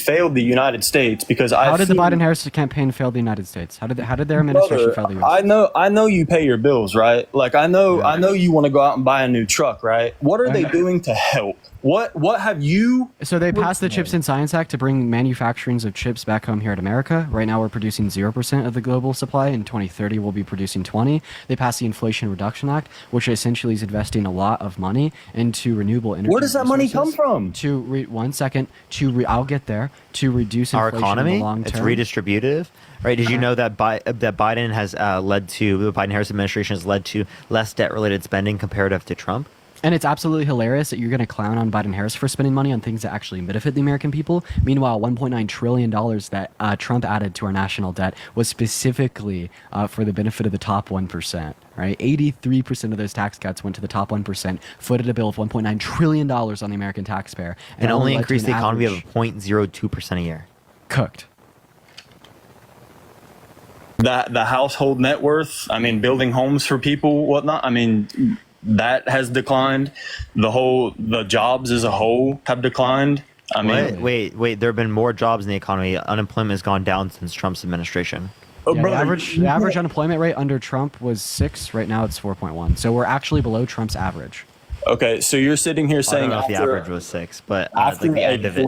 failed the United States because How did the Biden-Harris campaign fail the United States? How did their administration fail the United States? I know you pay your bills, right? Like I know you want to go out and buy a new truck, right? What are they doing to help? What have you? So they passed the Chips and Science Act to bring manufacturings of chips back home here to America. Right now we're producing 0% of the global supply. In 2030 we'll be producing 20. They passed the Inflation Reduction Act, which essentially is investing a lot of money into renewable energy. Where does that money come from? I'll get there. To reduce our inflation economy. in the long term. It's redistributive, right? Did you know that that Biden has led to the Biden-Harris administration has led to less debt-related spending comparative to Trump? And it's absolutely hilarious that you're going to clown on Biden-Harris for spending money on things that actually benefit the American people. Meanwhile, $1.9 trillion that Trump added to our national debt was specifically for the benefit of the top 1%. Right, 83% of those tax cuts went to the top 1%, footed a bill of $1.9 trillion on the American taxpayer, and only increased the economy of 0.02% a year. Cooked. The household net worth, I mean, building homes for people, whatnot, I mean, that has declined. The jobs as a whole have declined. I mean, wait, there have been more jobs in the economy. Unemployment has gone down since Trump's administration. Oh, yeah, the average unemployment rate under Trump was 6. Right now it's 4.1. So we're actually below Trump's average. Okay, so you're sitting here saying I don't know if the average was 6, but like the end of his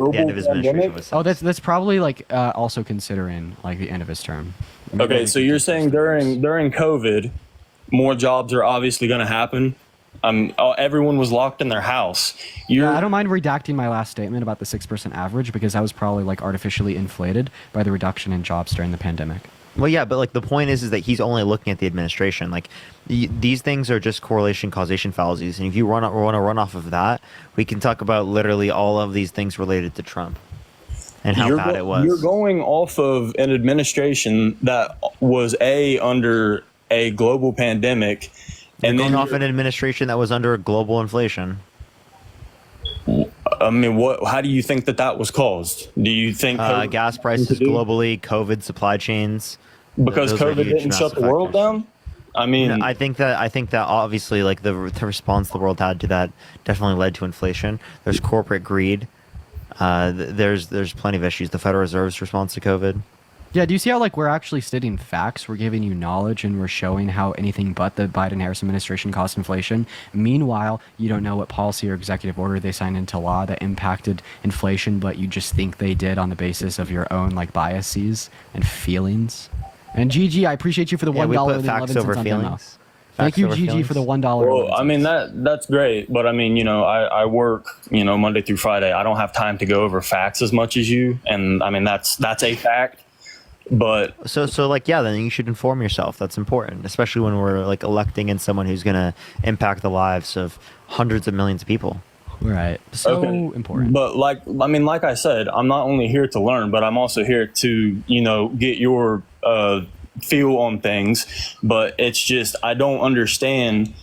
administration was 6. Oh, that's probably like also considering like the end of his term. Okay, so you're saying during COVID, more jobs are obviously going to happen. Everyone was locked in their house. I don't mind redacting my last statement about the 6% average because that was probably like artificially inflated by the reduction in jobs during the pandemic. Well, yeah, but like the point is that he's only looking at the administration. Like these things are just correlation causation fallacies, and if you want to run off of that, we can talk about literally all of these things related to Trump and how bad it was. You're going off of an administration that was under a global pandemic, and then off an administration that was under global inflation. I mean, how do you think that was caused? Do you think gas prices globally, COVID supply chains? Because COVID didn't shut the world down? I mean, I think that obviously like the response the world had to that definitely led to inflation. There's corporate greed. There's plenty of issues. The Federal Reserve's response to COVID. Yeah, do you see how like we're actually stating facts? We're giving you knowledge and we're showing how anything but the Biden-Harris administration caused inflation. Meanwhile, you don't know what policy or executive order they signed into law that impacted inflation, but you just think they did on the basis of your own like biases and feelings. And GG, I appreciate you for the $1 and facts over feelings. Thank you, GG, for the $1. Well, I mean that's great, but I mean, I work, Monday through Friday. I don't have time to go over facts as much as you, and I mean that's a fact. But so like then you should inform yourself. That's important, especially when we're like electing in someone who's going to impact the lives of hundreds of millions of people. Right. So important. But like I said, I'm not only here to learn, but I'm also here to get your feel on things. But it's just I don't understand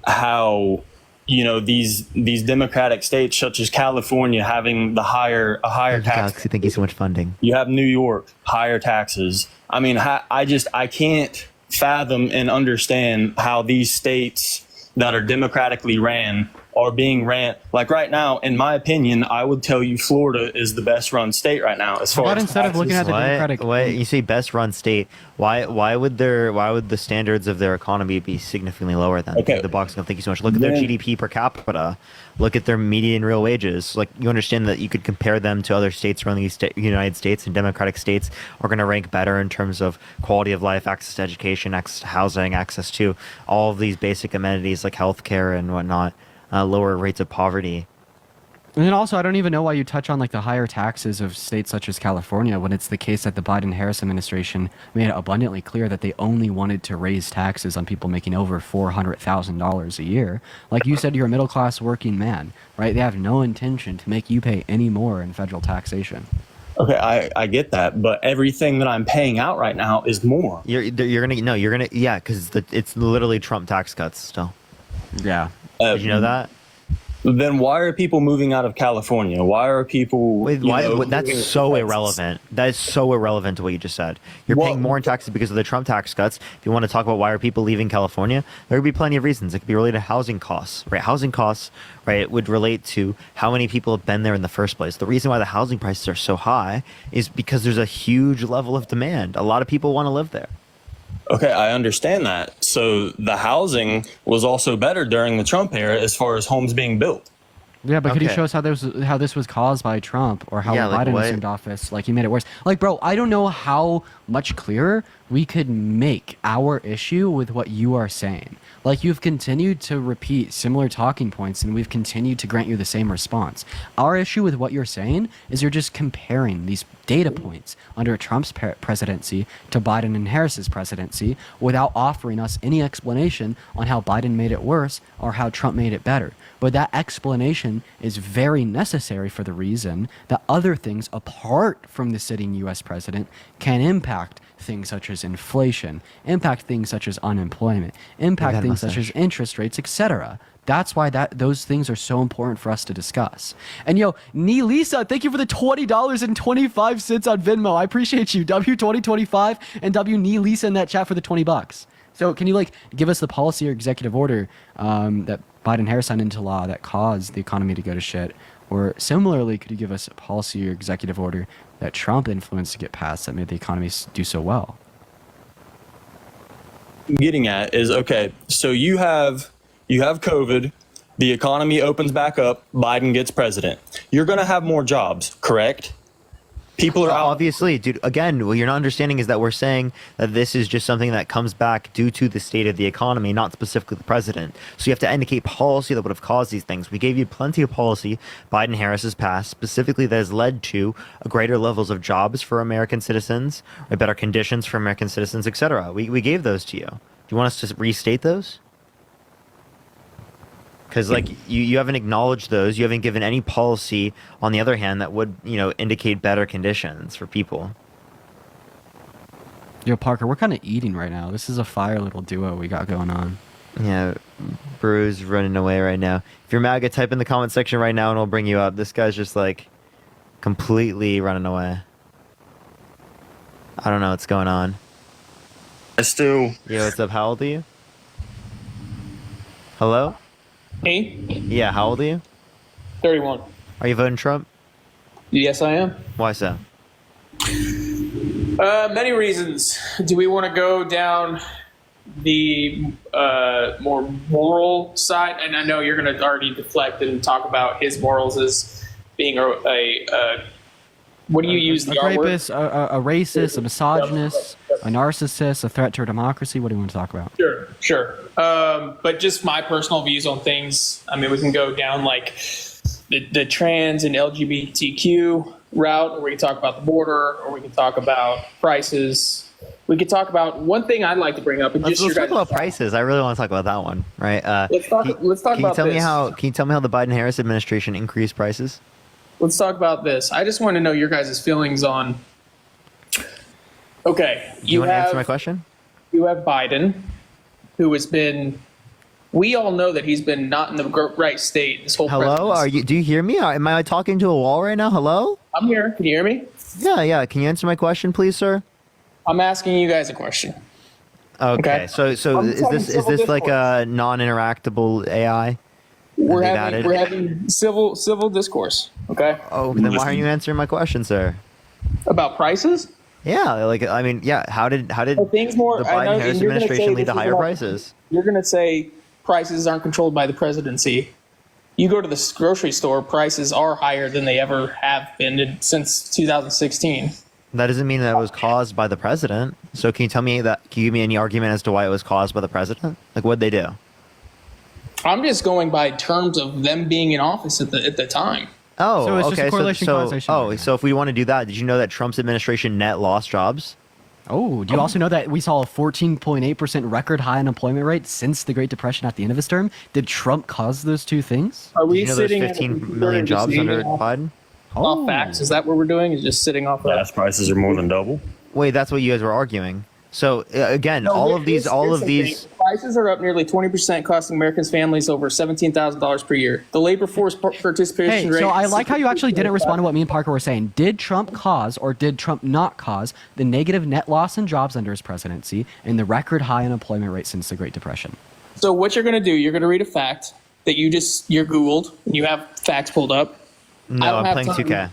how these democratic states such as California having the higher tax. Galaxy, thank you so much for funding. You have New York, higher taxes. I mean, I can't fathom and understand how these states that are democratically ran are being ran. Like right now, in my opinion, I would tell you Florida is the best run state right now. As far as instead of looking at the Democratic, you say best run state, why would the standards of their economy be significantly lower than the box? Thank you so much. Look at their GDP per capita. Look at their median real wages. Like you understand that you could compare them to other states around the United States, and democratic states are going to rank better in terms of quality of life, access to education, access to housing, access to all of these basic amenities like healthcare and whatnot. Lower rates of poverty. And then also, I don't even know why you touch on like the higher taxes of states such as California when it's the case that the Biden-Harris administration made it abundantly clear that they only wanted to raise taxes on people making over $400,000 a year. Like you said, you're a middle-class working man, right? They have no intention to make you pay any more in federal taxation. Okay, I get that, but everything that I'm paying out right now is more. Because it's literally Trump tax cuts still. Yeah. Did you know that? Then why are people moving out of California? Why are people? Wait, that's so irrelevant. That is so irrelevant to what you just said. You're paying more in taxes because of the Trump tax cuts. If you want to talk about why are people leaving California, there would be plenty of reasons. It could be related to housing costs, right? Housing costs, right, would relate to how many people have been there in the first place. The reason why the housing prices are so high is because there's a huge level of demand. A lot of people want to live there. Okay, I understand that. So the housing was also better during the Trump era as far as homes being built. Yeah, but could you show us how this was caused by Trump, or how Biden assumed office? Like, he made it worse. Like, bro, I don't know how much clearer we could make our issue with what you are saying. Like, you've continued to repeat similar talking points, and we've continued to grant you the same response. Our issue with what you're saying is you're just comparing these data points under Trump's presidency to Biden and Harris's presidency without offering us any explanation on how Biden made it worse or how Trump made it better. But that explanation is very necessary for the reason that other things apart from the sitting U.S. president can impact things such as inflation, impact things such as unemployment, impact things such as interest rates, etc. That's why those things are so important for us to discuss. And yo, Lisa, thank you for the $20.25 on Venmo. I appreciate you. W2025 and W Lisa in that chat for the $20. So can you like give us the policy or executive order that Biden Harris signed into law that caused the economy to go to shit? Or similarly, could you give us a policy or executive order that Trump influenced to get passed that made the economy do so well? What I'm getting at is, okay, so you have COVID, the economy opens back up, Biden gets president. You're going to have more jobs, correct? People are out. Obviously, dude. Again, what you're not understanding is that we're saying that this is just something that comes back due to the state of the economy, not specifically the president. So you have to indicate policy that would have caused these things. We gave you plenty of policy Biden-Harris has passed, specifically that has led to greater levels of jobs for American citizens, or better conditions for American citizens, etc. We gave those to you. Do you want us to restate those? Because like you haven't acknowledged those, you haven't given any policy. On the other hand, that would indicate better conditions for people. Yo, Parker, we're kind of eating right now. This is a fire little duo we got going on. Yeah, Brew's running away right now. If you're MAGA, type in the comment section right now, and we'll bring you up. This guy's just like completely running away. I don't know what's going on. Still. Yo, what's up? How old are you? Hello? Me? Yeah, how old are you? 31. Are you voting Trump? Yes, I am. Why so? Many reasons. Do we want to go down the more moral side? And I know you're going to already deflect and talk about his morals as being a what do you use? A rapist, a racist, a misogynist, a narcissist, a threat to our democracy. What do you want to talk about? Sure. But just my personal views on things. I mean, we can go down like the trans and LGBTQ route, or we can talk about the border, or we can talk about prices. We could talk about one thing I'd like to bring up. And let's talk about prices. I really want to talk about that one, right? Let's talk about this. Can you tell me how the Biden-Harris administration increased prices? Let's talk about this. I just want to know your guys' feelings on. Okay, you want to answer my question? You have Biden, who has been. We all know that he's been not in the right state this whole. Hello, do you hear me? Am I talking to a wall right now? Hello. I'm here. Can you hear me? Yeah. Can you answer my question, please, sir? I'm asking you guys a question. Okay. So is this like a non-interactable AI? We're having civil discourse. Okay. Oh, then why aren't you answering my question, sir? About prices? Yeah, How did things more, the Biden-Harris administration lead to higher prices? You're going to say prices aren't controlled by the presidency. You go to the grocery store, prices are higher than they ever have been since 2016. That doesn't mean that it was caused by the president. So can you tell me that? Can you give me any argument as to why it was caused by the president? Like, what'd they do? I'm just going by terms of them being in office at the time. Oh, so it's okay. Just a correlation causation. So if we want to do that, did you know that Trump's administration net lost jobs? Oh, do you also know that we saw a 14.8% record high unemployment rate since the Great Depression at the end of his term? Did Trump cause those two things? Are we sitting there's 15 million jobs under Biden? Off facts? Is that what we're doing? Is just sitting off gas prices are more than double? Wait, that's what you guys were arguing. So again, all of these Prices are up nearly 20%, costing Americans' families over $17,000 per year. The labor force participation Hey, rate. so I like how you actually didn't respond to what me and Parker were saying. Did Trump cause or did Trump not cause the negative net loss in jobs under his presidency and the record high unemployment rate since the Great Depression? So what you're going to do, you're going to read a fact that you're Googled and you have facts pulled up. No, I'm playing 2K.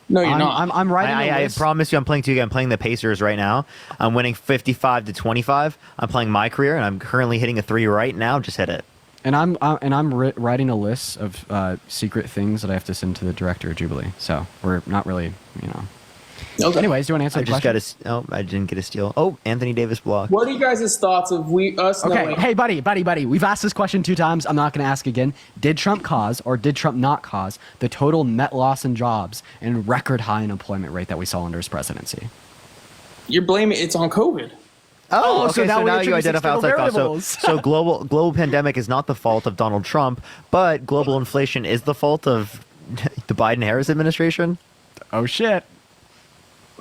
No, you're not. I'm writing a I list. promise you I'm playing 2K. I'm playing the Pacers right now. I'm winning 55-25. I'm playing my career, and I'm currently hitting a 3 right now. Just hit it. And I'm writing a list of secret things that I have to send to the director of Jubilee. So we're not really, Okay. Anyways, do you want to answer I the just question? got a. Oh, I didn't get a steal. Oh, Anthony Davis blocked. What are you guys' thoughts of us Okay, knowing? hey, buddy. We've asked this question 2 times. I'm not going to ask again. Did Trump cause or did Trump not cause the total net loss in jobs and record high unemployment rate that we saw under his presidency? You're blaming it's on COVID. Oh, so okay. now So we now you introduce identify external outside cause. variables. So global pandemic is not the fault of Donald Trump, but global inflation is the fault of the Biden-Harris administration. Oh, shit.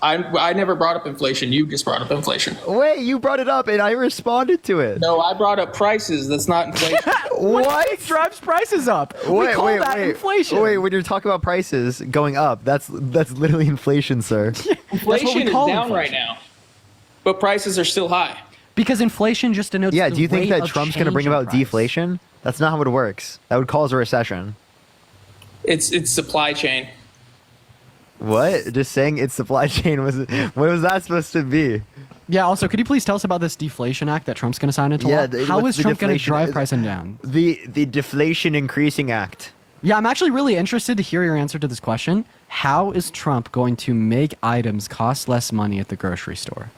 I never brought up inflation. You just brought up inflation. Wait, you brought it up, and I responded to it. No, I brought up prices. That's not inflation. What drives prices up? We call that inflation. Wait, when you're talking about prices going up, that's literally inflation, sir. Inflation is call down inflation. right now, but prices are still high. Because inflation just denotes Yeah, the do you think rate that of Trump's going to bring change in about price. deflation? That's not how it works. That would cause a recession. It's supply chain. What? Just saying it's supply chain was what was that supposed to be? Yeah, also, could you please tell us about this deflation act that Trump's going to sign into Yeah, law? How what's is the Trump going to deflation? drive pricing down? The Deflation Increasing Act. Yeah, I'm actually really interested to hear your answer to this question. How is Trump going to make items cost less money at the grocery store?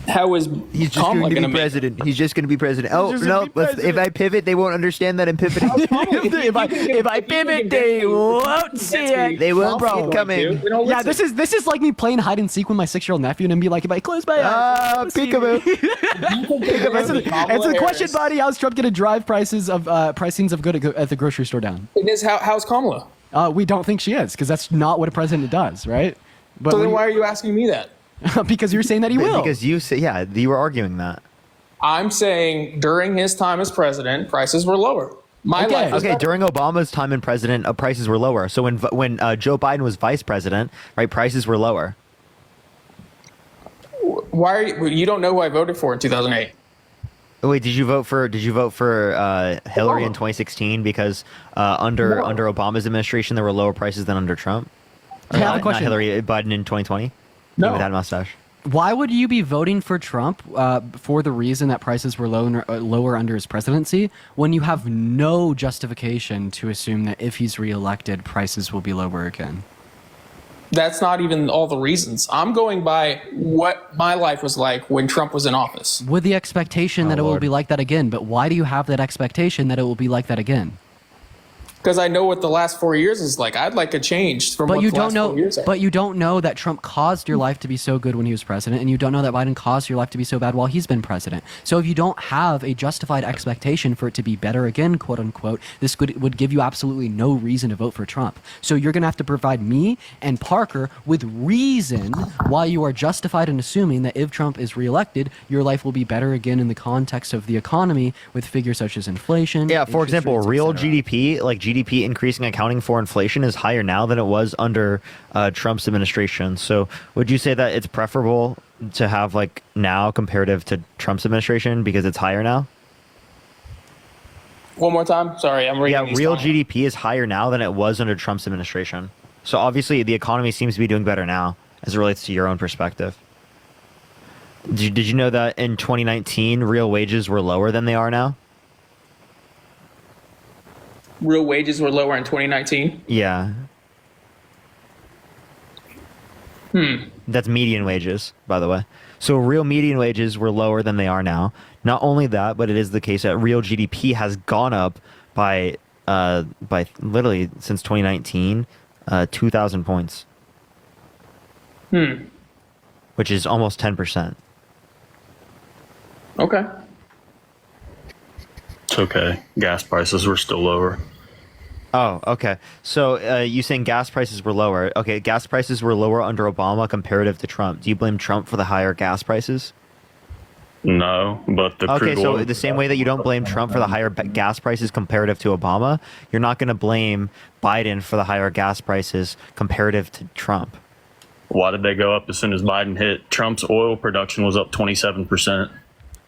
How is He's just Kamala going to gonna be make- president. He's just going to be president. Oh just no! gonna be president. If I pivot, they won't understand that I'm pivoting. if I pivot, they won't see it. They won't Bro. see it coming. Yeah, this is like me playing hide and seek with my 6-year-old nephew and be like, if I close my eyes, Ah, I'll see peekaboo. you. Answer the question, buddy. How's Trump going to drive prices of pricings of good at the grocery store down? How's Kamala? We don't think she is, because that's not what a president does, right? But So then why are you asking me that? because you're saying that he will. Because you say, yeah, you were arguing that. I'm saying during his time as president, prices were lower. My Okay. life was Okay, better. during Obama's time in president, prices were lower. So when Joe Biden was vice president, right, prices were lower. Why are you don't know who I voted for in 2008? Wait, did you vote for Hillary in Obama. 2016 because under Obama's administration there were lower prices than under Trump? Or Yeah, I have a not question. Hillary, Biden in 2020. No. With that mustache. Why would you be voting for Trump for the reason that prices were lower under his presidency when you have no justification to assume that if he's reelected, prices will be lower again? That's not even all the reasons. I'm going by what my life was like when Trump was in office. With the expectation that it will Lord. be like that again. But why do you have that expectation that it will be like that again? Because I know what the last 4 years is like. I'd like a change from But what you the don't last know. 4 years are. But you don't know that Trump caused your life to be so good when he was president, and you don't know that Biden caused your life to be so bad while he's been president. So if you don't have a justified expectation for it to be better again, quote unquote, this would give you absolutely no reason to vote for Trump. So you're gonna have to provide me and Parker with reason why you are justified in assuming that if Trump is reelected, your life will be better again in the context of the economy with figures such as inflation. Yeah, for interest example, rates, real etc. GDP, like GDP increasing accounting for inflation is higher now than it was under Trump's administration. So would you say that it's preferable to have like now comparative to Trump's administration because it's higher now? One more time. Sorry, I'm reading. Yeah, these real comments. GDP is higher now than it was under Trump's administration. So obviously the economy seems to be doing better now as it relates to your own perspective. Did you know that in 2019 real wages were lower than they are now? Real wages were lower in 2019. Yeah. That's median wages, by the way. So real median wages were lower than they are now. Not only that, but it is the case that real GDP has gone up by literally since 2019, 2,000 points. Which is almost 10%. Okay. It's okay. Gas prices were still lower. Oh, okay. So you saying gas prices were lower. Okay, gas prices were lower under Obama comparative to Trump. Do you blame Trump for the higher gas prices? No, but the Okay, crude so oil. the same way that you don't blame Trump for the higher gas prices comparative to Obama, you're not going to blame Biden for the higher gas prices comparative to Trump. Why did they go up as soon as Biden hit? Trump's oil production was up 27%.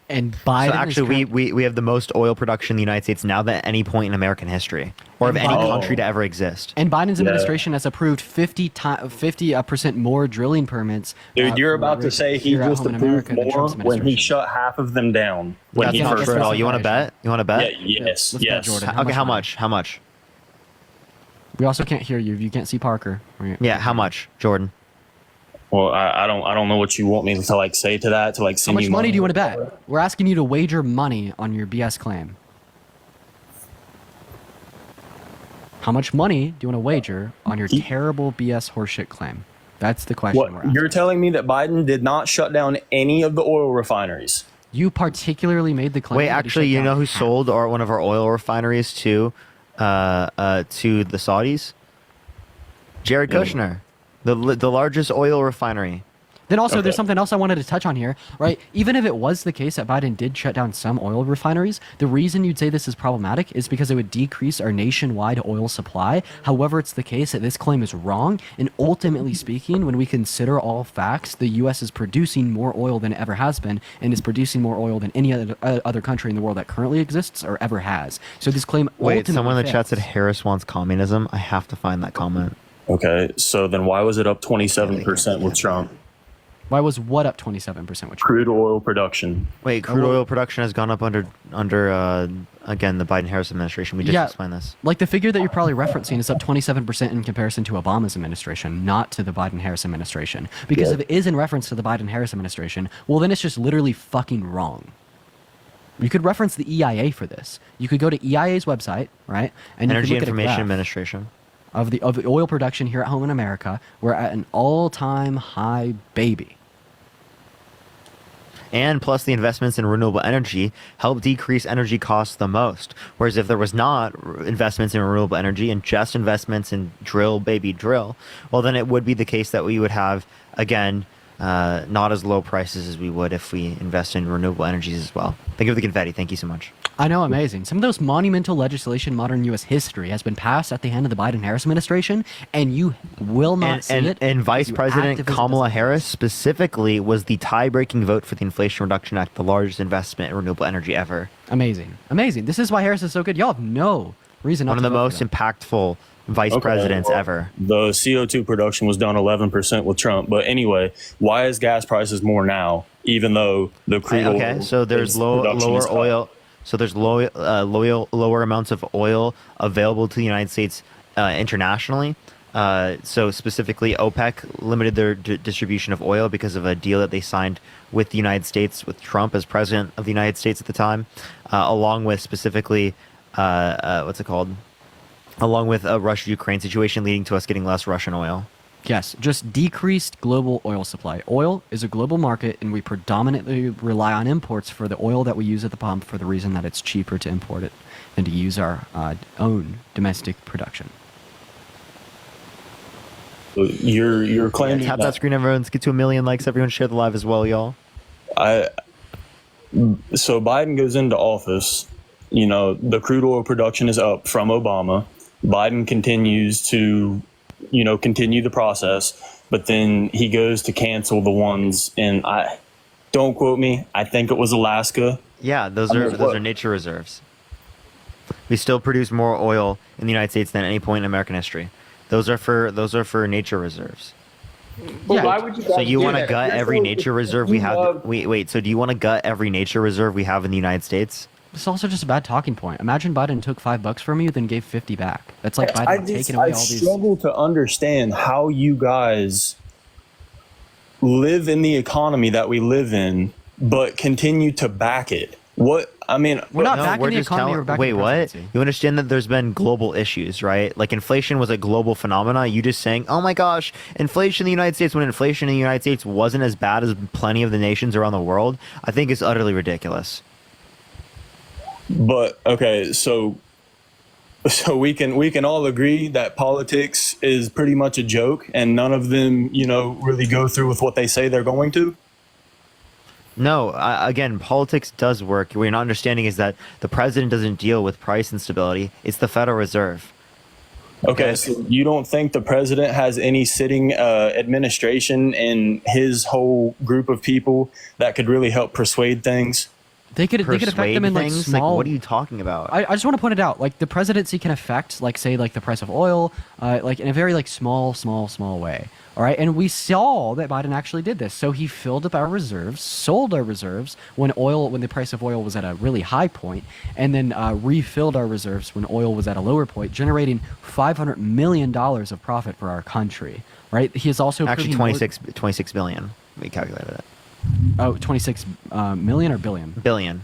And Biden. So actually, we have the most oil production in the United States now than any point in American history, or of any Biden- country to ever exist. And Biden's Yeah. administration has approved 50% more drilling permits. Dude, you're for about to say he here at just home in approved America than more Trump's when he administration. shut half of them down. When That's he not first true at all. started. You want to bet? You want to bet? Yeah, yes, Let's bet, yes. Jordan. Okay, how money? much? How much? We also can't hear you. You can't see Parker. Yeah, how much, Jordan? Well, I don't know what you want me to like say to that, to like How send much you money do you want to bet? We're asking you to wager money on your BS claim. How much money do you want to wager on your terrible BS horseshit claim? That's the question we're What, asking. you're telling me that Biden did not shut down any of the oil refineries? You particularly made the claim. Wait, that he actually, shut you down know who half. sold one of our oil refineries to the Saudis? Jared Kushner, the largest oil refinery. Then also, Okay. there's something else I wanted to touch on here, right? Even if it was the case that Biden did shut down some oil refineries, the reason you'd say this is problematic is because it would decrease our nationwide oil supply. However, it's the case that this claim is wrong. And ultimately speaking, when we consider all facts, the U.S. is producing more oil than it ever has been and is producing more oil than any other country in the world that currently exists or ever has. So this claim Wait, ultimately someone in the chat fails. said Harris wants communism. I have to find that comment. Okay, so then why was it up 27% with Trump? Why was what up 27% with Trump? Crude oil production. Wait, crude oil production has gone up under again the Biden-Harris administration. We just explained this. Like the figure that you're probably referencing is up 27% in comparison to Obama's administration, not to the Biden-Harris administration. Because if it is in reference to the Biden-Harris administration, well, then it's just literally fucking wrong. You could reference the EIA for this. You could go to EIA's website, right? And you Energy could look at a Information graph Administration. of the oil production here at home in America. We're at an all-time high, baby. And plus the investments in renewable energy help decrease energy costs the most. Whereas if there was not investments in renewable energy and just investments in drill, well, then it would be the case that we would have, again, not as low prices as we would if we invest in renewable energies as well. Think of the confetti. Thank you so much. I know, amazing. Some of those monumental legislation in modern U.S. history has been passed at the hand of the Biden-Harris administration, and you will not see it. And Vice because you President activism Kamala doesn't Harris exist. specifically was the tie-breaking vote for the Inflation Reduction Act, the largest investment in renewable energy ever. Amazing. Amazing. This is why Harris is so good. Y'all have no reason not One of to the vote most for them. impactful vice presidents ever. The CO2 production was down 11% with Trump. But anyway, why is gas prices more now, even though the crude oil Okay, so there's production is lower up? oil. So there's lower amounts of oil available to the United States internationally. So specifically, OPEC limited their distribution of oil because of a deal that they signed with the United States, with Trump as president of the United States at the time, along with specifically, along with a Russia-Ukraine situation, leading to us getting less Russian oil. Yes, just decreased global oil supply. Oil is a global market, and we predominantly rely on imports for the oil that we use at the pump for the reason that it's cheaper to import it than to use our own domestic production. You're claiming Tap that screen, everyone. Let's get to 1 million likes. Everyone share the live as well, y'all. So Biden goes into office, you know, the crude oil production is up from Obama. Biden continues to, you know, continue the process, but then he goes to cancel the ones don't quote me, I think it was Alaska. Yeah, those are nature reserves. We still produce more oil in the United States than any point in American history. Those are for nature reserves. But Yeah, why would you So guys you do want to that? gut You're every so- nature reserve we you have? love- Wait. So do you want to gut every nature reserve we have in the United States? It's also just a bad talking point. Imagine Biden took $5 from you, then gave 50 back. That's like Biden taking away I all these. struggle to understand how you guys live in the economy that we live in, but continue to back it. What I mean, We're not No, backing we're the just economy. telling- We're backing Wait, the what? presidency. You understand that there's been global issues, right? Like inflation was a global phenomena. You just saying, "Oh my gosh, inflation in the United States," when inflation in the United States wasn't as bad as plenty of the nations around the world, I think is utterly ridiculous. But okay, so we can all agree that politics is pretty much a joke, and none of them, you know, really go through with what they say they're going to. No, again, politics does work. What you're not understanding is that the president doesn't deal with price instability. It's the Federal Reserve. Okay, so you don't think the president has any sitting administration in his whole group of people that could really help persuade things? They could affect them in like things? small. Like, what are you talking about? I just want to point it out. Like the presidency can affect, like say, like the price of oil, like in a very like small way. All right, and we saw that Biden actually did this. So he filled up our reserves, sold our reserves when the price of oil was at a really high point, and then refilled our reserves when oil was at a lower point, generating $500 million of profit for our country. Right? He is also Actually 26 billion. We calculated it. Oh, 26 million or billion? Billion.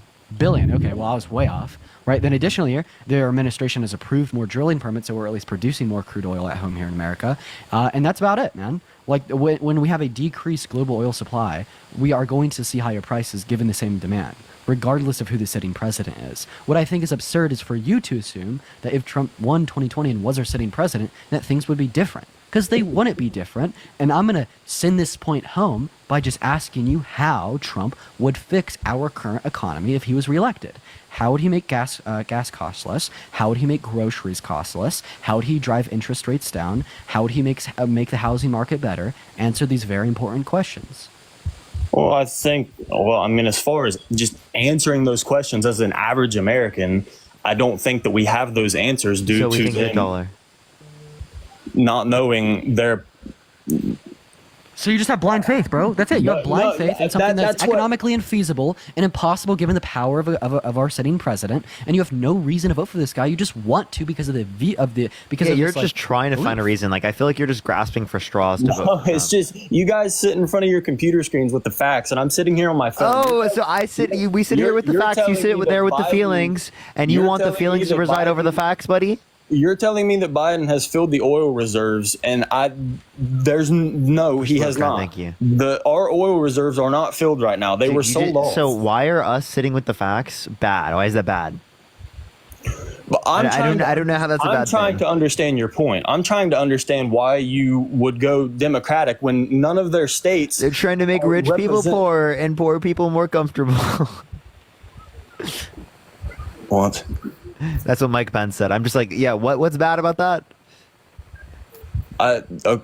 Okay, well, I was way off. Right. Then additionally, their administration has approved more drilling permits, so we're at least producing more crude oil at home here in America. And that's about it, man. Like when we have a decreased global oil supply, we are going to see higher prices given the same demand, regardless of who the sitting president is. What I think is absurd is for you to assume that if Trump won 2020 and was our sitting president, that things would be different. Because they wouldn't be different. And I'm going to send this point home by just asking you how Trump would fix our current economy if he was reelected. How would he make gas cost less? How would he make groceries cost less? How would he drive interest rates down? How would he make the housing market better? Answer these very important questions. Well, I mean, as far as just answering those questions as an average American, I don't think that we have those answers due So we to think the them dollar. not knowing their. So you just have blind faith, bro. That's it. You have blind faith in something that's that's what- economically infeasible and impossible given the power of our sitting president, and you have no reason to vote for this guy. You just want to because of You're just trying to find a reason. Like I feel like you're just grasping for straws to vote. No, it's just you guys sit in front of your computer screens with the facts, and I'm sitting here on my phone. Oh, so we sit here with the You're facts. You telling sit me there that with the Biden- feelings, and you you're want the telling me feelings to that reside over the Biden- facts, buddy. You're telling me that Biden has filled the oil reserves, and he has not. Thank you. Our oil reserves are not filled right now. They were sold off. So why are us sitting with the facts bad? Why is that bad? But I don't know how that's a bad I'm trying thing. to understand your point. I'm trying to understand why you would go Democratic when none of their states. They're trying to make rich people poor and poor people more comfortable. What? That's what Mike Pence said. I'm just like, yeah, what's bad about that?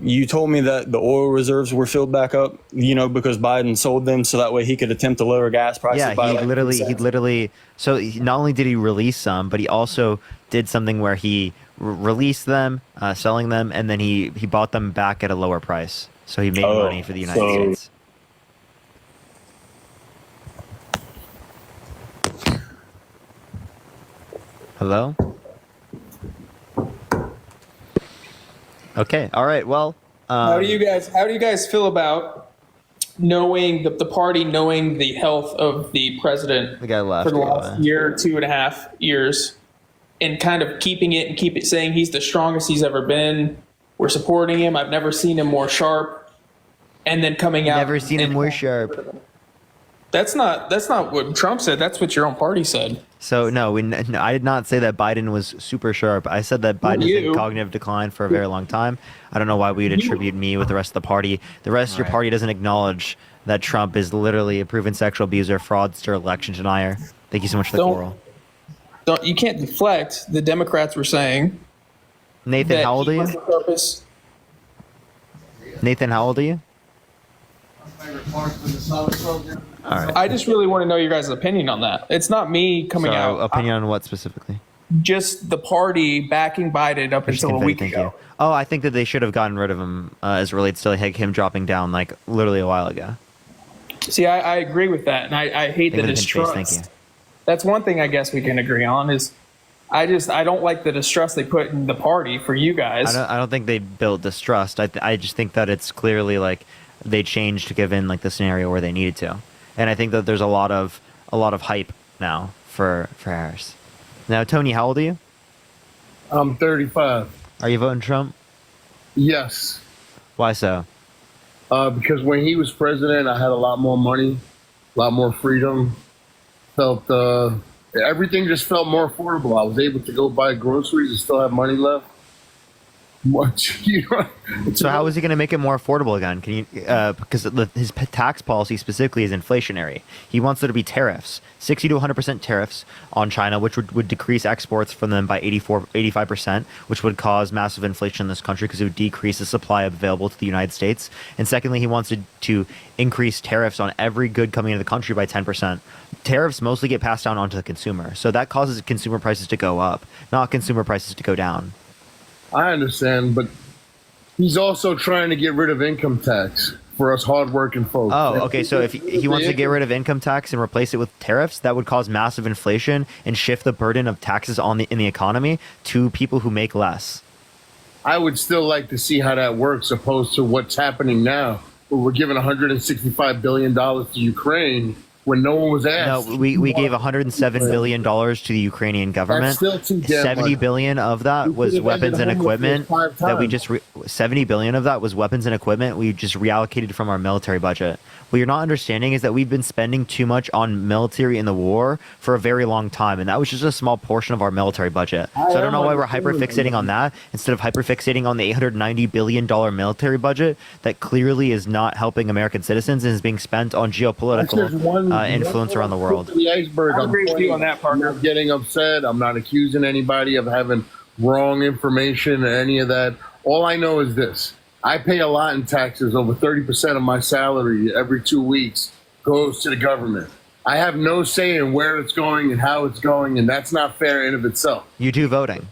You told me that the oil reserves were filled back up, because Biden sold them so that way he could attempt to lower gas prices. Yeah, by he like literally. 3 cents. So not only did he release some, but he also did something where he released them, selling them, and then he bought them back at a lower price. So he made money for the United States. Hello? Okay. All right. Well, How do you guys feel about knowing the party knowing the health of the president The guy left, for the by the last way. year, 2.5 years, and kind of keep it saying he's the strongest he's ever been. We're supporting him. I've never seen him more sharp. And then coming out. never seen him more sharp. That's not what Trump said. That's what your own party said. So no, I did not say that Biden was super sharp. I said that Biden is in cognitive decline for a very long time. I don't know why we would attribute me with the rest of the party. The rest of your party doesn't acknowledge that Trump is literally a proven sexual abuser, fraudster, election denier. Thank you so much for the coral. You can't deflect. The Democrats were saying. Nathan, how old are you? Purpose. Nathan, how old are you? All right. I just really want to know your guys' opinion on that. It's not me coming So, out. opinion on what specifically? Just the party backing Biden up until a week ago. Oh, I think that they should have gotten rid of him as it relates to like him dropping down like literally a while ago. See, I agree with that, and I hate the distrust. Thank you. That's one thing I guess we can agree on is I don't like the distrust they put in the party for you guys. I don't think they built distrust. I just think that it's clearly like they changed given like the scenario where they needed to, and I think that there's a lot of hype now for Harris. Now, Tony, how old are you? I'm 35. Are you voting Trump? Yes. Why so? Because when he was president, I had a lot more money, a lot more freedom. Felt everything just felt more affordable. I was able to go buy groceries and still have money left. What you know, So how is he going to make it more affordable again? Can you because his tax policy specifically is inflationary. He wants there to be tariffs, 60 to 100% tariffs on China, which would decrease exports from them by 85%, which would cause massive inflation in this country because it would decrease the supply available to the United States. And secondly, he wants to increase tariffs on every good coming into the country by 10%. Tariffs mostly get passed down onto the consumer, so that causes consumer prices to go up, not consumer prices to go down. I understand, but he's also trying to get rid of income tax for us hardworking folks. Oh, okay. So if he wants to get rid of income tax and replace it with tariffs, that would cause massive inflation and shift the burden of taxes in the economy to people who make less. I would still like to see how that works, opposed to what's happening now, where we're giving $165 billion to Ukraine when no one was asked. No, we gave $107 billion to the Ukrainian government. That's still too damn $70 much. billion of that was could've weapons and ended homelessness equipment 5 that we times. just $70 billion of that was weapons and equipment we just reallocated from our military budget. What you're not understanding is that we've been spending too much on military in the war for a very long time, and that was just a small portion of our military budget. So I don't know why we're hyperfixating on that instead of hyperfixating on the $890 billion military budget that clearly is not helping American citizens and is being spent on geopolitical influence around the world. The iceberg. I agree with you on that, partner. I'm not getting upset. I'm not accusing anybody of having wrong information or any of that. All I know is this. I pay a lot in taxes. Over 30% of my salary every 2 weeks goes to the government. I have no say in where it's going and how it's going, and that's not fair in of itself. You do voting.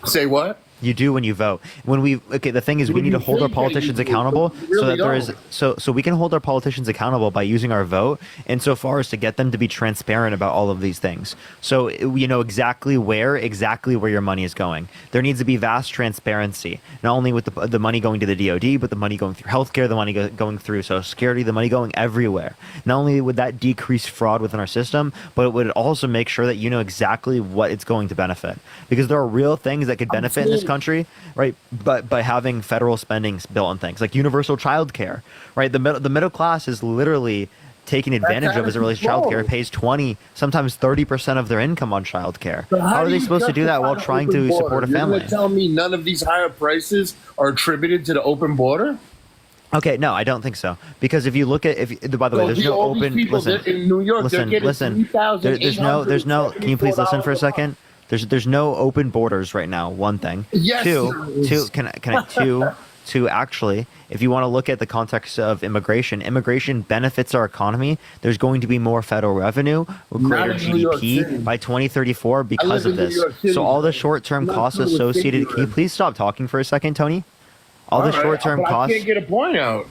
Say what? You do when you vote. The thing is, we need to hold our politicians accountable so that there is so we can hold our politicians accountable by using our vote, insofar as to get them to be transparent about all of these things. So you know exactly where your money is going. There needs to be vast transparency, not only with the money going to the DoD, but the money going through healthcare, the money going through Social Security, the money going everywhere. Not only would that decrease fraud within our system, but it would also make sure that you know exactly what it's going to benefit, because there are real things that could benefit in this country, right? But by having federal spending built on things like universal child care, right? The middle class is literally taking advantage of as it relates to child care. It pays 20, sometimes 30% of their income on child care. So how are do they you supposed to do that while justify trying to open border? support a You're family? gonna tell me none of these higher prices are attributed to the open border? Okay, no, I don't think so. Because if you look at, by the way, there's no all these open. people Listen, in New York, they're listen. getting There's no. Can you please listen for a $3,874 second? There's no open borders right now. One thing. Yes, there is. Two. Actually, if you want to look at the context of immigration benefits our economy. There's going to be more federal revenue, greater in New York GDP City. by 2034 because live of in New this. York City. So all the short-term Not costs dealing with associated. Can you ignorance. please stop talking for a second, Tony? All the right, short-term but costs. I can't get a point out.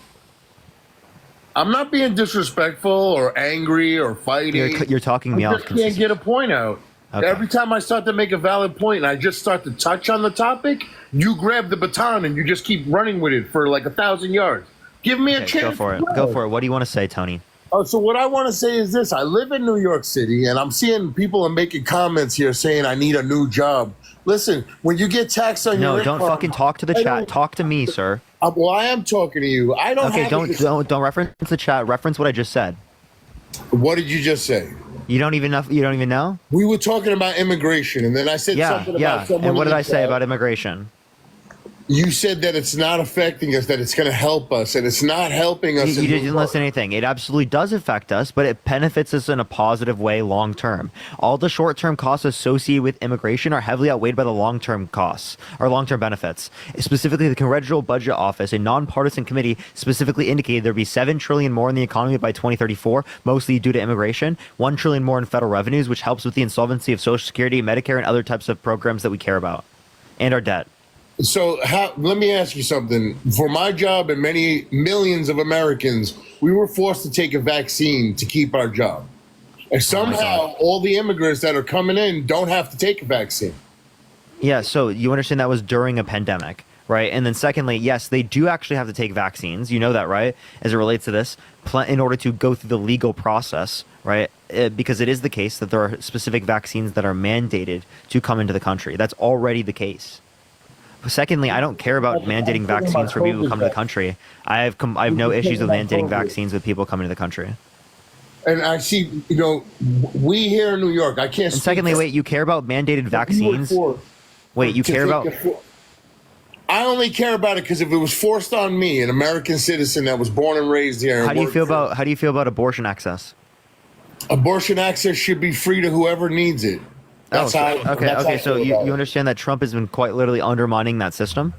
I'm not being disrespectful or angry or fighting. You're talking me I off. just can't get a point out. Okay. Every time I start to make a valid point and I just start to touch on the topic, you grab the baton and you just keep running with it for like 1,000 yards. Give me a Okay, chance. go for it. Go for it. What do you want to say, Tony? Oh, so what I want to say is this. I live in New York City, and I'm seeing people are making comments here saying I need a new job. Listen, when you get taxed on your No, don't income, fucking talk to the I chat. don't- Talk to me, sir. Well, I am talking to you. I don't Okay, have don't reference the chat. Reference what I just said. What did you just say? You don't even know. You don't even know. We were talking about immigration, and then I said Yeah, something yeah. about someone. And what in did the I say chat. about immigration? You said that it's not affecting us, that it's going to help us, and it's not helping us. You didn't listen to anything. It absolutely does affect us, but it benefits us in a positive way long term. All the short term costs associated with immigration are heavily outweighed by the long term costs or long term benefits. Specifically, the Congressional Budget Office, a nonpartisan committee, specifically indicated there'd be $7 trillion more in the economy by 2034, mostly due to immigration. $1 trillion more in federal revenues, which helps with the insolvency of Social Security, Medicare, and other types of programs that we care about, and our debt. So let me ask you something. For my job and many millions of Americans, we were forced to take a vaccine to keep our job. And somehow, all the immigrants that are coming in don't have to take a vaccine. Yeah, so you understand that was during a pandemic, right? And then secondly, yes, they do actually have to take vaccines. You know that, right? As it relates to this, in order to go through the legal process, right? Because it is the case that there are specific vaccines that are mandated to come into the country. That's already the case. Secondly, I don't care about mandating vaccines for people who come to the country. I have no issues with mandating vaccines with people coming to the country. And I see, we here in New York, I can't. And secondly, wait, you care about mandated vaccines? Wait, you care about? I only care about it because if it was forced on me, an American citizen that was born and raised here, and How do you feel about abortion access? Abortion access should be free to whoever needs it. That's how. Okay. So you understand that Trump has been quite literally undermining that system?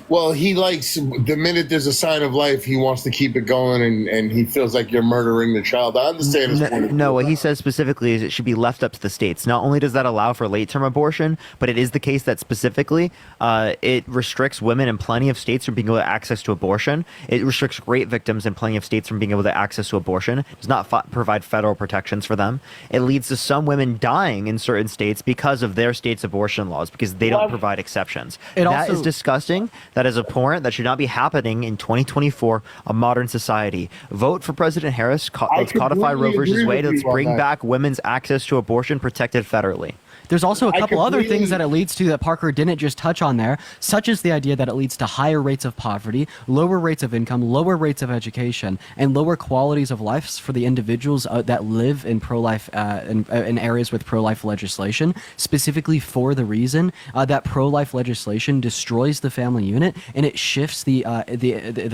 Well, he likes the minute there's a sign of life, he wants to keep it going, and he feels like you're murdering the child. I understand his point of view. No, what he says specifically is it should be left up to the states. Not only does that allow for late-term abortion, but it is the case that specifically it restricts women in plenty of states from being able to access to abortion. It restricts rape victims in plenty of states from being able to access to abortion. It does not provide federal protections for them. It leads to some women dying in certain states because of their state's abortion laws, because they don't provide exceptions. That is disgusting. That is abhorrent. That should not be happening in 2024, a modern society. Vote for President Harris. Let's codify Roe versus Wade. Let's bring back women's access to abortion protected federally. There's also a couple other things that it leads to that Parker didn't just touch on there, such as the idea that it leads to higher rates of poverty, lower rates of income, lower rates of education, and lower qualities of life for the individuals that live in pro-life in areas with pro-life legislation, specifically for the reason that pro-life legislation destroys the family unit and it shifts the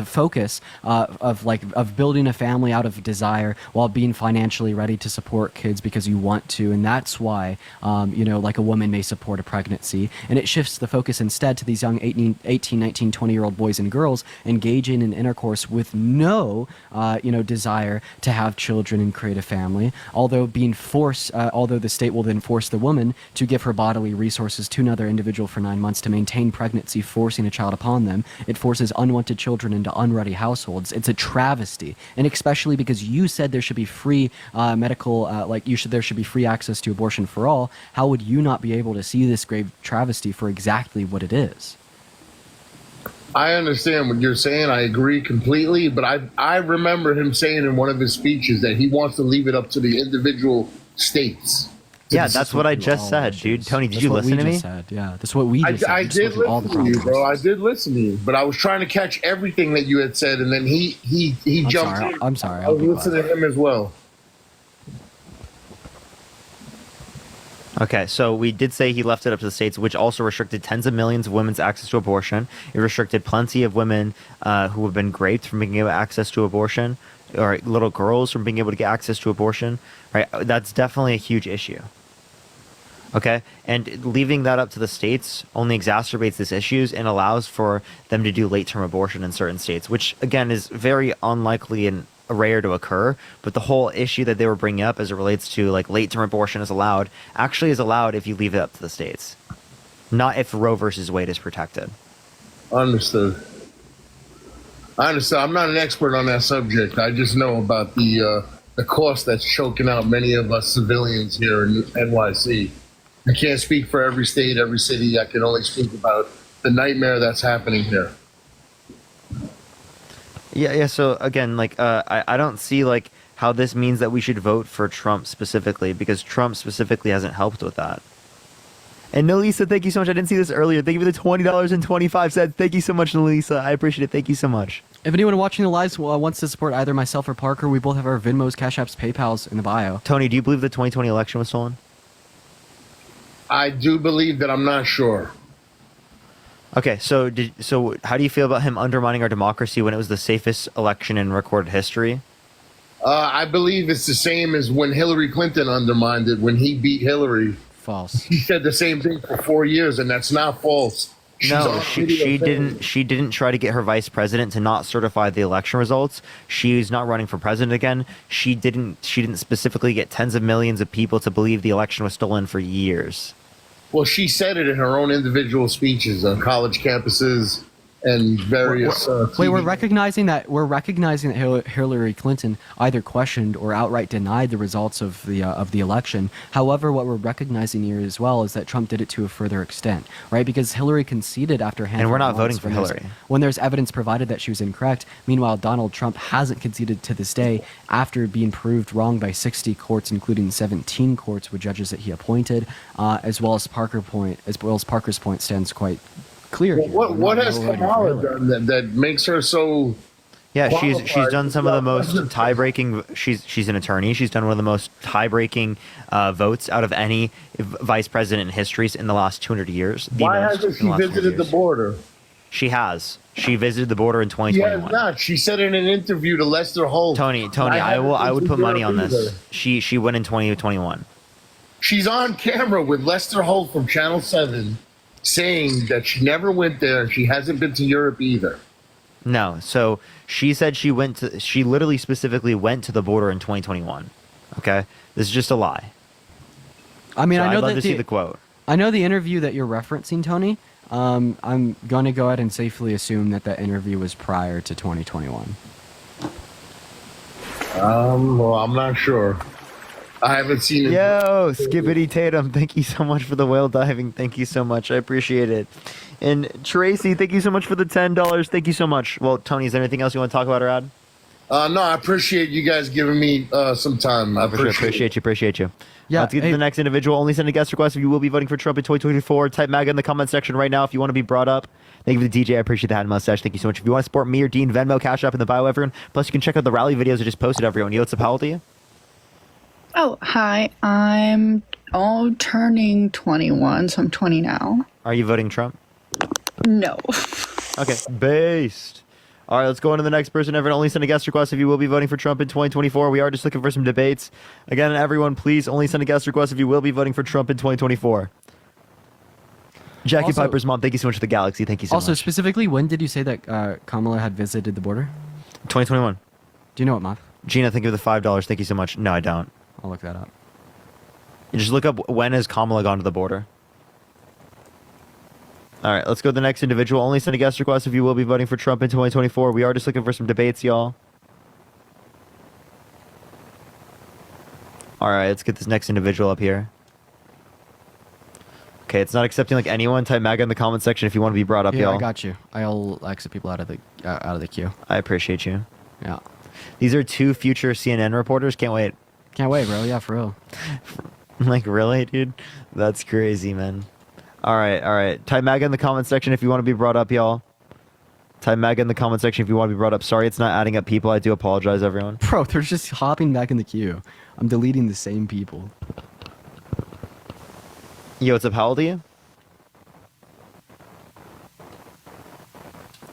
focus of building a family out of desire while being financially ready to support kids because you want to, and that's why like a woman may support a pregnancy, and it shifts the focus instead to these young 18, 19, 20-year-old boys and girls engaging in intercourse with no, desire to have children and create a family, although the state will then force the woman to give her bodily resources to another individual for 9 months to maintain pregnancy, forcing a child upon them. It forces unwanted children into unready households. It's a travesty, and especially because you said there should be free there should be free access to abortion for all. How would you not be able to see this grave travesty for exactly what it is? I understand what you're saying. I agree completely. But I remember him saying in one of his speeches that he wants to leave it up to the individual states. Yeah, that's what I just said, dude. Tony, did you listen to me? Yeah, that's what we just said. I did listen to you, bro. I did listen to you, but I was trying to catch everything that you had said, and then he jumped in. I'm sorry. I was listening to him as well. Okay, so we did say he left it up to the states, which also restricted tens of millions of women's access to abortion. It restricted plenty of women who have been raped from being able to access to abortion, or little girls from being able to get access to abortion. Right, that's definitely a huge issue. Okay, and leaving that up to the states only exacerbates these issues and allows for them to do late-term abortion in certain states, which again is very unlikely and rare to occur. But the whole issue that they were bringing up as it relates to like late-term abortion is allowed if you leave it up to the states, not if Roe versus Wade is protected. Understood. I'm not an expert on that subject. I just know about the cost that's choking out many of us civilians here in NYC. I can't speak for every state, every city. I can only speak about the nightmare that's happening here. Yeah. So again, I don't see how this means that we should vote for Trump specifically, because Trump specifically hasn't helped with that. And Nalisa, thank you so much. I didn't see this earlier. Thank you for the $20.25. Thank you so much, Nalisa. I appreciate it. Thank you so much. If anyone watching the lives wants to support either myself or Parker, we both have our Venmos, Cash Apps, PayPals in the bio. Tony, do you believe the 2020 election was stolen? I do believe that. I'm not sure. Okay, so how do you feel about him undermining our democracy when it was the safest election in recorded history? I believe it's the same as when Hillary Clinton undermined it when he beat Hillary. False. He said the same thing for 4 years, and that's not false. She didn't try to get her vice president to not certify the election results. She's not running for president again. She didn't specifically get tens of millions of people to believe the election was stolen for years. Well, she said it in her own individual speeches on college campuses and various. We're recognizing that Hillary Clinton either questioned or outright denied the results of the election. However, what we're recognizing here as well is that Trump did it to a further extent, right? Because Hillary conceded after and we're not voting for Hillary when there's evidence provided that she was incorrect. Meanwhile, Donald Trump hasn't conceded to this day after being proved wrong by 60 courts, including 17 courts with judges that he appointed, as well as Parker's point stands quite clear. Well, what has Kamala done that makes her so Yeah, she's qualified done some of the most without- tie-breaking. She's an attorney. She's done one of the most tie-breaking votes out of any vice president in history in the last 200 years. Why hasn't she visited the border? She has. She visited the border in She 2021. has not. She said in an interview to Lester Holt. Tony, Why I hasn't would she put money on Europe this. either? She went in 2021. She's on camera with Lester Holt from Channel 7 saying that she never went there and she hasn't been to Europe either. No, so she said she literally specifically went to the border in 2021. Okay, this is just a lie. I mean, So I know I'd love that to see the quote. I know the interview that you're referencing, Tony. I'm going to go ahead and safely assume that that interview was prior to 2021. Well, I'm not sure. I haven't seen it. Yo, Skibbity Tatum, thank you so much for the whale diving. Thank you so much. I appreciate it. And Tracy, thank you so much for the $10. Thank you so much. Well, Tony, is there anything else you want to talk about or add? No, I appreciate you guys giving me some time. I For sure. Appreciate you. Yeah, Let's get to the next individual. Only send a guest request if you will be voting for Trump in 2024. Type MAGA in the comment section right now if you want to be brought up. Thank you for the DJ. I appreciate the hat and mustache. Thank you so much. If you want to support me or Dean, Venmo, Cash App in the bio, everyone. Plus, you can check out the rally videos I just posted, everyone. Yo, what's up? How old are you? Oh, hi. I'm turning 21, so I'm 20 now. Are you voting Trump? No. Okay. Based. All right, let's go on to the next person. Everyone, only send a guest request if you will be voting for Trump in 2024. We are just looking for some debates. Again, everyone, please only send a guest request if you will be voting for Trump in 2024. Jackie Also- Piper's mom, thank you so much for the galaxy. Thank you so Also, much. specifically, when did you say that Kamala had visited the border? 2021. Do you know what month? Gina, thank you for the $5. Thank you so much. No, I don't. I'll look that up. You just look up when has Kamala gone to the border. All right, let's go to the next individual. Only send a guest request if you will be voting for Trump in 2024. We are just looking for some debates, y'all. All right, let's get this next individual up here. Okay, it's not accepting like anyone. Type MAGA in the comment section if you want to be brought up, Yeah, y'all. I got you. I'll exit people out of the queue. I appreciate you. Yeah. These are two future CNN reporters. Can't wait. Can't wait, bro. Yeah, for real. Like, really, dude? That's crazy, man. All right. Type MAGA in the comment section if you want to be brought up, y'all. Type MAGA in the comment section if you want to be brought up. Sorry, it's not adding up people. I do apologize, everyone. Bro, they're just hopping back in the queue. I'm deleting the same people. Yo, what's up? How old are you?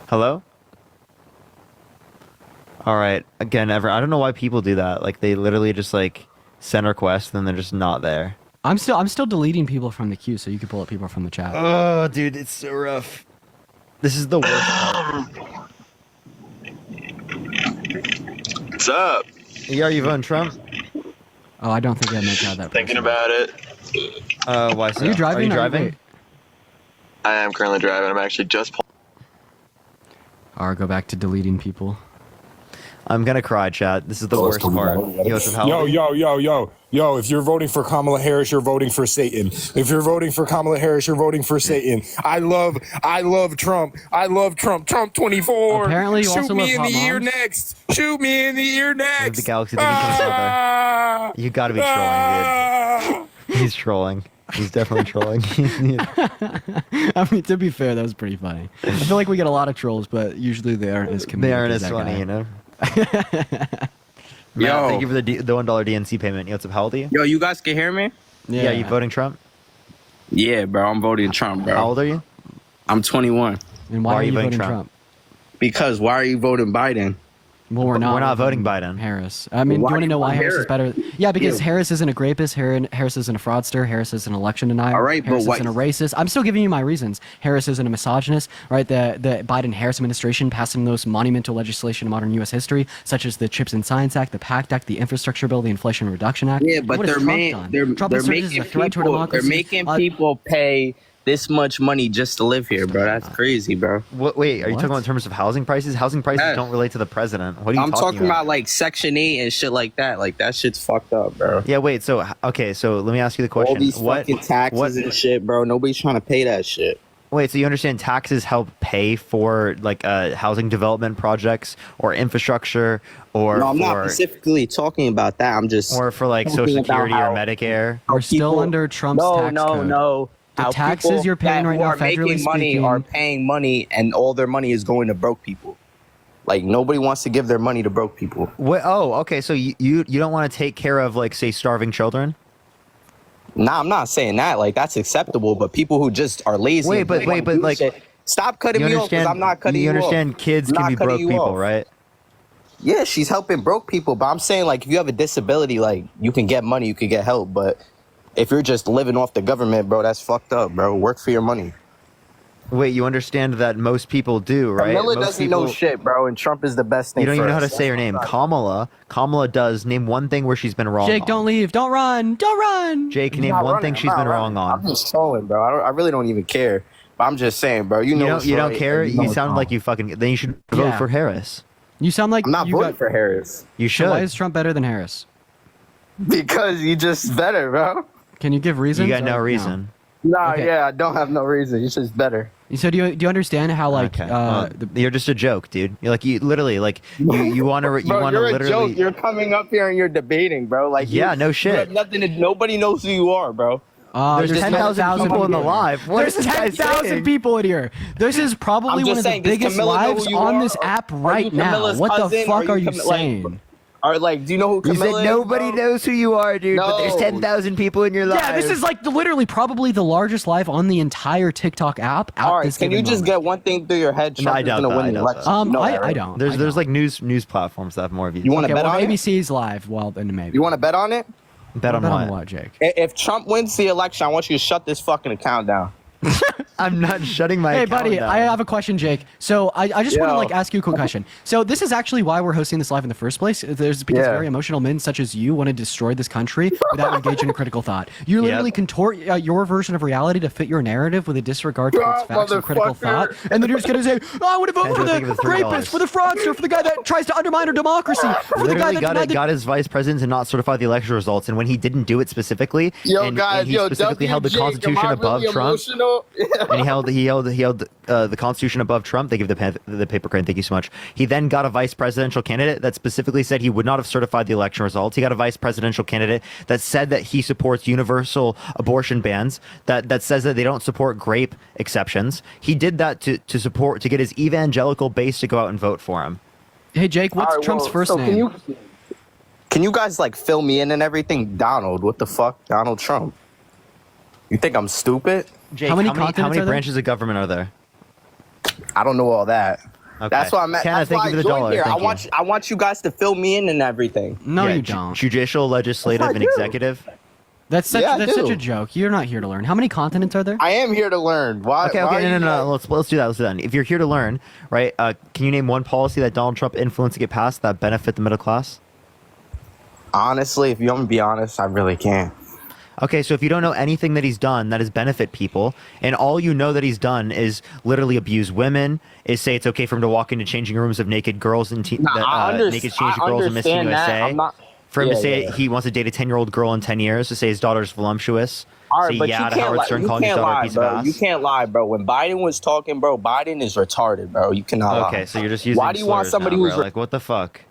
Hello? All right. Again, I don't know why people do that. Like, they literally just, like, send requests and then they're just not there. I'm still deleting people from the queue so you can pull up people from the chat. Oh, dude, it's so rough. This is the worst part. What's up? Yeah, are you voting Trump? Oh, I don't think I meant to have that. Thinking person. about it. Why so? Are you driving? Are you or driving? wait? I am currently driving. I'm actually just Or go back to deleting people. I'm gonna cry, chat. This is the worst part. Yo, what's up? How old are you? Yo, if you're voting for Kamala Harris, you're voting for Satan. If you're voting for Kamala Harris, you're voting for Satan. I love Trump. I love Trump. Trump 24. Apparently you Shoot also me love in the hot ear moms. next. Shoot me in the ear next. The galaxy thinking he's still there. Ah! You gotta be trolling, Ah! dude. He's trolling. He's definitely trolling. I mean, to be fair, that was pretty funny. I feel like we get a lot of trolls, but usually they aren't as comedic. They aren't as as that funny, guy. you know? Yo. Matt, thank you for the $1 DNC payment. Yo, what's up? How old are you? Yo, you guys can hear me? Yeah, you voting Trump? Yeah, bro. I'm voting Trump, bro. How old are you? I'm 21. And why are you voting Trump? Because why are you voting Biden? Well, we're not voting Biden. Harris. I mean, Why do you want to know why vote Harris is Harris? better? Yeah, because Yeah. Harris isn't a rapist. Harris isn't a fraudster. Harris isn't an election denier. All right, but Harris why- isn't a racist. I'm still giving you my reasons. Harris isn't a misogynist, right? The Biden-Harris administration passing those monumental legislation in modern U.S. history, such as the CHIPS and Science Act, the PACT Act, the Infrastructure Bill, the Inflation Reduction Act. Yeah, but What has they're Trump making done? they're Trump they're has served as making a threat to our people they're democracy. making people pay this much money just to live here, bro. That's crazy, bro. Wait, are you What? talking about in terms of housing prices? Housing prices Yeah. don't relate to the president. What are you I'm talking about? about like Section 8 and shit like that. Like that shit's fucked up, bro. Yeah, wait, so, okay, so let me ask you the question. All these fucking taxes and shit, bro. Nobody's trying to pay that shit. Wait, so you understand taxes help pay for like housing development projects or infrastructure or No, I'm not for specifically talking about that. I'm just or for like talking Social about Security or how- Medicare? We're still under Trump's tax code. No. The How taxes people you're paying that right who now, are making federally money speaking- are paying money, and all their money is going to broke people. Like nobody wants to give their money to broke people. Oh, okay. So you don't want to take care of like say starving children? Nah, I'm not saying that. Like that's acceptable, but people who just are lazy. Wait, but like, stop cutting you me off because understand? I'm not cutting you You off. understand? Kids I'm can not be cutting broke you people, off. right? Yeah, she's helping broke people, but I'm saying like if you have a disability, like you can get money, you can get help, but if you're just living off the government, bro, that's fucked up, bro. Work for your money. Wait, you understand that most people do, right? Camilla Most doesn't people, know shit, bro, and Trump is the best thing. You don't even for know how to us. say her name. Kamala does. Name one thing where she's been wrong. Jake, on. don't leave. Don't run. Don't run. Jake, I'm name not one running, thing I'm she's not been running. wrong on. I'm just trolling, bro. I really don't even care. But I'm just saying, bro. You know You don't right, care. and know You what's sound wrong. like you fucking. Then you should vote Yeah. for Harris. You sound like I'm not you voting got. for Harris You should. So why is Trump better than Harris? because you just better, bro. Can you give reasons? You got no or reason. Nah, Okay. yeah, I don't have no reason. You're just better. So do you understand how like Okay. Well, the you're just a joke, dude. You're like you literally like you want to Bro, you're literally. a joke. You're coming up here and you're debating, bro. Like, Yeah, no You shit. have nothing to. Nobody knows who you are, bro. There's there's 10,000 people in the live. What There's is this guy 10,000 saying? people in here. This is probably I'm one just of saying, the does biggest Camilla know lives who you on are? this app Are you right now. Camilla's What the cousin? fuck Are are you you Cam- like, saying? Or like, do you know who You Camilla said is, nobody bro? knows who you are, dude. But there's No. 10,000 people in your live. Yeah, this is like literally probably the largest live on the entire TikTok app. At All right, this can you given just moment. get one thing through your head? No, Trump I is doubt gonna that, win I the doubt election. that. You know that, I right? don't. There's I like don't. news platforms that have more views. You want to Okay, bet well, on it? ABC's live. Well, then maybe. You want to bet on it? bet on Bet what? what, Jake? If Trump wins the election, I want you to shut this fucking account down. I'm not shutting my Hey, account buddy, down. I have a question, Jake. So I just want to Yo. like ask you a quick question. So this is actually why we're hosting this live in the first place. There's because Yeah. very emotional men such as you want to destroy this country without engaging in critical thought. You literally Yep. contort your version of reality to fit your narrative with a disregard for its Ah, facts and critical motherfucker. thought, and then you're just gonna say, "Oh, I want to vote Andrew, for the think of the $3. rapist, for the fraudster, for the guy that tries to undermine our democracy, for the guy Literally that got his vice president to not certify the election results, and when he didn't do it specifically, Yo, and, guys, and he yo, specifically held the WJ, am I Constitution above really Trump, emotional? and he held the Constitution above Trump. They give the paper crane. Thank you so much. He then got a vice presidential candidate that specifically said he would not have certified the election results. He got a vice presidential candidate that said that he supports universal abortion bans. That says that they don't support grape exceptions. He did that to get his evangelical base to go out and vote for him. Hey, Jake, what's All right, Trump's well, first so name? Can you guys like fill me in and everything? Donald, what the fuck? Donald Trump. You think I'm stupid? Jake, How many how continents many are there? branches of government are there? I don't know all that. Okay. That's why I'm at. Kenna, That's thank why you I for the joined dollar. here. Thank you. I want you guys to fill me in and everything. No, Yeah, you don't. Judicial, legislative, Yes, I and do. executive. That's such Yeah, I that's such do. a joke. You're not here to learn. How many continents are there? I am here to learn. Why? Okay, why are you no. like- Let's do that. Let's do that. If you're here to learn, right? Can you name one policy that Donald Trump influenced to get passed that benefit the middle class? Honestly, if you want me to be honest, I really can't. Okay, so if you don't know anything that he's done that has benefit people, and all you know that he's done is literally abuse women, is say it's okay for him to walk into changing rooms of naked girls and naked changing girls in Miss understand that. USA, I'm not. for him to Yeah, say yeah. he wants to date a 10-year-old girl in 10 years, to say his daughter's voluptuous, All right, say but yeah you to can't Howard lie. Stern You calling his can't daughter a lie, piece bro. of ass. You can't lie, bro. When Biden was talking, bro, Biden is retarded, bro. You cannot lie. Okay, so you're just using Why do you want slurs somebody now, who's bro. Like, what the fuck?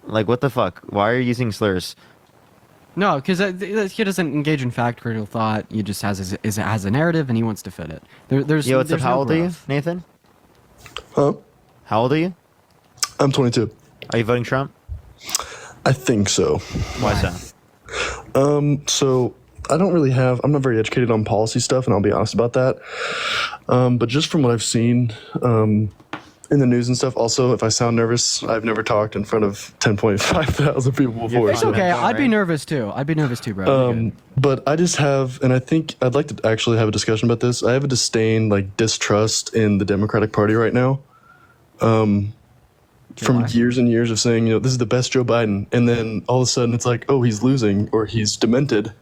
Like, what the fuck? Why are you using slurs? No, because he doesn't engage in fact critical thought. He just has a narrative and he wants to fit it. There's Yo, what's up? there's How no old are you, growth. Nathan? Huh? How old are you? I'm 22. Are you voting Trump? I think so. Why is that? So I don't really have. I'm not very educated on policy stuff, and I'll be honest about that. But just from what I've seen in the news and stuff. Also, if I sound nervous, I've never talked in front of 10.5 thousand people before. It's so- okay. I'd be nervous too. I'd be nervous too, bro. You're good. But I just have, and I think I'd like to actually have a discussion about this. I have a disdain, like distrust in the Democratic Party right now. From Why? years and years of saying, this is the best Joe Biden, and then all of a sudden it's like, oh, he's losing or he's demented,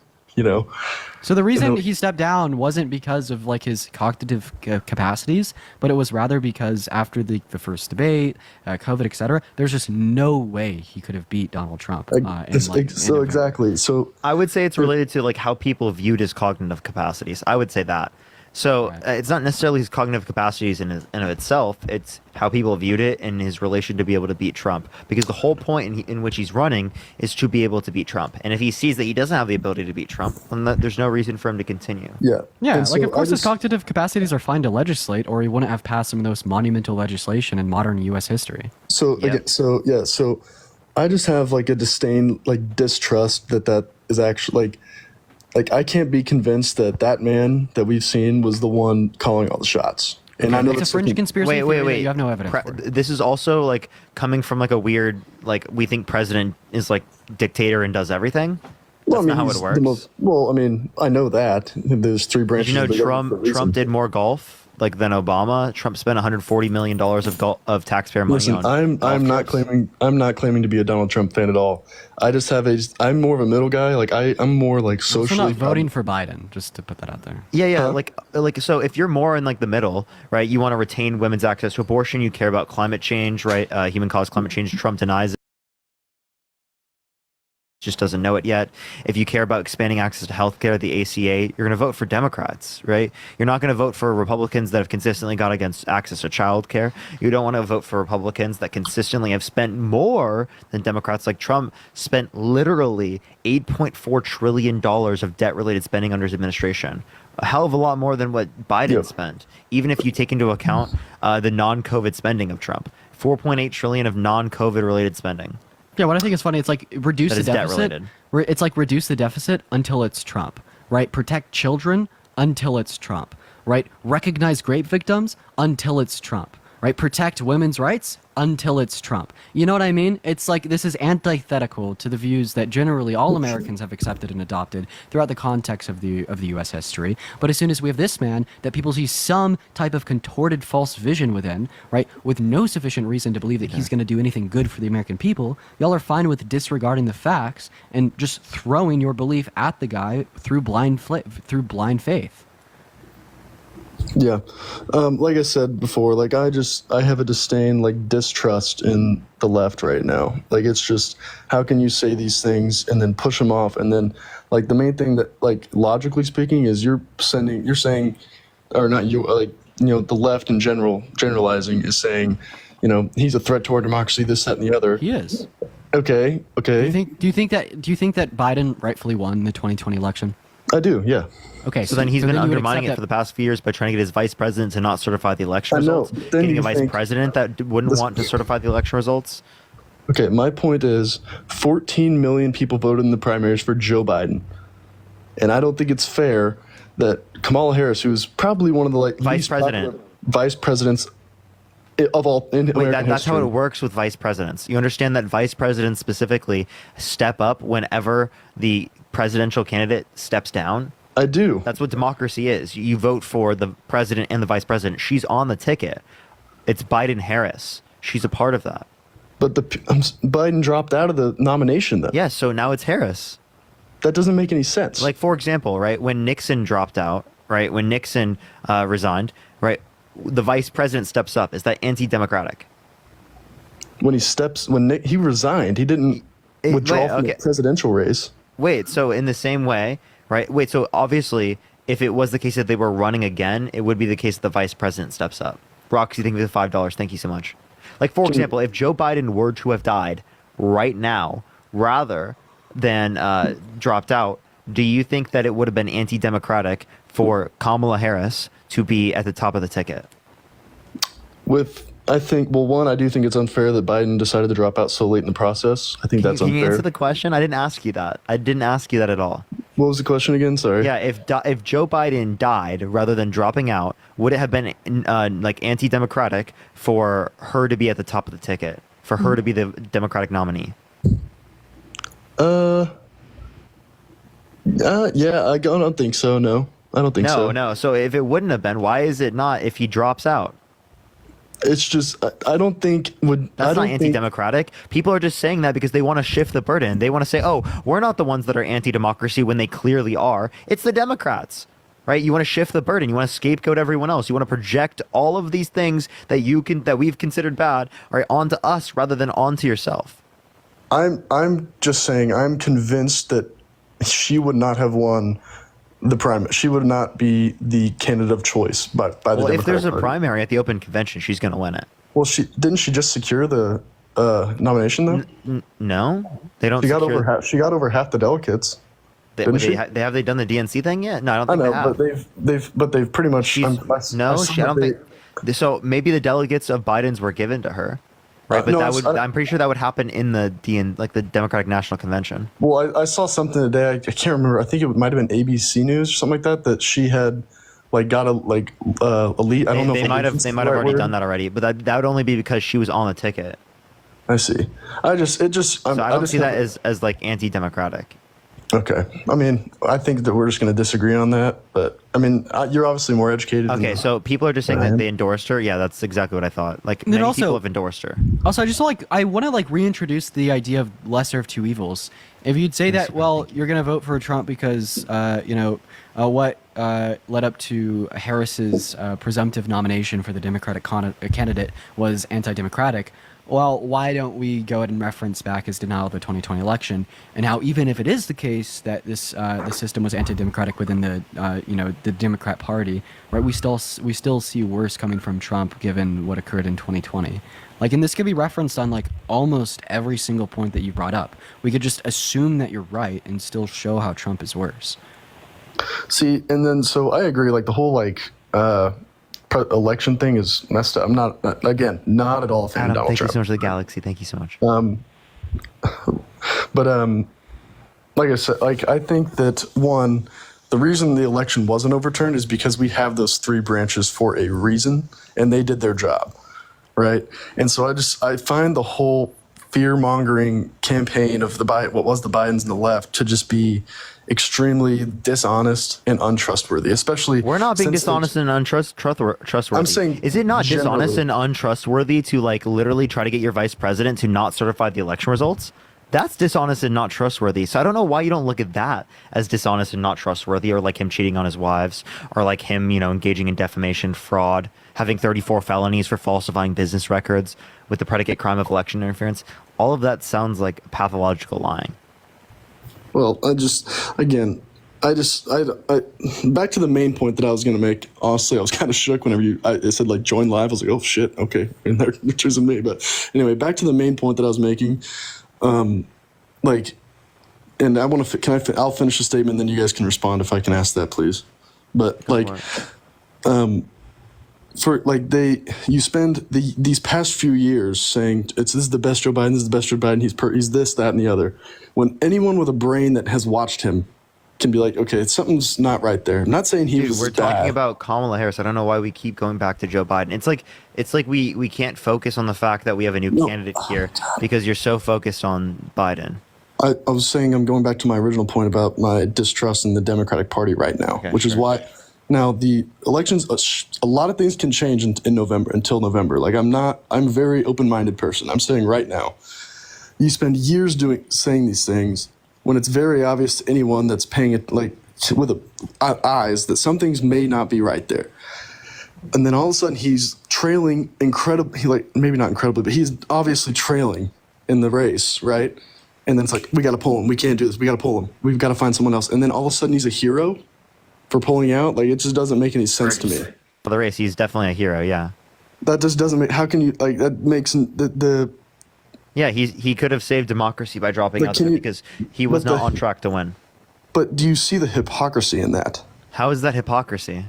So the reason no- he stepped down wasn't because of like his cognitive capacities, but it was rather because after the first debate, COVID, etc., there's just no way he could have beat Donald Trump. Exactly. So I would say it's related to like how people viewed his cognitive capacities. I would say that So Right. it's not necessarily his cognitive capacities in of itself. It's how people viewed it and his relation to be able to beat Trump. Because the whole point in which he's running is to be able to beat Trump. And if he sees that he doesn't have the ability to beat Trump, then there's no reason for him to continue. Yeah. Yeah, And like so of course I his just- cognitive capacities are fine to legislate, or he wouldn't have passed some of the most monumental legislation in modern U.S. history. So Yeah. again, so I just have like a disdain, like distrust that is actually like I can't be convinced that man that we've seen was the one calling all the shots. And I know It's a it's fringe conspiracy theory that Wait. you have no evidence for. This is also like coming from like a weird, like we think president is like dictator and does everything. That's not how he's it the works. most- well, I mean, I know that there's three Did branches. you know of the government for a reason. Trump did more golf like than Obama? Trump spent $140 million of taxpayer money Listen, on. I'm golf not trips. claiming to be a Donald Trump fan at all. I just have I'm more of a middle guy. Like I'm more like So socially not voting for Biden, just to put that out there. Yeah, Huh? like so. If you're more in like the middle, right? You want to retain women's access to abortion. You care about climate change, right? Human-caused climate change. Trump denies it. Just doesn't know it yet. If you care about expanding access to healthcare, the ACA, you're going to vote for Democrats, right? You're not going to vote for Republicans that have consistently gone against access to childcare. You don't want to vote for Republicans that consistently have spent more than Democrats like Trump spent literally $8.4 trillion of debt-related spending under his administration. A hell of a lot more than what Biden Yep. spent, even if you take into account the non-COVID spending of Trump. 4.8 trillion of non-COVID related spending. Yeah, what I think is funny, it's like reduce That the is debt deficit. related. It's like reduce the deficit until it's Trump, right? Protect children until it's Trump, right? Recognize rape victims until it's Trump, right? Protect women's rights until it's Trump. You know what I mean? It's like this is antithetical to the views that generally all Americans have accepted and adopted throughout the context of the U.S. history. But as soon as we have this man that people see some type of contorted false vision within, right, with no sufficient reason to believe that he's going to do anything good for the American people, y'all are fine with disregarding the facts and just throwing your belief at the guy through blind faith. Yeah. Like I said before, like I have a disdain, like distrust in the left right now. Like it's just, how can you say these things and then push them off? And then like the main thing that, like logically speaking, is you're saying, or not you, like, you know, the left in generalizing is saying, you know, he's a threat to our democracy, this, that, and the other. He is. Okay. Do you think that Biden rightfully won the 2020 election? I do. Yeah. Okay, So then he's been you would undermining accept it for the past few years by trying to get his vice president to not certify the election I know, results. but then Getting you a vice think- president that wouldn't want to certify the election results. Okay, my point is 14 million people voted in the primaries for Joe Biden. And I don't think it's fair that Kamala Harris, who's probably one of the Vice least president. popular vice presidents of all in Wait, American that's how history. it works with vice presidents. You understand that vice presidents specifically step up whenever the presidential candidate steps down? I do. That's what democracy is. You vote for the president and the vice president. She's on the ticket. It's Biden Harris. She's a part of that. But Biden dropped out of the nomination then. Yeah, so now it's Harris. That doesn't make any sense. Like, for example, right, when Nixon dropped out, right, when Nixon resigned, right, the vice president steps up. Is that anti-democratic? when he resigned, he didn't withdraw from the presidential race. Wait, so in the same way, right? Wait, so obviously, if it was the case that they were running again, it would be the case that the vice president steps up. Roxy, thank you for the $5. Thank you so much. Like, for example, if Joe Biden were to have died right now, rather than dropped out, do you think that it would have been anti-democratic for Kamala Harris to be at the top of the ticket? I do think it's unfair that Biden decided to drop out so late in the process. I think that's Can you unfair. answer the question? I didn't ask you that. I didn't ask you that at all. What was the question again? Sorry. Yeah, if Joe Biden died rather than dropping out, would it have been like anti-democratic for her to be at the top of the ticket, for her to be the Democratic nominee? Yeah, I don't think so. No, I don't think so. No. So if it wouldn't have been, why is it not if he drops out? It's just I don't think That's not anti-democratic. People are just saying that because they want to shift the burden. They want to say, "Oh, we're not the ones that are anti-democracy," when they clearly are. It's the Democrats, right? You want to shift the burden. You want to scapegoat everyone else. You want to project all of these things that we've considered bad, right, onto us rather than onto yourself. I'm just saying I'm convinced that she would not have won She would not be the candidate of choice by the Well, Democratic if there's a Party. primary at the open convention, she's going to win it. Well, didn't she just secure the nomination though? No, they don't. She got secure- over half. She got over half the delegates. Have didn't they done the DNC thing yet? No, I don't I think know, they have. but they've pretty much. I don't think. So maybe the delegates of Biden's were given to her, right? But no, I'm pretty sure that would happen in the the Democratic National Convention. Well, I saw something today. I can't remember. I think it might have been ABC News or something like that. That she had got a elite. I don't know. They might have already done that already, but that would only be because she was on the ticket. I see. I don't see that as like anti-democratic. Okay. I mean, I think that we're just going to disagree on that. But I mean, you're obviously more educated. Okay, so people are just saying that they endorsed her. Yeah, that's exactly what I thought. Like many people have endorsed her. Also, I want to reintroduce the idea of lesser of two evils. If you'd say that, well, you're going to vote for Trump because what led up to Harris's presumptive nomination for the Democratic candidate was anti-democratic. Well, why don't we go ahead and reference back his denial of the 2020 election, and how even if it is the case that this the system was anti-democratic within the Democrat Party, right? We still see worse coming from Trump given what occurred in 2020. And this could be referenced on almost every single point that you brought up. We could just assume that you're right and still show how Trump is worse. See, and then so I agree. The whole election thing is messed up. I'm not at all a fan of Donald thank Trump. you so much to the Galaxy. Thank you so much. But like I said, I think that one, the reason the election wasn't overturned is because we have those three branches for a reason, and they did their job, right? And so I find the whole fear-mongering campaign of what was the Bidens and the left to just be extremely dishonest and untrustworthy, especially we're not being dishonest and untrustworthy. I'm saying, is it not generally dishonest and untrustworthy to literally try to get your vice president to not certify the election results? That's dishonest and not trustworthy. So I don't know why you don't look at that as dishonest and not trustworthy, or him cheating on his wives, or him, engaging in defamation, fraud, having 34 felonies for falsifying business records with the predicate crime of election interference. All of that sounds like pathological lying. Well, back to the main point that I was going to make. Honestly, I was kind of shook whenever it said join live. I was like, oh shit, okay, and they're choosing me. But anyway, back to the main point that I was making. And I want to. I'll finish the statement, then you guys can respond if I can ask that, please. But you spend these past few years saying this is the best Joe Biden, this is the best Joe Biden, he's this, that, and the other. When anyone with a brain that has watched him can be like, okay, something's not right there. I'm not saying we're talking about Kamala Harris. I don't know why we keep going back to Joe Biden. It's like we can't focus on the fact that we have a new candidate here because you're so focused on Biden. I was saying I'm going back to my original point about my distrust in the Democratic Party right now, which is why. Now, the elections, a lot of things can change in November, until November. I'm a very open-minded person. I'm saying right now, you spend years saying these things when it's very obvious to anyone that's paying it, with eyes, that some things may not be right there. And then all of a sudden, he's trailing incredibly, maybe not incredibly, but he's obviously trailing in the race, right? And then it's we got to pull him. We can't do this. We got to pull him. We've got to find someone else. And then all of a sudden, he's a hero for pulling out. It just doesn't make any sense to me. For the race, he's definitely a hero, yeah. That just doesn't make, how can you, that makes Yeah, he could have saved democracy by dropping out there because he was not on track to win. But do you see the hypocrisy in that? How is that hypocrisy?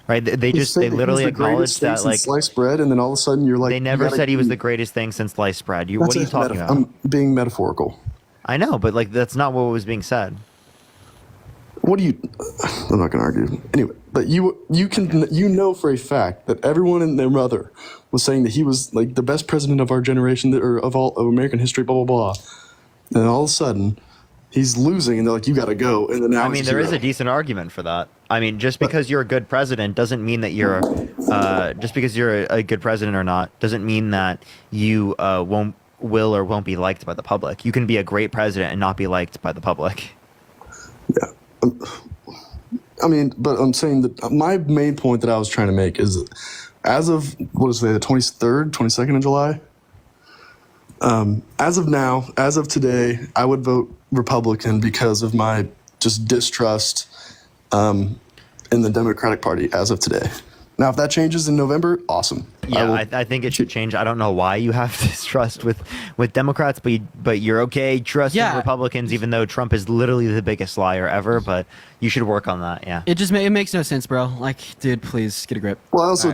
Right? They literally acknowledged that sliced bread, and then all of a sudden you're they never said he was the greatest thing since sliced bread. What are you talking about? I'm being metaphorical. I know, but that's not what was being said. I'm not going to argue. Anyway, but you know for a fact that everyone and their mother was saying that he was the best president of our generation or of all of American history, blah, blah, blah. And all of a sudden, he's losing, and they're like, you got to go. And then now there is a decent argument for that. Just because you're a good president doesn't mean that you're just because you're a good president or not doesn't mean that you will or won't be liked by the public. You can be a great president and not be liked by the public. Yeah. But I'm saying that my main point that I was trying to make is, as of the 23rd, 22nd of July, as of now, as of today, I would vote Republican because of my just distrust in the Democratic Party as of today. Now, if that changes in November, awesome. Yeah, I think it should change. I don't know why you have this trust with Democrats, but you're okay trusting Republicans, even though Trump is literally the biggest liar ever. But you should work on that. Yeah. It just it makes no sense, bro. Like, dude, please get a grip. Well, I also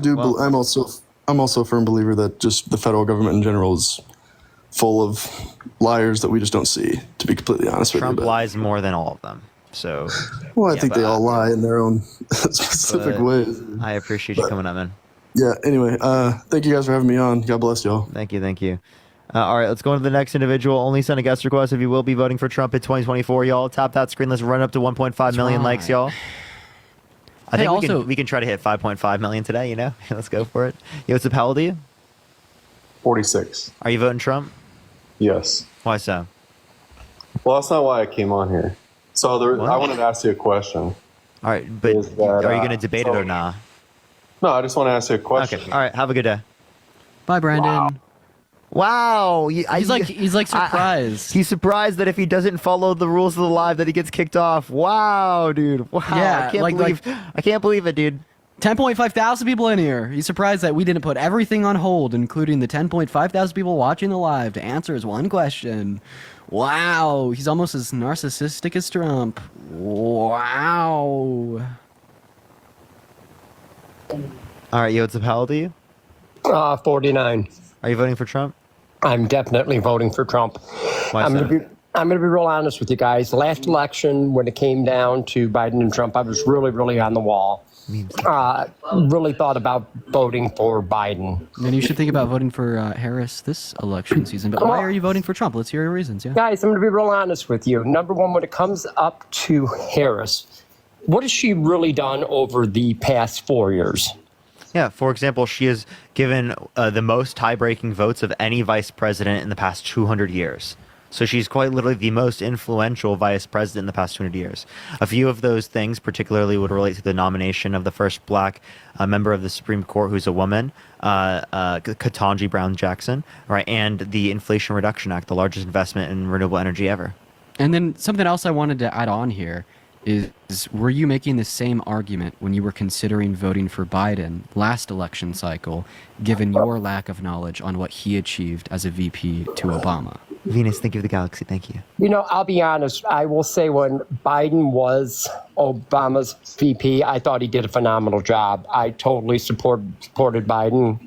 I'm also a firm believer that just the federal government in general is full of liars that we just don't see. To be completely honest with you, Trump lies more than all of them. So, well, I think they all lie in their own specific ways. I appreciate you coming up, man. Yeah. Anyway, thank you guys for having me on. God bless y'all. Thank you. All right, let's go on to the next individual. Only send a guest request if you will be voting for Trump in 2024, y'all. Tap that screen. Let's run up to 1.5 million likes, y'all. I think we can try to hit 5.5 million today. You know, let's go for it. Yo, what's up? How old are you? 46. Are you voting Trump? Yes. Why so? Well, that's not why I came on here. So I wanted to ask you a question. All right, but are you going to debate it or not? No, I just want to ask you a question. Okay. All right. Have a good day. Bye, Brandon. Wow. He's like surprised. He's surprised that if he doesn't follow the rules of the live, that he gets kicked off. Wow, dude. Wow. Yeah, I can't believe it, dude. 10.5 thousand people in here. He's surprised that we didn't put everything on hold, including the 10.5 thousand people watching the live, to answer his one question. Wow, he's almost as narcissistic as Trump. Wow. All right, yo, what's up? How old are you? 49. Are you voting for Trump? I'm definitely voting for Trump. Why I'm so? going to be real honest with you guys. Last election, when it came down to Biden and Trump, I was really, really on the wall. Really thought about voting for Biden. Then you should think about voting for Harris this election season. But why are you voting for Trump? Let's hear your reasons. Yeah. Guys, I'm going to be real honest with you. Number one, when it comes up to Harris, what has she really done over the past 4 years? Yeah, for example, she has given the most tie-breaking votes of any vice president in the past 200 years. So she's quite literally the most influential vice president in the past 200 years. A few of those things particularly would relate to the nomination of the first black member of the Supreme Court who's a woman, Ketanji Brown Jackson, right, and the Inflation Reduction Act, the largest investment in renewable energy ever. And then something else I wanted to add on here is were you making the same argument when you were considering voting for Biden last election cycle, given your lack of knowledge on what he achieved as a VP to Obama? Venus, thank you for the galaxy. Thank you. You know, I'll be honest. I will say when Biden was Obama's VP, I thought he did a phenomenal job. I totally supported Biden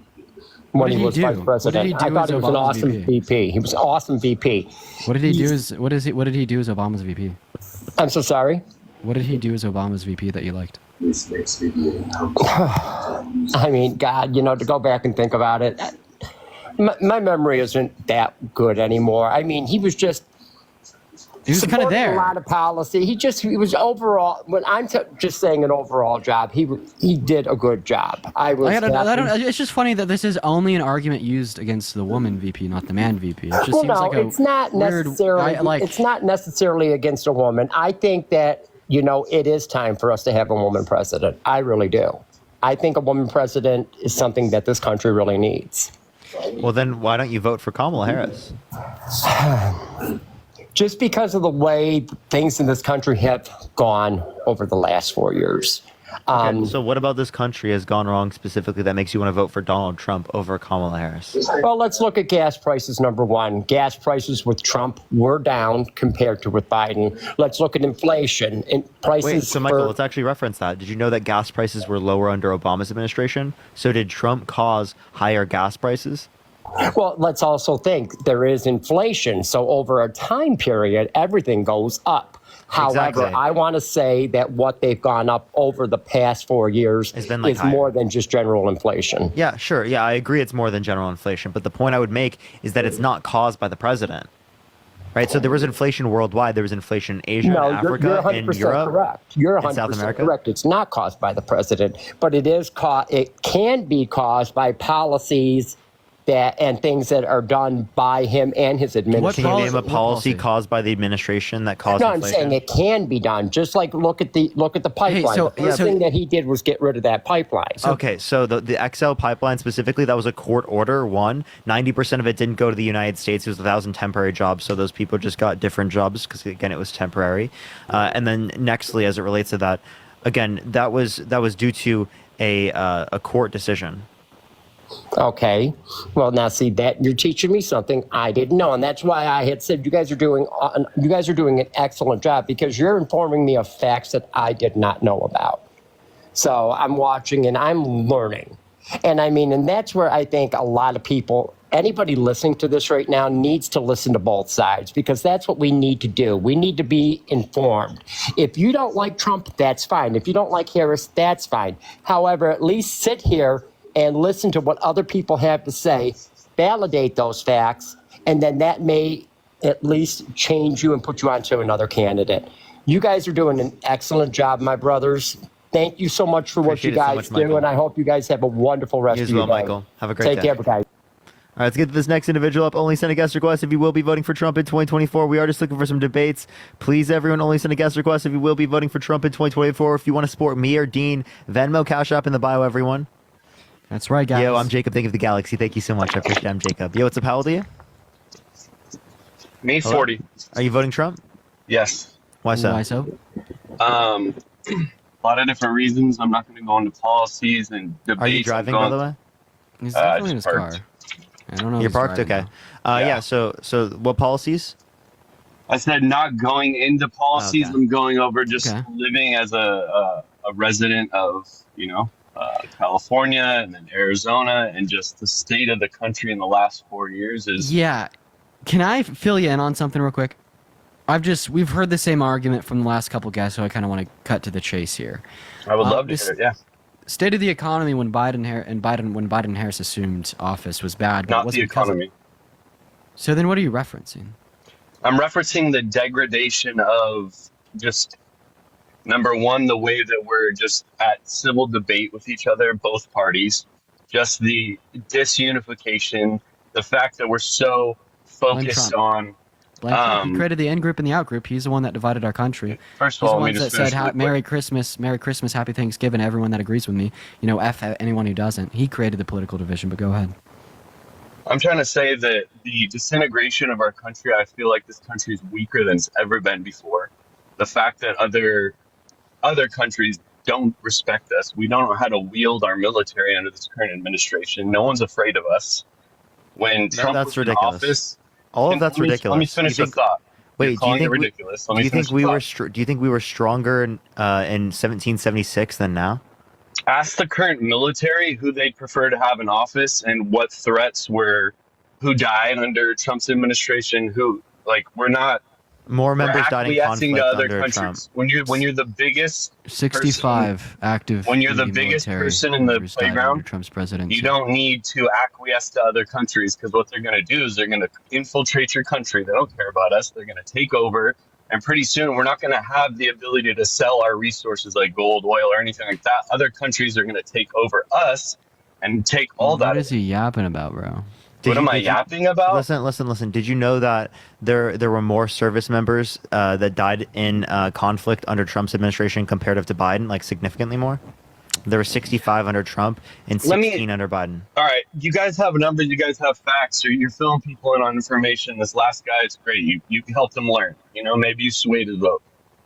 when he was vice president. I thought he was an awesome VP. He was an awesome VP. What did he do as what did he do as Obama's VP? I'm so sorry. What did he do as Obama's VP that you liked? I mean, God, you know, to go back and think about it, my memory isn't that good anymore. I mean, he was just kind of there. A lot of policy. He was overall. When I'm just saying an overall job, he did a good job. It's just funny that this is only an argument used against the woman VP, not the man VP. It just seems like it's not necessarily. It's not necessarily against a woman. I think that, you know, it is time for us to have a woman president. I really do. I think a woman president is something that this country really needs. Well, then why don't you vote for Kamala Harris? Just because of the way things in this country have gone over the last 4 years. Okay, so what about this country has gone wrong specifically that makes you want to vote for Donald Trump over Kamala Harris? Well, let's look at gas prices, number one. Gas prices with Trump were down compared to with Biden. Let's look at inflation. Wait, so Michael, let's actually reference that. Did you know that gas prices were lower under Obama's administration? So did Trump cause higher gas prices? Well, let's also think there is inflation. So over a time period, everything goes up. However, I want to say that what they've gone up over the past 4 years is more than just general inflation. Yeah, sure. Yeah, I agree it's more than general inflation. But the point I would make is that it's not caused by the president. Right? So there was inflation worldwide. There was inflation in Asia, and Africa, and Europe, correct. You're 100% and South America. Correct. It's not caused by the president, but it can be caused by policies and things that are done by him and his administration. Can you name a policy caused by the administration that caused inflation? No, I'm saying it can be done. Just like look at the pipeline. The first thing that he did was get rid of that pipeline. Okay, so the XL pipeline specifically, that was a court order. 90% of it didn't go to the United States. It was 1,000 temporary jobs, so those people just got different jobs because, again, it was temporary. And then nextly, as it relates to that, Again, that was due to a court decision. Okay. Well, now see that you're teaching me something I didn't know, and that's why I had said you guys are doing an excellent job, because you're informing me of facts that I did not know about. So I'm watching and I'm learning, and I mean, and that's where I think a lot of people, anybody listening to this right now, needs to listen to both sides, because that's what we need to do. We need to be informed. If you don't like Trump, that's fine. If you don't like Harris, that's fine. However, at least sit here and listen to what other people have to say, validate those facts, and then that may at least change you and put you onto another candidate. You guys are doing an excellent job, my brothers. Thank you so much for what you guys do, and I hope you guys have a wonderful rest of your day. Michael. Have a great day. Take care, guys. All right, let's get to this next individual up. Only send a guest request if you will be voting for Trump in 2024. We are just looking for some debates. Please, everyone, only send a guest request if you will be voting for Trump in 2024. If you want to support me or Dean, Venmo, Cash App in the bio, everyone. That's right, guys. Yo, I'm Jacob. Thank you for the galaxy. Thank you so much. I appreciate it. I'm Jacob. Yo, what's up? How old are you? Me, 40. Are you voting Trump? Yes. Why so? Why so? A lot of different reasons. I'm not going to go into policies and debates. Are you driving, by the way? He's definitely in his car. I don't know. You're parked? Okay. Yeah, so what policies? I said not going into policies. Okay. I'm going over just living as a resident of, California and then Arizona, and just the state of the country in the last 4 years is... Yeah. Can I fill you in on something real quick? We've heard the same argument from the last couple guests, so I kind of want to cut to the chase here. I would love to hear it, yeah. State of the economy when Biden and Harris assumed office was bad. But Not the economy. So then what are you referencing? I'm referencing the degradation of just, number one, the way that we're just at civil debate with each other, both parties, just the disunification, the fact that we're so focused on... he created the in group and the out group. He's the one that divided our country. First of all, he's the one that said Merry Christmas, Happy Thanksgiving to everyone that agrees with me. F anyone who doesn't. He created the political division, but go ahead. I'm trying to say that the disintegration of our country, I feel like this country is weaker than it's ever been before. The fact that other countries don't respect us. We don't know how to wield our military under this current administration. No one's afraid of us. When Trump was in office... All of that's ridiculous. Let me finish the thought. Wait, do you think ridiculous? Do you think we were stronger in 1776 than now? Ask the current military who they'd prefer to have in office and what threats who died under Trump's administration. We're not. More members died in conflict to other under countries. Trump. When you're the biggest 65 active. When you're the biggest person in the playground, Trump's presidency. You don't need to acquiesce to other countries, because what they're going to do is they're going to infiltrate your country. They don't care about us. They're going to take over, and pretty soon we're not going to have the ability to sell our resources like gold, oil, or anything like that. Other countries are going to take over us and take all that. What is he yapping about, bro? What am I yapping about? Listen. Did you know that there were more service members that died in conflict under Trump's administration comparative to Biden, like significantly more? There were 65 under Trump and 16 under Biden. All right, you guys have numbers, you guys have facts, or you're filling people in on information. This last guy is great. You helped him learn. Maybe you swayed his vote.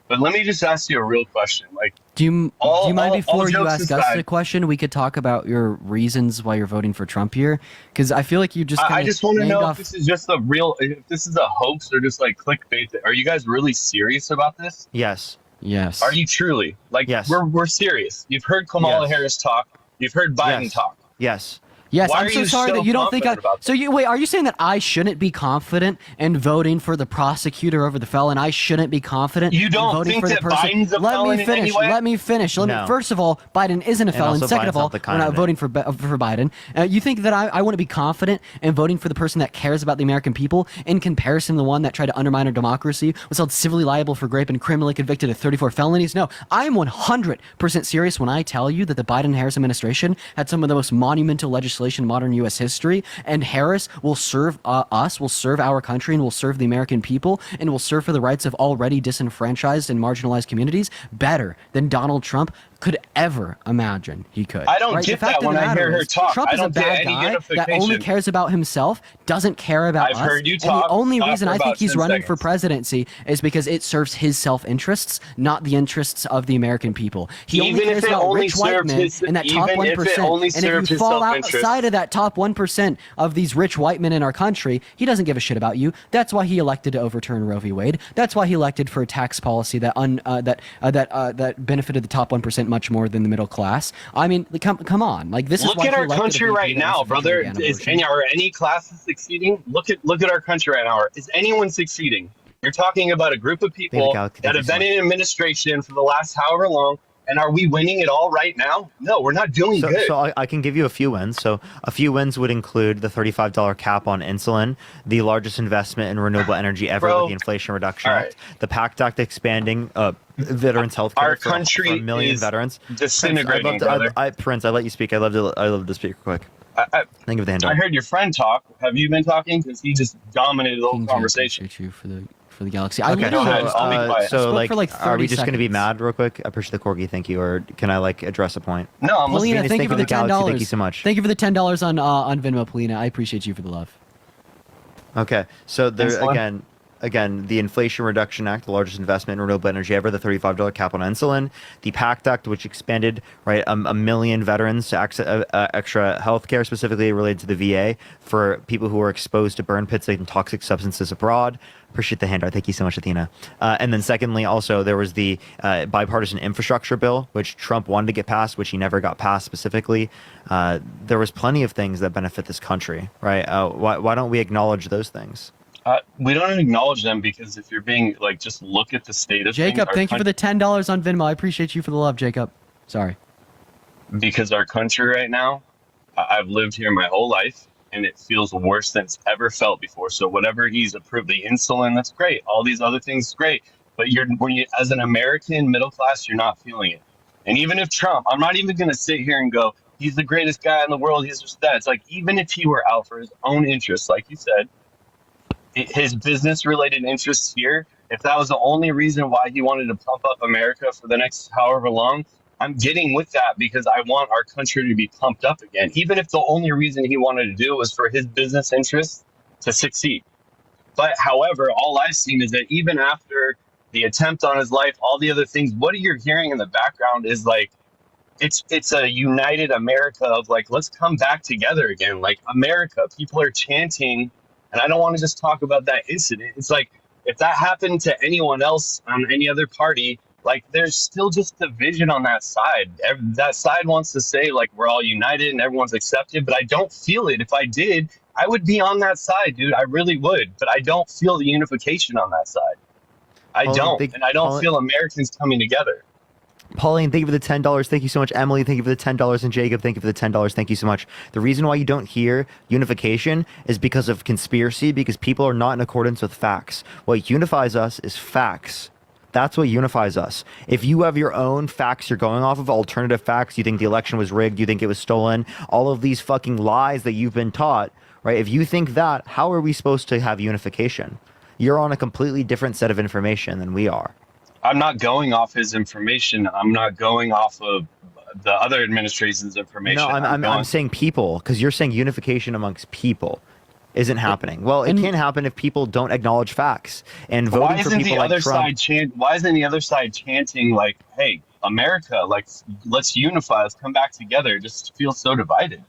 But let me just ask you a real question. Do you mind before you ask us the question, we could talk about your reasons why you're voting for Trump here? Because I feel like you just I just want to know if this is just if this is a hoax or just like clickbait. Are you guys really serious about this? Yes. Yes. Are you truly? Yes. We're serious. You've heard Kamala Harris talk. You've heard Biden talk. Yes. Yes, Why I'm so sorry that you don't think wait, are you saying that I shouldn't be confident in voting for the prosecutor over the felon? I shouldn't be confident You don't in voting think for the that person? Biden's a felon in any way? Let me finish. No. First of all, Biden isn't a felon. also Second Biden's of all, not the we're not candidate. voting for Biden. You think that I want to be confident in voting for the person that cares about the American people in comparison to the one that tried to undermine our democracy, was held civilly liable for rape and criminally convicted of 34 felonies? No, I am 100% serious when I tell you that the Biden-Harris administration had some of the most monumental legislation in modern U.S. history, and Harris will serve us, will serve our country, and will serve the American people, and will serve for the rights of already disenfranchised and marginalized communities better than Donald Trump could ever imagine he could. I don't right? get The fact that of when the I hear matter her is, talk. Trump I is a don't get bad any guy that unification. only cares about himself, doesn't care about I've us. heard you and talk. the only Talk reason for I think about he's 10 running for seconds. presidency is because it serves his self-interests, not the interests of the American people. He only Even if cares it about only rich white served men his- and that top even if it 1%. only And if served you his fall self-interest. outside of that top 1% of these rich white men in our country, he doesn't give a shit about you. That's why he elected to overturn Roe v. Wade. That's why he elected for a tax policy that that benefited the top 1% much more than the middle class. I mean, come on, like this is Look why at he our elected a country VP right that now, was brother. vegan Is abortion. are any classes succeeding? Look at our country right now. Is anyone succeeding? You're talking about a group of people Galaxy, that thank have you so been in administration for the last however long, and are we winning it all right now? No, we're not doing So, good. so I can give you a few wins. So a few wins would include the $35 cap on insulin, the largest investment in renewable energy ever Bro. with the Inflation Reduction All Act, right. the PACT Act expanding veterans health care Our for country a million is veterans. disintegrating, brother. Prince, I let you speak. I love to speak quick. Think of the hand I up. heard your friend talk. Have you been talking? Because he just dominated the whole King James, conversation. appreciate you for the galaxy. Okay, literally go ahead. was- I'll be quiet. I spoke like, for like are we 30 just going to be seconds. mad real quick? I appreciate the corgi, thank you. Or can I like address a point? No, I'm listening. Polina, Venus, thank you for the Galaxy, $10. thank you so much. Thank you for the $10 on Venmo, Polina. I appreciate you for the love. Okay, so there Insulin? again, the Inflation Reduction Act, the largest investment in renewable energy ever, the $35 cap on insulin, the PACT Act, which expanded a million veterans to access extra health care, specifically related to the VA for people who are exposed to burn pits and toxic substances abroad. Appreciate the handout. Thank you so much, Athena. And then secondly, also, there was the bipartisan infrastructure bill, which Trump wanted to get passed, which he never got passed specifically. There was plenty of things that benefit this country, right? Why don't we acknowledge those things? We don't acknowledge them because if you're being like, just look at the state of Jacob, things. thank you for the $10 on Venmo. I appreciate you for the love, Jacob. Sorry. Because our country right now, I've lived here my whole life, and it feels worse than it's ever felt before. So whatever he's approved, the insulin, that's great. All these other things, great. But as an American middle class, you're not feeling it. And even if Trump, I'm not even going to sit here and go, he's the greatest guy in the world. He's just that. It's like, even if he were out for his own interests, like you said, his business-related interests here, if that was the only reason why he wanted to pump up America for the next however long, I'm getting with that because I want our country to be pumped up again, even if the only reason he wanted to do it was for his business interests to succeed. But however, all I've seen is that even after the attempt on his life, all the other things, what you're hearing in the background is like, it's a united America of like, let's come back together again. Like America, people are chanting. And I don't want to just talk about that incident. It's like, if that happened to anyone else on any other party, like there's still just division on that side. That side wants to say like we're all united and everyone's accepted, but I don't feel it. If I did, I would be on that side, dude. I really would. But I don't feel the unification on that side. I don't. And I don't feel Americans coming together. Pauline, thank you for the $10. Thank you so much. Emily, thank you for the $10. And Jacob, thank you for the $10. Thank you so much. The reason why you don't hear unification is because of conspiracy, because people are not in accordance with facts. What unifies us is facts. That's what unifies us. If you have your own facts you're going off of, alternative facts, you think the election was rigged, you think it was stolen, all of these fucking lies that you've been taught, right? If you think that, how are we supposed to have unification? You're on a completely different set of information than we are. I'm not going off his information. I'm not going off of the other administration's information. No, I'm saying people, because you're saying unification amongst people isn't happening. Well, it can't happen if people don't acknowledge facts. And voting for people like Trump. Why isn't the other side chanting like, "Hey, America, like let's unify, let's come back together"? It just feels so divided.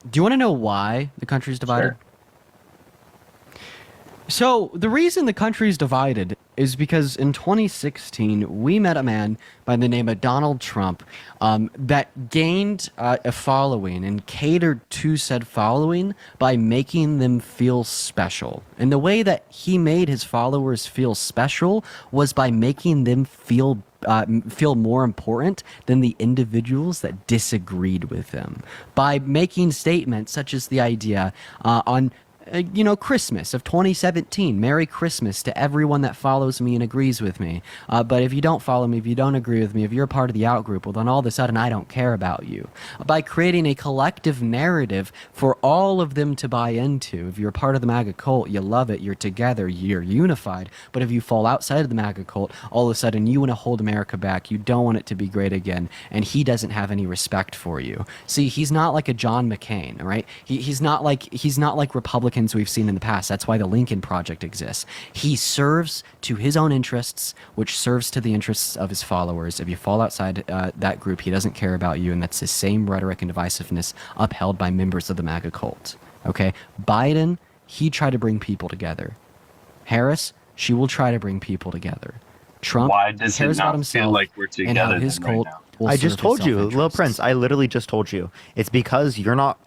Do you want to know why the country's divided? Sure. So the reason the country's divided is because in 2016 we met a man by the name of Donald Trump that gained a following and catered to said following by making them feel special. And the way that he made his followers feel special was by making them feel more important than the individuals that disagreed with him. By making statements such as the idea on Christmas of 2017. Merry Christmas to everyone that follows me and agrees with me. But if you don't follow me, if you don't agree with me, if you're a part of the out-group, well, then all of a sudden I don't care about you. By creating a collective narrative for all of them to buy into. If you're a part of the MAGA cult, you love it, you're together, you're unified. But if you fall outside of the MAGA cult, all of a sudden you want to hold America back. You don't want it to be great again. And he doesn't have any respect for you. See, he's not like a John McCain, right? He's not like Republicans we've seen in the past. That's why the Lincoln Project exists. He serves to his own interests, which serves to the interests of his followers. If you fall outside that group, he doesn't care about you, and that's the same rhetoric and divisiveness upheld by members of the MAGA cult. Okay? Biden, he tried to bring people together. Harris, she will try to bring people together. Trump Why does it cares about not himself feel like we're and how together his then right cult now? will I serve just his told you, Little self-interests. Prince. I literally just told you. It's because you're not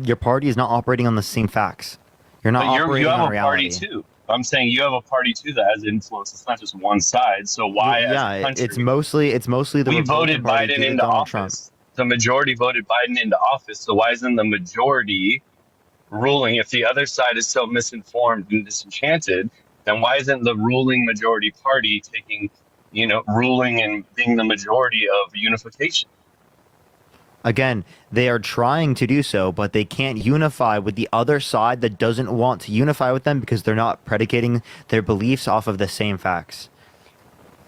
your party is not operating on the same facts. You're not But operating you have on a reality. party too. I'm saying you have a party too that has influence. It's not just one side. So why, as a country, it's mostly the we Republican voted Party Biden due to into Donald office? Trump. The majority voted Biden into office. So why isn't the majority ruling? If the other side is so misinformed and disenchanted, then why isn't the ruling majority party taking, ruling and being the majority of unification? Again, they are trying to do so, but they can't unify with the other side that doesn't want to unify with them because they're not predicating their beliefs off of the same facts.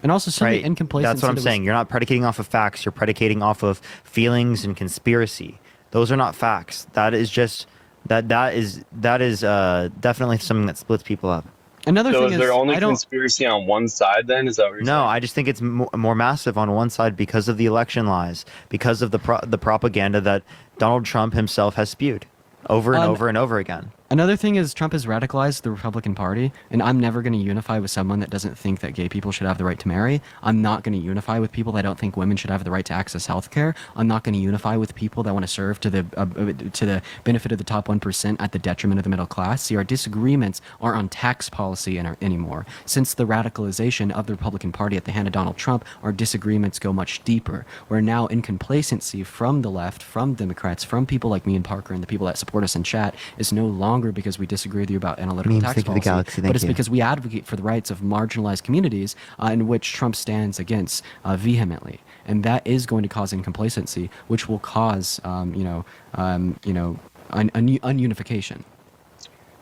And also some of the incomplacency. That's what I'm that was- saying. You're not predicating off of facts. You're predicating off of feelings and conspiracy. Those are not facts. That is just that is definitely something that splits people up. Another So thing is there only I don't. conspiracy on one side then? Is that what you're No, saying? I just think it's more massive on one side because of the election lies, because of the propaganda that Donald Trump himself has spewed over and over and over again. Another thing is Trump has radicalized the Republican Party, and I'm never going to unify with someone that doesn't think that gay people should have the right to marry. I'm not going to unify with people that don't think women should have the right to access health care. I'm not going to unify with people that want to serve to the benefit of the top 1% at the detriment of the middle class. See, our disagreements aren't on tax policy anymore. Since the radicalization of the Republican Party at the hand of Donald Trump, our disagreements go much deeper. We're now in complacency from the left, from Democrats, from people like me and Parker and the people that support us in chat is no longer because we disagree with you about analytical Memes, tax think of the policy, galaxy, but thank it's you. because we advocate for the rights of marginalized communities in which Trump stands against vehemently, and that is going to cause incomplacency, which will cause ununification.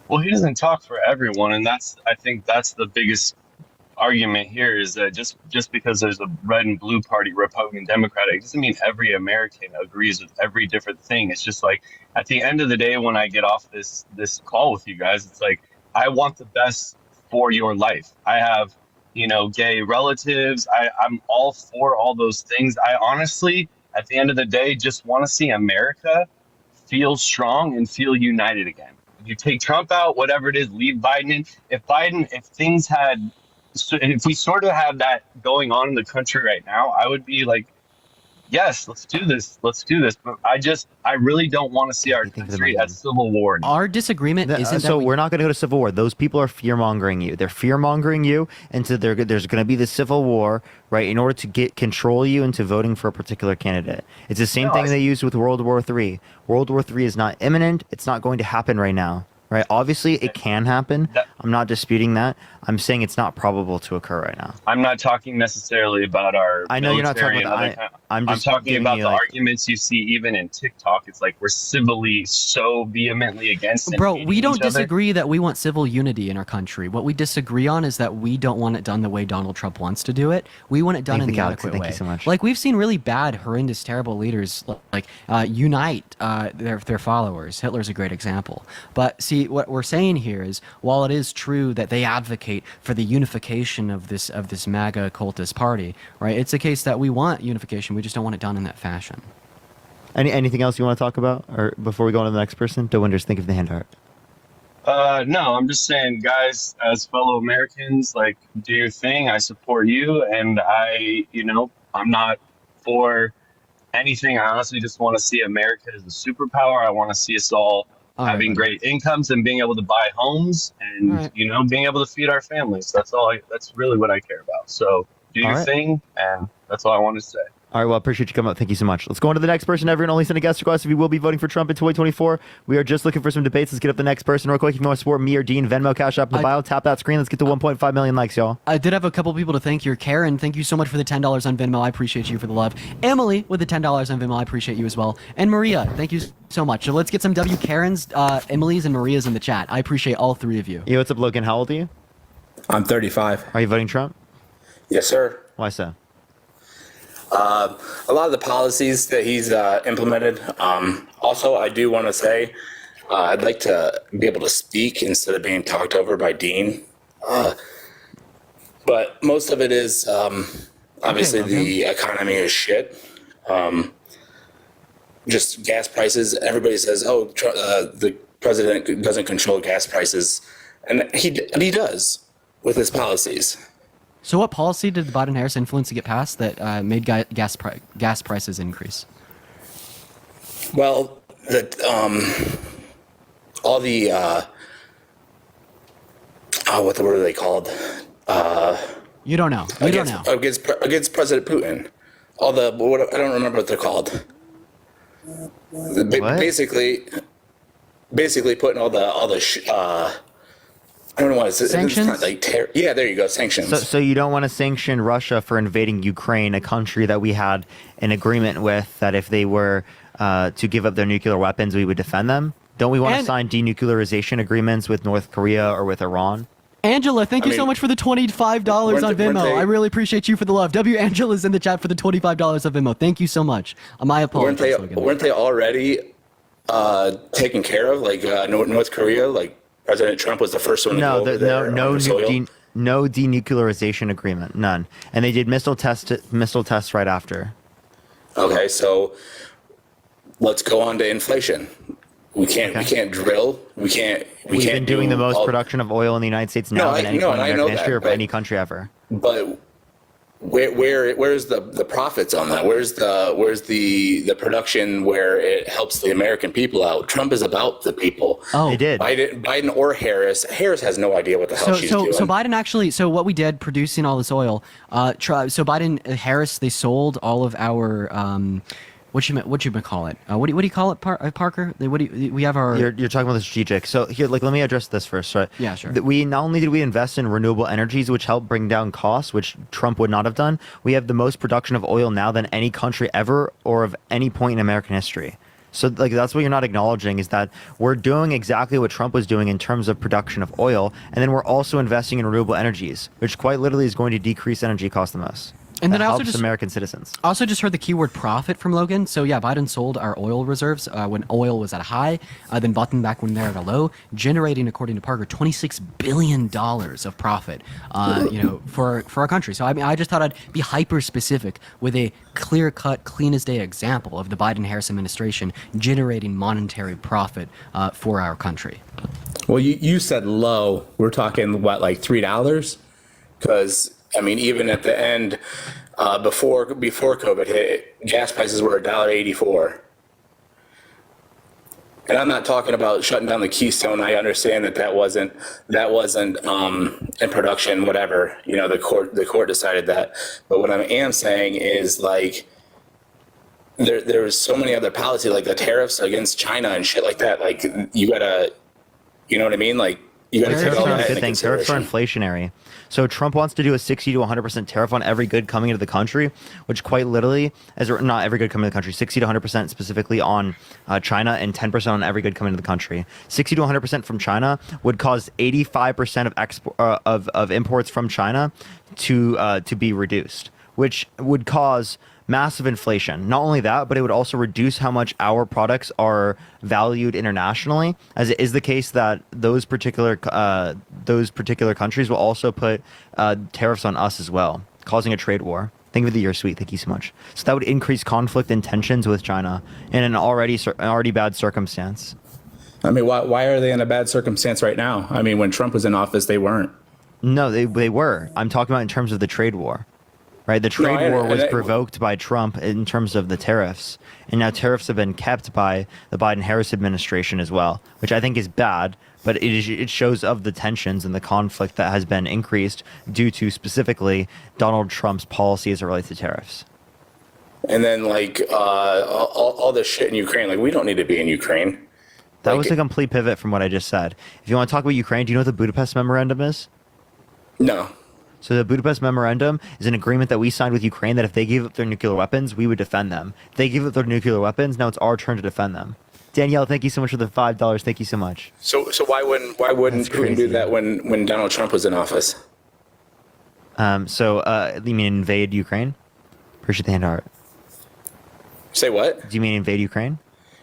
Well, he doesn't talk for everyone, and I think that's the biggest argument here is that just because there's a red and blue party, Republican, Democratic, it doesn't mean every American agrees with every different thing. It's just like at the end of the day, when I get off this call with you guys, it's like I want the best for your life. I have gay relatives. I'm all for all those things. I honestly, at the end of the day, just want to see America feel strong and feel united again. You take Trump out, whatever it is, leave Biden in. If things had, if we sort of have that going on in the country right now, I would be like, yes, let's do this. But I really don't want to see our country at civil war anymore. Our disagreement isn't So that we're not going to go to civil war. Those people are fear-mongering you. They're fear-mongering you into there's going to be this civil war, right, in order to control you into voting for a particular candidate. It's the same thing they used with World War III. World War III is not imminent. It's not going to happen right now. Right. Obviously, it can happen. I'm not disputing that. I'm saying it's not probable to occur right now. I'm not talking necessarily about our. I know you're not talking about that. I'm talking giving about you, the like, arguments you see even in TikTok. It's like we're civilly so vehemently against it. Bro, we don't disagree that we want civil unity in our country. What we disagree on is that we don't want it done the way Donald Trump wants to do it. We want it done in the adequate way. Thank you so much. Like, we've seen really bad, horrendous, terrible leaders unite their followers. Hitler's a great example. But see, what we're saying here is, while it is true that they advocate for the unification of this MAGA cultist party, right? It's a case that we want unification. We just don't want it done in that fashion. Anything else you want to talk about, or before we go on to the next person? Dewinders, think of the hand art. No, I'm just saying, guys, as fellow Americans, like, do your thing. I support you, and I'm not for anything. I honestly just want to see America as a superpower. I want to see us all having great incomes and being able to buy homes and being able to feed our families. That's really what I care about. So do your thing, and that's all I want to say. All right, well, appreciate you coming up. Thank you so much. Let's go on to the next person. Everyone only send a guest request if you will be voting for Trump in 2024. We are just looking for some debates. Let's get up the next person real quick. If you want to support me or Dean, Venmo, Cash App, the bio, tap that screen. Let's get to 1.5 million likes, y'all. I did have a couple people to thank here. Karen, thank you so much for the $10 on Venmo. I appreciate you for the love. Emily with the $10 on Venmo. I appreciate you as well. And Maria, thank you so much. So let's get some Karens, Emily's, and Maria's in the chat. I appreciate all three of you. Yeah, what's up, Logan? How old are you? I'm 35. Are you voting Trump? Yes, sir. Why so? A lot of the policies that he's implemented. Also, I do want to say I'd like to be able to speak instead of being talked over by Dean. But most of it is obviously the economy is shit. Just gas prices. Everybody says, "Oh, the president doesn't control gas prices," and he does with his policies. So what policy did the Biden-Harris influence to get passed that made gas prices increase? Well, all the what are they called? You don't know. You don't know. Against President Putin. I don't remember what they're called. Basically putting all the I don't know what it's sanctions. It's not like yeah, there you go, sanctions. So you don't want to sanction Russia for invading Ukraine, a country that we had an agreement with that if they were to give up their nuclear weapons, we would defend them. Don't we want to sign denuclearization agreements with North Korea or with Iran? Angela, thank you so much for the $25 on Venmo. I really appreciate you for the love. Angela's in the chat for the $25 on Venmo. Thank you so much. My apologies. Weren't they already taken care of? Like North Korea, like President Trump was the first one to go over there. No denuclearization agreement, none. And they did missile tests right after. Okay, so let's go on to inflation. We can't drill. We've been doing the most production of oil in the United States now than any point in American history of any country ever. But where's the profits on that? Where's the production where it helps the American people out? Trump is about the people. Oh, they did. Biden or Harris. Harris has no idea what the hell she's doing. So Biden actually. So what we did producing all this oil. So Biden, Harris, they sold all of our. What you call it? What do you call it, Parker? We have our. You're talking about the strategic. So here, let me address this first, right? Yeah, sure. We not only did we invest in renewable energies, which help bring down costs, which Trump would not have done. We have the most production of oil now than any country ever, or of any point in American history. So that's what you're not acknowledging, is that we're doing exactly what Trump was doing in terms of production of oil, and then we're also investing in renewable energies, which quite literally is going to decrease energy costs the most. And then I also helps American citizens. Also just heard the keyword profit from Logan. So yeah, Biden sold our oil reserves when oil was at a high, then bought them back when they're at a low, generating, according to Parker, $26 billion of profit, for our country. So I mean, I just thought I'd be hyper specific with a clear-cut, clean-as-day example of the Biden-Harris administration generating monetary profit for our country. Well, you said low. We're talking what, like $3? Because I mean, even at the end, before COVID hit, gas prices were $1.84. And I'm not talking about shutting down the Keystone. I understand that wasn't in production, whatever. You know, the court decided that. But what I am saying is, like, there was so many other policies, like the tariffs against China and shit like that. Like, you gotta, you know what I mean? Like, you gotta take all that into consideration. Tariffs are inflationary. So Trump wants to do a 60 to 100% tariff on every good coming into the country, which quite literally, not every good coming into the country, 60 to 100% specifically on China and 10% on every good coming into the country. 60 to 100% from China would cause 85% of imports from China to be reduced, which would cause massive inflation. Not only that, but it would also reduce how much our products are valued internationally, as it is the case that those particular countries will also put tariffs on us as well, causing a trade war. Think of it, you're sweet. Thank you so much. So that would increase conflict and tensions with China in an already bad circumstance. I mean, why are they in a bad circumstance right now? I mean, when Trump was in office, they weren't. No, they were. I'm talking about in terms of the trade war. Right, the trade war was provoked by Trump in terms of the tariffs, and now tariffs have been kept by the Biden-Harris administration as well, which I think is bad. But it shows of the tensions and the conflict that has been increased due to specifically Donald Trump's policy as it relates to tariffs. And then like all this shit in Ukraine, like we don't need to be in Ukraine. That Like, was a complete pivot from what I just said. If you want to talk about Ukraine, do you know what the Budapest Memorandum is? No. So the Budapest Memorandum is an agreement that we signed with Ukraine that if they gave up their nuclear weapons, we would defend them. If they gave up their nuclear weapons, now it's our turn to defend them. Danielle, thank you so much for the $5. Thank you so much. So why wouldn't Putin do that when Donald Trump was in office? You mean invade Ukraine? Appreciate the hand art. Say what? Do you mean invade Ukraine?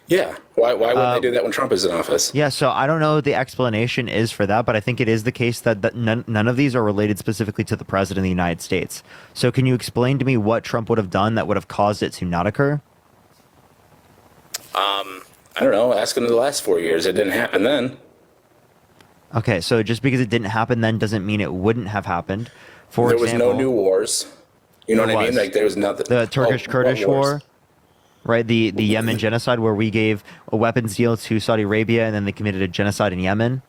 Yeah. Why wouldn't they do that when Trump is in office? Yeah, so I don't know what the explanation is for that, but I think it is the case that none of these are related specifically to the president of the United States. So can you explain to me what Trump would have done that would have caused it to not occur? I don't know. Ask him the last 4 years. It didn't happen then. Okay, so just because it didn't happen then doesn't mean it wouldn't have happened. For There example, was no new wars. You know what I mean? Like there was nothing. The Turkish-Kurdish war, right? The Yemen genocide, where we gave a weapons deal to Saudi Arabia, and then they committed a genocide in Yemen,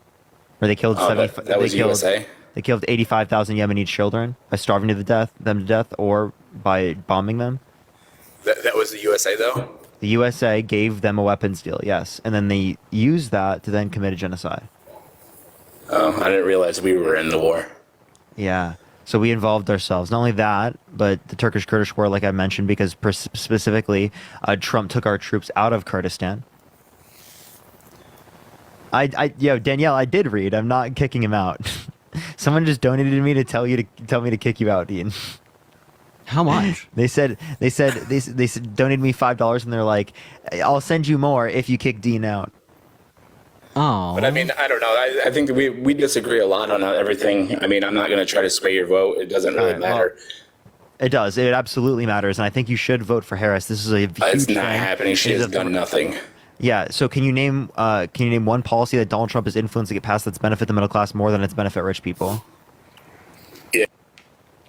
where they killed that was USA. They killed 85,000 Yemeni children by starving them to death, or by bombing them. That was the USA though. The USA gave them a weapons deal, yes, and then they used that to then commit a genocide. Oh, I didn't realize we were in the war. Yeah. So we involved ourselves. Not only that, but the Turkish-Kurdish war, like I mentioned, because specifically Trump took our troops out of Kurdistan. Danielle, I did read. I'm not kicking him out. Someone just donated to me to tell me to kick you out, Dean. How much? They said donated me $5, and they're like, I'll send you more if you kick Dean out. Oh. But I mean, I don't know. I think that we disagree a lot on everything. I mean, I'm not going to try to sway your vote. It doesn't really matter. It does. It absolutely matters, and I think you should vote for Harris. This is a huge It's not thing. happening. She has done nothing. Yeah. So can you name one policy that Donald Trump has influenced to get passed that's benefit the middle class more than it's benefit rich people? Yeah.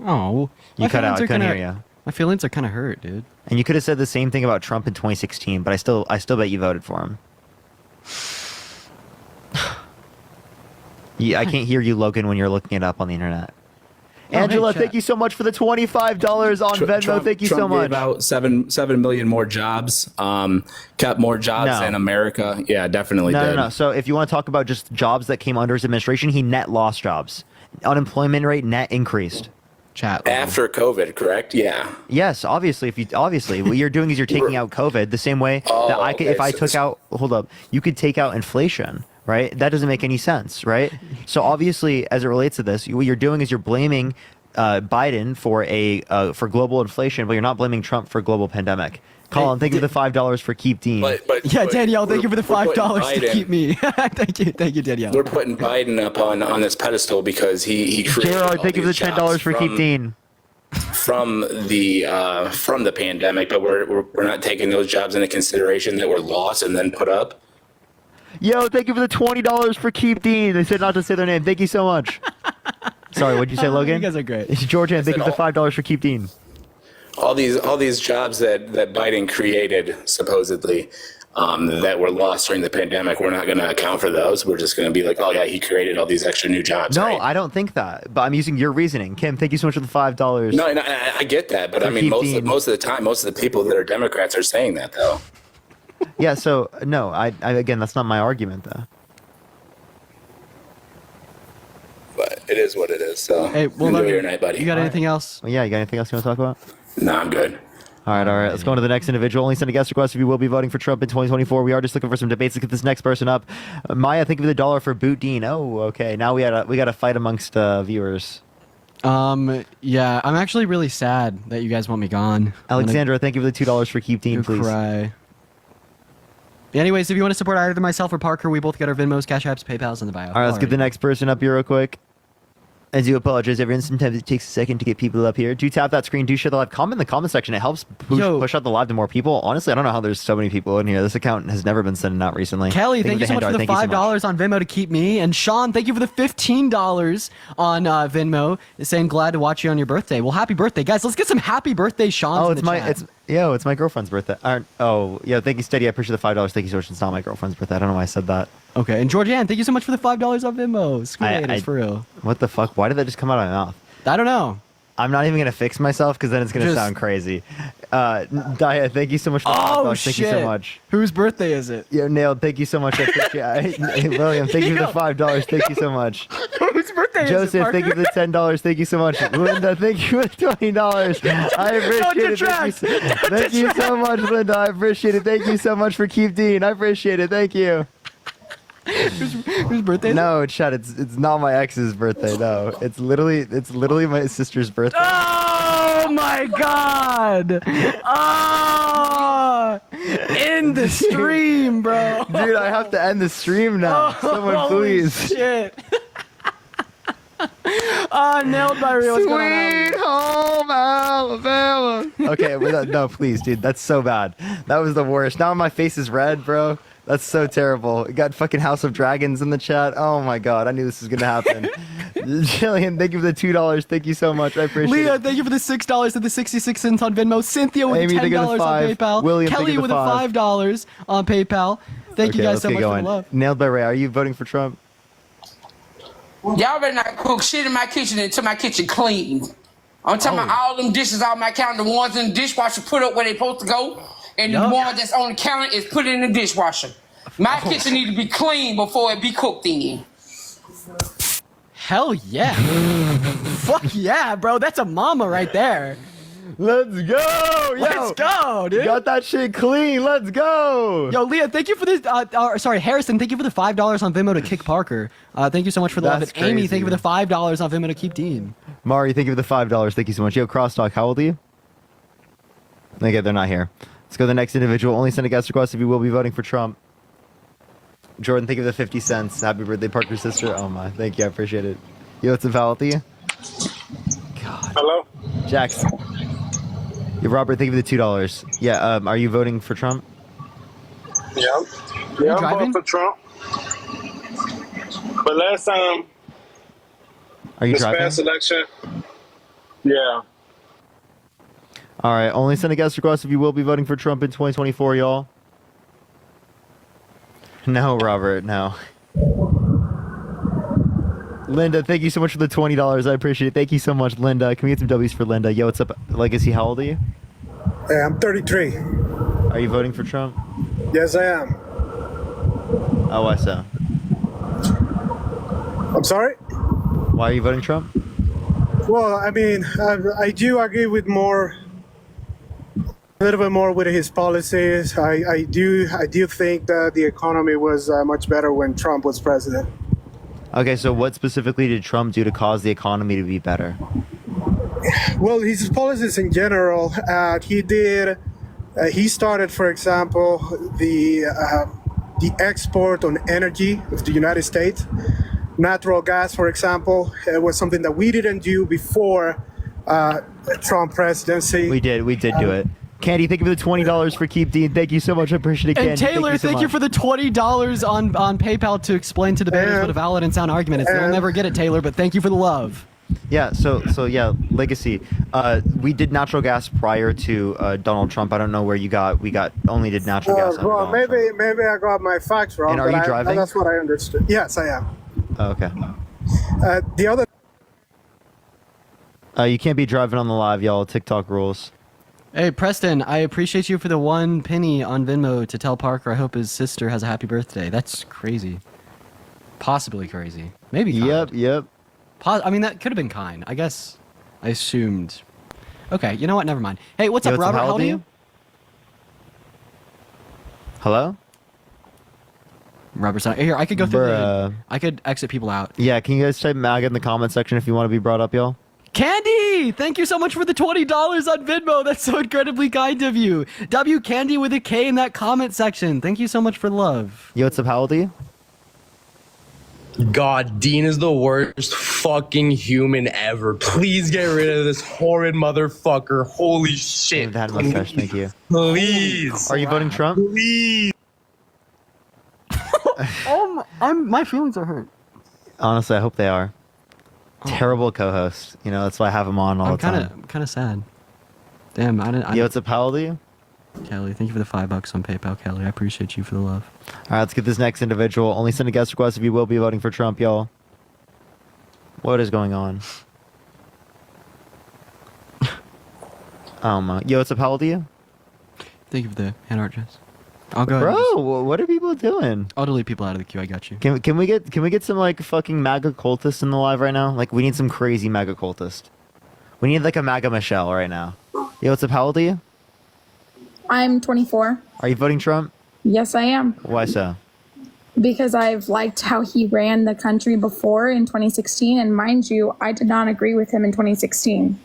Oh. You cut out. I couldn't hear you. My feelings are kind of hurt, dude. And you could have said the same thing about Trump in 2016, but I still bet you voted for him. I can't hear you, Logan, when you're looking it up on the internet. Angela, thank you so much for the $25 on Venmo. Thank you so much. Gave out 7 million more jobs, kept more jobs in America. Yeah, definitely did. No. So if you want to talk about just jobs that came under his administration, he net lost jobs. Unemployment rate net increased. After COVID, correct? Yeah. Yes, obviously. What you're doing is you're taking out COVID the same way that I could. If I took out, hold up, you could take out inflation. Right? That doesn't make any sense, right? So obviously, as it relates to this, what you're doing is you're blaming Biden for global inflation, but you're not blaming Trump for global pandemic. Colin, thank you for the $5 for Keep Dean. Danielle, thank you for the $5 to keep me. Thank you, Danielle. We're putting Biden up on this pedestal because he created Gerard, thank you for the $10 for Keep Dean. From the pandemic, but we're not taking those jobs into consideration that were lost and then put up. Yo, thank you for the $20 for Keep Dean. They said not to say their name. Thank you so much. Sorry, what'd you say, Logan? You guys are great. It's Georgia. Thank you for the $5 for Keep Dean. All these jobs that Biden created supposedly that were lost during the pandemic, we're not going to account for those. We're just going to be like, oh yeah, he created all these extra new jobs. No, right? I don't think that. But I'm using your reasoning. Kim, thank you so much for the $5. No, I get that, but I mean, most of the time, most of the people that are Democrats are saying that though. Yeah, so no, I again, that's not my argument though. But it is what it is. So hey, well, enjoy your night, buddy. You got anything else? Well, yeah, you got anything else you want to talk about? No, I'm good. All right. Let's go on to the next individual. Only send a guest request if you will be voting for Trump in 2024. We are just looking for some debates to get this next person up. Maya, think of the dollar for Boot Dean. Oh, okay. Now we got a fight amongst viewers. Yeah, I'm actually really sad that you guys want me gone. Alexandra, thank you for the $2 for Keep Dean, please. Cry. Anyways, if you want to support either myself or Parker, we both get our Venmos, Cash Apps, PayPals in the bio. All right, let's get the next person up here real quick. I do apologize, everyone. Sometimes it takes a second to get people up here. Do tap that screen. Do share the live. Comment in the comment section. It helps push out the live to more people. Honestly, I don't know how there's so many people in here. This account has never been sending out recently. Kelly, thank you so much for the $5 on Venmo to keep me. And Sean, thank you for the $15 on Venmo, saying glad to watch you on your birthday. Well, happy birthday, guys. Let's get some happy birthday, Sean. It's my girlfriend's birthday. Thank you, Steady. I appreciate the $5. Thank you so much. It's not my girlfriend's birthday. I don't know why I said that. Okay, and Georgianne, thank you so much for the $5 on Venmo. Screw haters, for real. What the fuck? Why did that just come out of my mouth? I don't know. I'm not even gonna fix myself because then it's gonna Just- sound crazy. Daya, thank you so much for the $5. shit. Thank you so much. Whose birthday is it? Yo, Nailed, thank you so much. I appreciate Hey, William, thank you for the $5. Thank you so much. Whose birthday is it, Joseph, Parker? thank you for the $10. Thank you so much. Linda, thank you for the $20. I appreciate it. Thank you so much, Linda. I appreciate it. Thank you so much for Keep Dean. I appreciate it. Thank you. Whose birthday is it? No, Chad, it's not my ex's birthday. No, it's literally my sister's birthday. Oh my god! Oh! End the stream, bro. Dude, I have to end the stream now. Someone Holy please. shit. Nailed by real. What's going on? Sweet home Alabama. Okay, no, please, dude. That's so bad. That was the worst. Now my face is red, bro. That's so terrible. We got fucking House of Dragons in the chat. Oh my god, I knew this was gonna happen. Jillian, thank you for the $2. Thank you so much. I appreciate Leah, it. thank you for the $6 and the 66 cents on Venmo. Cynthia with Amy, the thank you for $10 the on $5. PayPal. William, thank Kelly you for with the the $5 on PayPal. Thank you Okay, guys let's so get much for going. the love. Nailed by Ray. Are you voting for Trump? Y'all better not cook shit in my kitchen until my kitchen clean. I'm talking about all them dishes off my counter, the ones in the dishwasher put up where they supposed to go, and the ones that's on the counter is put in the dishwasher. My kitchen need to be clean before it be cooked in. Hell yeah. Fuck yeah, bro. That's a mama right there. Let's go. Let's go, dude. Got that shit clean. Let's go. Yo, Leah, thank you for this. Sorry, Harrison, thank you for the $5 on Venmo to kick Parker. Thank you so much for the love. That's And Amy, crazy. thank you for the $5 on Venmo to keep Dean. Mari, thank you for the $5. Thank you so much. Yo, Crosstalk, how old are you? Okay, they're not here. Let's go to the next individual. Only send a guest request if you will be voting for Trump. Jordan, thank you for the 50 cents. Happy birthday, Parker's sister. Oh my, thank you. I appreciate it. Yo, what's up, Valenthy? God. Hello? Jax. Yo, Robert, thank you for the $2. Yeah, are you voting for Trump? Yeah. Yeah, I'm voting for Trump. But last time, Are you this driving? past election, yeah. All right, only send a guest request if you will be voting for Trump in 2024, y'all. No, Robert, no. Linda, thank you so much for the $20. I appreciate it. Thank you so much, Linda. Can we get some W's for Linda? Yo, what's up, Legacy? How old are you? Yeah, I'm 33. Are you voting for Trump? Yes, I am. Oh, why so? I'm sorry? Why are you voting Trump? Well, I mean, I do agree with a little bit more with his policies. I do think that the economy was much better when Trump was president. Okay, so what specifically did Trump do to cause the economy to be better? Well, his policies in general, he started, for example, the export on energy of the United States. Natural gas, for example, was something that we didn't do before Trump presidency. We did do it. Candy, thank you for the $20 for Keep Dean. Thank you so much. I appreciate it, Candy. And Taylor, thank you for the $20 on PayPal to explain to debaters what a valid and sound argument is. They'll never get it, Taylor, but thank you for the love. Yeah, so yeah, Legacy. We did natural gas prior to Donald Trump. I don't know where we only did natural gas. Under Well, Donald Trump. maybe I got my facts wrong. And are but you driving? That's what I understood. Yes, I am. Oh, okay. The other. You can't be driving on the live, y'all. TikTok rules. Hey, Preston, I appreciate you for the 1 penny on Venmo to tell Parker I hope his sister has a happy birthday. That's crazy. Possibly crazy. Maybe kind. Yep. I mean, that could have been kind. I guess I assumed. Okay, you know what? Never mind. Hey, what's up, Robert? How old are you? Hello? Robert's not here. I could go through Bruh. I could exit people out. Yeah, can you guys type MAGA in the comment section if you want to be brought up, y'all? Candy, thank you so much for the $20 on Venmo. That's so incredibly kind of you. W Candy with a K in that comment section. Thank you so much for the love. Yo, what's up? How old are you? God, Dean is the worst fucking human ever. Please get rid of this horrid motherfucker. Holy shit. Had a mustache, thank you. Please. Are you voting Trump? Please. My feelings are hurt. Honestly, I hope they are. Terrible co-host. You know, that's why I have him on all the time. I'm kind of sad. Damn, I didn't. Yo, what's up? How old are you? Kelly, thank you for the $5 on PayPal, Kelly. I appreciate you for the love. All right, let's get this next individual. Only send a guest request if you will be voting for Trump, y'all. What is going on? Yo, what's up? How old are you? Thank you for the hand art, Jess. I'll go. Bro, what are people doing? I'll delete people out of the queue. I got you. Can we get some like fucking MAGA cultists in the live right now? Like we need some crazy MAGA cultist. We need like a MAGA Michelle right now. Yo, what's up? How old are you? I'm 24. Are you voting Trump? Yes, I am. Why so? Because I've liked how he ran the country before in 2016. And mind you, I did not agree with him in 2016.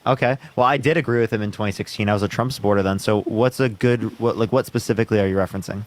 Okay. Well, I did agree with him in 2016. I was a Trump supporter then. So what's a good, what specifically are you referencing?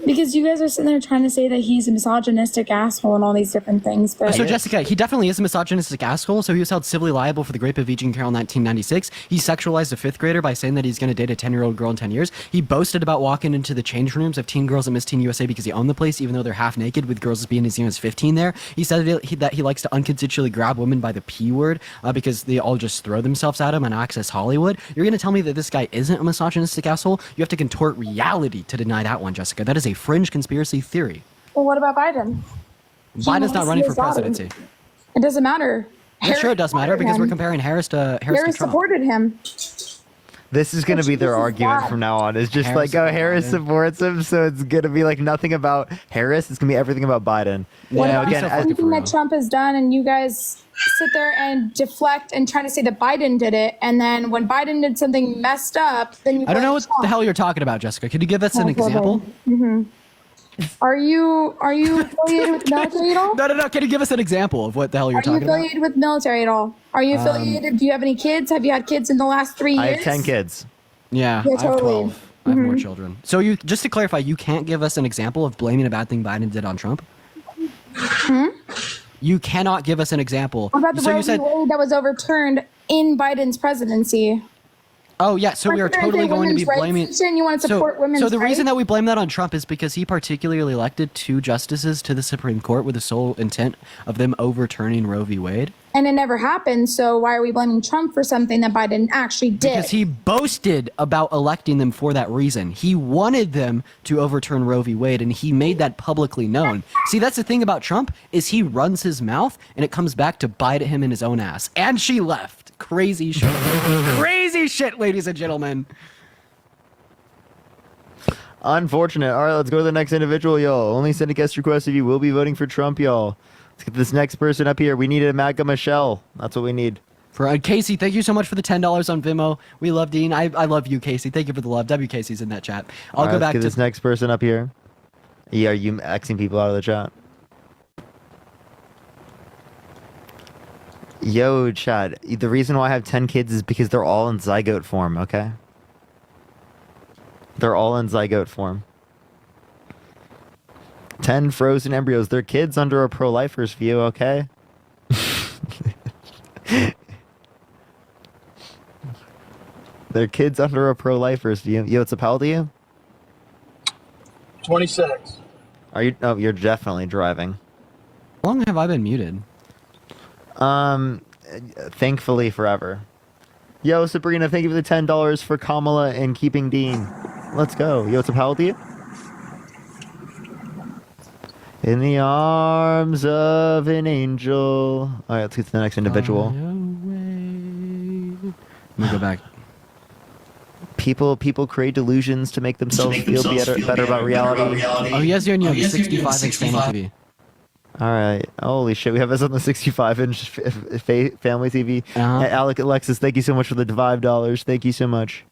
Because you guys are sitting there trying to say that he's a misogynistic asshole and all these different things. But So Jessica, he definitely is a misogynistic asshole. So he was held civilly liable for the rape of E. Jean Carroll in 1996. He sexualized a 5th grader by saying that he's going to date a 10-year-old girl in 10 years. He boasted about walking into the change rooms of teen girls at Miss Teen USA because he owned the place, even though they're half naked, with girls as being as young as 15 there. He said that he likes to unconsensually grab women by the P word because they all just throw themselves at him on Access Hollywood. You're going to tell me that this guy isn't a misogynistic asshole? You have to contort reality to deny that one, Jessica. That is a fringe conspiracy theory. well, what about Biden? Biden's not running for presidency. It doesn't matter. Sure, it does matter because we're comparing Harris to Harris Trump. supported him. This is going to be their argument from now on. It's just Harris like, oh, Harris supports him, so it's going to be like nothing about Harris. It's going to be everything about Biden. What You know, about again, everything that Trump has done, and you guys sit there and deflect and try to say that Biden did it, and then when Biden did something messed up, then you I don't know what Trump. the hell you're talking about, Jessica. Could you give us an example? Mm-hmm. Are you affiliated with the military at all? No. Can you give us an example of what the hell you're Are you talking about? affiliated with the military at all? Are you affiliated? Do you have any kids? Have you had kids in the last 3 years? I have 10 kids. Yeah, Yeah, I have totally. 12. I have more children. So you, just to clarify, you can't give us an example of blaming a bad thing Biden did on Trump? You cannot give us an example. What about the So Roe you v. said, Wade that was overturned in Biden's presidency? oh yeah, so we are totally going to be blaming. You want to support women's So the reason rights? that we blame that on Trump is because he particularly elected 2 justices to the Supreme Court with the sole intent of them overturning Roe v. Wade. And it never happened, so why are we blaming Trump for something that Biden actually did? Because he boasted about electing them for that reason. He wanted them to overturn Roe v. Wade, and he made that publicly known. See, that's the thing about Trump, is he runs his mouth, and it comes back to bite him in his own ass. And she left. Crazy shit. Crazy shit, ladies and gentlemen. Unfortunate. All right, let's go to the next individual, y'all. Only send a guest request if you will be voting for Trump, y'all. Let's get this next person up here. We need a MAGA Michelle. That's what we need. For Casey, thank you so much for the $10 on Venmo. We love Dean. I love you, Casey. Thank you for the love. WKC's in that chat. I'll go back to to this next person up here. Yeah, are you Xing people out of the chat? Yo, Chad. The reason why I have 10 kids is because they're all in zygote form, okay? They're all in zygote form. 10 frozen embryos. They're kids under a pro-lifer's view, okay? They're kids under a pro-lifer's view. Yo, what's up, how old are you? 26. Are you? Oh, you're definitely driving. How long have I been muted? Thankfully forever. Yo, Sabrina, thank you for the $10 for Kamala and keeping Dean. Let's go. Yo, what's up, how old are you? In the arms of an angel. All right, let's get to the next individual. Let me go back. People create delusions to make themselves feel better about reality. Oh, he has you on your 65-inch family TV. All right. Holy shit, we have us on the 65-inch family TV. Alec Alexis, thank you so much for the $5. Thank you so much.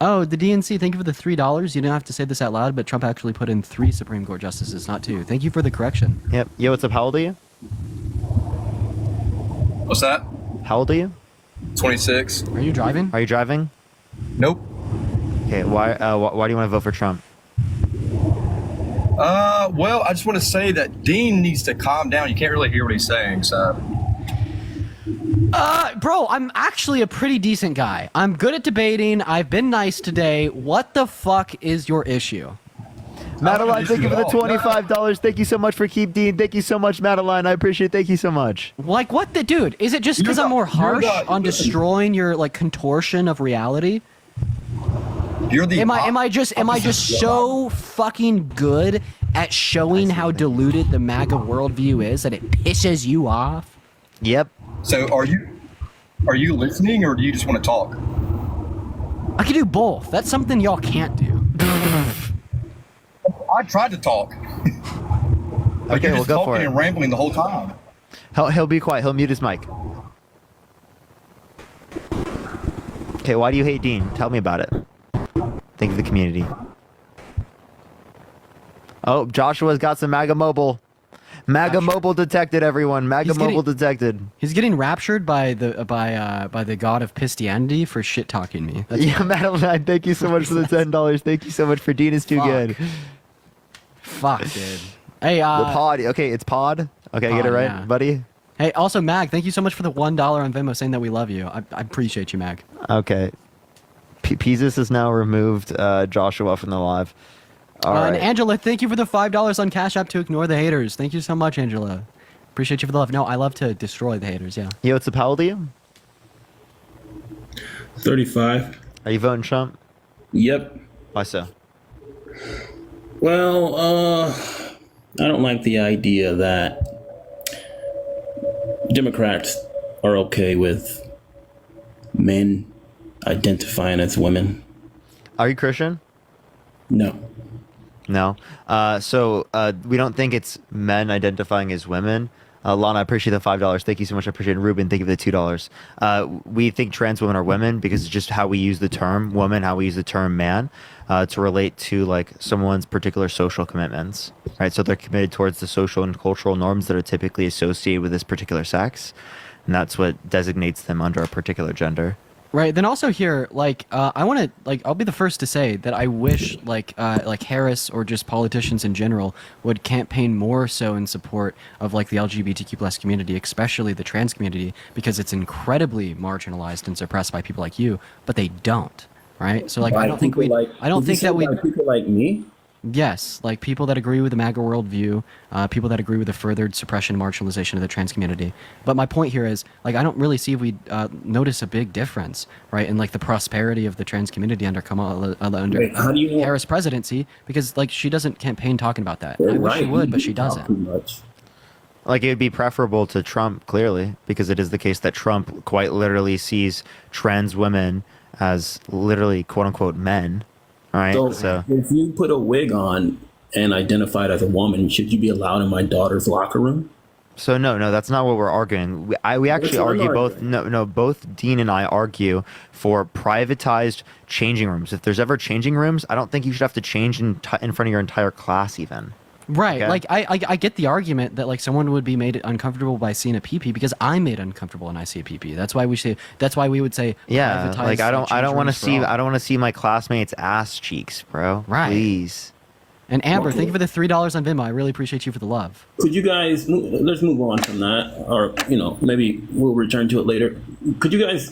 Oh, the DNC, thank you for the $3. You didn't have to say this out loud, but Trump actually put in 3 Supreme Court justices, not 2. Thank you for the correction. Yep. Yo, what's up? How old are you? What's that? How old are you? 26. Are you driving? Are you driving? Nope. Okay, why do you want to vote for Trump? Well, I just want to say that Dean needs to calm down. You can't really hear what he's saying, so. Bro, I'm actually a pretty decent guy. I'm good at debating. I've been nice today. What the fuck is your issue? Madeline, thank you for the $25. Thank you so much for Keep Dean. Thank you so much, Madeline. I appreciate it. Thank you so much. Like, what the dude? Is it just because I'm more harsh on destroying your, like, contortion of reality? You're the am I just so fucking good at showing how diluted the MAGA worldview is that it pisses you off? Yep. So are you Are you listening or do you just want to talk? I can do both. That's something y'all can't do. I tried to talk. But Okay, you're we'll just go talking for it. and rambling the whole time. He'll be quiet. He'll mute his mic. Okay, why do you hate Dean? Tell me about it. Think of the community. Oh, Joshua's got some MAGA mobile. MAGA mobile detected, everyone. MAGA mobile detected. He's getting raptured by the god of Christianity for shit talking me. That's Yeah, Madeline, thank you so much for the $10. Thank you so much for Dean is too good. Fuck, dude. Hey, the pod. Okay, it's pod. Okay, pod, get it right, yeah. buddy. Hey, also Mag, thank you so much for the $1 on Venmo saying that we love you. I appreciate you, Mag. Okay. Peasus has now removed Joshua from the live. All And right. Angela, thank you for the $5 on Cash App to ignore the haters. Thank you so much, Angela. Appreciate you for the love. No, I love to destroy the haters, yeah. Yo, it's a how old are you? 35. Are you voting Trump? Yep. Why so? Well, I don't like the idea that Democrats are okay with men identifying as women. Are you Christian? No. No. So we don't think it's men identifying as women. Lana, I appreciate the $5. Thank you so much. I appreciate it. Ruben, thank you for the $2. We think trans women are women because it's just how we use the term woman, how we use the term man to relate to like someone's particular social commitments, right? So they're committed towards the social and cultural norms that are typically associated with this particular sex, and that's what designates them under a particular gender. Right. Then also here, like, I want to, like, I'll be the first to say that I wish, like Harris or just politicians in general would campaign more so in support of, like, the LGBTQ plus community, especially the trans community, because it's incredibly marginalized and suppressed by people like you, but they don't. Right. So, like, I don't think that we. People like me. Yes, like people that agree with the MAGA worldview, people that agree with the furthered suppression and marginalization of the trans community. But my point here is, like, I don't really see if we notice a big difference, right, in like the prosperity of the trans community under Harris presidency, because like she doesn't campaign talking about that. I wish she would, but she doesn't. Like it would be preferable to Trump, clearly, because it is the case that Trump quite literally sees trans women as literally quote unquote men. All right, so if you put a wig on and identified as a woman, should you be allowed in my daughter's locker room? So no, that's not what we're arguing. We actually argue both. No, both Dean and I argue for privatized changing rooms. If there's ever changing rooms, I don't think you should have to change in front of your entire class even. Right, okay? Like I get the argument that like someone would be made uncomfortable by seeing a PP because I'm made uncomfortable when I see a PP. That's why we would say yeah. Like I don't want to see my classmates' ass cheeks, bro. Right. Please. And Amber, thank you for the $3 on Venmo. I really appreciate you for the love. Could you guys let's move on from that, or maybe we'll return to it later. Could you guys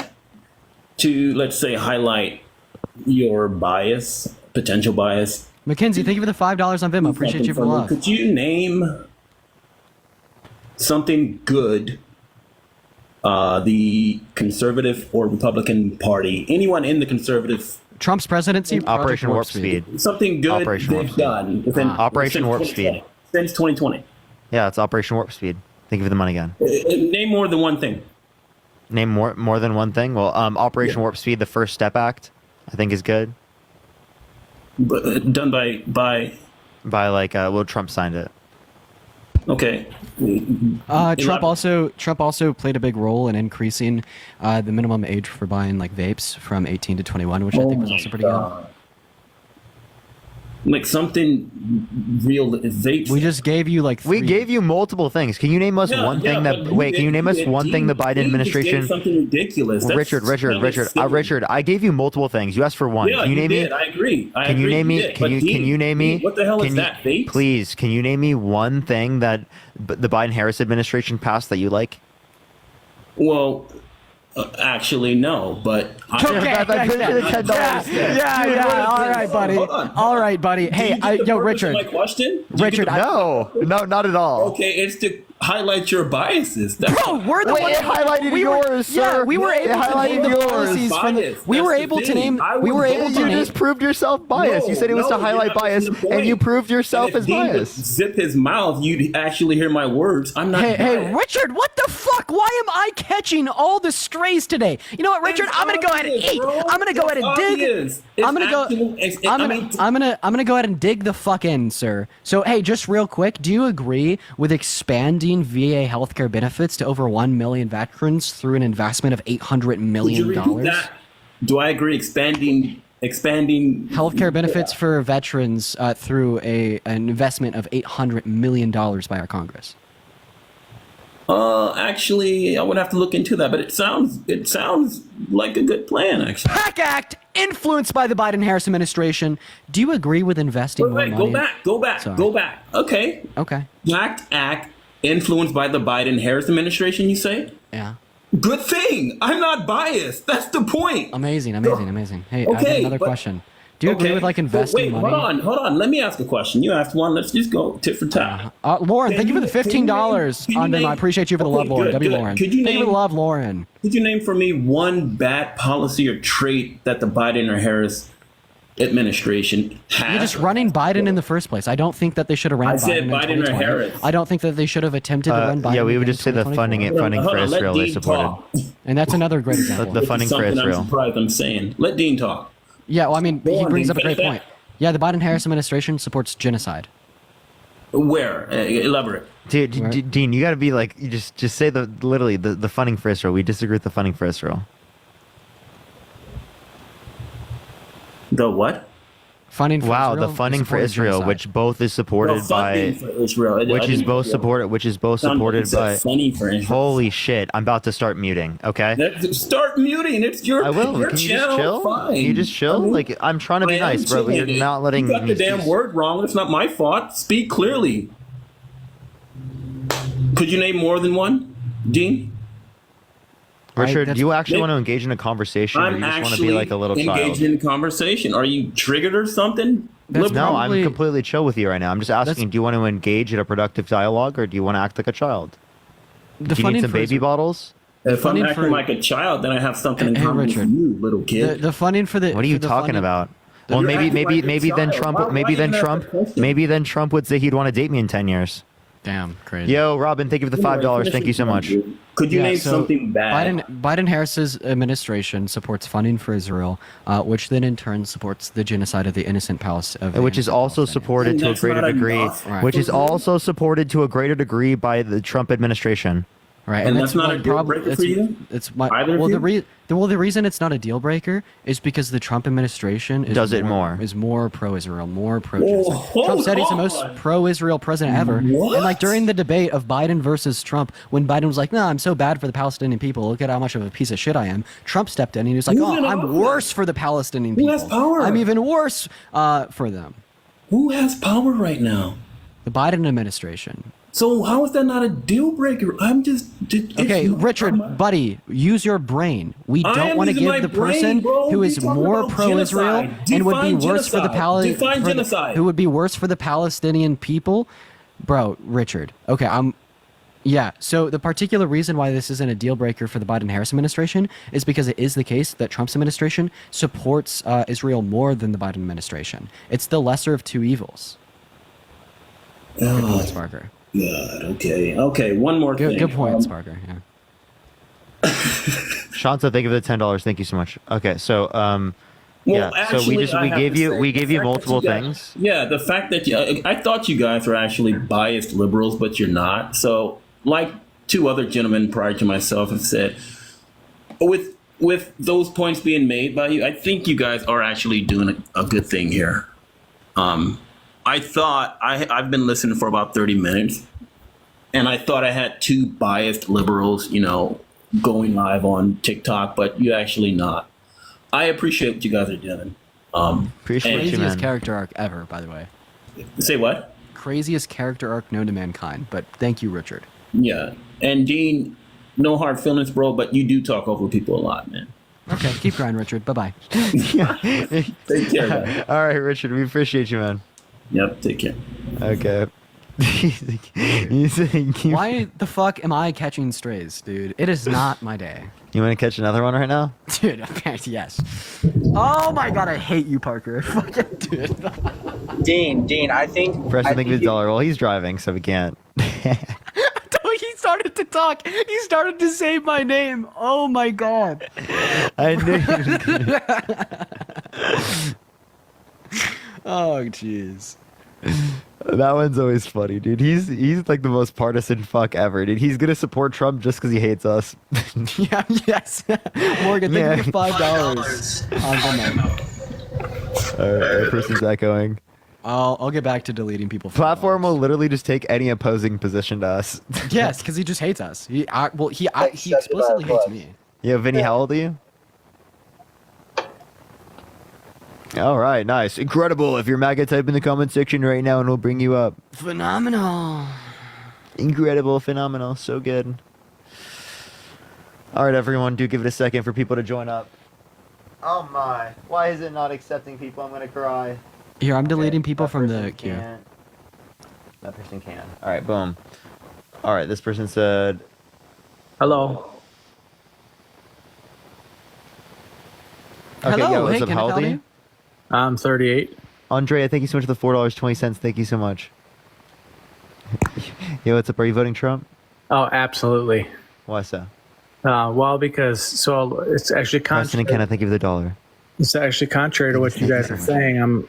let's say highlight your bias, potential bias? Mackenzie, thank you for the $5 on Venmo. Appreciate you for the love. Could you name something good the conservative or Republican Party, anyone in the conservative Trump's presidency, Operation Warp Speed. Something good they've done within Operation Warp Speed since 2020. Yeah, it's Operation Warp Speed. Thank you for the money again. Name more than one thing. Name more than one thing. Well, Operation Warp Speed, the First Step Act, I think is good. But done by like Trump signed it. Okay. Trump also played a big role in increasing the minimum age for buying like vapes from 18 to 21, which I think was also pretty good. Like something real vapes. We just gave you like we gave you multiple things. Can you name us one thing that? Wait, can you name us one thing the Biden administration? Something ridiculous. Richard. Richard, I gave you multiple things. You asked for one. Yeah, can you name me? I agree. Can you name me? Can you name me? What the hell is that? Vapes? Please, can you name me one thing that the Biden-Harris administration passed that you like? Well. Actually, no, but yeah. All right, buddy. Hey, Richard. My question? Richard, no, not at all. Okay, it's highlight your biases. That's Bro, we're the ones highlighted yours, sir. Yeah, we were It able to highlighted name the yours. policies from the. We That's were the able to thing. name. I We would were able vote to You name. just proved yourself biased. You said it was to highlight bias, and you proved yourself And if as Dean would biased. zip his mouth, you'd actually hear my words. I'm not. Hey, biased. Richard, what the fuck? Why am I catching all the strays today? You know what, Richard? It's I'm gonna go ahead and obvious, eat. bro. I'm gonna go ahead and It's dig. obvious. I'm gonna go. It's I'm actually- gonna go ahead and dig the fuck in, sir. So, hey, just real quick, do you agree with expanding VA healthcare benefits to over 1 million veterans through an investment of $800 Would you million? repeat that? Do I agree? Expanding Healthcare benefits for veterans through an investment of $800 million by our Congress. Actually, I would have to look into that, but it sounds like a good plan. Actually, PAC Act influenced by the Biden-Harris administration. Do you agree with investing more money? Go back. Okay. Act influenced by the Biden-Harris administration. You say? Yeah. Good thing. I'm not biased. That's the point. Amazing. Hey, I have another question. Do you agree with like investing money? Hold on. Let me ask a question. You asked one. Let's just go tit for tat. Lauren, thank you for the $15 on them. I appreciate you for the love, Lauren. W. Lauren. Could you thank you for name the love, Lauren. Could you name for me one bad policy or trait that the Biden or Harris administration has? You're just running Biden in the first place. I don't think that they should have ran I Biden said in Biden or 2020. Harris. I don't think that they should have attempted to run Biden. Yeah, we would again just say in the 2024. funding for Israel they supported. And that's another great example. The funding for Something Israel. I'm surprised I'm saying. Let Dean talk. Yeah, well, I mean, Go he on, brings Dean, up a great finish point. Yeah, the Biden-Harris administration supports genocide. Where? Elaborate. Dude, Dean, you got to be like, you just say the funding for Israel. We disagree with the funding for Israel. The what? Funding for Israel. The funding for Israel, genocide. which both is supported by, which is both supported by. Funding for Israel. Holy shit! I'm about to start muting. Okay. Start muting. It's your. I will. Your Can you channel. just chill? Fine. Can you just chill? Like I'm trying to be nice, bro. But you're not letting. You got the damn word wrong. It's not my fault. Speak clearly. Could you name more than one, Dean? Richard, do you actually want to engage in a conversation, or you just want to be like a little child? Engaged in a conversation. Are you triggered or something? No, I'm completely chill with you right now. I'm just asking, do you want to engage in a productive dialogue, or do you want to act like a child? Do you need some baby bottles? If I'm acting like a child, then I have something in common with you, little kid. The funding for the. What are you talking about? Well, maybe then Trump would say he'd want to date me in 10 years. Damn, crazy. Yo, Robin, thank you for the $5. Thank you so much. Could you name something bad? Biden-Harris's administration supports funding for Israel, which then in turn supports the genocide of the innocent Palestinians. Which is also supported to a greater degree. Which is also supported to a greater degree by the Trump administration. Right, and that's not a deal breaker for you? It's my Either well. of you? The reason it's not a deal breaker is because the Trump administration is more pro-Israel, more pro-genocide. Trump said he's the most pro-Israel president ever. What? And like during the debate of Biden versus Trump, when Biden was like, "No, I'm so bad for the Palestinian people. Look at how much of a piece of shit I am." Trump stepped in and he was like, Who's in "Oh, I'm office? worse for the Palestinian people. Who has power? I'm even worse for them." Who has power right now? The Biden administration. So how is that not a deal breaker? I'm just okay, Richard, buddy, use your brain. We don't want to give the person who is more pro-Israel and would be worse for the who would be worse for the Palestinian people, bro. Richard, okay, yeah. So the particular reason why this isn't a deal breaker for the Biden-Harris administration is because it is the case that Trump's administration supports Israel more than the Biden administration. It's the lesser of two evils. Good point, Sparker. God, okay. One more thing. Good point, Sparker. Yeah. Shanta, thank you for the $10. Thank you so much. Okay, so actually, so we gave you multiple things. Yeah, the fact that I thought you guys were actually biased liberals, but you're not. So, like two other gentlemen prior to myself have said, with those points being made by you, I think you guys are actually doing a good thing here. I thought I've been listening for about 30 minutes, and I thought I had two biased liberals, going live on TikTok, but you actually not. I appreciate what you guys are doing. Craziest character arc ever, by the way. Say what? Craziest character arc known to mankind. But thank you, Richard. Yeah, and Dean, no hard feelings, bro, but you do talk over people a lot, man. Okay, keep grinding, Richard. Bye-bye. Take care, guys. All right, Richard, we appreciate you, man. Yep, take care. Okay. Why the fuck am I catching strays, dude? It is not my day. You want to catch another one right now? Dude, yes. Oh my god, I hate you, Parker. Fucking dude. Dean, I think. Preston, think of the dollar. Well, he's driving, so we can't. He started to talk. He started to say my name. Oh my god. I knew you was Oh, jeez. That one's always funny, dude. He's like the most partisan fuck ever, dude. He's gonna support Trump just because he hates us. Yeah, yes. Morgan, thank you for $5 on Venmo. Alright, person's echoing. I'll get back to deleting people. Platform will literally just take any opposing position to us. Yes, because he just hates us. He explicitly hates me. Yeah, Vinny, how old are you? All right, nice. Incredible. If you're MAGA, type in the comment section right now and we'll bring you up. Phenomenal. Incredible, phenomenal. So good. All right, everyone, do give it a second for people to join up. Oh my. Why is it not accepting people? I'm going to cry. Here, I'm deleting people from the queue. That person can. All right, boom. All right, this person said... Hello. Okay, Hello, yeah, what's hey, up, can I how old tell are you? you? I'm 38. Andrea, thank you so much for the $4.20. Thank you so much. Yo, what's up? Are you voting Trump? Oh, absolutely. Why so? Well, because it's actually Preston and Kenneth, thank you for the $1. It's actually contrary to what you guys are saying. I'm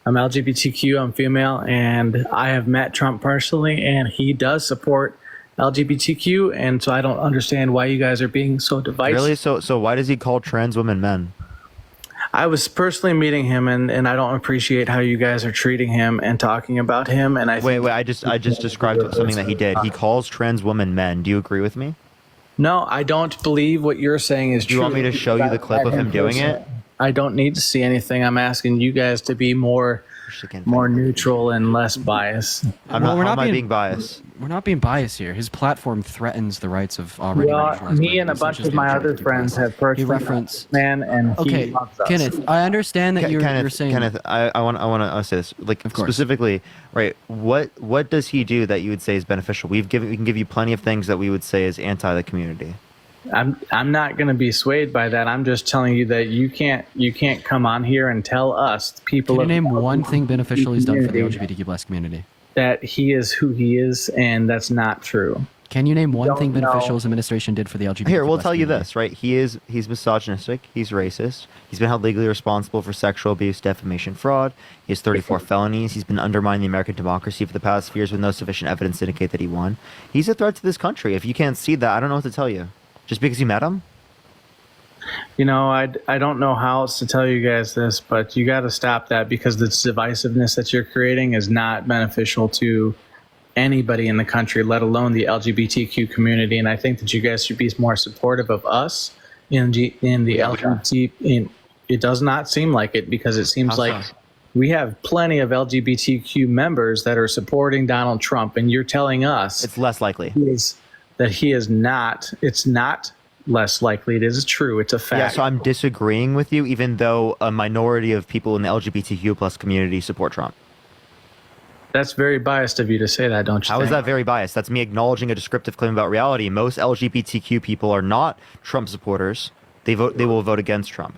LGBTQ. I'm female, and I have met Trump personally, and he does support LGBTQ, and so I don't understand why you guys are being so divisive. Really? So why does he call trans women men? I was personally meeting him, and I don't appreciate how you guys are treating him and talking about him. And wait, I just described something that he did. He calls trans women men. Do you agree with me? No, I don't believe what you're saying is true. Do you want me to show you the clip of him doing it? I don't need to see anything. I'm asking you guys to be more neutral and less biased. How am I being biased? We're not being biased here. His platform threatens the rights of already marginalized me and a bunch of my other friends have personally man, and okay, he loves us. Kenneth, I understand that you're saying. Kenneth, I want to say this, like specifically, right? What does he do that you would say is beneficial? We can give you plenty of things that we would say is anti the community. I'm not going to be swayed by that. I'm just telling you that you can't come on here and tell us people. Can you name one thing beneficial he's done for the LGBTQ+ community? That he is who he is, and that's not true. Can you name one thing beneficial his administration did for the LGBT? Here, we'll tell you this, right? He's misogynistic. He's racist. He's been held legally responsible for sexual abuse, defamation, fraud. He has 34 felonies. He's been undermining the American democracy for the past few years with no sufficient evidence to indicate that he won. He's a threat to this country. If you can't see that, I don't know what to tell you. Just because you met him? You know, I don't know how else to tell you guys this, but you got to stop that, because this divisiveness that you're creating is not beneficial to anybody in the country, let alone the LGBTQ community. And I think that you guys should be more supportive of us in the LGBT. It does not seem like it, because it seems like we have plenty of LGBTQ members that are supporting Donald Trump, and you're telling us it's less likely that he is not. It's not less likely. It is true. It's a fact. Yeah, so I'm disagreeing with you, even though a minority of people in the LGBTQ+ community support Trump. That's very biased of you to say that, don't you How think? is that very biased? That's me acknowledging a descriptive claim about reality. Most LGBTQ people are not Trump supporters. They will vote against Trump.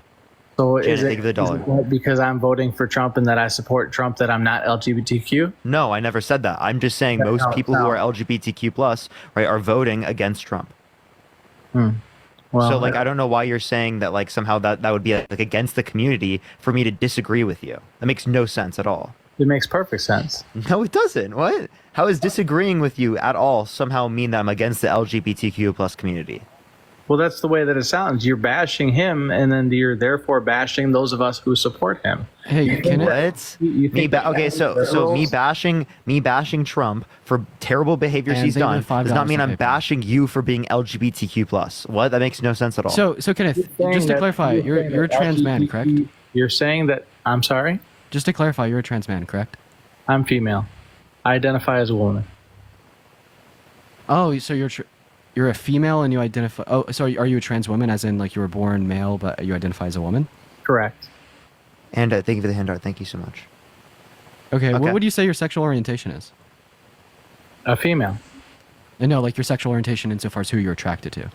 So Janet, is it, think of the dollar. is it because I'm voting for Trump and that I support Trump that I'm not LGBTQ? No, I never said that. I'm just saying most people who are LGBTQ+, right, are voting against Trump. Well, so like I don't know why you're saying that like somehow that would be like against the community for me to disagree with you. That makes no sense at all. It makes perfect sense. No, it doesn't. What? How is disagreeing with you at all somehow mean that I'm against the LGBTQ+ community? Well, that's the way that it sounds. You're bashing him, and then you're therefore bashing those of us who support him. Hey, can what? Me bashing Trump for terrible behaviors he's done does not mean I'm bashing you for being LGBTQ+. What? That makes no sense at all. So Kenneth, just to clarify, you're a trans man, correct? You're saying that. I'm sorry. Just to clarify, you're a trans man, correct? I'm female. I identify as a woman. Oh, so you're a female and you identify. Oh, so are you a trans woman, as in like you were born male but you identify as a woman? Correct. And thank you for the handout. Thank you so much. Okay, what would you say your sexual orientation is? A female. And no, like your sexual orientation insofar as who you're attracted to.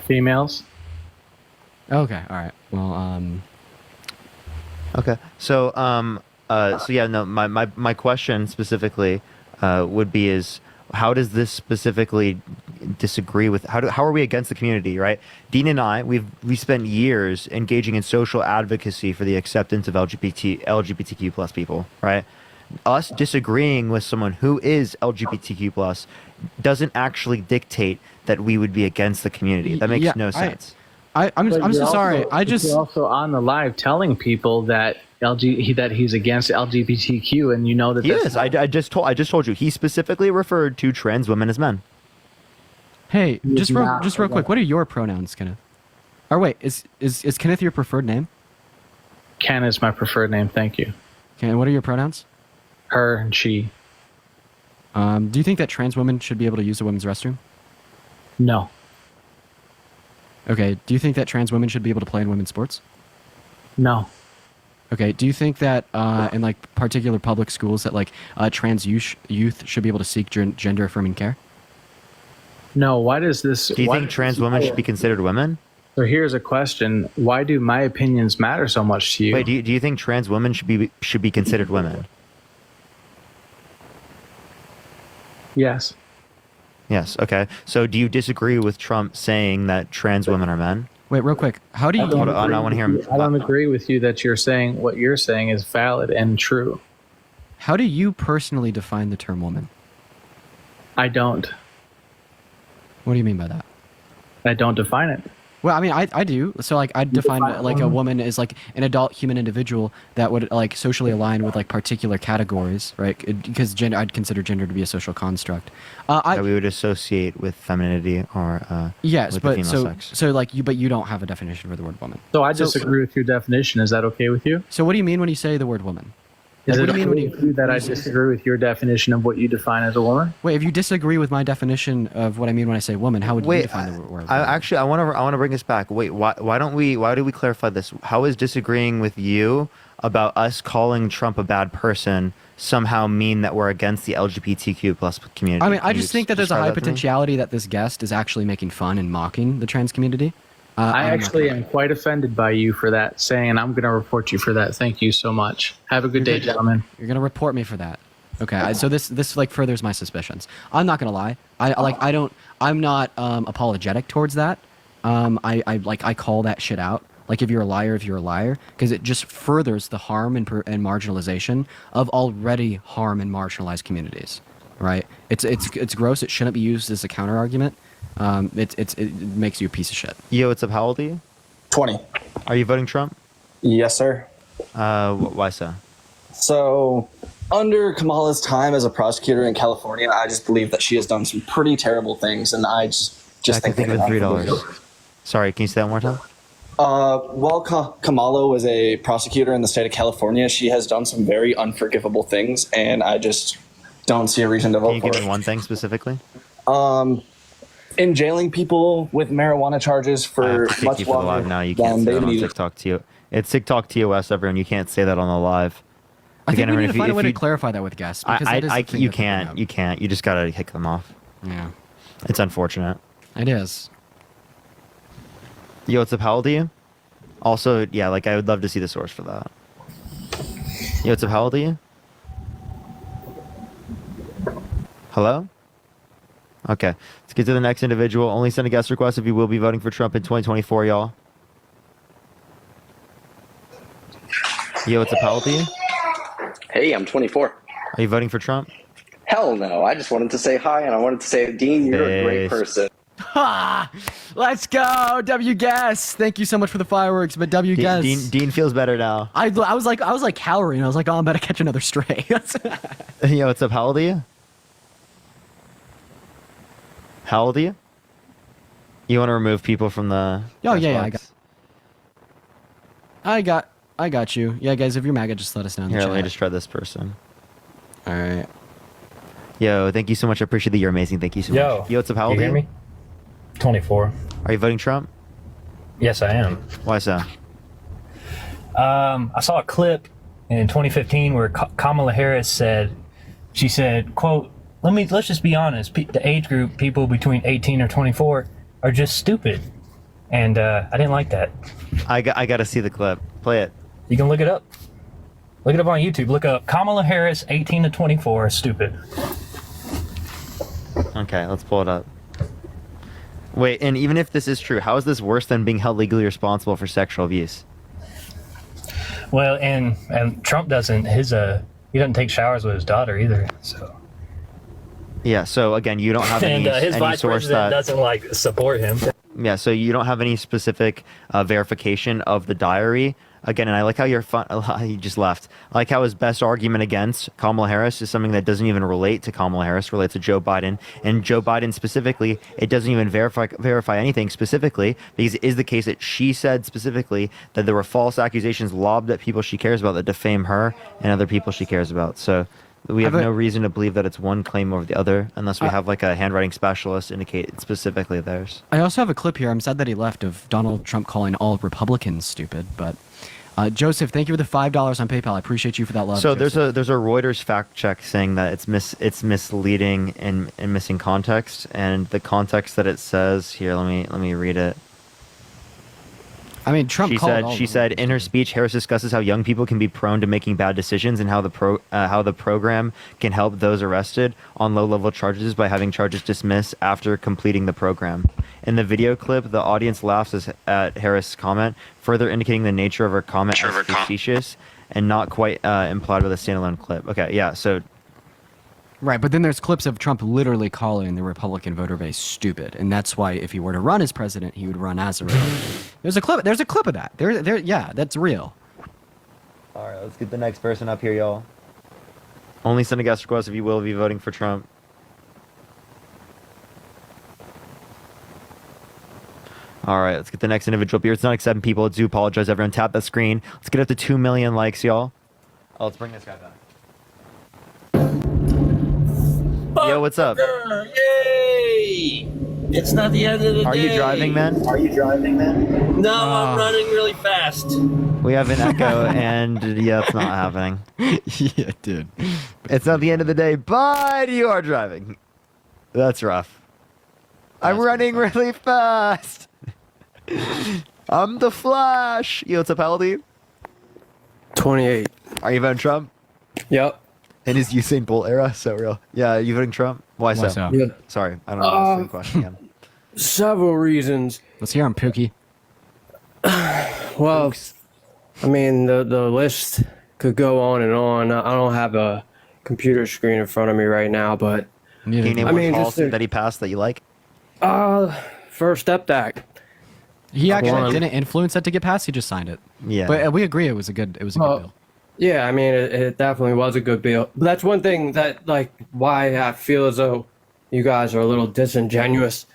Females. Okay, all right. Well, Okay. So, my question specifically would be is how does this specifically disagree with how are we against the community, right? Dean and I, we spent years engaging in social advocacy for the acceptance of LGBTQ plus people, right? Us disagreeing with someone who is LGBTQ plus doesn't actually dictate that we would be against the community. That makes no sense. I'm so sorry. You're also on the live telling people that that he's against LGBTQ, and you know that he is. I just told you he specifically referred to trans women as men. Hey, just real quick, what are your pronouns, Kenneth? Or wait, is Kenneth your preferred name? Ken is my preferred name. Thank you. Okay, and what are your pronouns? Her and she. Do you think that trans women should be able to use the women's restroom? No. Okay. Do you think that trans women should be able to play in women's sports? No. Okay. Do you think that in like particular public schools that like trans youth should be able to seek gender affirming care? No. Why does this? Do you think trans women should be considered women? So here's a question: why do my opinions matter so much to you? Wait. Do you think trans women should be considered women? Yes. Yes. Okay. So do you disagree with Trump saying that trans women are men? Wait, real quick. How do you? I want to hear him. I don't agree with you that you're saying what you're saying is valid and true. How do you personally define the term woman? I don't. What do you mean by that? I don't define it. Well, I mean, I do. So, like, I define like a woman as like an adult human individual that would like socially align with like particular categories, right? Because I'd consider gender to be a social construct. That we would associate with femininity or yes, with but the female sex. So like but you don't have a definition for the word woman. So I disagree with your definition. Is that okay with you? So what do you mean when you say the word woman? Is Like, it okay with you that I disagree with your definition of what you define as a woman? Wait, if you disagree with my definition of what I mean when I say woman, how would you define the word woman? I want to bring us back. Wait, why do we clarify this? How is disagreeing with you about us calling Trump a bad person somehow mean that we're against the LGBTQ plus community? I mean, I just think that there's a high potentiality that this guest is actually making fun and mocking the trans community. I actually am quite offended by you for that saying, and I'm going to report you for that. Thank you so much. Have a good day, gentlemen. You're going to report me for that. Okay. So this like furthers my suspicions. I'm not going to lie. I'm not apologetic towards that. I call that shit out. Like if you're a liar, because it just furthers the harm and marginalization of already harm and marginalized communities. Right? It's gross. It shouldn't be used as a counter argument. It makes you a piece of shit. Yo, what's up? How old are you? 20. Are you voting Trump? Yes, sir. Why so? So, under Kamala's time as a prosecutor in California, I just believe that she has done some pretty terrible things, and I just think of $3. Sorry, can you say that one more time? While Kamala was a prosecutor in the state of California, she has done some very unforgivable things, and I just don't see a reason to vote for her. Can you give me one thing specifically? In jailing people with marijuana charges for much longer. Now you can't say that on TikTok to It's TikTok TOS, everyone. You can't say that on the live. I think we need to find a way to clarify that with guests. You can't. You just gotta kick them off. Yeah. It's unfortunate. It is. Yo, what's up? How old are you? Also, yeah, like I would love to see the source for that. Yo, what's up? How old are you? Hello? Okay, let's get to the next individual. Only send a guest request if you will be voting for Trump in 2024, y'all. Yo, what's up? How old are you? Hey, I'm 24. Are you voting for Trump? Hell no. I just wanted to say hi, and I wanted to say, Dean, you're a great person. Ha! Let's go, W guess. Thank you so much for the fireworks, but W guess. Dean feels better now. I was like cowering. I was like, oh, I'm about to catch another stray. Yo, what's up? How old are you? How old are you? You want to remove people from the? Oh yeah, I got you. Yeah, guys, if you're MAGA, just let us know in the Here, chat. let me just try this person. All right. Yo, thank you so much. I appreciate that. You're amazing. Thank you so much. Yo, what's up? How old you are hear you? me? 24. Are you voting Trump? Yes, I am. Why so? I saw a clip in 2015 where Kamala Harris said, she said, quote, let's just be honest. The age group, people between 18 or 24 are just stupid. And I didn't like that. I got to see the clip. Play it. You can look it up. Look it up on YouTube. Look up Kamala Harris, 18 to 24, stupid. Okay, let's pull it up. Wait, and even if this is true, how is this worse than being held legally responsible for sexual abuse? Well, and Trump doesn't, he doesn't take showers with his daughter either, so. Yeah, so again, you don't have any, and his any vice source president that... doesn't, like, support him. Yeah, so you don't have any specific verification of the diary. Again, and I like how he just left. I like how his best argument against Kamala Harris is something that doesn't even relate to Kamala Harris, relates to Joe Biden. And Joe Biden specifically, it doesn't even verify anything specifically, because it is the case that she said specifically that there were false accusations lobbed at people she cares about that defame her and other people she cares about. So we have no reason to believe that it's one claim over the other, unless we have like a handwriting specialist indicate specifically theirs. I also have a clip here. I'm sad that he left, of Donald Trump calling all Republicans stupid. But Joseph, thank you for the $5 on PayPal. I appreciate you for that love. So Joseph. there's a Reuters fact check saying that it's misleading and missing context, and the context that it says here. Let me read it. I mean, Trump She said in her speech, Harris discusses how young people can be prone to making bad decisions and how the program can help those arrested on low-level charges by having charges dismissed after completing the program. In the video clip, the audience laughs at Harris' comment, further indicating the nature of her comment as facetious and not quite implied with a standalone clip. Okay, yeah, so... Right, but then there's clips of Trump literally calling the Republican voter base stupid, and that's why if he were to run as president, he would run as a Republican. There's a clip of that. Yeah, that's real. All right, let's get the next person up here, y'all. Only send a guest request if you will be voting for Trump. All right, let's get the next individual up here. It's not accepting people. I do apologize, everyone. Tap that screen. Let's get up to 2 million likes, y'all. Oh, let's bring this guy back. Yo, what's up? Yay! It's not the end of the day. Are you driving, man? No, I'm running really fast. We have an echo, and yeah, it's not happening. Yeah, dude. It's not the end of the day, but you are driving. That's rough. I'm running really fast. I'm the Flash. Yo, what's up, Haldy? 28. Are you voting Trump? Yep. In his Usain Bolt era? So real. Yeah, you voting Trump? Why so? Yeah. Sorry, I don't know the question again. Several reasons. Let's hear him, Pookie. Well, I mean, the list could go on and on. I don't have a computer screen in front of me right now, but... Can you name one policy that he passed that you like? First Step Act. He actually didn't influence it to get passed. He just signed it. Yeah. But we agree it was a good bill. Yeah, I mean, it definitely was a good bill. But that's one thing that, like, why I feel as though you guys are a little disingenuous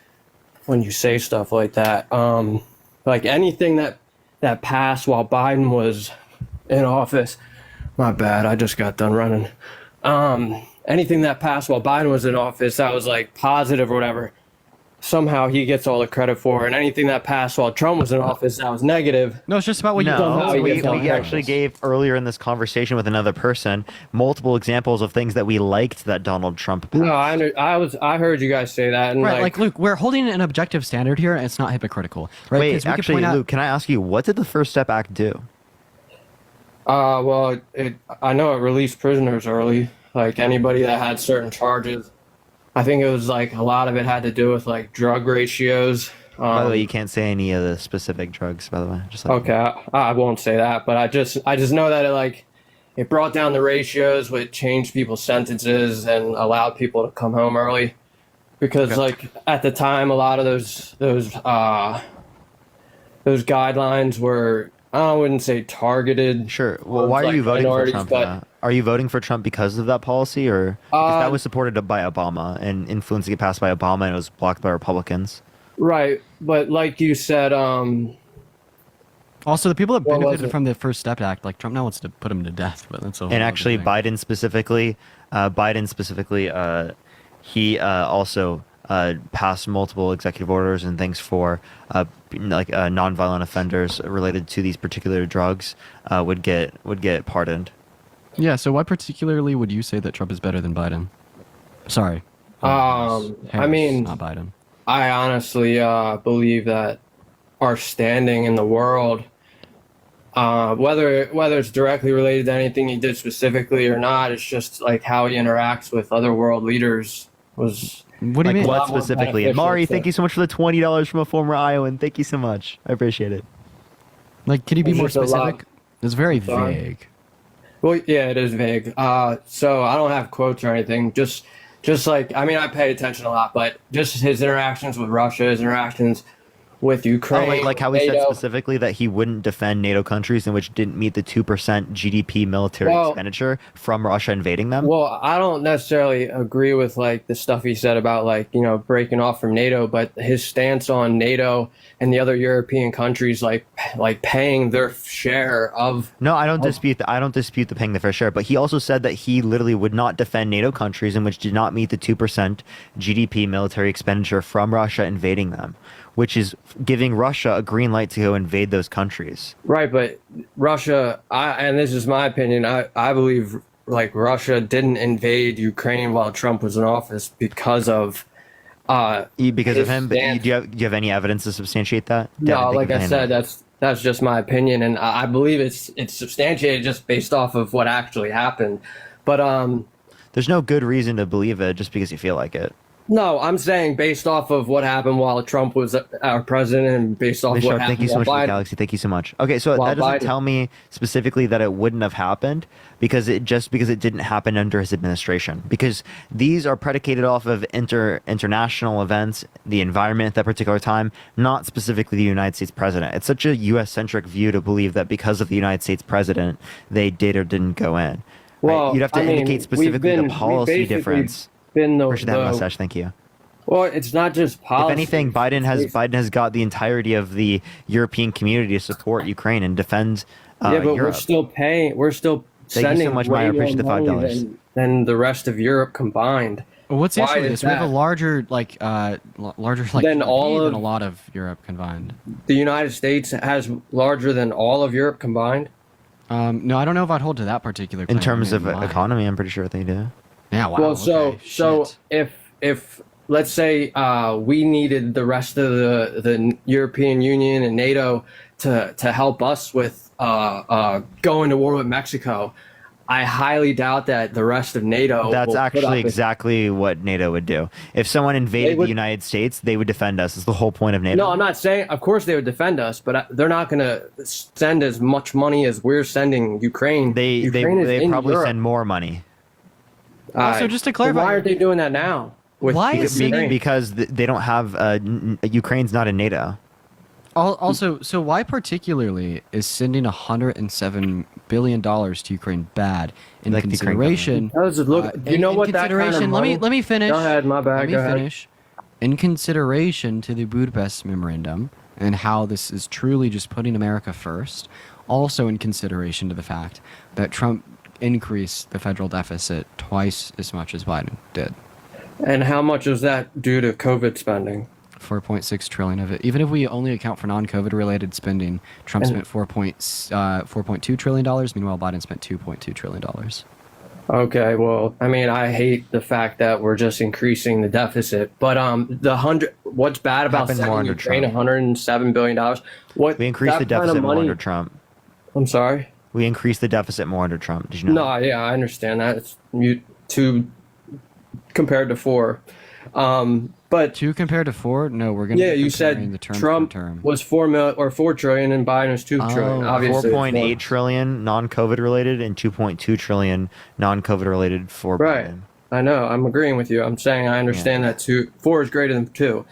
when you say stuff like that. Like, anything that passed while Biden was in office, my bad, I just got done running. Anything that passed while Biden was in office that was, like, positive or whatever, somehow he gets all the credit for, and anything that passed while Trump was in office that was negative. No, it's just about what you don't. We actually gave earlier in this conversation with another person multiple examples of things that we liked that Donald Trump passed. No, I heard you guys say that. And right, like Luke, we're holding an objective standard here, and it's not hypocritical. Right? Wait, actually, Luke, can I ask you, what did the First Step Act do? Well, I know it released prisoners early, like anybody that had certain charges. I think it was like a lot of it had to do with like drug ratios. By the way, you can't say any of the specific drugs, by the way. Just like okay, I won't say that, but I just know that it brought down the ratios, which changed people's sentences and allowed people to come home early. Because like at the time, a lot of those guidelines were, I wouldn't say targeted. Sure. Well, why are you voting for Trump? Are you voting for Trump because of that policy, or because that was supported by Obama and influenced to get passed by Obama, and it was blocked by Republicans? Right, but like you said, also the people that benefited from the First Step Act, like Trump now wants to put him to death, but that's a whole and actually other thing. Biden specifically, he also passed multiple executive orders and things for nonviolent offenders related to these particular drugs would get pardoned. Yeah. So why particularly would you say that Trump is better than Biden? Sorry. I mean, not Biden. I honestly believe that our standing in the world, whether it's directly related to anything he did specifically or not, it's just like how he interacts with other world leaders was. What do you mean? What specifically? And Mari, thank you so much for the $20 from a former Iowan. Thank you so much. I appreciate it. Like, can you be It's more just a lot- specific? It's very Sorry. vague. Well, yeah, it is vague. So I don't have quotes or anything. Just like, I mean, I pay attention a lot, but just his interactions with Russia, his interactions with Ukraine. Oh, like how he said NATO. specifically that he wouldn't defend NATO countries in which didn't meet the 2% GDP military expenditure from Russia invading them? Well, I don't necessarily agree with like the stuff he said about like, you know, breaking off from NATO, but his stance on NATO and the other European countries like paying their share of. No, I don't dispute that. I don't dispute the paying the fair share, but he also said that he literally would not defend NATO countries in which did not meet the 2% GDP military expenditure from Russia invading them, which is giving Russia a green light to go invade those countries. Right, but Russia, and this is my opinion, I believe like Russia didn't invade Ukraine while Trump was in office because of because of his him. But stance. do you have any evidence to substantiate that? No, like I said, that's just my opinion, and I believe it's substantiated just based off of what actually happened. But there's no good reason to believe it just because you feel like it. no, I'm saying based off of what happened while Trump was our president, and based off what happened. Thank you so much for while the Biden. Galaxy. Thank you so much. Okay, so that doesn't tell me specifically that it wouldn't have happened because it didn't happen under his administration. Because these are predicated off of international events, the environment at that particular time, not specifically the United States president. It's such a U.S.-centric view to believe that because of the United States president, they did or didn't go in. Well, right? You'd have to I mean, indicate specifically the we've policy basically difference. Appreciate that mustache. Thank you. Well, it's not just policy. If anything, Biden has got the entirety of the European community to support Ukraine and defend yeah, but Europe. we're still Thank sending you so much, way Maya. I appreciate the more money $5. than the rest of Europe combined. Well, what's the Why issue with is this? We have a that? larger larger Than GDP all than of- a lot of Europe combined. The United States has larger than all of Europe combined. No, I don't know if I'd hold to that particular. In claim. terms I of mean, why? economy, I'm pretty sure they do. Yeah. Wow. Well, so okay, so shit. if let's say we needed the rest of the European Union and NATO to help us with going to war with Mexico, I highly doubt that the rest of NATO. That's will put actually up with- exactly what NATO would do. If someone invaded the United States, they would defend us. It's the whole point of NATO. No, I'm not saying. Of course, they would defend us, but they're not going to send as much money as we're sending Ukraine. They probably send more money. Also, just to clarify, why aren't they doing that now? Because they don't have Ukraine's not in NATO. Also, so why particularly is sending $107 billion to Ukraine bad in Like the Ukraine consideration? You know what that kind of consideration? money- Let me finish. Go ahead, my bad. Let me Go ahead. finish. In consideration to the Budapest Memorandum and how this is truly just putting America first, also in consideration to the fact that Trump increased the federal deficit twice as much as Biden did. And how much is that due to COVID spending? 4.6 trillion of it. Even if we only account for non-COVID related spending, Trump spent $4.2 trillion. Meanwhile, Biden spent $2.2 trillion. Okay, well, I mean, I hate the fact that we're just increasing the deficit, but what's bad about Happened more sending under Ukraine Trump. $107 billion? We increased the deficit more under Trump. I'm sorry? We increased the deficit more under Trump. Did you know? No, yeah, I understand that. It's 2 compared to 4. But 2 compared to 4? No, we're going to yeah, you comparing said the term Trump for term. was 4 trillion and Biden was 2 trillion. Obviously, 4.8 trillion non-COVID related and 2.2 trillion non-COVID related for right. Biden. I know. I'm agreeing with you. I'm saying I understand that 4 is greater than 2.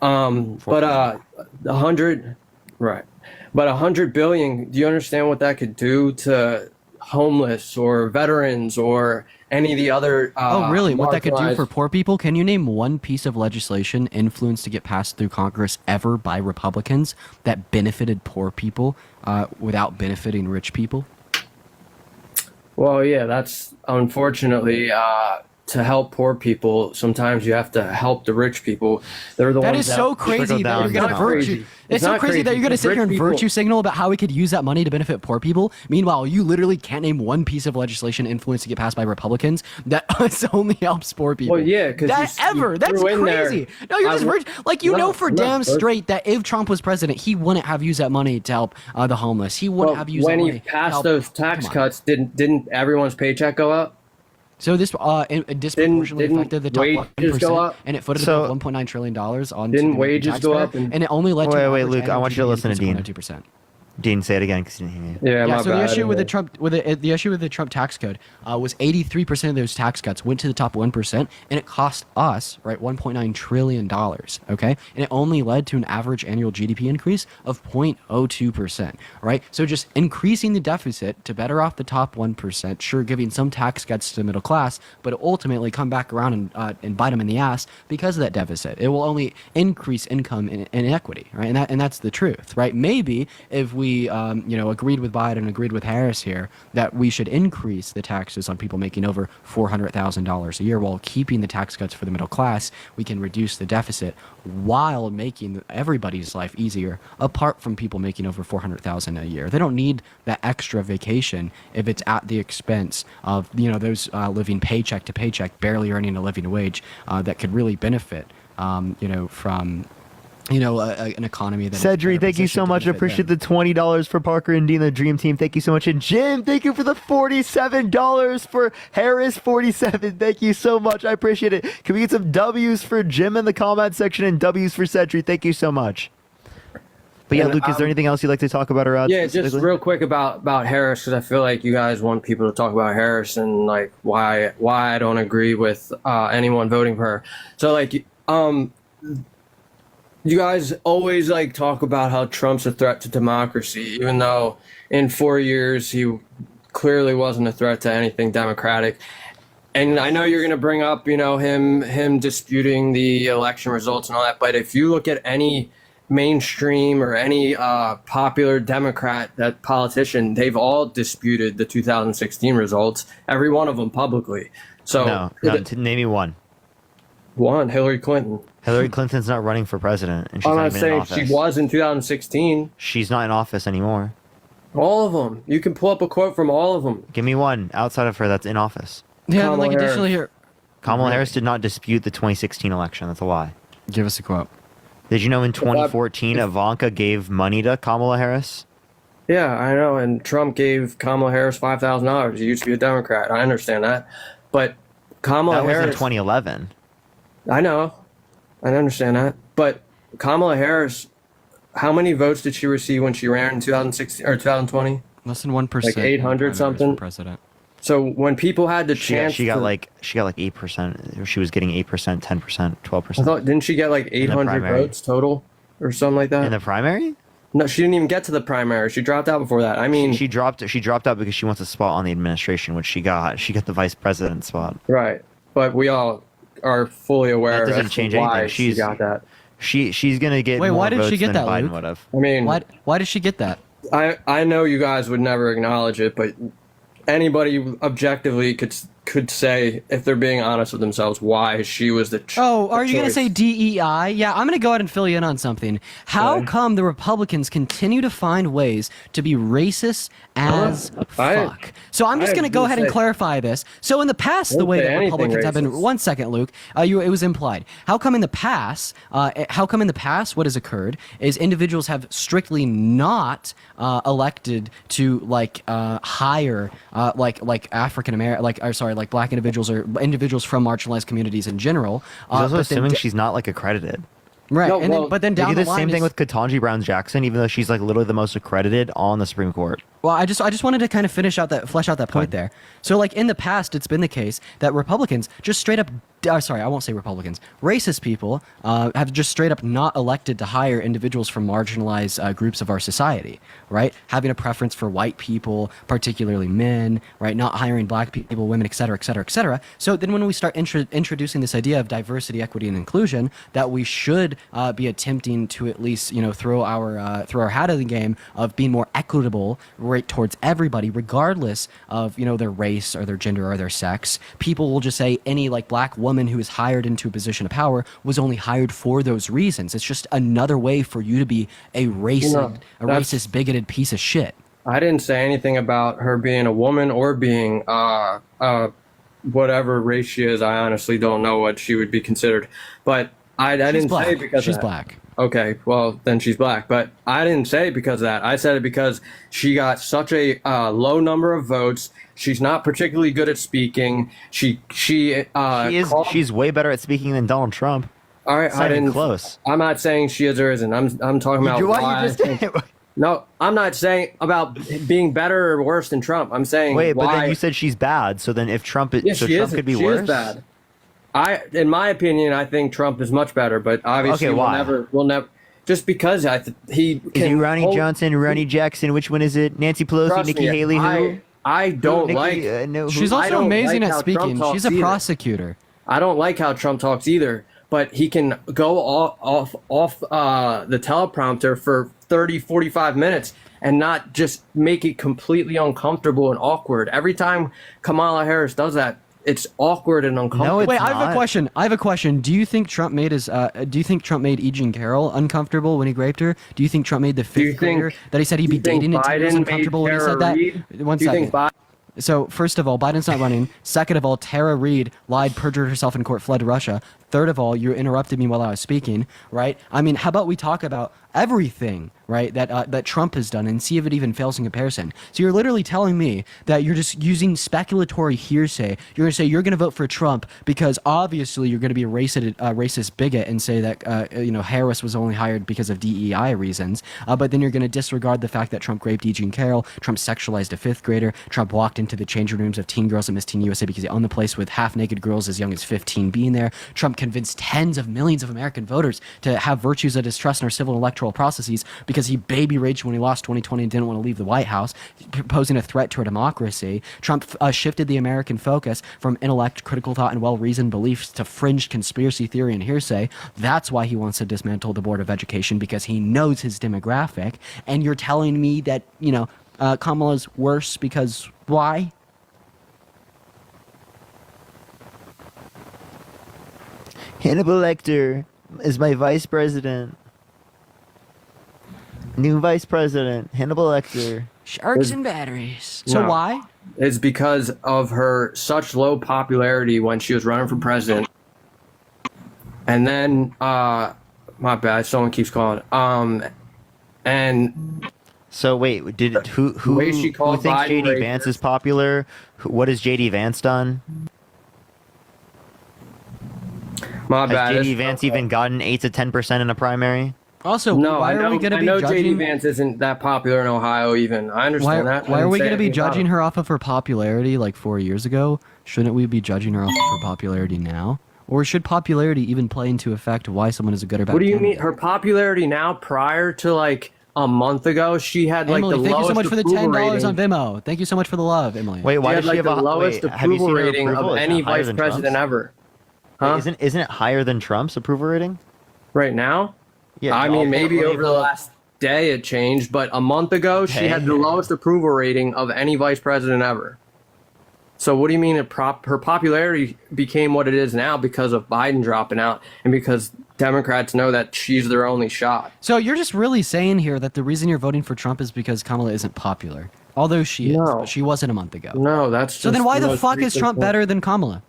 But 100, right? But 100 billion. Do you understand what that could do to homeless or veterans or any of the other? Oh, really? What that could do marginalized- for poor people? Can you name one piece of legislation influenced to get passed through Congress ever by Republicans that benefited poor people without benefiting rich people? Well, yeah, that's unfortunately to help poor people, sometimes you have to help the rich people. They're the That ones is so crazy that you're going to virtue. It's so crazy that you're going to sit here and virtue signal about how we could use that money to benefit poor people. Meanwhile, you literally can't name one piece of legislation influenced to get passed by Republicans that only helps poor people. Well, yeah, because that's crazy. No, you're just like for damn straight that if Trump was president, he wouldn't have used that money to help the homeless. He wouldn't have used when that he money passed those tax cuts. Didn't everyone's paycheck go up? So this it disproportionately affected the top wages go 1%, up? and it footed about $1.9 trillion on. Didn't wages go up? And it only led to wait, Luke. I want you to listen to Dean. 2%. Dean, say it again because you didn't hear you. Yeah. So the issue with the Trump the issue with the Trump tax code was 83% of those tax cuts went to the top 1%, and it cost us $1.9 trillion. Okay, and it only led to an average annual GDP increase of 0.02%. Right. So just increasing the deficit to better off the top 1%, sure, giving some tax cuts to the middle class, but it ultimately come back around and bite them in the ass because of that deficit. It will only increase income inequity. Right, and that's the truth. Right. Maybe if we agreed with Biden, agreed with Harris here, that we should increase the taxes on people making over $400,000 a year while keeping the tax cuts for the middle class, we can reduce the deficit while making everybody's life easier, apart from people making over $400,000 a year. They don't need that extra vacation if it's at the expense of those living paycheck to paycheck, barely earning a living wage, that could really benefit from an economy that. Cedric, thank you so much. I appreciate the $20 for Parker and Dean, the Dream Team. Thank you so much. And Jim, thank you for the $47 for Harris. 47. Thank you so much. I appreciate it. Can we get some W's for Jim in the comment section and W's for Cedric? Thank you so much. But yeah, Luke, is there anything else you'd like to talk about or add? Yeah, just real quick about Harris, because I feel like you guys want people to talk about Harris and like why I don't agree with anyone voting for her. So you guys always talk about how Trump's a threat to democracy, even though in 4 years he clearly wasn't a threat to anything democratic. And I know you're going to bring up, him disputing the election results and all that. But if you look at any mainstream or any popular Democrat politician, they've all disputed the 2016 results, every one of them publicly. So no, name me one. One, Hillary Clinton. Hillary Clinton's not running for president, and she's I'm not not even in saying office. she was in 2016. She's not in office anymore. All of them. You can pull up a quote from all of them. Give me one outside of her that's in office. Yeah, additionally here. Kamala Harris did not dispute the 2016 election. That's a lie. Give us a quote. Did you know in 2014 Ivanka gave money to Kamala Harris? Yeah, I know. And Trump gave Kamala Harris $5,000. He used to be a Democrat. I understand that. But Kamala Harris. That was in 2011. I know. I understand that. But Kamala Harris, how many votes did she receive when she ran in 2016 or 2020? Less than 1%. Like 800 something. President. So when people had the chance, she got like 8%. She was getting 8%, 10%, 12%. I thought, didn't she get like 800 votes total or something like that in the primary? No, she didn't even get to the primary. She dropped out before that. I mean, she dropped out because she wants a spot on the administration, which she got. She got the vice president spot. Right, but we all are fully aware that doesn't change anything. She got that. She's gonna get. Wait, more why did votes she get than that? Biden Luke? would have. I mean, why did she get that? I know you guys would never acknowledge it, but anybody objectively could say, if they're being honest with themselves, why she was the are you going to say DEI? Yeah, I'm going to go ahead and fill you in on something. How come the Republicans continue to find ways to be racist as fuck? So I'm just going to go ahead and clarify this. So in the past, the way that Republicans have been... One second, Luke. It was implied. How come in the past, what has occurred is individuals have strictly not elected to hire African American, like black individuals or individuals from marginalized communities in general. He's also assuming she's not accredited. Right, no, but then down they do the the line same thing with Ketanji Brown Jackson, even though she's literally the most accredited on the Supreme Court. Well, I just wanted to kind of flesh out that point there. So in the past, it's been the case that Republicans just straight up, I won't say Republicans, racist people have just straight up not elected to hire individuals from marginalized groups of our society, right? Having a preference for white people, particularly men, right? Not hiring black people, women, et cetera, et cetera, et cetera. So then when we start introducing this idea of diversity, equity, and inclusion, that we should be attempting to at least, throw our hat in the game of being more equitable, operate towards everybody, regardless of, their race or their gender or their sex. People will just say any like black woman who is hired into a position of power was only hired for those reasons. It's just another way for you to be a racist, bigoted piece of shit. I didn't say anything about her being a woman or being whatever race she is. I honestly don't know what she would be considered, but I didn't say because she's black. Okay, well then she's black, but I didn't say it because of that. I said it because she got such a low number of votes. She's not particularly good at speaking. She's way better at speaking than Donald Trump. All right, I didn't close. I'm not saying she is or isn't. I'm talking about why you just did. No, I'm not saying about being better or worse than Trump. I'm saying but then you said she's bad. So then if Trump, Trump could be worse. She is bad. In my opinion, I think Trump is much better. But obviously, we'll never. Just because he can. Ronnie Johnson, Ronnie Jackson. Which one is it? Nancy Pelosi, Nikki Haley. Who? I don't She's also amazing at speaking. She's a prosecutor. I don't like how Trump talks either. But he can go off the teleprompter for 30, 45 minutes and not just make it completely uncomfortable and awkward. Every time Kamala Harris does that, it's awkward and uncomfortable. No, I have a question. Do you think Trump made E. Jean Carroll uncomfortable when he raped her? Do you think Trump made the fifth grader that he said he'd be dating in 2 years uncomfortable when he said that? One second. So first of all, Biden's not running. Second of all, Tara Reid lied, perjured herself in court, fled to Russia. Third of all, you interrupted me while I was speaking, right? I mean, how about we talk about everything, right, that Trump has done and see if it even fails in comparison. So you're literally telling me that you're just using speculatory hearsay. You're going to say you're going to vote for Trump because obviously you're going to be a racist bigot and say that Harris was only hired because of DEI reasons. But then you're going to disregard the fact that Trump raped E. Jean Carroll, Trump sexualized a fifth grader, Trump walked into the changing rooms of teen girls at Miss Teen USA because he owned the place with half-naked girls as young as 15 being there. Trump convinced tens of millions of American voters to have virtues of distrust in our civil and electoral processes because he baby raged when he lost 2020 and didn't want to leave the White House, posing a threat to our democracy. Trump shifted the American focus from intellect, critical thought, and well-reasoned beliefs to fringed conspiracy theory and hearsay. That's why he wants to dismantle the Board of Education, because he knows his demographic. And you're telling me that, Kamala's worse because why? Hannibal Lecter is my vice president. New vice president, Hannibal Lecter. Sharks and batteries. So why? It's because of her such low popularity when she was running for president. And then, my bad, someone keeps calling. And so wait, who thinks JD Vance is popular? What has JD Vance done? My bad. Has JD Vance even gotten 8 to 10% in a primary? Also, why are we going to be judging? JD Vance isn't that popular in Ohio even. I understand that. Why are we going to be judging her off of her popularity like 4 years ago? Shouldn't we be judging her off of her popularity now? Or should popularity even play into effect why someone is a good or bad What do you candidate? mean? Her popularity now prior to like a month ago, she had like Emily, the thank lowest you so much for the $10 rating. on Venmo. Thank you so much for the love, Emily. Wait, why does she have the lowest approval rating of any vice president ever? Huh? Isn't it higher than Trump's approval rating? Right now? Yeah. I mean, maybe over the last day it changed, but a month ago she had the lowest approval rating of any vice president ever. So what do you mean her popularity became what it is now because of Biden dropping out and because Democrats know that she's their only shot? So you're just really saying here that the reason you're voting for Trump is because Kamala isn't popular, although she is, but she wasn't a month ago. No, that's so. Then why the fuck is Trump better than Kamala?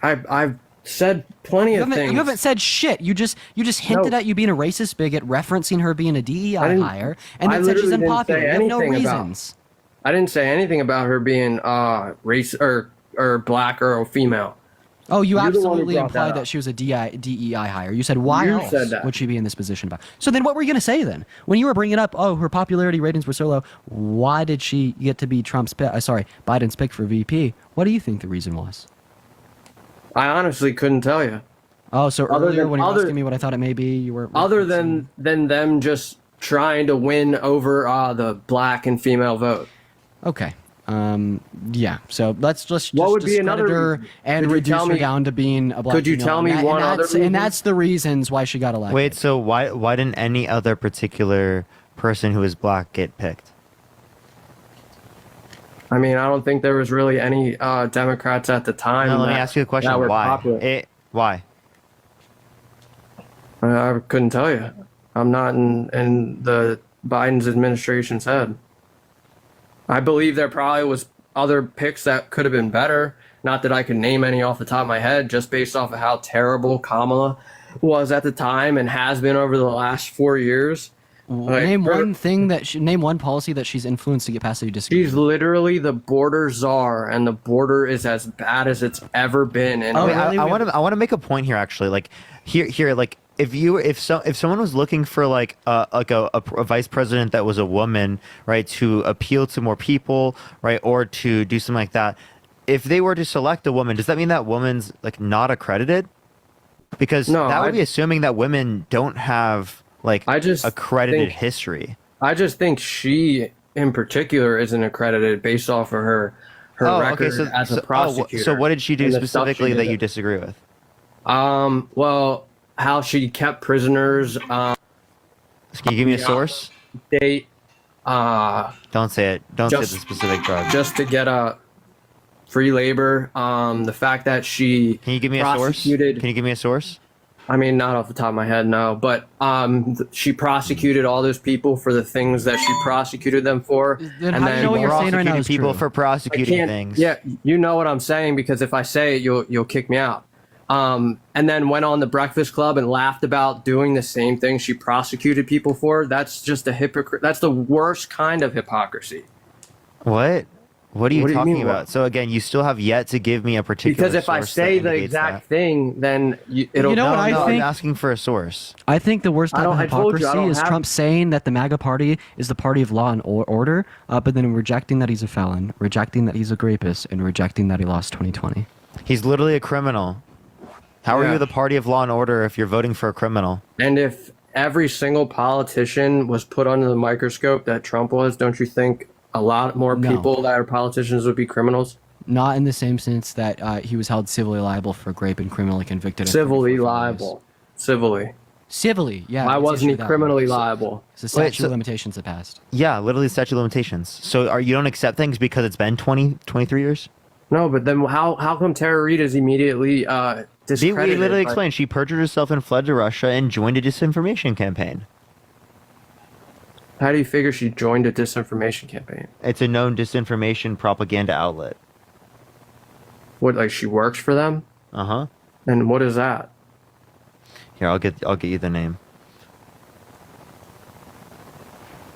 I've said plenty of things. You haven't said shit. You just hinted at you being a racist bigot, referencing her being a DEI hire, and then said she's unpopular. You have no reasons. I didn't say anything about her being race or black or a female. Oh, you absolutely implied that she was a DEI hire. You said why else would she be in this position about? So then what were you going to say then? When you were bringing up, her popularity ratings were so low, why did she get to be Biden's pick for VP? What do you think the reason was? I honestly couldn't tell you. Oh, so earlier when you were asking me what I thought it may be, you were... Other than them just trying to win over the black and female vote. Okay. Yeah. So let's just what would be discredit another her and reduce her down to being a black Could you female. tell me one other reason? And that's the reasons why she got elected. Wait, so why didn't any other particular person who is black get picked? I mean, I don't think there was really any Democrats at the time. No, let me ask you a question. that were Why? popular. Why? I couldn't tell you. I'm not in the Biden's administration's head. I believe there probably was other picks that could have been better. Not that I can name any off the top of my head, just based off of how terrible Kamala was at the time and has been over the last 4 years. Name one policy that she's influenced to get past that you disagree. She's literally the border czar, and the border is as bad as it's ever been. And I want to make a point here. Actually, like here, like if someone was looking for like a vice president that was a woman, right, to appeal to more people, right, or to do something like that, if they were to select a woman, does that mean that woman's like not accredited? Because that would be assuming that women don't have like accredited history. I just think she in particular isn't accredited based off of her record as a prosecutor. So what did she do specifically that you disagree with? Well, how she kept prisoners. Can you give me a source? Date. Don't say it. Don't say the specific drug. Just to get a free labor. The fact that she Can you give me a source? Can you give me a source? I mean, not off the top of my head, no. But she prosecuted all those people for the things that she prosecuted them for. Then how do you know what you're saying right now is people true? for prosecuting things. Yeah, you know what I'm saying, because if I say it, you'll kick me out. And then went on the Breakfast Club and laughed about doing the same thing she prosecuted people for. That's just a hypocrite. That's the worst kind of hypocrisy. What? What are you talking about? So again, you still have yet to give me a particular Because if I say the exact thing, then it'll... You know what I think? I'm asking for a source. I think the worst type of hypocrisy is Trump saying that the MAGA party is the party of law and order, but then rejecting that he's a felon, rejecting that he's a rapist, and rejecting that he lost 2020. He's literally a criminal. How are you the party of law and order if you're voting for a criminal? And if every single politician was put under the microscope that Trump was, don't you think a lot more people that are politicians would be criminals? Not in the same sense that he was held civilly liable for rape and criminally convicted. Civilly liable. Civilly. Civilly, yeah. Why wasn't he criminally liable? So statute of limitations have passed. Yeah, literally statute of limitations. So you don't accept things because it's been 23 years? No, but then how come Tara Reid is immediately discredited? We literally explained she perjured herself and fled to Russia and joined a disinformation campaign. How do you figure she joined a disinformation campaign? It's a known disinformation propaganda outlet. What, like she works for them? Uh-huh. And what is that? Here, I'll get you the name.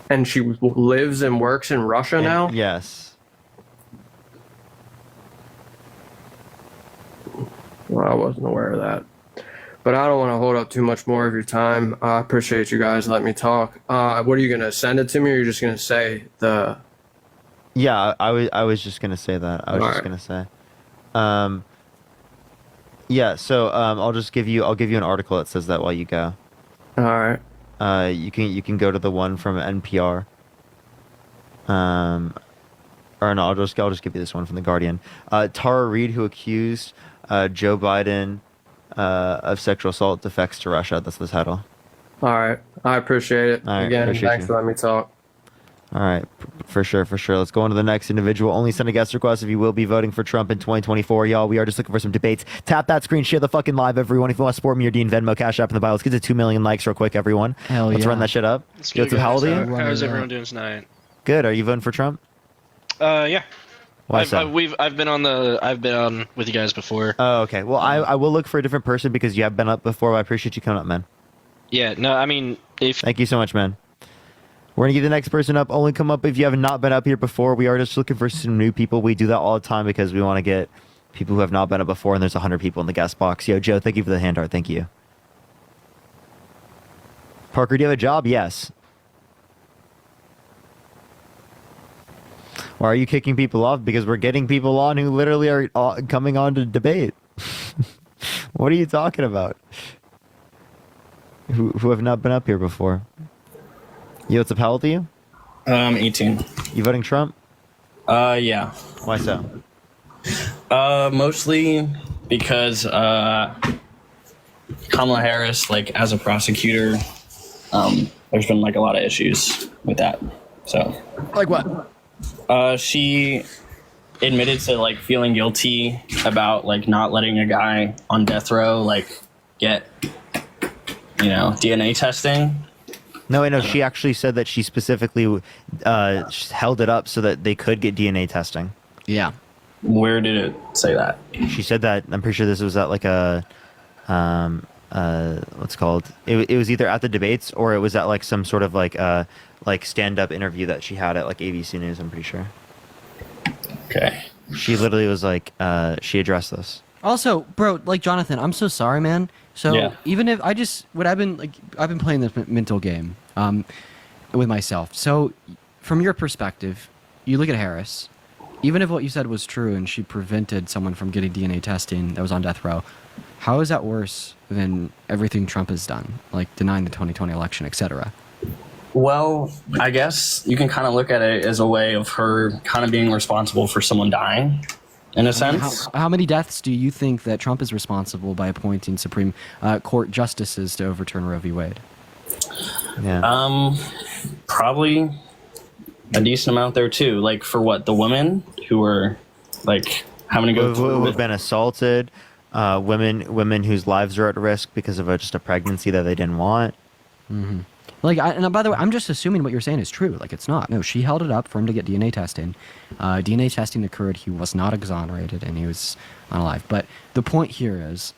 And she lives and works in Russia now? Yes. Well, I wasn't aware of that. But I don't want to hold up too much more of your time. I appreciate you guys letting me talk. What are you going to send it to me, or are you just going to say the... Yeah, I was just going to say that. I was just going to say. Yeah, so I'll give you an article that says that while you go. All right. You can go to the one from NPR. Or no, I'll just give you this one from The Guardian. Tara Reid, who accused Joe Biden of sexual assault, defects to Russia. That's the title. All right. I appreciate it. All right, Again, appreciate thanks you. for letting me talk. All right, for sure. Let's go on to the next individual. Only send a guest request if you will be voting for Trump in 2024, y'all. We are just looking for some debates. Tap that screen, share the fucking live, everyone. If you want to support me, your Dean Venmo, Cash App in the bio. Let's get to 2 million likes real quick, everyone. Let's run that shit up. Joseph, how old are you? How's everyone doing tonight? Good. Are you voting for Trump? Yeah. Why so? I've been on with you guys before. Oh, okay. Well, I will look for a different person because you have been up before. I appreciate you coming up, man. Yeah. No, I mean, Thank you so much, man. We're going to get the next person up. Only come up if you have not been up here before. We are just looking for some new people. We do that all the time because we want to get people who have not been up before, and there's 100 people in the guest box. Yo, Joe, thank you for the hand art. Thank you. Parker, do you have a job? Yes. Why are you kicking people off? Because we're getting people on who literally are coming on to debate. What are you talking about? Who have not been up here before? Yo, what's up? How old are you? 18. You voting Trump? Yeah. Why so? Mostly because Kamala Harris, like as a prosecutor, there's been like a lot of issues with that. So. Like what? She admitted to like feeling guilty about like not letting a guy on death row like get, you know, DNA testing. No, I know. She actually said that she specifically held it up so that they could get DNA testing. Yeah. Where did it say that? She said that. I'm pretty sure this was at like a, what's it called? It was either at the debates or it was at like some sort of like stand-up interview that she had at like ABC News. I'm pretty sure. Okay. She literally was like, she addressed this. Also, bro, like Jonathan, I'm so sorry, man. So Yeah. even if I've been playing this mental game with myself. So from your perspective, you look at Harris. Even if what you said was true and she prevented someone from getting DNA testing that was on death row, how is that worse than everything Trump has done, like denying the 2020 election, etc.? Well, I guess you can kind of look at it as a way of her kind of being responsible for someone dying, in a sense. How many deaths do you think that Trump is responsible by appointing Supreme Court justices to overturn Roe v. Wade? Yeah. Probably a decent amount there too. Like for what, the women who were like having to go through who've been assaulted, women whose lives are at risk because of just a pregnancy that they didn't want. Mm-hmm. Like, and by the way, I'm just assuming what you're saying is true. Like, it's not. No, she held it up for him to get DNA testing. DNA testing occurred. He was not exonerated, and he was unalive. But the point here is,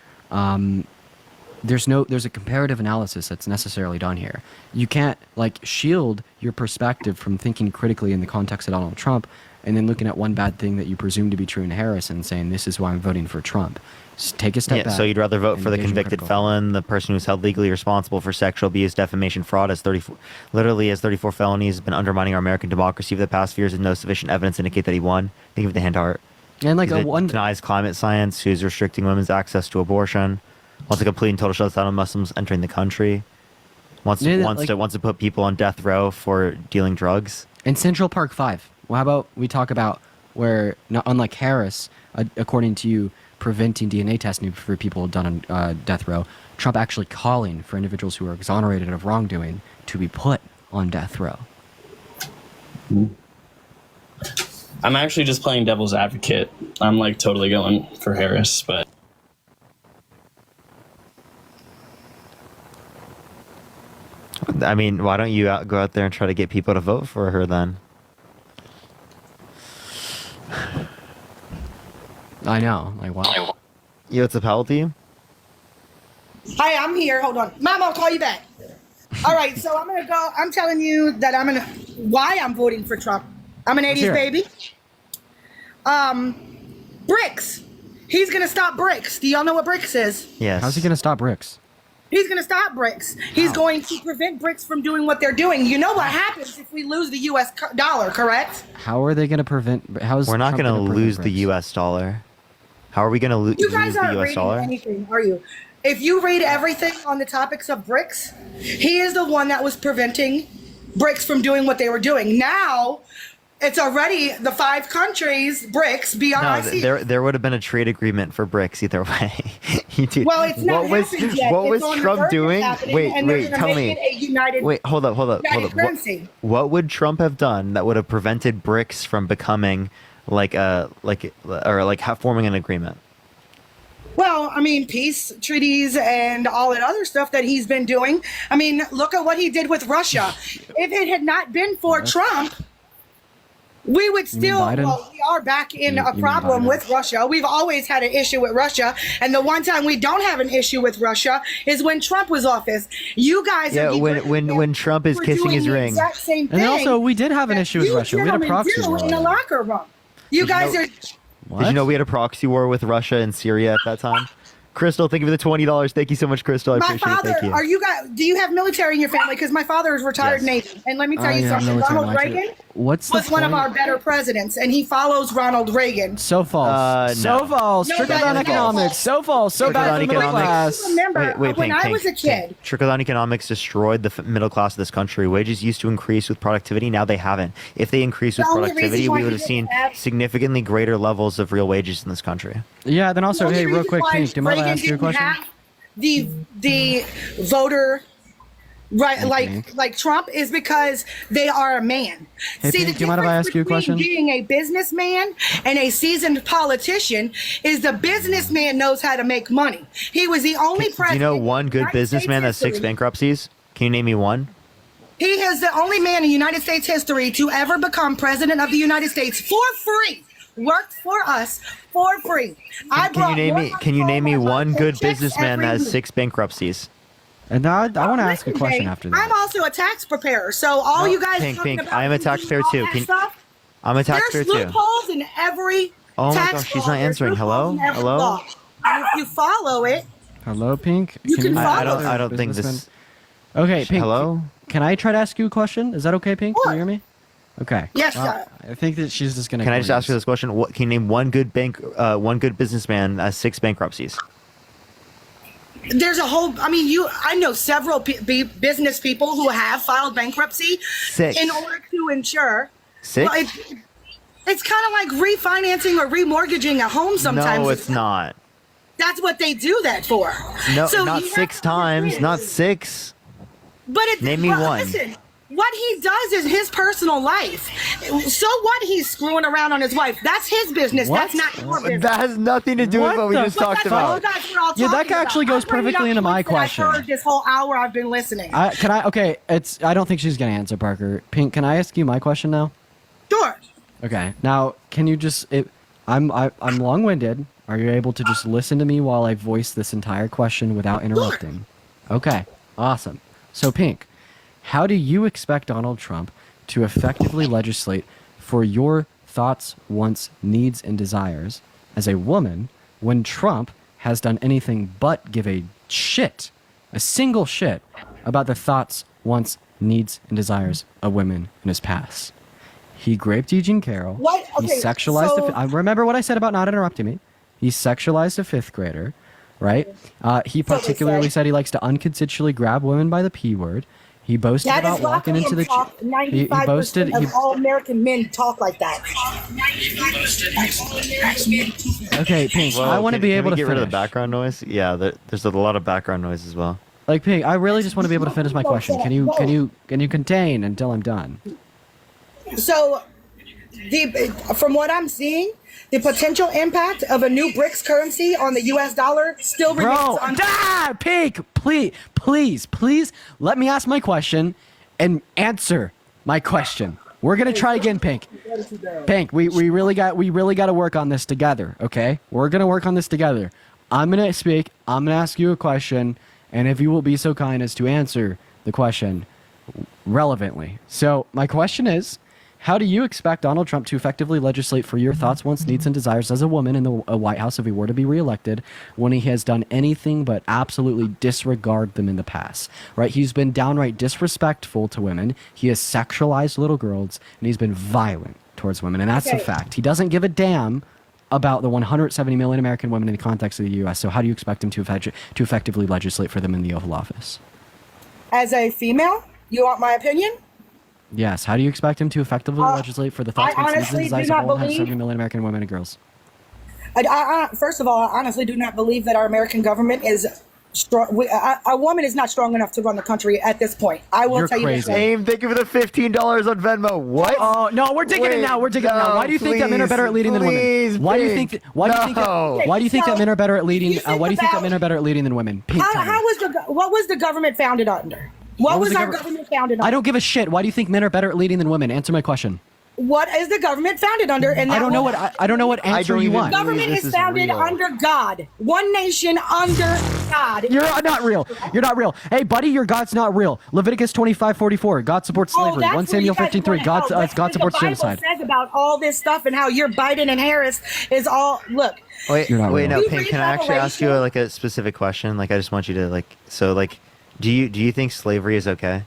there's a comparative analysis that's necessarily done here. You can't like shield your perspective from thinking critically in the context of Donald Trump, and then looking at one bad thing that you presume to be true in Harris and saying this is why I'm voting for Trump. Just take a step back. So you'd rather vote for the engage in convicted critical felon, the person who's held legally responsible for sexual abuse, defamation, fraud, as 34 felonies, has been undermining our American democracy for the past few years, and no sufficient evidence to indicate that he won. Think of the hand to heart. And like denies climate science, who's restricting women's access to abortion, wants a complete and total shutdown of Muslims entering the country, wants to put people on death row for dealing drugs. In Central Park 5, well, how about we talk about where, not unlike Harris, according to you, preventing DNA testing for people done on death row, Trump actually calling for individuals who are exonerated of wrongdoing to be put on death row. I'm actually just playing devil's advocate. I'm like totally going for Harris, but I mean, why don't you go out there and try to get people to vote for her then? I know. Like, wow. You, it's a penalty? Hi, I'm here. Hold on. Mom, I'll call you back. All right, so I'm telling you that why I'm voting for Trump. I'm an 80s baby. BRICS. He's going to stop BRICS. Do y'all know what BRICS is? Yes. How's he going to stop BRICS? He's going to stop BRICS. He's going to prevent BRICS from doing what they're doing. You know what happens if we lose the U.S. dollar, correct? How are they going to prevent? We're not going to lose the U.S. dollar. How are we going to lose the U.S. dollar? You guys aren't reading anything, are you? If you read everything on the topics of BRICS, he is the one that was preventing BRICS from doing what they were doing. Now, it's already the 5 countries, BRICS, BRIC. No, there would have been a trade agreement for BRICS either way. Well, it's not happened yet. What was it's on Trump the doing? Wait, Tell me. Hold up. Currency. What would Trump have done that would have prevented BRICS from becoming forming an agreement? Well, I mean, peace treaties and all that other stuff that he's been doing. I mean, look at what he did with Russia. If it had not been for Trump, we would still, we are back in a problem with Russia. We've always had an issue with Russia. And the one time we don't have an issue with Russia is when Trump was office. You guys are when Trump is kissing his ring. Exact same thing. And also, we did have an issue with Russia. We had a proxy war. In the locker room. You guys are... Did you know we had a proxy war with Russia and Syria at that time? Crystal, thank you for the $20. Thank you so much, Crystal. I appreciate it. Thank you. Are you guys? Do you have military in your family? Because my father is retired Navy, and let me tell you something. Ronald Reagan was one of our better presidents, and he follows Ronald Reagan. So false. So false. Trickle down economics. So false. So bad for the middle class. Remember, when I was a kid, trickle down economics destroyed the middle class of this country. Wages used to increase with productivity. Now they haven't. If they increased with productivity, we would have seen significantly greater levels of real wages in this country. Yeah. Then also, hey, real quick, Pink, do you mind if I ask you a question? The voter Right, Okay. like Trump is because they are a man. Hey, See, Pink, the do you mind if I difference ask you a between question? being a businessman and a seasoned politician is the businessman knows how to make money. He was the only Do you president. know one in good United businessman States that's 6 history. bankruptcies? Can you name me one? He is the only man in United States history to ever become president of the United States for free. Worked for us for free. Can you name me one good businessman that has week. 6 bankruptcies? And now I want to ask a Listen, question Jay, after that. I'm also a tax preparer, so all you guys talking Pink, about I am a taxpayer all too. that stuff, I'm a taxpayer there's too. loopholes in every Oh my tax gosh, she's law. not There's answering. Hello? loopholes in every Hello? law. And if you follow it, Hello, Pink. You can name follow another I don't think this- businessman? Okay, Pink. Hello? Can I try to ask you a question? Is that okay, Pink? Can you hear me? Okay. Yes, sir. I think that she's just gonna. Can I just ignore ask you this question? What can you name one good businessman that has 6 bankruptcies? there's a whole. I mean, I know several business people who have filed bankruptcy 6 in order to ensure. 6? Well, it's kind of like refinancing or remortgaging a home sometimes. No, it's not. That's what they do that for. No, So not you 6 have- times. Not 6. But it's Name me one. Listen, what he does is his personal life. So what? He's screwing around on his wife. That's his business. What? That's not your business. That has nothing to do with what we the just But talked that's all about. guys we're all Yeah, that talking actually about. goes I'm bringing perfectly up into my points that I've question. heard this whole hour I've been listening. Okay, I don't think she's gonna answer, Parker. Pink, can I ask you my question now? Sure. Okay. Now, can you just? I'm long-winded. Are you able to just listen to me while I voice this entire question without interrupting? Okay. Awesome. So, Pink, how do you expect Donald Trump to effectively legislate for your thoughts, wants, needs, and desires as a woman when Trump has done anything but give a single shit, about the thoughts, wants, needs, and desires of women in his past? He raped Eugene Carroll. What? He Okay, sexualized. so- I remember what I said about not interrupting me. He sexualized a 5th grader, right? He particularly said he likes to unconsensually grab women by the P word. He boasted That about is walking lucky into the. and talk. 95% boasted. of all American men talk like that. Okay, Pink. Well, I want to can- be can able we to get rid of the finish. background noise. Yeah, there's a lot of background noise as well. Like, Pink, I really just want to be able to finish my question. Can you contain until I'm done? So, from what I'm seeing, the potential impact of a new BRICS currency on the U.S. dollar still remains Bro, Pink, please, let me ask my question and answer my question. We're gonna try again, Pink. Pink, we really got to work on this together, okay? We're gonna work on this together. I'm gonna speak. I'm gonna ask you a question, and if you will be so kind as to answer the question relevantly. So my question is, how do you expect Donald Trump to effectively legislate for your thoughts, wants, needs, and desires as a woman in the White House if he were to be reelected when he has done anything but absolutely disregard them in the past? Right? He's been downright disrespectful to women. He has sexualized little girls, and he's been violent towards women, and that's a Okay. fact. He doesn't give a damn about the 170 million American women in the context of the U.S. So how do you expect him to effectively legislate for them in the Oval Office? As a female, you want my opinion? Yes. How do you expect him to effectively legislate for the thoughts, I wants, needs, and honestly do desires not of 170 believe- million American women and girls? First of all, I honestly do not believe that our American government is strong. A woman is not strong enough to run the country at this point. I will tell you this. Aim, thank you for the $15 on Venmo. What? Oh no, we're digging it now. We're digging it now. Why do you think that men are better at leading than women? Why do you think? Why do you think that men are better at leading? Why do you think that men are better at leading than women? Pink, tell me. What was the government founded under? What was the our government- government founded under? I don't give a shit. Why do you think men are better at leading than women? Answer my question. What is the government founded under? And I don't know what I don't know what answer you want. Government is founded under God. One nation under God. You're not real. You're not real. Hey, buddy, your God's not real. Leviticus 25:44. God supports slavery. 1 Samuel 15:3. God supports genocide. Says about all this stuff and how your Biden and Harris is all look. Wait, You're not wait, real. no, Pink. Can I actually ask you a specific question? Like, I just want you to do you think slavery is okay?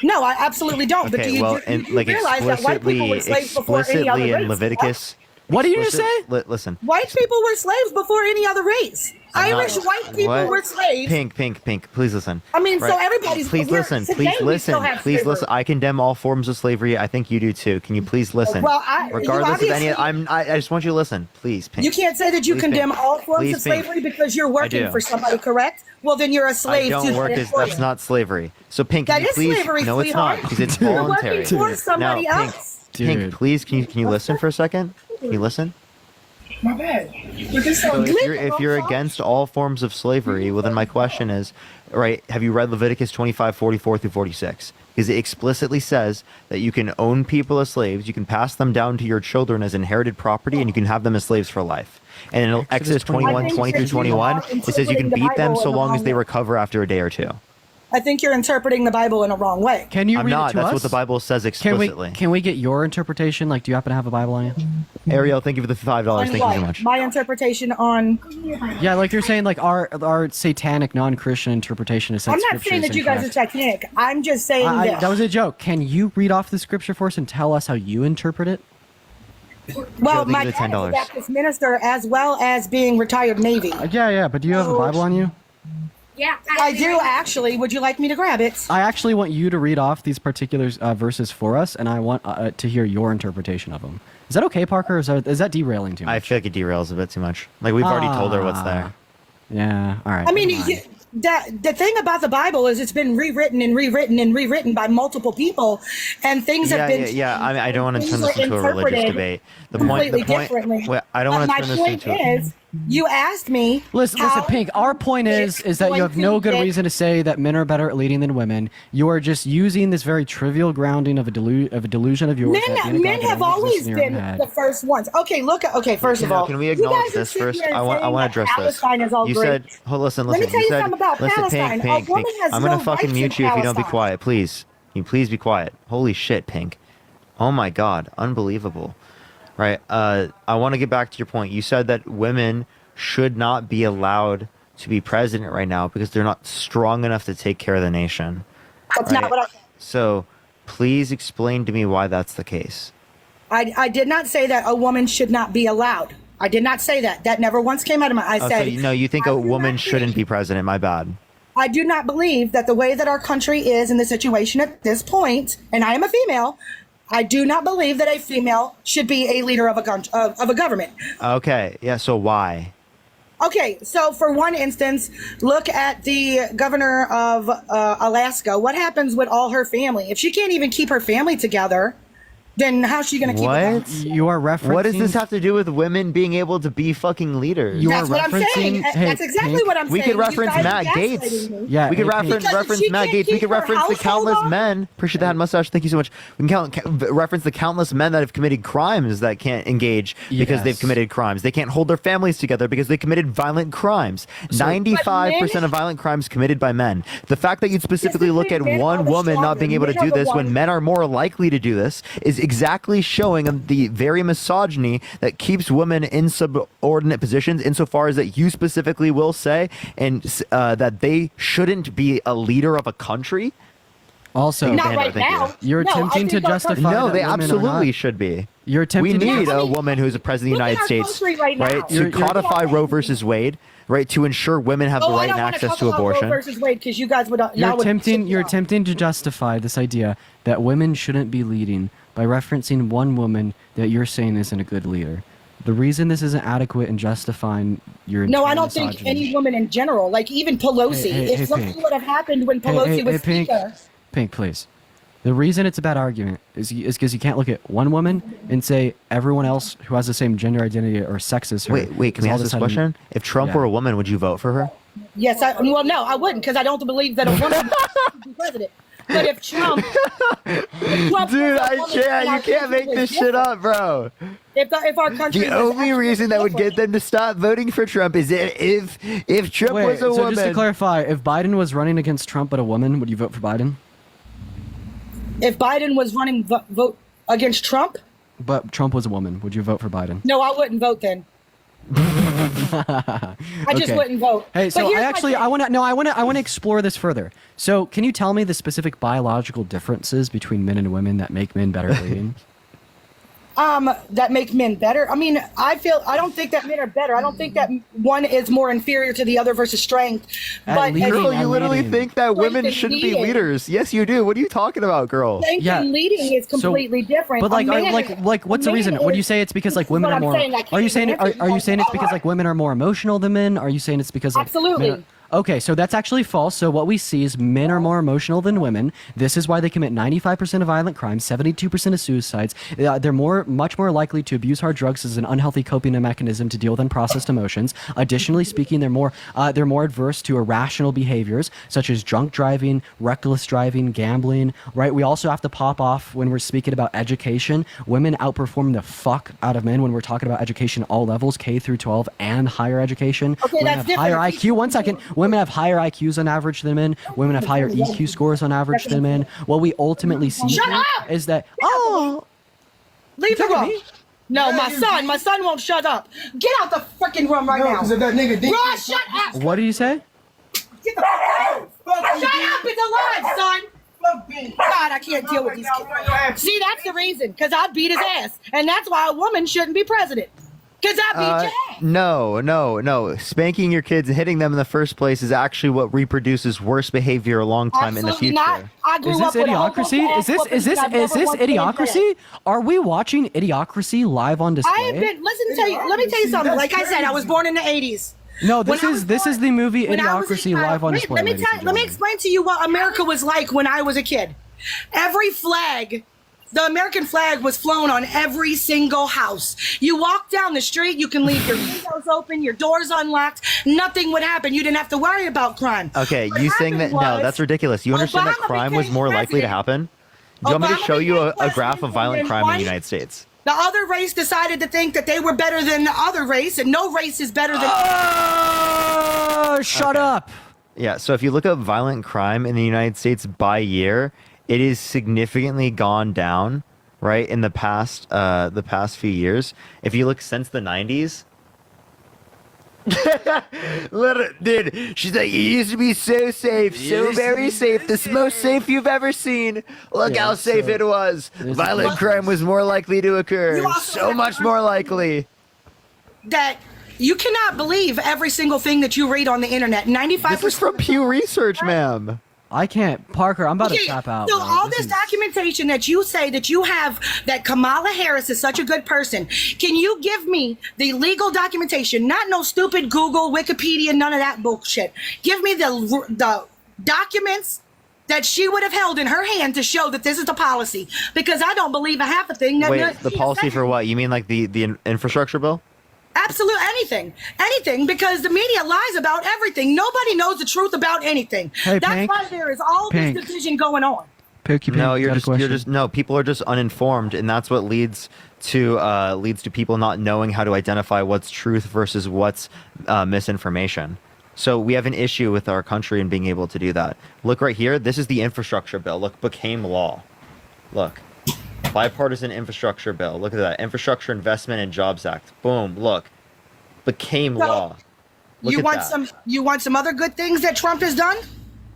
No, I absolutely don't. But Okay, do you, well, do and you realize that white people were slaves before any other explicitly in race? Leviticus What did you just say? Listen. White people were slaves before any other race. Irish white people were slaves. Pink. Please listen. I mean, so everybody's. Please listen. Today Please we listen. still have Please slavery. listen. I condemn all forms of slavery. I think you do too. Can you please listen? Well, regardless of any, obviously- I just want you to listen, please, Pink. You can't say that you Please, condemn Pink. all forms Please, of Pink. slavery because you're working do. for somebody, correct? Well, then you're a I slave to don't work that as employer. that's not slavery. So Pink, That can you is please? slavery, No, it's not sweetheart. because it's You're voluntary. working for somebody now, Pink, else. Pink, please, can you listen for a second? Can you listen? My bad. So if you're against all forms of slavery, well then my question is, right, have you read Leviticus 25:44 through 46? Because it explicitly says that you can own people as slaves, you can pass them down to your children as inherited property, and you can have them as slaves for life. And in Exodus 21:20 through 21, it says you can beat them so long as they recover after a day or two. I think you're interpreting the Bible in a wrong way. Can you I'm read not. it to That's us? what the Bible says explicitly. Can we get your interpretation? Like, do you happen to have a Bible on you? Ariel, thank you for the $5. On Thank what? you so much. My interpretation on. Yeah, like you're saying, like our satanic non-Christian interpretation is. I'm not saying that you guys are satanic. I'm just saying that. That was a joke. Can you read off the scripture for us and tell us how you interpret it? Well, Joe, my give it dad is a $10. Baptist minister as well as being retired Navy. Yeah, but do you have a Bible on you? Yeah, I do actually. Would you like me to grab it? I actually want you to read off these particular verses for us, and I want to hear your interpretation of them. Is that okay, Parker? Or is that derailing too much? I feel like it derails a bit too much. Like we've already told her what's there. Yeah. All right. I mean, the thing about the Bible is it's been rewritten and rewritten and rewritten by multiple people, and things have been. Yeah. I don't want to turn things this into a were religious interpreted debate. completely differently. Well, I don't want to turn this into. My point is, you asked me. Listen, Pink. Our point is that you have no good reason to say that men are better at leading than women. You are just using this very trivial grounding of a delusion of yours. Men have always been the first ones. Okay, first of all, can we acknowledge this first? I want to address this. You said, listen. Let me tell you something about Palestine. Pink. I'm gonna fucking mute you if you don't be Palestine. quiet, please. Can you please be quiet? Holy shit, Pink. Oh my God, unbelievable. Right. I want to get back to your point. You said that women should not be allowed to be president right now because they're not strong enough to take care of the nation. That's not what I said. So please explain to me why that's the case. I did not say that a woman should not be allowed. I did not say that. That never once came out of my. I said. So, no, you think a woman shouldn't be president? My bad. I do not believe that the way that our country is in the situation at this point, and I am a female, I do not believe that a female should be a leader of a government. Okay. Yeah. So why? Okay, so for one instance, look at the governor of Alaska. What happens with all her family? If she can't even keep her family together, then how's she going to keep it? You are referencing. What does this have to do with women being able to be fucking leaders? That's what I'm saying. That's exactly what I'm saying. We could reference You guys Matt are Gates. gaslighting me. Yeah, we could Because reference she Matt can't Gates. We keep could her reference the household countless on. men. Appreciate the hat mustache. Thank you so much. We can reference the countless men that have committed crimes that can't engage because they've committed crimes. They can't hold their families together because they committed violent crimes. 95% of violent crimes committed by men. The fact that you'd specifically look at one woman not being able to do this when men are more likely to do this is exactly showing the very misogyny that keeps women in subordinate positions insofar as that you specifically will say and that they shouldn't be a leader of a country. Also, Not right now. You're attempting to justify. No, that they women are absolutely not. should be. You're attempting. We need a woman who's a president of the United States, right, to codify Roe versus Wade, right, to ensure women have the right and access to abortion. Roe versus Wade because you guys would. You're attempting to justify this idea that women shouldn't be leading by referencing one woman that you're saying isn't a good leader. The reason this isn't adequate in justifying your No, I don't think any woman in general, like even Pelosi. If something would have happened when Pelosi was Speaker. Pink, please. The reason it's a bad argument is because you can't look at one woman and say everyone else who has the same gender identity or sex as her. Wait, can we ask this question? If Trump were a woman, would you vote for her? Yes, no, I wouldn't because I don't believe that a woman should be president. But if Trump, dude, you can't make this shit up, bro. If our country, the only reason that would get them to stop voting for Trump is if Trump was a woman. Just to clarify, if Biden was running against Trump but a woman, would you vote for Biden? If Biden was running vote against Trump, but Trump was a woman, would you vote for Biden? No, I wouldn't vote then. I just wouldn't vote. Hey, so I want to explore this further. So, can you tell me the specific biological differences between men and women that make men better at leading? that make men better. I mean, I don't think that men are better. I don't think that one is more inferior to the other versus strength. But Girl, you literally think that women shouldn't be leaders. Yes, you do. What are you talking about, girl? Strength and leading is completely different. But what's the reason? Would you say it's because like women are more? Are you saying it's because like women are more emotional than men? Are you saying it's because like absolutely? Okay, so that's actually false. So what we see is men are more emotional than women. This is why they commit 95% of violent crimes, 72% of suicides. They're much more likely to abuse hard drugs as an unhealthy coping mechanism to deal with unprocessed emotions. Additionally speaking, they're more adverse to irrational behaviors such as drunk driving, reckless driving, gambling. Right? We also have to pop off when we're speaking about education. Women outperform the fuck out of men when we're talking about education all levels, K through 12 and higher education. Okay, women that's have higher different. IQ. One second. Women have higher IQs on average than men. Women have higher EQ scores on average than men. What we ultimately see is that leave the room. No, my son won't shut up. Get out the freaking room right now. Because of that nigga Ross, shut up. What do you say? Get the fuck out. Shut up. It's alive, son. God, I can't deal with these kids. See, that's the reason. Because I beat his ass. And that's why a woman shouldn't be president. Because I beat your ass. No. Spanking your kids and hitting them in the first place is actually what reproduces worse behavior a long time in the future. Not. I grew Is up this with idiocracy? Is this idiocracy? Are we watching Idiocracy live on display? I have been. Let me tell you something. Like I said, I was born in the 80s. No, this is the movie Idiocracy live on display. Let me explain to you what America was like when I was a kid. Every flag. The American flag was flown on every single house. You walk down the street, you can leave your windows open, your doors unlocked. Nothing would happen. You didn't have to worry about crime. Okay, you saying that? No, that's ridiculous. You understand that crime was more likely to happen? Do you want me to show you a graph of violent crime in the United States? The other race decided to think that they were better than the other race, and no race is better than... Shut up! Yeah, so if you look up violent crime in the United States by year, it is significantly gone down, right, in the past few years. If you look since the 90s, dude, she's like, it used to be so safe, so very safe, the most safe you've ever seen. Look how safe it was. Violent crime was more likely to occur, so much more likely. That you cannot believe every single thing that you read on the internet. 95%. This is from Pew Research, ma'am. I can't, Parker. I'm about to tap out. So bro. all this documentation that you say that you have, that Kamala Harris is such a good person, can you give me the legal documentation? Not no stupid Google, Wikipedia, none of that bullshit. Give me the documents that she would have held in her hand to show that this is the policy, because I don't believe a half a thing. Wait, the policy for what? You mean like the infrastructure bill? Absolute anything, because the media lies about everything. Nobody knows the truth about anything. Hey, that's Pink. why there is all Pink. this division going on. No, you're just no. People are just uninformed, and that's what leads to people not knowing how to identify what's truth versus what's misinformation. So we have an issue with our country in being able to do that. Look right here. This is the infrastructure bill. Look, became law. Look. Bipartisan infrastructure bill. Look at that. Infrastructure Investment and Jobs Act. Boom. Look. Became law. Look You at want that. you want some other good things that Trump has done?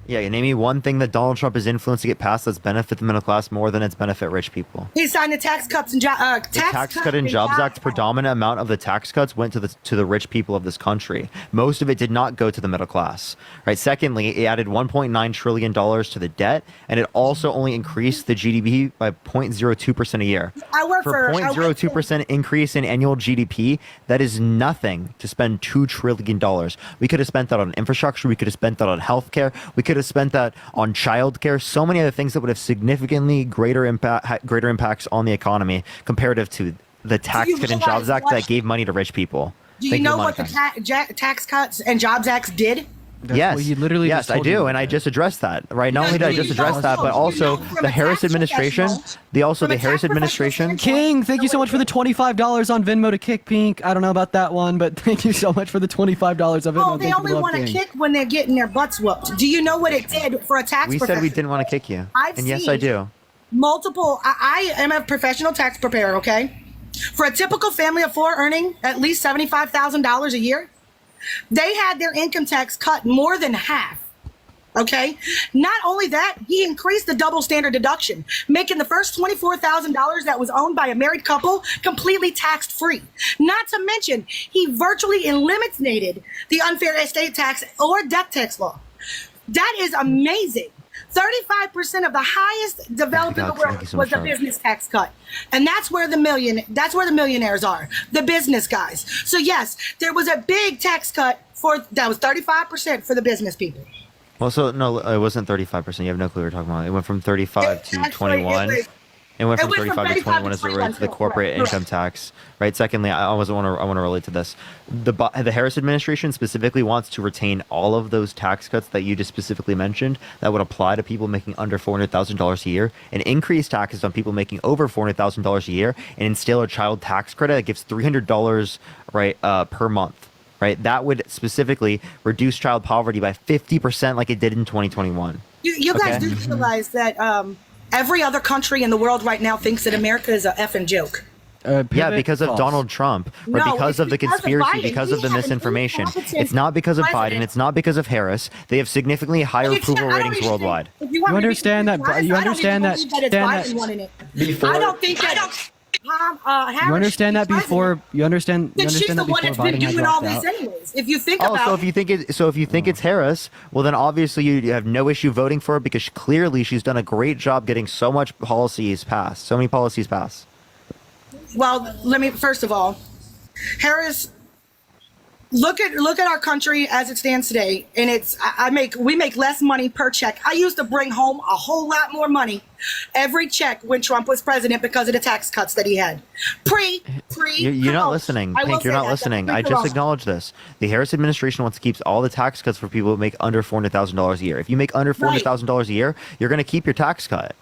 Yeah, name me one thing that Donald Trump has influenced to get passed that's benefit the middle class more than it's benefit rich people. He signed the tax cuts and The Tax Cut and Jobs Act, predominant amount of the tax cuts went to the rich people of this country. Most of it did not go to the middle class. Right. Secondly, it added $1.9 trillion to the debt, and it also only increased the GDP by 0.02% a year. I work for 0.02% increase in annual GDP. That is nothing to spend $2 trillion. We could have spent that on infrastructure. We could have spent that on healthcare. We could have spent that on childcare. So many other things that would have significantly greater impacts on the economy comparative to the Tax Cut and Jobs Act that gave money to rich people. Do you know what the Tax Cuts and Jobs Act did? Yes, I do, and I just addressed that. Right? Not only did I just address that, but also the Harris administration. King, thank you so much for the $25 on Venmo to kick Pink. I don't know about that one, but thank you so much for the $25 on Venmo. Oh, they only want to kick when they're getting their butts whooped. Do you know what it did for a tax? We said we didn't want to kick you, and yes, I do. Multiple. I am a professional tax preparer. Okay, for a typical family of four earning at least $75,000 a year. They had their income tax cut more than half. Okay. Not only that, he increased the double standard deduction, making the first $24,000 that was owned by a married couple completely tax free. Not to mention, he virtually eliminated the unfair estate tax or death tax law. That is amazing. 35% of the highest developed in the world was the business tax cut. And that's where the millionaires are, the business guys. So yes, there was a big tax cut that was 35% for the business people. Well, so no, it wasn't 35%. You have no clue what you're talking about. It went from 35 to 21. It went from 35 to 21 as it relates to the corporate income tax, right? Secondly, I want to relate to this. The Harris administration specifically wants to retain all of those tax cuts that you just specifically mentioned that would apply to people making under $400,000 a year, and increase taxes on people making over $400,000 a year, and instill a child tax credit that gives $300 per month. Right, that would specifically reduce child poverty by 50%, like it did in 2021. You guys do realize that every other country in the world right now thinks that America is a effing joke. Yeah, because of Donald Trump, or because of the conspiracy, because of the misunformation. It's not because of Biden. It's not because of Harris. They have significantly higher approval ratings worldwide. You understand that? You understand that? I don't think that. You understand that before you understand that she's the one that's been doing all this anyways. If you think about so if you think it's Harris, well then obviously you have no issue voting for her, because clearly she's done a great job getting so many policies passed. Well, let me first of all, Harris. Look at our country as it stands today, and we make less money per check. I used to bring home a whole lot more money every check when Trump was president because of the tax cuts that he had. You're not listening, Pink. You're not listening. I just acknowledged this. The Harris administration wants to keep all the tax cuts for people who make under $400,000 a year. If you make under $400,000 a year, you're going to keep your tax cut.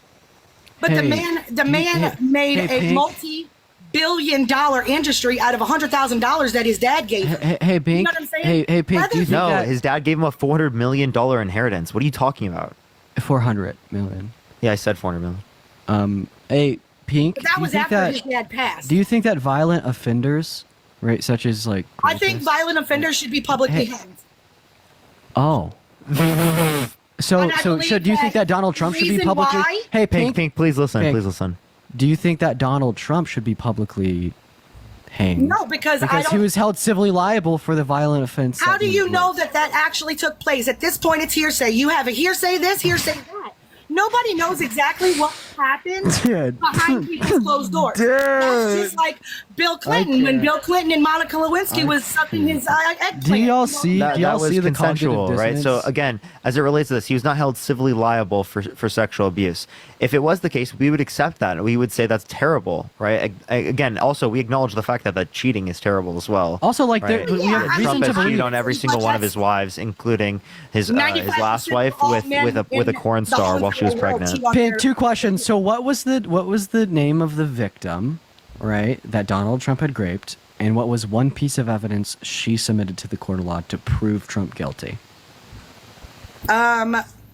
But the man made a multi-billion-dollar industry out of $100,000 that his dad gave him. Hey, Pink. You know what I'm saying? Hey, Pink. Do you think no, his dad gave him a $400 million inheritance. What are you talking about? 400 million. Yeah, I said 400 million. Hey, Pink. But that was after his dad passed. Do you think that violent offenders, right, such as like? I think violent offenders should be publicly hanged. Oh. So do you think that Donald Trump should be publicly? Hey, Pink, please listen. Pink. Please listen. Do you think that Donald Trump should be publicly hanged? No, because he was held civilly liable for the violent offense. How do you know that actually took place? At this point, it's hearsay. You have a hearsay this, hearsay that. Nobody knows exactly what happened behind people's closed doors. That's just like Bill Clinton when Bill Clinton and Monica Lewinsky was sucking his eggplant. Do y'all see? That was the consensual, right? So again, as it relates to this, he was not held civilly liable for sexual abuse. If it was the case, we would accept that. We would say that's terrible, right? Again, also we acknowledge the fact that cheating is terrible as well. Also, like right? we have reason Trump to has cheated believe on every single one of his wives, including his last wife with a corn star while she was pregnant. Pink, 2 questions. So what was the name of the victim, right, that Donald Trump had raped, and what was one piece of evidence she submitted to the court of law to prove Trump guilty?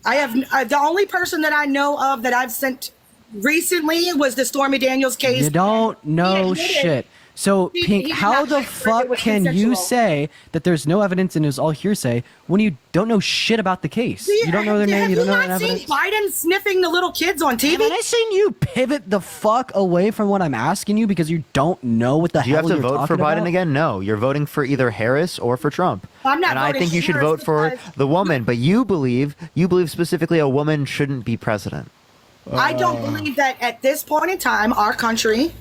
I have the only person that I know of that I've sent recently was the Stormy Daniels case. You don't know shit. So, Pink, how the fuck can you say that there's no evidence and it was all hearsay when you don't know shit about the case? You don't know their name, you don't know their evidence? Have you not seen Biden sniffing the little kids on TV? Haven't I seen you pivot the fuck away from what I'm asking you because you don't know what the hell you're talking about? Do you have to vote for Biden again? No. You're voting for either Harris or for Trump. I'm not and I think you should vote for the woman, but you believe specifically a woman shouldn't be president. I don't believe that at this point in time, our country,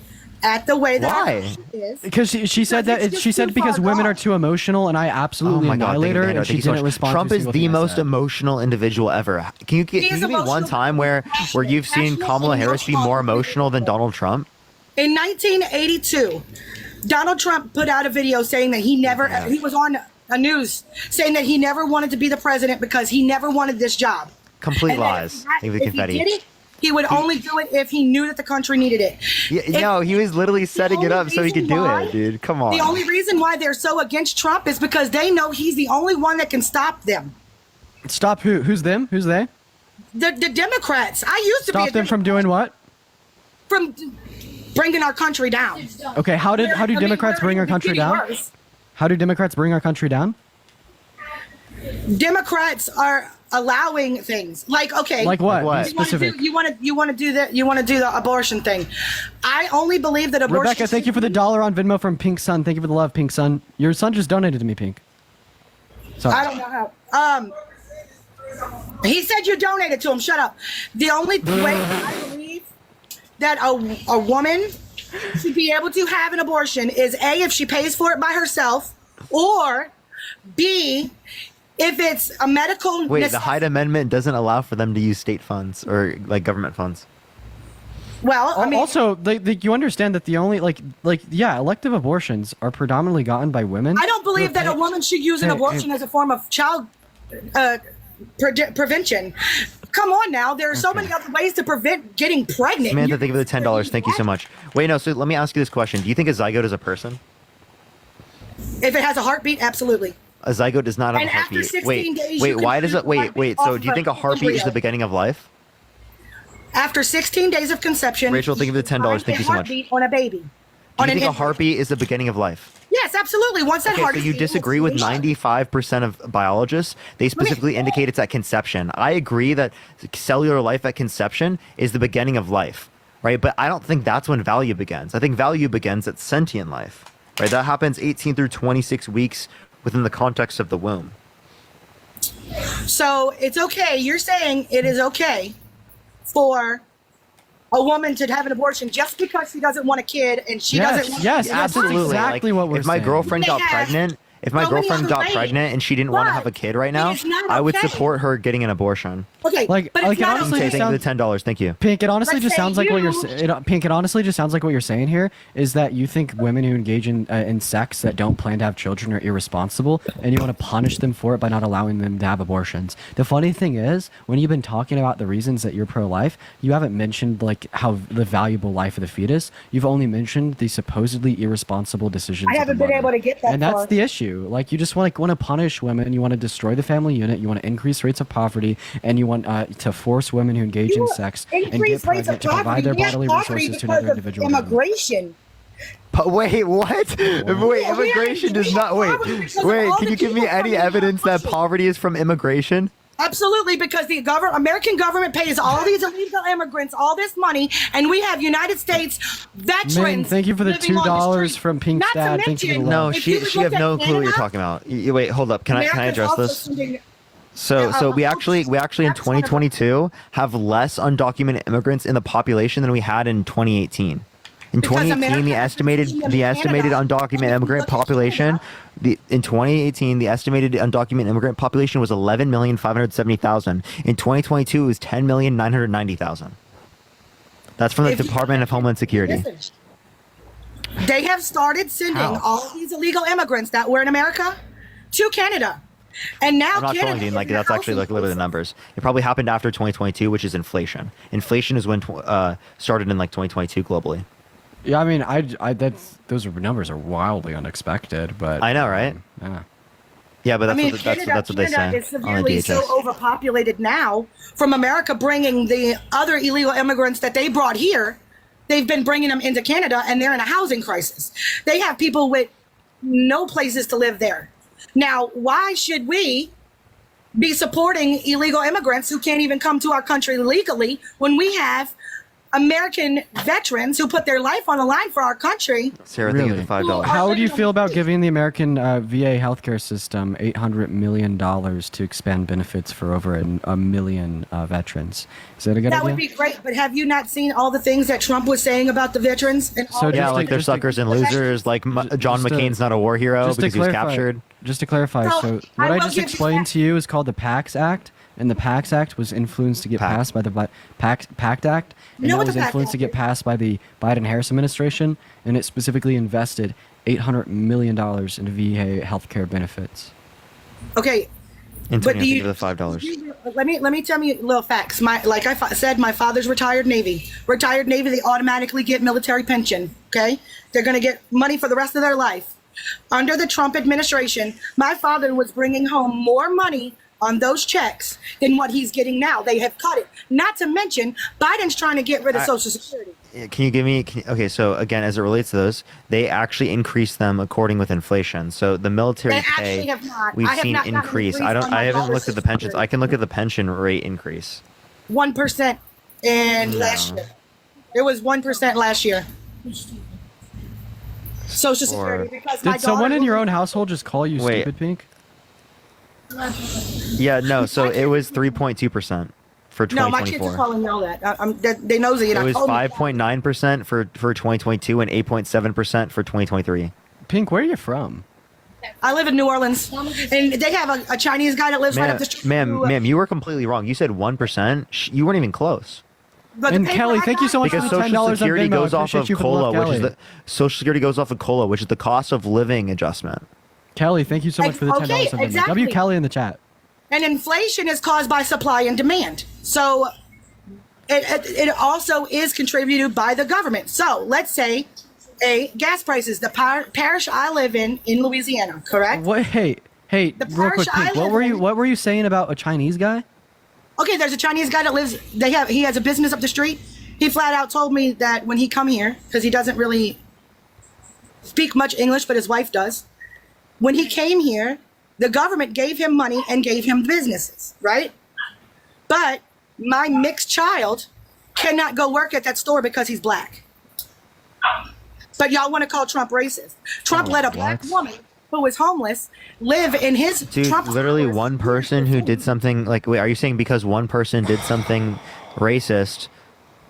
at the way that Why? our country is. Because she said that she said because women are too emotional, and I absolutely annihilate her, and she didn't respond. Trump is the most emotional individual ever. Can you give me one time where you've seen Kamala Harris be more emotional than Donald Trump? In 1982, Donald Trump put out a video saying that he was on a news saying that he never wanted to be the president because he never wanted this job. Complete lies. If he did it, he would only do it if he knew that the country needed it. No, he was literally setting it up so he could do it, dude. Come on. The only reason why they're so against Trump is because they know he's the only one that can stop them. Stop who? Who's them? Who's they? The Democrats. I used to stop them from doing what? From bringing our country down. Okay, how do Democrats bring our country down? How do Democrats bring our country down? Democrats are allowing things like, okay, Like what? Like what? Specific. you want to do the abortion thing. I only believe that abortion. Rebecca, thank you for the $1 on Venmo from Pink Sun. Thank you for the love, Pink Sun. Your son just donated to me, Pink. Sorry. I don't know how. He said you donated to him. Shut up. The only way I believe that a woman should be able to have an abortion is A, if she pays for it by herself, or B, if it's a medical. Wait, the Hyde Amendment doesn't allow for them to use state funds or like government funds. Well, I mean, also, you understand that the only elective abortions are predominantly gotten by women. I don't believe that a woman should use an abortion as a form of child prevention. Come on now, there are so many other ways to prevent getting pregnant. Samantha, thank you for the $10. Thank you so much. Wait, no. So let me ask you this question: do you think a zygote is a person? If it has a heartbeat, absolutely. A zygote does not have And a after heartbeat. 16 Wait, days, wait. you can Why does choose it? Wait, heartbeat wait. So off do you think a of heartbeat is the embryo. beginning of life? After 16 days of conception, Rachel, thank you for the $10. Thank you so much. Heartbeat on a baby. Do On you an think a infant. heartbeat is the beginning of life? Yes, absolutely. Once that Okay, so heartbeat. you disagree with 95% of biologists. They specifically indicate it's at conception. I agree that cellular life at conception is the beginning of life, right? But I don't think that's when value begins. I think value begins at sentient life, right? That happens 18 through 26 weeks within the context of the womb. So it's okay. You're saying it is okay for a woman to have an abortion just because she doesn't want a kid and she doesn't want Absolutely. exactly what we're if my saying. girlfriend got They have pregnant, if my so many girlfriend other got ways. pregnant and she didn't want to have a kid right now, It's not I would okay. support her getting an abortion. Okay, Like, but like it's it not honestly Okay, just thank you sounds. for the $10. Thank you. Pink, it honestly Let's just say sounds like what you're. you- Pink, it honestly just sounds like what you're saying here is that you think women who engage in sex that don't plan to have children are irresponsible, and you want to punish them for it by not allowing them to have abortions. The funny thing is, when you've been talking about the reasons that you're pro-life, you haven't mentioned like how the valuable life of the fetus. You've only mentioned the supposedly irresponsible decisions. I of the haven't been mother. able to get that And that's far. the issue. Like you just want to punish women. You want to destroy the family unit. You want to increase rates of poverty, and you want to force women who engage in sex and get Increase rates of pregnant to provide poverty. their We have bodily poverty resources to because another of individual. immigration. But wait, what? Wait, immigration does not. Wait, wait. Can you give me any evidence that poverty is from immigration? Absolutely, because the American government pays all these illegal immigrants all this money, and we have United States veterans. Man, thank you for the living on $2 street. from Pink's Not to dad. Thank you for the mention, love. No, if you she look have at no clue what you're Canada, talking about. Wait, hold up. Can I America's address also this? sending- So we actually in 2022 have less undocumented immigrants in the population than we had in 2018. In Because 2018, the America has estimated seen them in Canada. undocumented immigrant population, in 2018 the estimated undocumented immigrant population was 11,570,000. In 2022, it was 10,990,000. That's from the If you- Department of Homeland Security. Listen, they have started sending How? all of these illegal immigrants that were in America to Canada. And now I'm not Canada trolling, Dean. is Like in that's actually like literally the numbers. It probably happened after 2022, which is inflation. Inflation is when started in like 2022 globally. Yeah, I mean, those numbers are wildly unexpected, but I know, right? Yeah. Yeah, but I mean, that's Canada what they say is on the severely so DHS. overpopulated now from America bringing the other illegal immigrants that they brought here. They've been bringing them into Canada, and they're in a housing crisis. They have people with no places to live there. Now, why should we be supporting illegal immigrants who can't even come to our country legally when we have American veterans who put their life on the line for our country? Sarah, thank you for $5. How do you feel about giving the American VA healthcare system $800 million to expand benefits for over a million veterans? Is that a good That idea? would be great, but have you not seen all the things that Trump was saying about the veterans? And all Yeah, the- like they're suckers and losers. Like John McCain's not a war hero because he was captured. Just to clarify, So, so I what I will just give you explained to you is called the PACT Act, and the PACT Act was influenced to get passed by the PACT Act, and know that what was the PACT influenced to Act get passed by the Biden-Harris administration, and it specifically invested $800 million in VA healthcare benefits. Okay, Antonio, do thank you- you for the $5. let me tell you little facts. Like I said, my father's retired Navy. Retired Navy, they automatically get military pension. Okay, they're going to get money for the rest of their life. Under the Trump administration, my father was bringing home more money on those checks than what he's getting now. They have cut it. Not to mention, Biden's trying to get rid of Social Security. Can you give me? Okay, so again, as it relates to those, they actually increase them according with inflation. So the military They pay, actually have not. we've I have seen not gotten an increase. increase on my I haven't dollar looked at the pensions. I can look at the pension rate increase. 1% in last year. It was 1% last year. Social Security, because my Did someone daughter in your own household just call you Wait. stupid, Pink? Yeah, no. So it was 3.2% for 2024. No, my kids are calling me all that. They nosy. It And was I told them. 5.9% for 2022 and 8.7% for 2023. Pink, where are you from? I live in New Orleans, and they have a Chinese guy that lives right up the street. Ma'am, you were completely wrong. You said 1%. You weren't even close. But the And paper Kelly, I thank you got- so much Because for the $10 Social on Security Venmo. I goes off appreciate of you for the love, COLA, which is Kelly. the Social Security goes off of COLA, which is the cost of living adjustment. Kelly, thank you so much for the $10 Okay, on Venmo. exactly. W Kelly in the chat. And inflation is caused by supply and demand. So it also is contributed by the government. So let's say gas prices, the parish I live in Louisiana, correct? What? Hey, real parish quick, I Pink. What live were in- you? What were you saying about a Chinese guy? Okay, there's a Chinese guy that lives. He has a business up the street. He flat out told me that when he come here, because he doesn't really speak much English, but his wife does. When he came here, the government gave him money and gave him businesses, right? But my mixed child cannot go work at that store because he's black. But y'all want to call Trump racist. Trump let a black woman who was homeless live in his Dude, Trump literally one person who did something like, wait, are you saying because one person did something racist,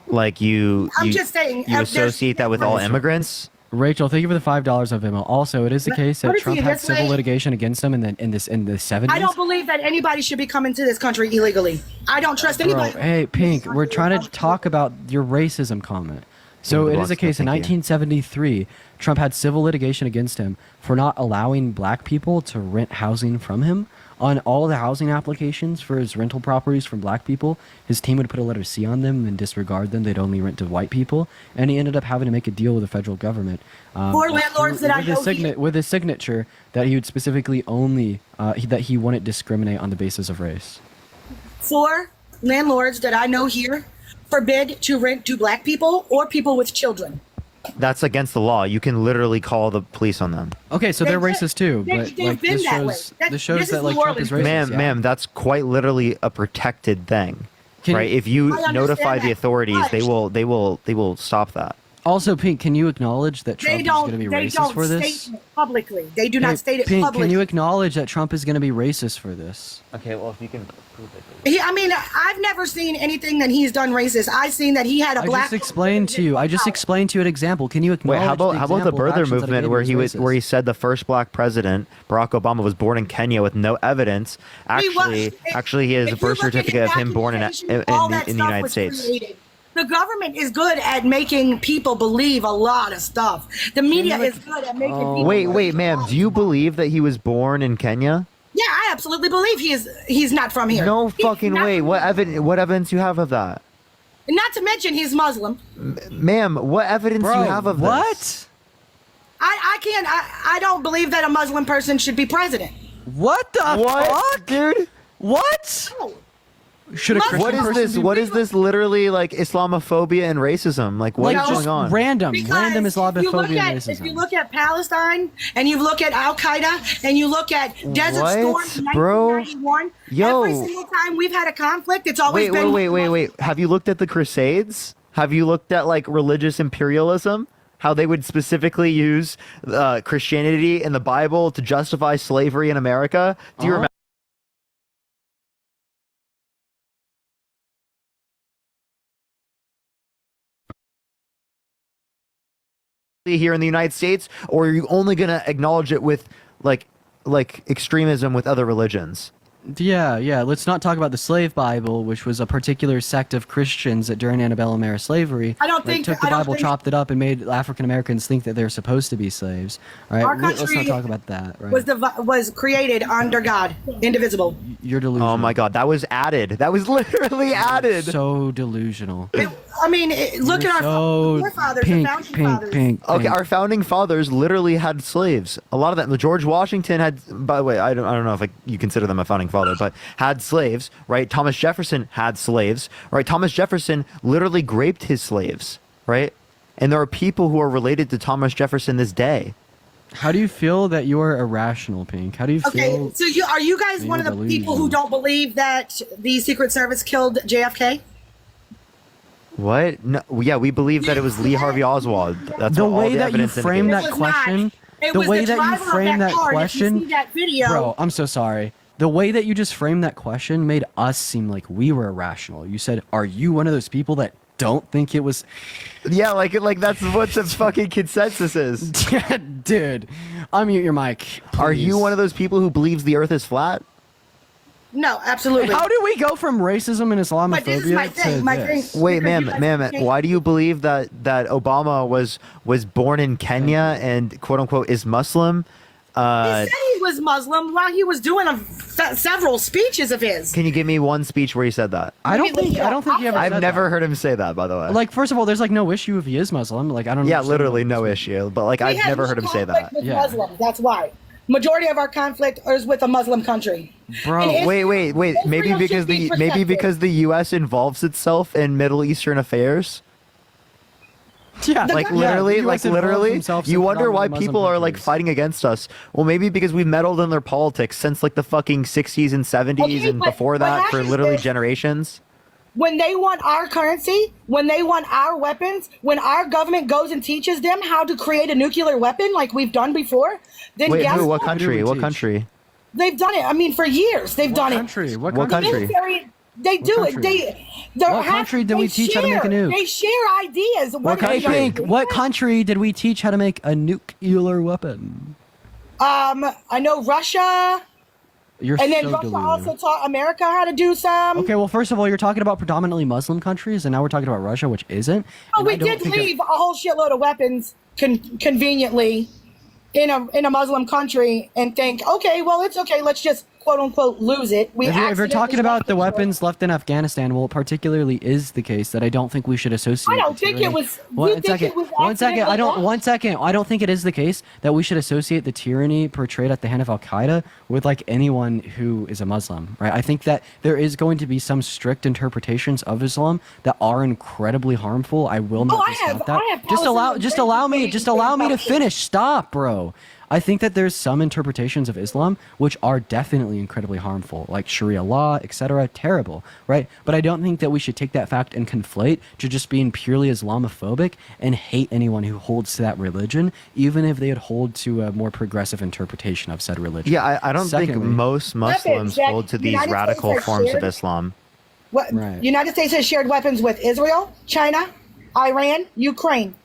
like I'm just saying, you there's associate that with all immigrants? Rachel, thank you for the $5 of Venmo. Also, it is the case that Put it to Trump you had this civil way. litigation against him in the 70s. I don't believe that anybody should be coming to this country illegally. I don't trust Bro, anybody. hey, Pink, we're trying to talk about your racism comment. So Yeah, it the is the box, case in thank you. 1973, Trump had civil litigation against him for not allowing black people to rent housing from him. On all the housing applications for his rental properties from black people, his team would put a letter C on them and disregard them. They'd only rent to white people. And he ended up having to make a deal with the federal government. For landlords that I with his know here. with his signature that he would specifically only, that he wouldn't discriminate on the basis of race. For landlords that I know here forbid to rent to black people or people with children. That's against the law. You can literally call the police on them. Okay, so they're They've racist too, been- but they've like been this that way. shows That- this shows this that is like New Trump is Orleans. racist. Ma'am, ma'am, that's quite literally a protected thing, Can- right? If you I understand notify that, the authorities, but- they will stop that. Also, Pink, can you acknowledge that Trump They is going to don't. be They racist don't for this? state it publicly. They do Hey, not state it Pink, publicly. can you acknowledge that Trump is going to be racist for this? Okay, well, if you can prove it. I mean, I've never seen anything that he's done racist. I've seen that he had a I black. just explained to you. I just explained to you an example. Can you Wait, acknowledge how about the example of birther actions that he movement gave where was he racist? where he said the first black president, Barack Obama, was born in Kenya with no evidence? Actually, he has a If you birth look at certificate of his him born in documentation, all that the stuff United was States. created. The government is good at making people believe a lot of stuff. The media is good at making people. Wait, ma'am, do you believe that he was born in Kenya? Yeah, I absolutely believe he's not from here. No He's fucking not way. from What here. evidence you have of that? Not to mention he's Muslim. Ma'am, what evidence Bro, you have of what? this? I can't. I don't believe that a Muslim person should be president. What the fuck, dude? What? Should a What Christian What is person this? be What is this? Literally, like Islamophobia and racism. Like, what is Like, just going on? random Because random if you look Islamophobia at and if you racism? look at Palestine and you look at Al Qaeda and you look at Desert What, Storm in bro? 1991, Yo. every single time we've had a conflict, it's always been. Wait. Have you looked at the Crusades? Have you looked at like religious imperialism? How they would specifically use Christianity and the Bible to justify slavery in America? Do you remember? Here in the United States, or are you only going to acknowledge it with like extremism with other religions? Yeah. Let's not talk about the slave Bible, which was a particular sect of Christians that during antebellum era slavery I don't like, think- took the I don't Bible, think- chopped it up, and made African Americans think that they're supposed to be slaves. All right, Our let's not country talk about that. Right? was created under God, indivisible. You're delusional. Oh my God, that was added. That was literally added. So delusional. I mean, look at our forefathers, the founding fathers. Okay, our founding fathers literally had slaves. A lot of them. George Washington had. By the way, I don't know if you consider them a founding father, but had slaves, right? Thomas Jefferson had slaves, right? Thomas Jefferson literally raped his slaves, right? And there are people who are related to Thomas Jefferson this day. How do you feel that you are irrational, Pink? How do you feel? Okay, so are you guys one of the people who don't believe that the Secret Service killed JFK? What? No, yeah, we believe that it was Lee Harvey Oswald. That's the all way the that you evidence frame indicates. that question. The way that you frame that question, bro. I'm so sorry. The way that you just framed that question made us seem like we were irrational. You said, "Are you one of those people that don't think it was?" Yeah, like that's what the fucking consensus is. Dude, unmute your mic. Are you one of those people who believes the Earth is flat? No, absolutely. How do we go from racism and Islamophobia But this is my thing. My thing. Wait, ma'am, why do you believe that Obama was born in Kenya and quote unquote is Muslim? He said he was Muslim while he was doing several speeches of his. Can you give me one speech where he said that? I don't think he ever said I've never heard him say that, by the way. Like, first of all, there's like no issue if he is Muslim. Like, I don't. Yeah, literally no issue. But like, I've never heard him say that. With Muslims, that's why. Majority of our conflict is with a Muslim country. Bro, wait. Maybe because the U.S. involves itself in Middle Eastern affairs. Yeah, literally, you wonder why people are like fighting against us. Well, maybe because we've meddled in their politics since like the fucking 60s and 70s and before that for literally generations. When they want our currency, when they want our weapons, when our government goes and teaches them how to create a nuclear weapon like we've done before, then wait, guess what country? What country? They've done it. I mean, for years they've done it. What country? The military, they do it. What country did we teach how to make a nuke? They share ideas. What country did we teach how to make a nuclear weapon? I know Russia. You're and then so Russia deluded. also taught America how to do some. Okay, well, first of all, you're talking about predominantly Muslim countries, and now we're talking about Russia, which isn't. Oh, we did leave a whole shitload of weapons conveniently in a Muslim country and think, okay, well, it's okay. Let's just quote unquote lose it. If you're talking about the weapons left in Afghanistan, well, it particularly is the case that I don't think we should associate. I don't think it was. One second. I don't think it is the case that we should associate the tyranny portrayed at the hand of Al Qaeda with like anyone who is a Muslim, right? I think that there is going to be some strict interpretations of Islam that are incredibly harmful. I will not discount that. Just allow me to finish. Stop, bro. I think that there's some interpretations of Islam which are definitely incredibly harmful, like Sharia law, etc. Terrible, right? But I don't think that we should take that fact and conflate to just being purely Islamophobic and hate anyone who holds to that religion, even if they would hold to a more progressive interpretation of said religion. Yeah, I don't think most Muslims hold to these radical forms of Islam. Right. United States has shared weapons with Israel, China, Iran, Ukraine.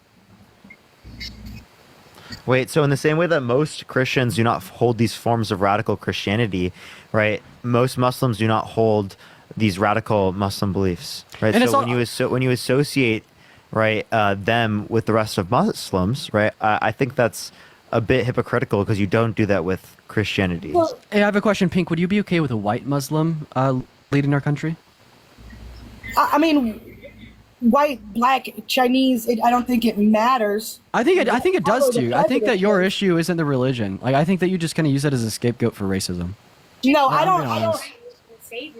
Wait, so in the same way that most Christians do not hold these forms of radical Christianity, right? Most Muslims do not hold these radical Muslim beliefs, right? And so when you associate, right, them with the rest of Muslims, right? I think that's a bit hypocritical because you don't do that with Christianity. Well, hey, I have a question, Pink. Would you be okay with a white Muslim leading our country? I mean, white, black, Chinese, I don't think it matters. I think it does too. I think that your issue isn't the religion. Like, I think that you just kind of use it as a scapegoat for racism. No, I don't.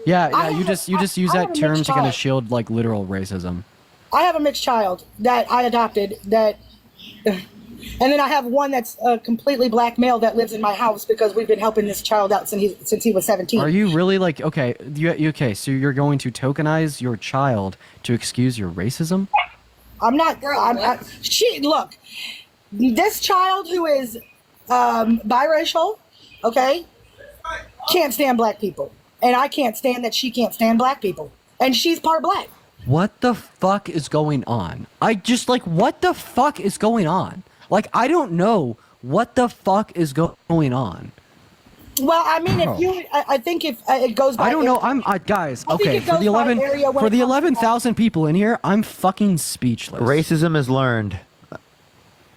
Yeah, you just use that term to kind of shield like literal racism. I have a mixed child that I adopted and then I have one that's a completely black male that lives in my house because we've been helping this child out since he was 17. Are you really like, okay, okay, so you're going to tokenize your child to excuse your racism? I'm not, look, this child who is biracial, okay, can't stand black people. And I can't stand that she can't stand black people. And she's part black. What the fuck is going on? What the fuck is going on? Like, I don't know what the fuck is going on. Well, I mean, I think if it goes by... I don't know, guys, okay, for the 11,000 people in here, I'm fucking speechless. Racism is learned.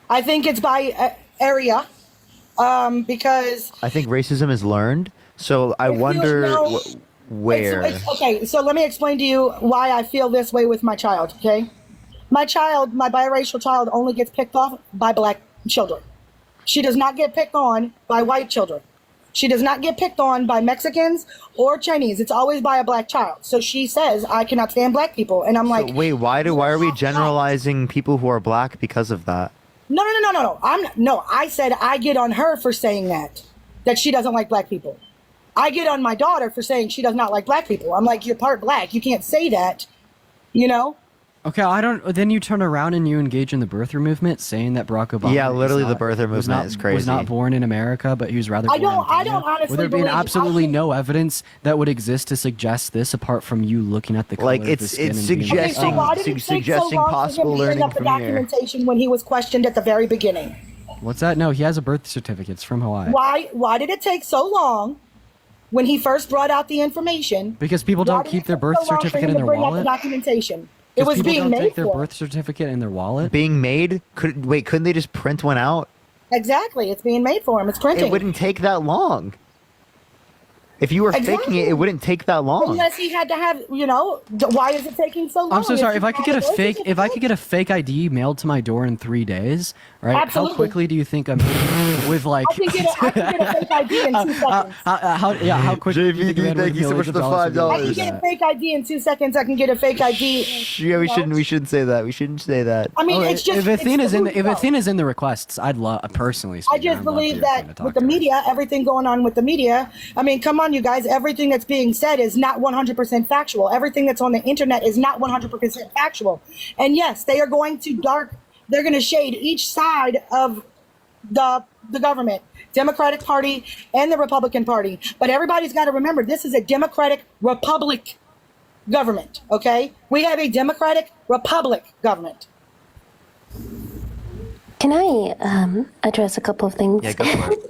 I think it's by area, because... I think racism is learned, so I wonder where... Okay, so let me explain to you why I feel this way with my child, okay? My child, my biracial child, only gets picked off by black children. She does not get picked on by white children. She does not get picked on by Mexicans or Chinese. It's always by a black child. So she says, I cannot stand black people. And I'm like, So wait, why are we generalizing people who are black because of that? no. I said I get on her for saying that she doesn't like black people. I get on my daughter for saying she does not like black people. I'm like, you're part black. You can't say that, you know? Okay, I don't. Then you turn around and you engage in the birther movement, saying that Barack Obama. Yeah, literally, the birther movement is crazy. Was not born in America, but he was rather. I born in don't Kenya. honestly Would there be believe- absolutely no evidence that would exist to suggest this, apart from you looking at the color Like, of it's- the skin it's and being suggesting- like, Why did it take suggesting so long possible for him to bring learning up the from here. documentation when he was questioned at the very beginning? What's that? No, he has a birth certificate. It's from Hawaii. Why did it take so long when he first brought out the information? Because people Why don't did keep it their take birth so long for certificate him in to their bring out wallet. the documentation. It was People being don't made take their for. birth certificate in their wallet. Being made? Couldn't they just print one out? Exactly, it's being made for him. It's printing. It wouldn't take that long. If you were faking it, it wouldn't take that long. Unless he had to have, why is it taking so long? I'm so sorry. If I could get a It's- fake, if I could get a fake ID mailed to my door in 3 days, right? Absolutely. How quickly do you think I'm with like? I can get a fake ID in 2 seconds. How quickly? JVD, thank you so much for the I can $5. get a fake ID in 2 seconds. I can get a fake ID. Yeah, we shouldn't say that. We shouldn't say that. I mean, it's just if Athena's it's if Athena's in the requests, I'd love personally. I just believe that with the media, everything going on with the media, I mean, come on, you guys, everything that's being said is not 100% factual. Everything that's on the internet is not 100% factual. And yes, they are going to they're going to shade each side of the government, Democratic Party and the Republican Party. But everybody's got to remember, this is a Democratic Republic government, okay? We have a Democratic Republic government. Can I address a couple of things? Yeah, go for it.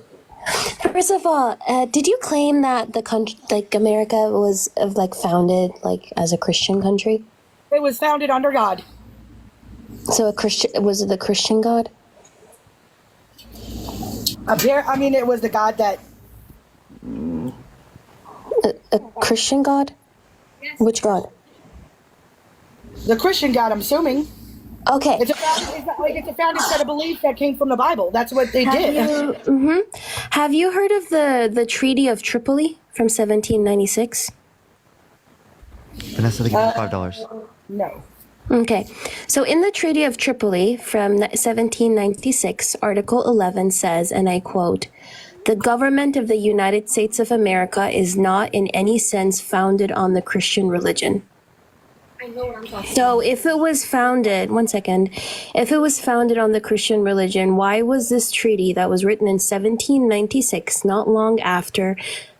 First of all, did you claim that the country, like America, was founded as a Christian country? It was founded under God. So was it the Christian God? I mean, it was the God that. A Christian God? Yes. Which God? The Christian God, I'm assuming. Okay. It's a founded set of beliefs that came from the Bible. That's what they did. Have you heard of the Treaty of Tripoli from 1796? Vanessa, they give me $5. No. Okay. So in the Treaty of Tripoli from 1796, Article 11 says, and I quote, "The government of the United States of America is not in any sense founded on the Christian religion." I know what I'm talking about. So if it was founded, if it was founded on the Christian religion, why was this treaty that was written in 1796, not long after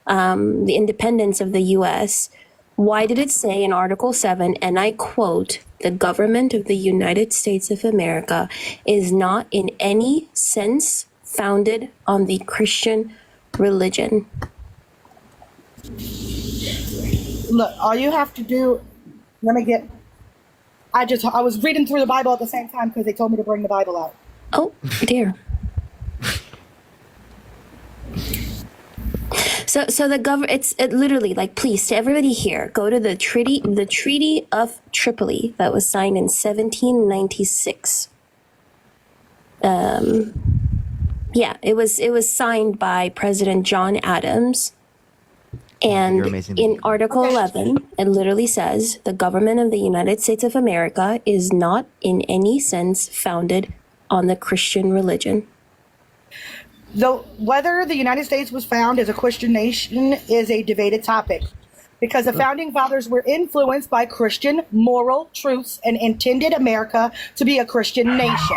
the independence of the U.S., why did it say in Article 7, and I quote, "The government of the United States of America is not in any sense founded on the Christian religion"? Look, all you have to do. I was reading through the Bible at the same time because they told me to bring the Bible out. Oh, dear. So it's literally please, to everybody here, go to the Treaty of Tripoli that was signed in 1796. Yeah, it was signed by President John Adams. And in Article 11, it literally says, "The government of the United States of America is not in any sense founded on the Christian religion." Though whether the United States was founded as a Christian nation is a debated topic, because the founding fathers were influenced by Christian moral truths and intended America to be a Christian nation.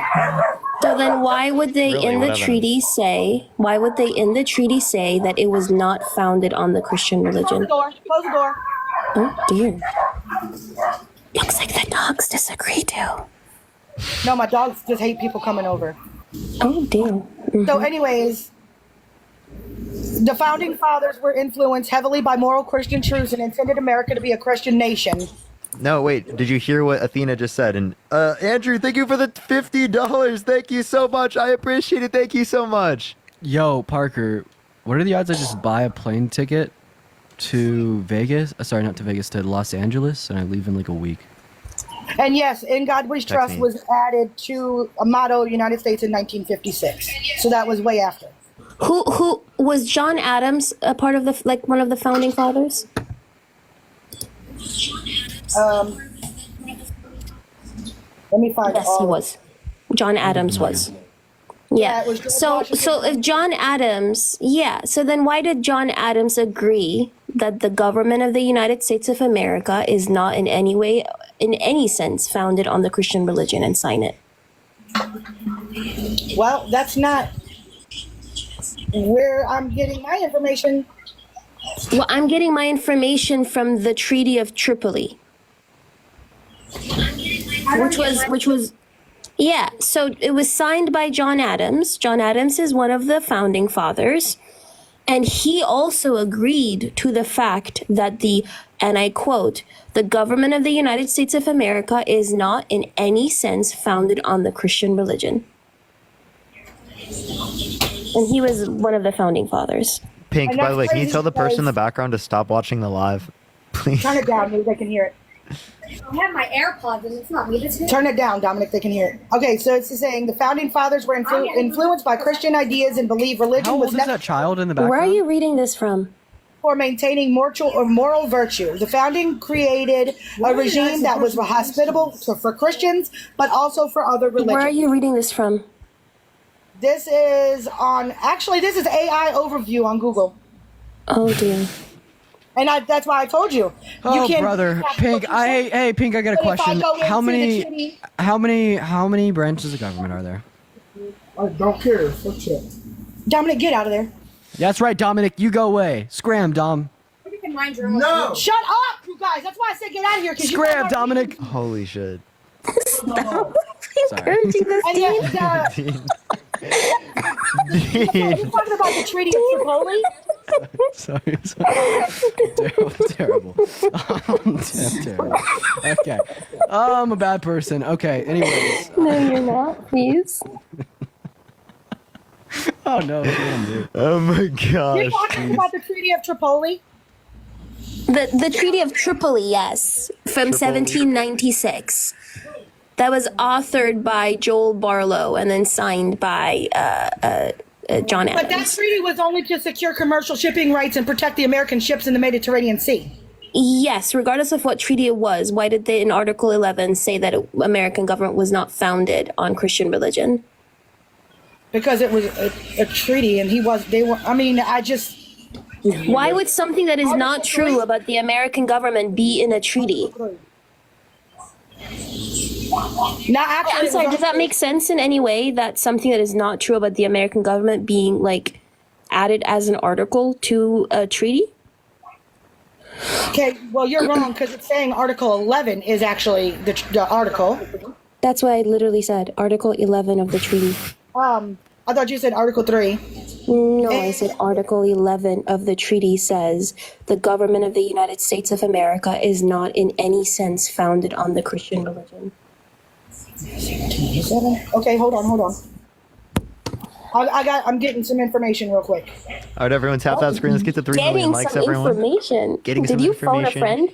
So then why would they in the treaty say that it was not founded on the Christian religion? Close the door. Close the door. Oh dear. Looks like the dogs disagree too. No, my dogs just hate people coming over. Oh dear. So anyways, the founding fathers were influenced heavily by moral Christian truths and intended America to be a Christian nation. No, wait. Did you hear what Athena just said? And Andrew, thank you for the $50. Thank you so much. I appreciate it. Thank you so much. Yo, Parker, what are the odds I just buy a plane ticket to Vegas? Sorry, not to Vegas, to Los Angeles, and I leave in like a week? And yes, "In God We Trust" me. was added to a motto of the United States in 1956. So that was way after. Who was John Adams a part of one of the founding fathers? Let me find. Yes, he was. John Adams was. Yeah. it was George So Washington. if John Adams, so then why did John Adams agree that the government of the United States of America is not in any way, in any sense, founded on the Christian religion and sign it? Well, that's not where I'm getting my information. Well, I'm getting my information from the Treaty of Tripoli, which was yeah, so it was signed by John Adams. John Adams is one of the founding fathers, and he also agreed to the fact that and I quote, "the government of the United States of America is not in any sense founded on the Christian religion." And he was one of the founding fathers. Pink, by the way, can you tell the person in the background to stop watching the live, please? Turn it down, maybe they can hear it. I have my AirPods and it's not me that's Turn it down, Dominic, they can hear it. Okay, so it's saying the founding fathers were influenced by Christian ideas and believed religion How was old is that child in the background? Where are you reading this from? for maintaining moral virtue. The founding created a regime that was hospitable for Christians, but also for other religions. Where are you reading this from? This is this is AI overview on Google. Oh dear. And that's why I told you. Oh, you brother, Pink. Hey, Pink. I got a question. How many branches of government are there? I don't care. What's it? Dominic, get out of there. That's right, Dominic. You go away. Scram, Dom. No. Shut up, you guys. That's why I said get out of here. Scram, Dominic. Holy shit. Sorry. And yet, you're talking about the Treaty of Tripoli? Sorry. Terrible. Terrible. Okay. I'm a bad person. Okay. Anyways. No, you're not. Please. Oh no. Dude. Oh my gosh. You're talking about the Treaty of Tripoli? The Treaty of Tripoli, yes, from 1796. That was authored by Joel Barlow and then signed by John Adams. But that treaty was only to secure commercial shipping rights and protect the American ships in the Mediterranean Sea. Yes, regardless of what treaty it was, why did they in Article 11 say that American government was not founded on Christian religion? Because it was a treaty and Why would something that is not true about the American government be in a treaty? Now, actually, I'm sorry, does that make sense in any way that something that is not true about the American government being added as an article to a treaty? Okay, well, you're wrong because it's saying Article 11 is actually the article. That's what I literally said, Article 11 of the treaty. I thought you said Article 3. No, I said Article 11 of the treaty says the government of the United States of America is not in any sense founded on the Christian religion. Okay, hold on. I'm getting some information real quick. All right, everyone, tap that screen. Let's get to 3 million likes, everyone. Information. Getting Did some you information. phone a friend?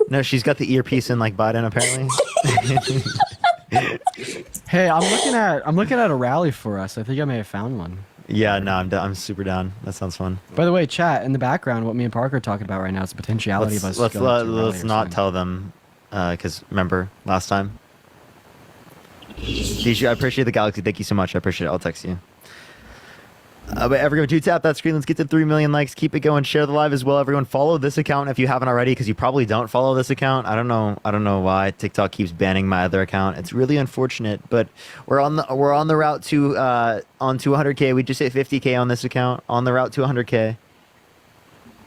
No, she's got the earpiece in like Biden apparently. Hey, I'm looking at a rally for us. I think I may have found one. Yeah, no, I'm super down. That sounds fun. By the way, chat in the background, what me and Parker are talking about right now is the potentiality of us. Let's not tell them, because remember last time. Dijou, I appreciate the galaxy. Thank you so much. I appreciate it. I'll text you. But everyone, do tap that screen. Let's get to 3 million likes. Keep it going. Share the live as well. Everyone, follow this account if you haven't already, because you probably don't follow this account. I don't know why TikTok keeps banning my other account. It's really unfortunate. But we're on the route to on 200K. We just hit 50K on this account. On the route to 100K.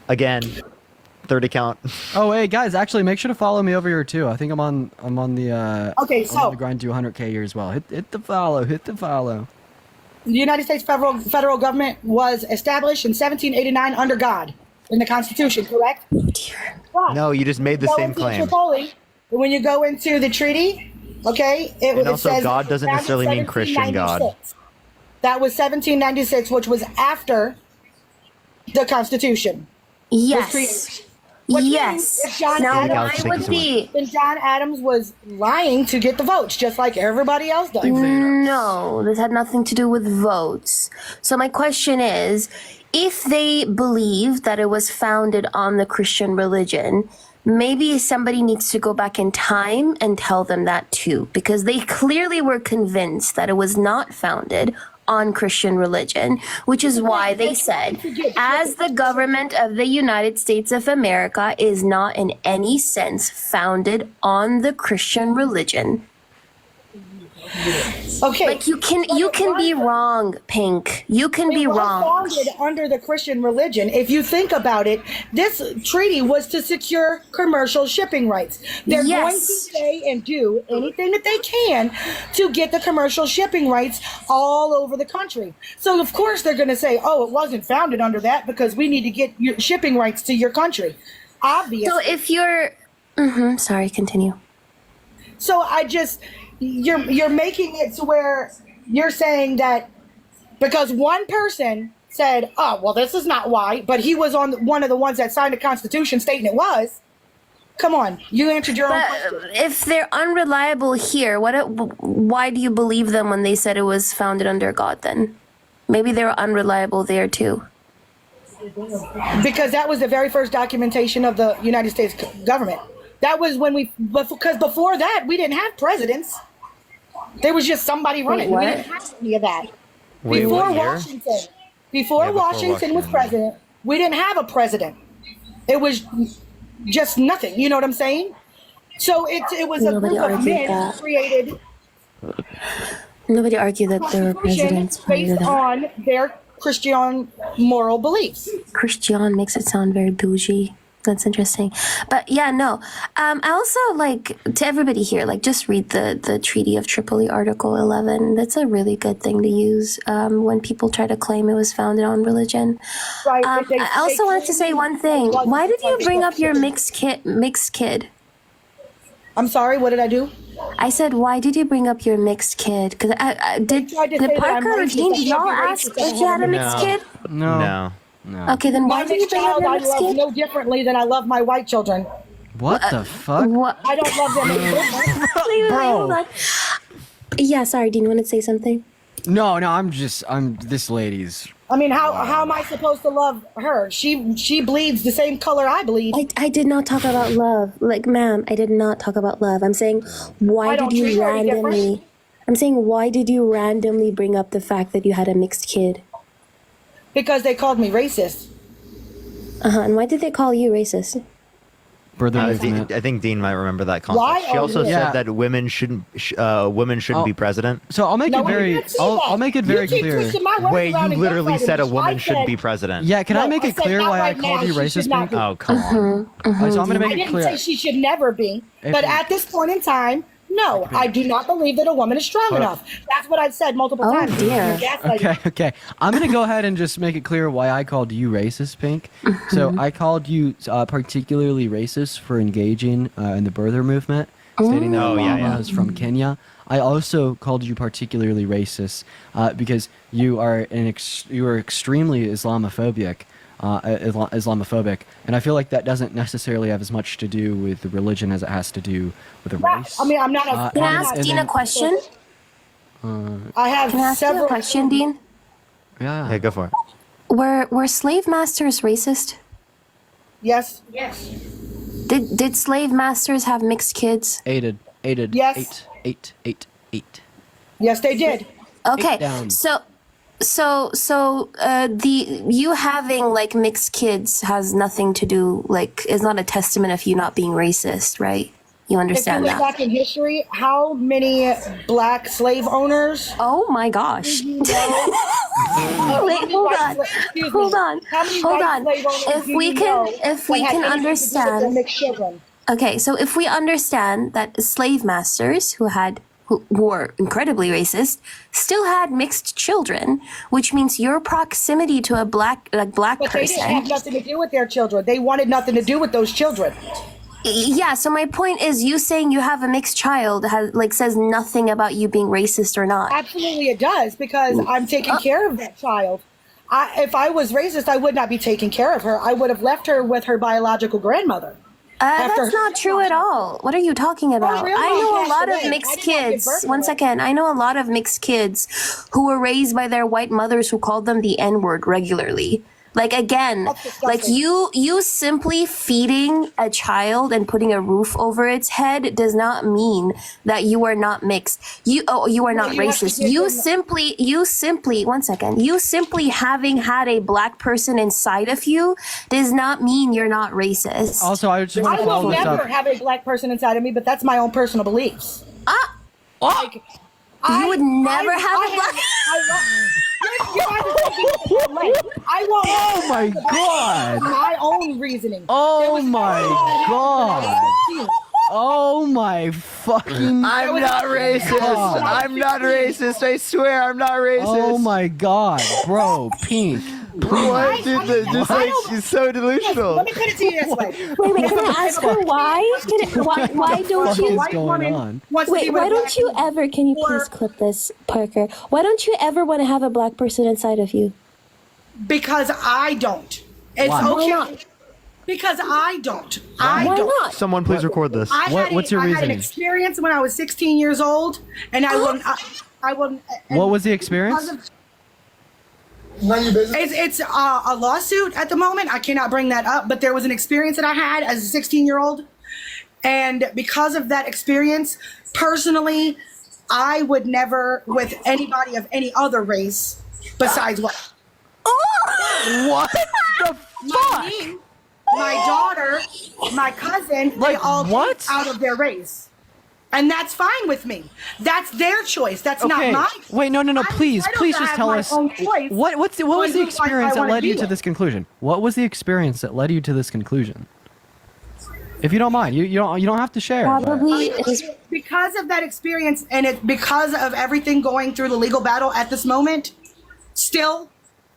Again, third account. Oh, hey guys, actually make sure to follow me over here too. I think I'm on the Okay, I'm on the grind to 100K here as well. Hit the follow. The United States federal government was established in 1789 under God in the Constitution, correct? No, you just made the same claim. Tripoli, when you go into the treaty, okay, And also, God doesn't necessarily mean Christian God. That was 1796, which was after the Constitution. Yes. Which Yes. means if John Now, Adams, why would be? then John Adams was lying to get the votes, just like everybody else does. No, this had nothing to do with votes. So my question is, if they believe that it was founded on the Christian religion, maybe somebody needs to go back in time and tell them that too, because they clearly were convinced that it was not founded on Christian religion, which is why they said, as the government of the United States of America is not in any sense founded on the Christian religion. Okay. Like you can be wrong, Pink. You can be wrong. Founded under the Christian religion. If you think about it, this treaty was to secure commercial shipping rights. They're going to say and do anything that they can to get the commercial shipping rights all over the country. So of course they're going to say, "Oh, it wasn't founded under that because we need to get your shipping rights to your country." Obviously. So if you're, sorry, continue. So you're making it to where you're saying that because one person said, "Oh, well, this is not why," but he was on one of the ones that signed the Constitution stating it was. Come on, you answered your own question. If they're unreliable here, why do you believe them when they said it was founded under God then? Maybe they were unreliable there too. Because that was the very first documentation of the United States government. That was when because before that, we didn't have presidents. There was just somebody running. We didn't have any of that. Before Washington was president, we didn't have a president. It was just nothing. You know what I'm saying? So it was a group of men created. Nobody argued that there were presidents based on their Christian moral beliefs. Christian makes it sound very bougie. That's interesting. But yeah, no. I also to everybody here, just read the Treaty of Tripoli, Article 11. That's a really good thing to use when people try to claim it was founded on religion. Right. I also wanted to say one thing. Why did you bring up your mixed kid? I'm sorry, what did I do? I said, why did you bring up your mixed kid? Because did Parker or Dean, did y'all ask if you had a mixed kid? No. Okay, then why did you bring up your I mixed love kid? no differently than I love my white children. What the fuck? What? I don't love them any different. Wait, hold on. Yeah, sorry, Dean, you want to say something? No, I'm this lady's. I mean, how am I supposed to love her? She bleeds the same color I bleed. I did not talk about love. Ma'am, I did not talk about love. I'm saying, why did you randomly... I'm saying, why did you randomly bring up the fact that you had a mixed kid? Because they called me racist. And why did they call you racist? I think Dean might remember that concept. She also said that women shouldn't be president. So I'll make it very. I'll make it very clear. Wait, you literally said a woman shouldn't be president. Yeah, can I make it clear why I called you racist? Oh, come on. So I'm gonna make it clear. I didn't say she should never be, but at this point in time, no, I do not believe that a woman is strong enough. That's what I've said multiple times. Oh dear. Okay. I'm gonna go ahead and just make it clear why I called you racist, Pink. So I called you particularly racist for engaging in the birther movement, stating that Obama is from Kenya. I also called you particularly racist because you are extremely Islamophobic. Islamophobic, and I feel like that doesn't necessarily have as much to do with the religion as it has to do with the race. I mean, I'm not. Can I ask Dean a question? I have Can I ask you a question, Dean? Yeah, go for it. Were slave masters racist? Yes. Did slave masters have mixed kids? Aided. Yes. Eight. Yes, they did. Okay, so you having mixed kids has nothing to do is not a testament of you not being racist, right? You understand that? If you look back in history, how many black slave owners? Oh my gosh! Wait, hold on. If we can understand. Okay, so if we understand that slave masters who were incredibly racist, still had mixed children, which means your proximity to a black But person. they didn't have nothing to do with their children. They wanted nothing to do with those children. Yeah, so my point is, you saying you have a mixed child says nothing about you being racist or not. Absolutely, it does, because I'm taking care of that child. if I was racist, I would not be taking care of her. I would have left her with her biological grandmother. That's not true at all. What are you talking about? I know a lot of mixed kids. One second. I know a lot of mixed kids who were raised by their white mothers who called them the N-word regularly. Like, again, like you simply feeding a child and putting a roof over its head does not mean that you are not mixed. You are not racist. You simply, one second, you simply having had a black person inside of you does not mean you're not racist. Also, I just want to follow this up. I will never have a black person inside of me, but that's my own personal beliefs. Like, you would never have a black. I want. Oh my God! My own reasoning. Oh my God! Oh my fucking! I'm not racist. I'm not racist. I swear, I'm not racist. Oh my God, bro, Pink. What? Dude, just like she's so delusional. Let me put it to you this way. Wait, can I ask her why? Why don't you? What's going on? Wait, why don't you ever? Can you please clip this, Parker? Why don't you ever want to have a black person inside of you? Because I don't. It's Why? okay. Why not? Because I don't. Why I don't. not? Someone please record this. What's your I had an reasoning? experience when I was 16 years old, and I will. What was the experience? It's a lawsuit at the moment. I cannot bring that up, but there was an experience that I had as a 16-year-old, and because of that experience, personally, I would never with anybody of any other race besides white. What the fuck? My daughter, my cousin, they all came out of their race. And that's fine with me. That's their choice. That's not mine. Wait, no, please just tell us. What was the experience that led you to this? this conclusion? What was the experience that led you to this conclusion? If you don't mind, you don't have to share. Probably because of that experience, and because of everything going through the legal battle at this moment. Still,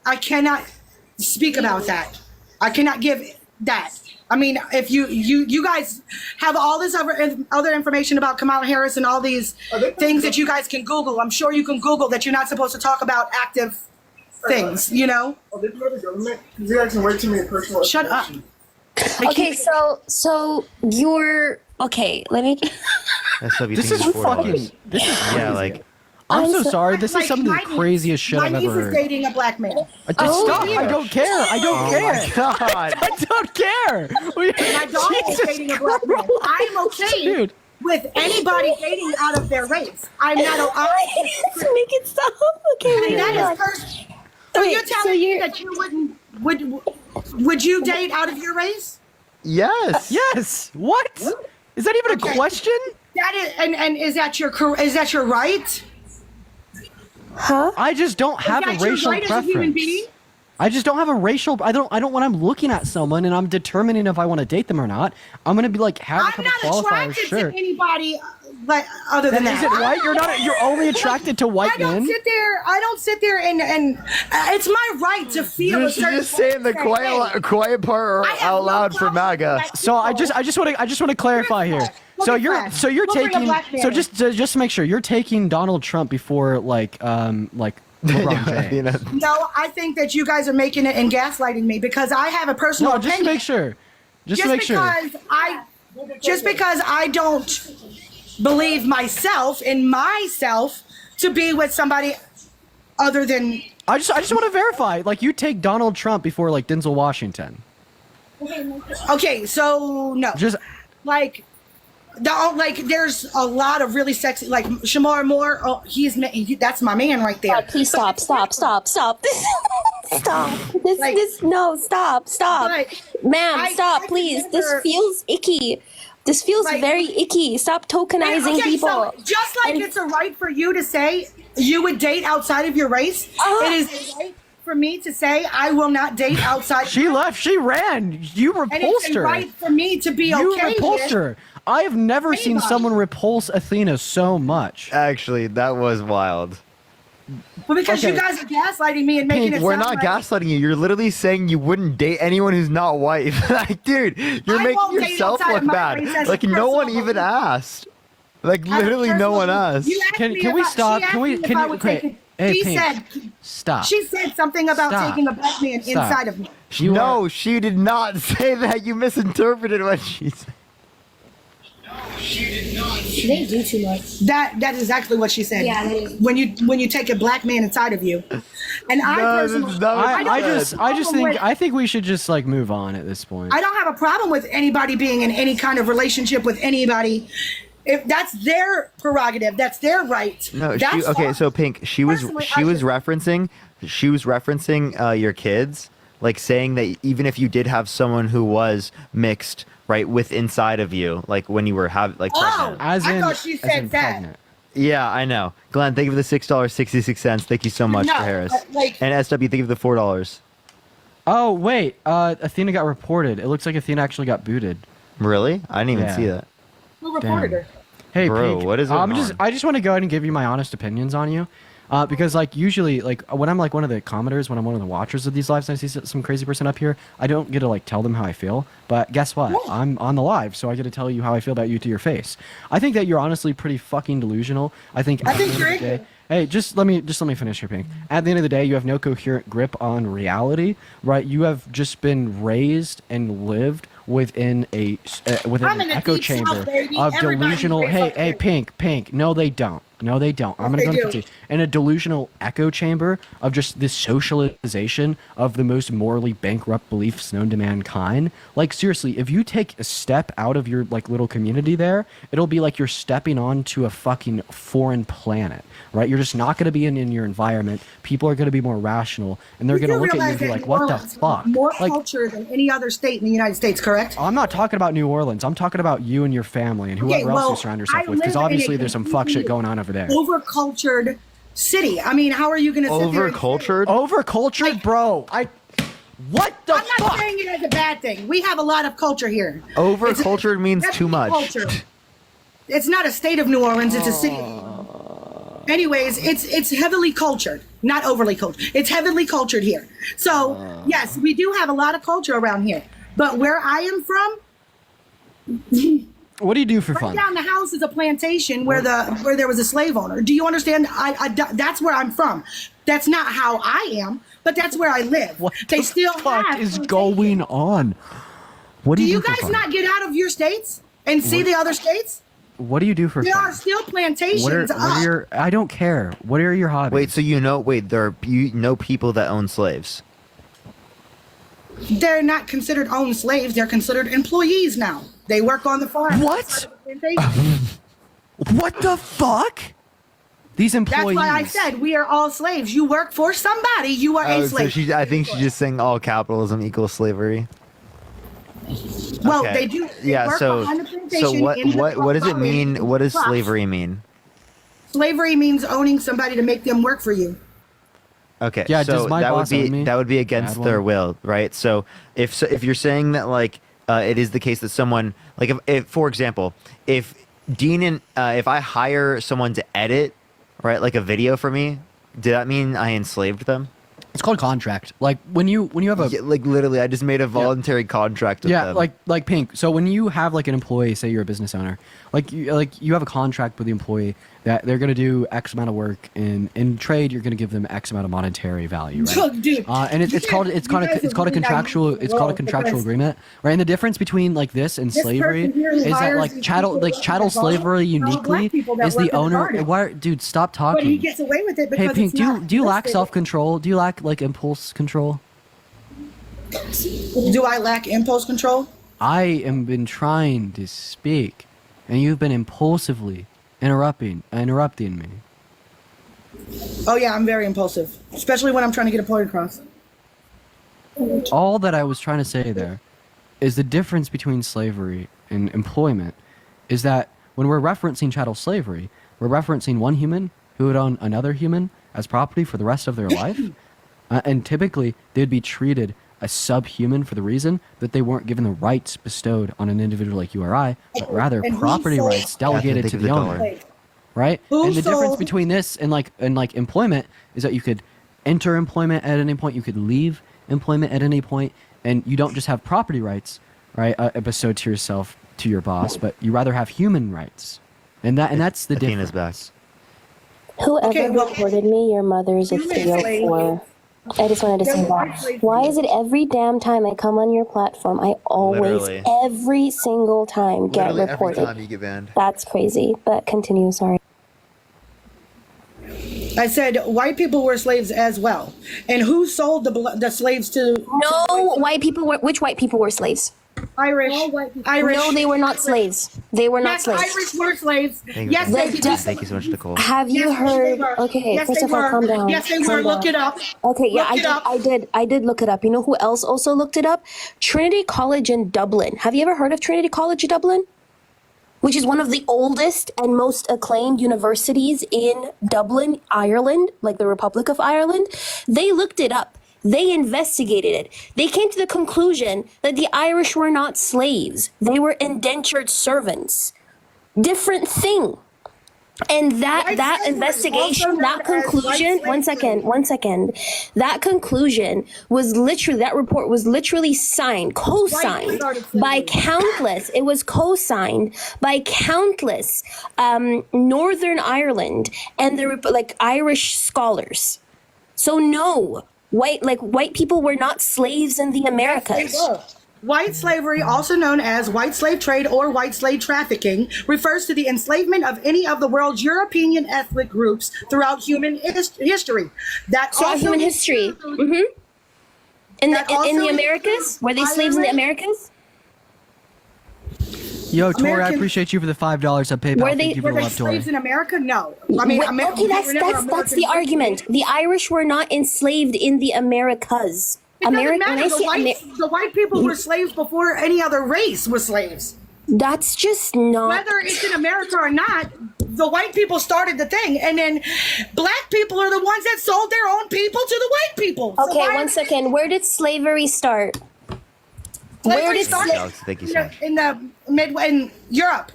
I cannot speak about that. I cannot give that. I mean, if you guys have all this other information about Kamala Harris and all these things that you guys can Google, I'm sure you can Google that you're not supposed to talk about active things, you know? Oh, they blow the government? You're asking way too many personal. Shut up. Okay, so you're okay. Let me. This is fucking. Yeah, like. I'm so sorry. This is some of the craziest shit I've ever heard. My niece is dating a black man. Stop! I don't care. I don't care. My God. I don't care. My daughter is dating a black man. I'm okay with anybody dating out of their race. I'm not. Make it stop. Okay, and that is personal. So you're telling me that you would you date out of your race? Yes. Yes. What? Is that even a question? That is, and is that your right? Huh? I just don't have a racial preference. I just don't have a racial. I don't. When I'm looking at someone and I'm determining if I want to date them or not, I'm gonna be like, have a couple qualifiers. I'm not attracted to anybody, but other than that. Is it white? You're not. You're only attracted to white men. I don't sit there and it's my right to feel a certain. Just saying the quiet part out loud for MAGA. So I just want to clarify here. So you're taking. So just to make sure, you're taking Donald Trump before like LeBron James. No, I think that you guys are making it and gaslighting me because I have a personal opinion. Just to make sure. Just because I don't believe myself to be with somebody other than. I just want to verify. Like you take Donald Trump before like Denzel Washington. Okay, so no. Just there's a lot of really sexy, like Shamar Moore. Oh, that's my man right there. Please stop. Stop. Stop. Stop. No, stop. Ma'am, stop, please. This feels icky. This feels very icky. Stop tokenizing people. So just like it's a right for you to say you would date outside of your race, it is a right for me to say I will not date outside. She left. She ran. You repulsed her. And it's a right for me to be okay with. You repulsed her. I have never seen someone repulse Athena so much. Actually, that was wild. Well, because you guys are gaslighting me and making it sound we're not like gaslighting you. You're literally saying you wouldn't date anyone who's not white. Like, dude, you're making yourself look bad. Like, no one even asked. Like, literally no one asked. Can we stop? Can Hey, She Pink, said, stop. she said something about Stop. taking a black man Stop. inside of me. No, she did not say that. You misinterpreted what she said. They do too much. That is exactly what she said. Yeah, that is. When you take a black man inside of you, and I personally, I think we should just like move on at this point. I don't have a problem with anybody being in any kind of relationship with anybody. If that's their prerogative, that's their right. No, That's okay. fine. So Pink, she was referencing your kids, like saying that even if you did have someone who was mixed, right, with inside of you, like when you were pregnant. I thought she said that. pregnant. Yeah, I know. Glenn, thank you for the $6.66. Thank you so much No, to Harris. like- And SW, thank you for the $4. Oh wait, Athena got reported. It looks like Athena actually got booted. Really? I didn't even Yeah. see that. Who reported her? Hey, Bro, Pink, what is going I just want to go ahead and give you my honest opinions on you. Because like usually like when I'm like one of the commenters, when I'm one of the watchers of these lives and I see some crazy person up here, I don't get to like tell them how I feel. But guess what? I'm on the live, so I get to tell you how I feel about you to your face. I think that you're honestly pretty fucking delusional. I think you're ignorant. Hey, just let me finish here, Pink. At the end of the day, you have no coherent grip on reality, right? You have just been raised and lived within an echo chamber of delusional. Hey, Pink. No, they don't. I'm gonna go continue. In a delusional echo chamber of just this socialization of the most morally bankrupt beliefs known to mankind. Like seriously, if you take a step out of your like little community there, it'll be like you're stepping onto a fucking foreign planet, right? You're just not gonna be in your environment. People are gonna be more rational, and they're gonna look at you and be like, "What the fuck?" More culture than any other state in the United States, correct? I'm not talking about New Orleans. I'm talking about you and your family and whoever else you surround yourself with. Because obviously there's some fuck shit going on over there. Overcultured city. I mean, how are you going to sit there? Overcultured, bro. What the I'm not saying it as a bad thing. We have a lot of culture here. Overcultured means That's too much. culture. It's not a state of New Orleans. It's a city. Anyways, it's heavily cultured, not overly cultured. It's heavily cultured here. So yes, we do have a lot of culture around here. But where I am from, what do you do for right fun? down the house is a plantation where there was a slave owner. Do you understand? That's where I'm from. That's not how I am, but that's where I live. What they the still fuck have is going on? What do you do for guys fun? not get out of your states and see the other states? What do you do for There fun? are still plantations. What are your? I don't care. What are your hobbies? Wait, so you know people that own slaves? They're not considered owned slaves. They're considered employees now. They work on the farm. What? What the fuck? These employees. That's why I said we are all slaves. You work for somebody. You are a slave. So I think she's just saying all capitalism equals slavery. Well, Okay. they do. They Yeah. work So behind the plantation in the what does it farm mean? What does crops. slavery mean? Slavery means owning somebody to make them work for you. Okay, Yeah, so does my boss own me? that would be against Bad their one? will, right? So if you're saying that like it is the case that someone like if for example if Dean and if I hire someone to edit right like a video for me, did that mean I enslaved them? It's called contract. Like when you have a like literally, I just made a voluntary contract with them. like Pink. So when you have like an employee, say you're a business owner, like you have a contract with the employee that they're gonna do X amount of work in trade. You're gonna give them X amount of monetary value, right? Dude, And it's called a contractual agreement, right? And the difference between like this and This slavery person here who is that hires like these chattel people slavery are all black uniquely people that is work the in the owner. garden. Why, dude, stop talking. But he gets away with it because Hey, Pink, it's not do you lack listed. self control? Do you lack like impulse control? Do I lack impulse control? I am been trying to speak, and you've been impulsively interrupting me. Oh yeah, I'm very impulsive, especially when I'm trying to get a point across. All that I was trying to say there is the difference between slavery and employment is that when we're referencing chattel slavery, we're referencing one human who would own another human as property for the rest of their life, and typically they'd be treated as subhuman for the reason that they weren't given the rights bestowed on an individual like you or I, but rather And who property sold- rights delegated to the owner. Right? Who And the difference sold- between this and like employment is that you could enter employment at any point, you could leave employment at any point, and you don't just have property rights, right, bestowed to yourself, to your boss, but you rather have human rights. And that's the Athena's difference. back. Whoever Okay, well, reported me, your mother's a human 304. I just wanted to say that. Why is it every damn time I come on your platform, I always, Literally. every single time get Literally reported? every time you get banned. That's crazy. But continue, sorry. I said white people were slaves as well. And who sold the slaves to? No, white people were. Which white people were slaves? Irish. Irish. No, they were not slaves. They were not Yes, slaves. Irish were slaves. Thank Yes, you. they did. Thank you so much, Nicole. Have you Yes, heard? they were. Okay, Yes, first they of all, were. calm down. Yes, they Calm were. down. Look it up. Okay, yeah, Look it up. I did look it up. You know who else also looked it up? Trinity College in Dublin. Have you ever heard of Trinity College in Dublin? Which is one of the oldest and most acclaimed universities in Dublin, Ireland, like the Republic of Ireland. They looked it up. They investigated it. They came to the conclusion that the Irish were not slaves. They were indentured servants. Different thing. And that investigation, that conclusion, one second. That conclusion was literally, that report was literally signed, co-signed by countless, it was co-signed by countless Northern Ireland and the Irish scholars. So no, white people were not slaves in the Americas. Yes, they were. White slavery, also known as white slave trade or white slave trafficking, refers to the enslavement of any of the world's European ethnic groups throughout human history. Human history. Mm-hmm. In the Americas? Were they slaves in the Americas? Yo, Tori, I American- appreciate you for the $5 on PayPal. Were they- Thank you for Were the they love, Tori. slaves in America? No. I mean, Okay, that's the argument. The Irish were not enslaved in the Americas. It doesn't matter. The white people were slaves before any other race was slaves. That's just not. Whether it's in America or not, the white people started the thing, and then black people are the ones that sold their own people to the white people. So Okay, one second. Where did slavery start? Where did Thank you so much. in Europe?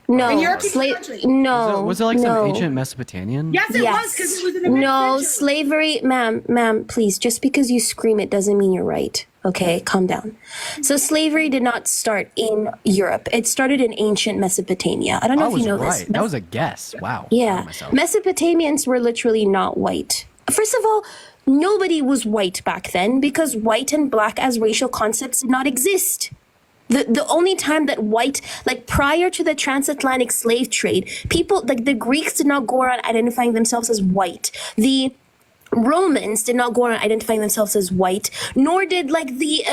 No, In European countries. no. Was it like no. some ancient Mesopotamian? Yes, it was because it was in the No, mid-century. slavery, ma'am, please. Just because you scream it doesn't mean you're right. Okay, calm down. So slavery did not start in Europe. It started in ancient Mesopotamia. I don't know if you know this. That was a guess. Wow. Yeah, Mesopotamians were literally not white. First of all, nobody was white back then because white and black as racial concepts did not exist. The only time that white, like prior to the transatlantic slave trade, people, like the Greeks did not go around identifying themselves as white. The Romans did not go around identifying themselves as white, nor did like the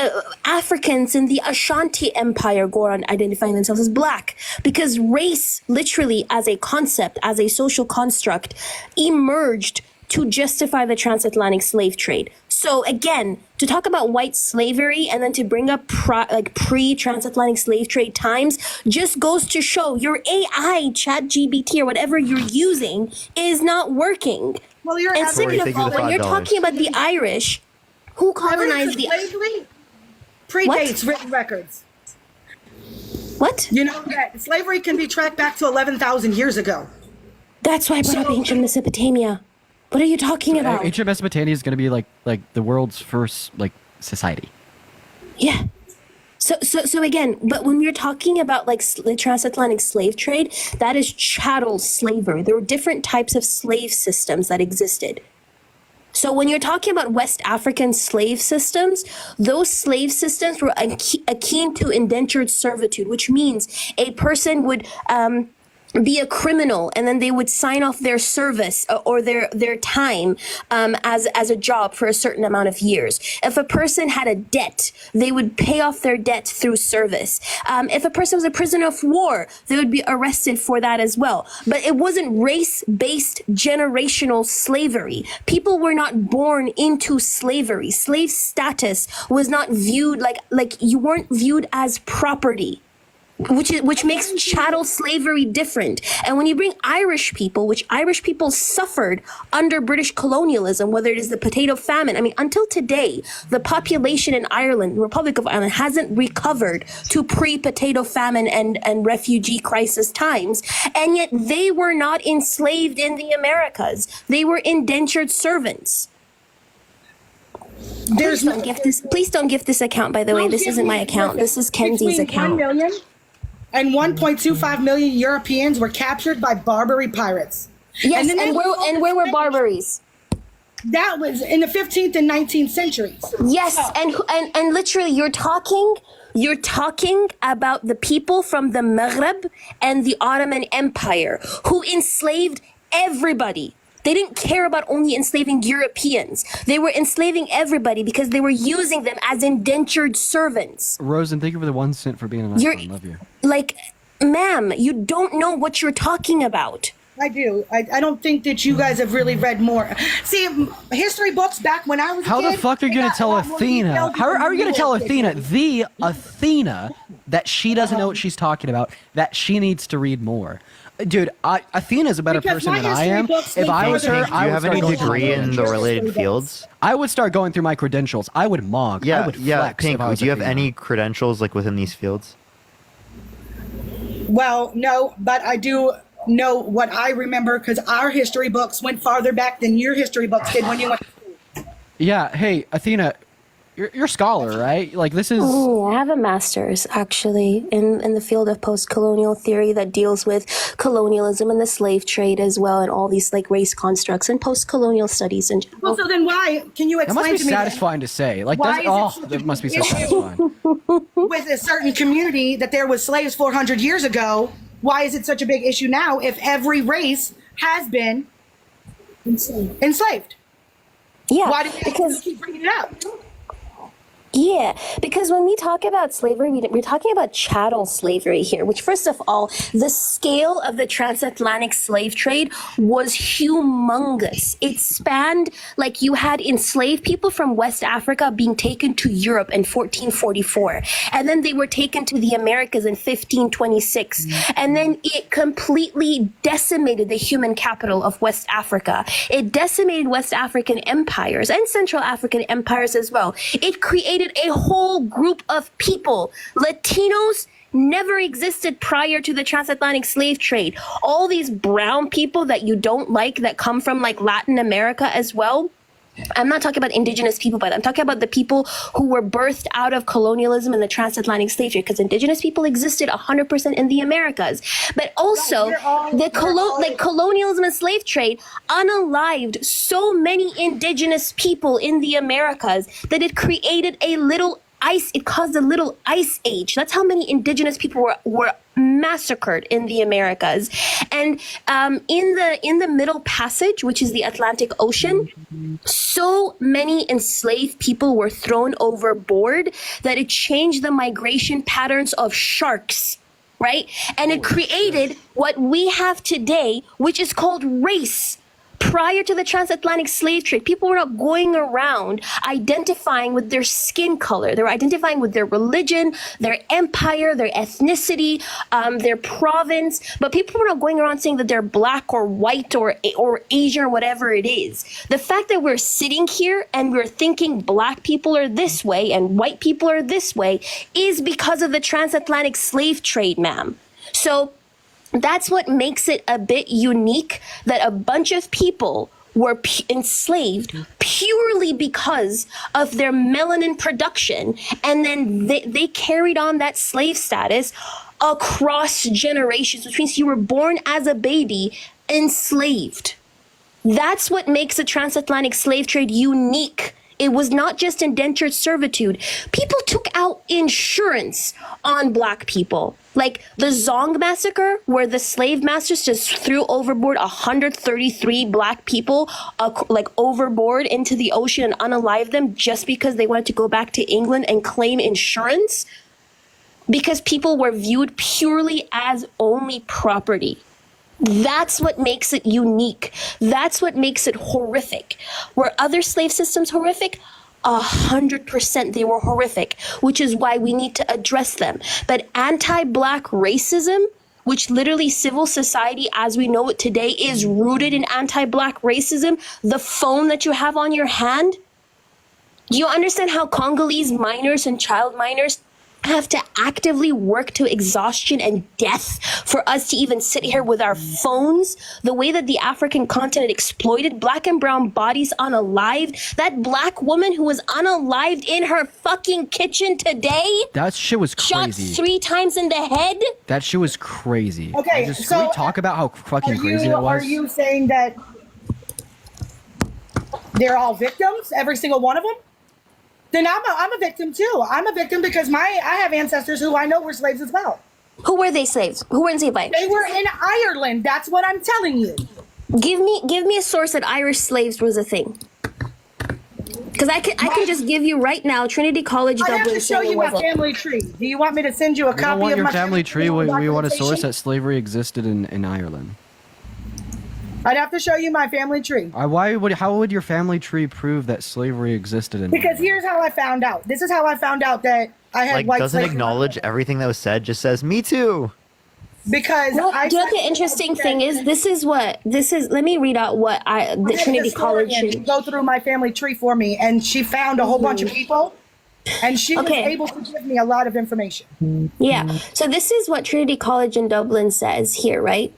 Africans in the Ashanti Empire go around identifying themselves as black, because race, literally as a concept, as a social construct, emerged to justify the transatlantic slave trade. So again, to talk about white slavery and then to bring up pre-transatlantic slave trade times just goes to show your AI, ChatGPT, or whatever you're using is not working. Well, you're and second of all, when you're talking about the Irish, who colonized the slavery predates written records. What? You know that slavery can be tracked back to 11,000 years ago. That's why I brought up ancient Mesopotamia. What are you talking about? Ancient Mesopotamia is going to be like the world's first society. Yeah. So again, but when you're talking about the transatlantic slave trade, that is chattel slavery. There were different types of slave systems that existed. So when you're talking about West African slave systems, those slave systems were akin to indentured servitude, which means a person would be a criminal and then they would sign off their service or their time as a job for a certain amount of years. If a person had a debt, they would pay off their debt through service. If a person was a prisoner of war, they would be arrested for that as well. But it wasn't race-based generational slavery. People were not born into slavery. Slave status was not viewed like you weren't viewed as property. Which makes chattel slavery different. And when you bring Irish people, which Irish people suffered under British colonialism, whether it is the potato famine, I mean, until today, the population in Ireland, the Republic of Ireland, hasn't recovered to pre-potato famine and refugee crisis times. And yet they were not enslaved in the Americas. They were indentured servants. Please don't gift this account, by the way. This isn't my account. This is Kenzie's account. 1 million and 1.25 million Europeans were captured by Barbary pirates. Yes, then where were Barbaries? That was in the 15th and 19th centuries. Yes, and literally you're talking about the people from the Maghreb and the Ottoman Empire who enslaved everybody. They didn't care about only enslaving Europeans. They were enslaving everybody because they were using them as indentured servants. Rosen, thank you for the 1 cent for being a nice one. Love you. Like, ma'am, you don't know what you're talking about. I do. I don't think that you guys have really read more. See, history books back when I was a How kid, the fuck are you going to tell Athena? How are you going to tell Athena, the Athena, that she doesn't know what she's talking about, that she needs to read more? Dude, Athena's a better person than I am. If I was her, I would have any degree in the related fields? I would start going through my credentials. I would mog. I would flex. Pink, do you have any credentials like within these fields? Well, no, but I do know what I remember because our history books went farther back than your history books did when you went to school. Yeah, hey, Athena, you're a scholar, right? Like, this is... I have a master's, actually, in the field of post-colonial theory that deals with colonialism and the slave trade as well, and all these, like, race constructs and post-colonial studies in general. Well, so then why, can you That explain must to be me satisfying to say. Like, why that must be so satisfying. with a certain community that there was slaves 400 years ago, why is it such a big issue now if every race has been enslaved? Yeah, why do you keep bringing it up? Yeah, because when we talk about slavery, we're talking about chattel slavery here, which, first of all, the scale of the transatlantic slave trade was humongous. It spanned, like, you had enslaved people from West Africa being taken to Europe in 1444, and then they were taken to the Americas in 1526, and then it completely decimated the human capital of West Africa. It decimated West African empires and Central African empires as well. It created a whole group of people. Latinos never existed prior to the transatlantic slave trade. All these brown people that you don't like that come from, like, Latin America as well. I'm not talking about indigenous people, but I'm talking about the people who were birthed out of colonialism and the transatlantic slave trade, because indigenous people existed 100% in the Americas. But also, colonialism and slave trade unalived so many indigenous people in the Americas that it created it caused a little ice age. That's how many indigenous people were massacred in the Americas. And in the Middle Passage, which is the Atlantic Ocean, so many enslaved people were thrown overboard that it changed the migration patterns of sharks, right? And it created what we have today, which is called race. Prior to the transatlantic slave trade, people were not going around identifying with their skin color. They were identifying with their religion, their empire, their ethnicity, their province. But people were not going around saying that they're black or white or Asian or whatever it is. The fact that we're sitting here and we're thinking black people are this way and white people are this way is because of the transatlantic slave trade, ma'am. So that's what makes it a bit unique that a bunch of people were enslaved purely because of their melanin production, and then they carried on that slave status across generations, which means you were born as a baby enslaved. That's what makes the transatlantic slave trade unique. It was not just indentured servitude. People took out insurance on black people. Like the Zong massacre, where the slave masters just threw overboard 133 black people, overboard into the ocean and unalived them just because they wanted to go back to England and claim insurance. Because people were viewed purely as only property. That's what makes it unique. That's what makes it horrific. Were other slave systems horrific? 100% they were horrific, which is why we need to address them. But anti-black racism, which literally civil society as we know it today is rooted in anti-black racism, the phone that you have on your hand, do you understand how Congolese minors and child minors have to actively work to exhaustion and death for us to even sit here with our phones. The way that the African continent exploited black and brown bodies unalived. That black woman who was unalived in her fucking kitchen today. That shit was crazy. Shot 3 times in the head. That shit was crazy. Okay, can we talk about how fucking crazy that was? Are you saying that they're all victims, every single one of them? Then I'm a victim too. I'm a victim because I have ancestors who I know were slaves as well. Who were they slaves? Who were enslaved by? They were in Ireland. That's what I'm telling you. Give me a source that Irish slaves was a thing. Because I can just give you right now, Trinity College Dublin. I have to show you my family tree. Do you want me to send you a We don't copy want of your my family tree. We want a source documentation? that slavery existed in Ireland. I'd have to show you my family tree. How would your family tree prove that slavery existed in Because here's how I found out. This is how I found out that I had Like, white doesn't slaves. acknowledge everything that was said, just says, me too. Because do you know what the interesting thing is? Let me read out what the Trinity College. Go through my family tree for me, and she found a whole bunch of people, and she was able to give me a lot of information. Yeah. So this is what Trinity College in Dublin says here, right?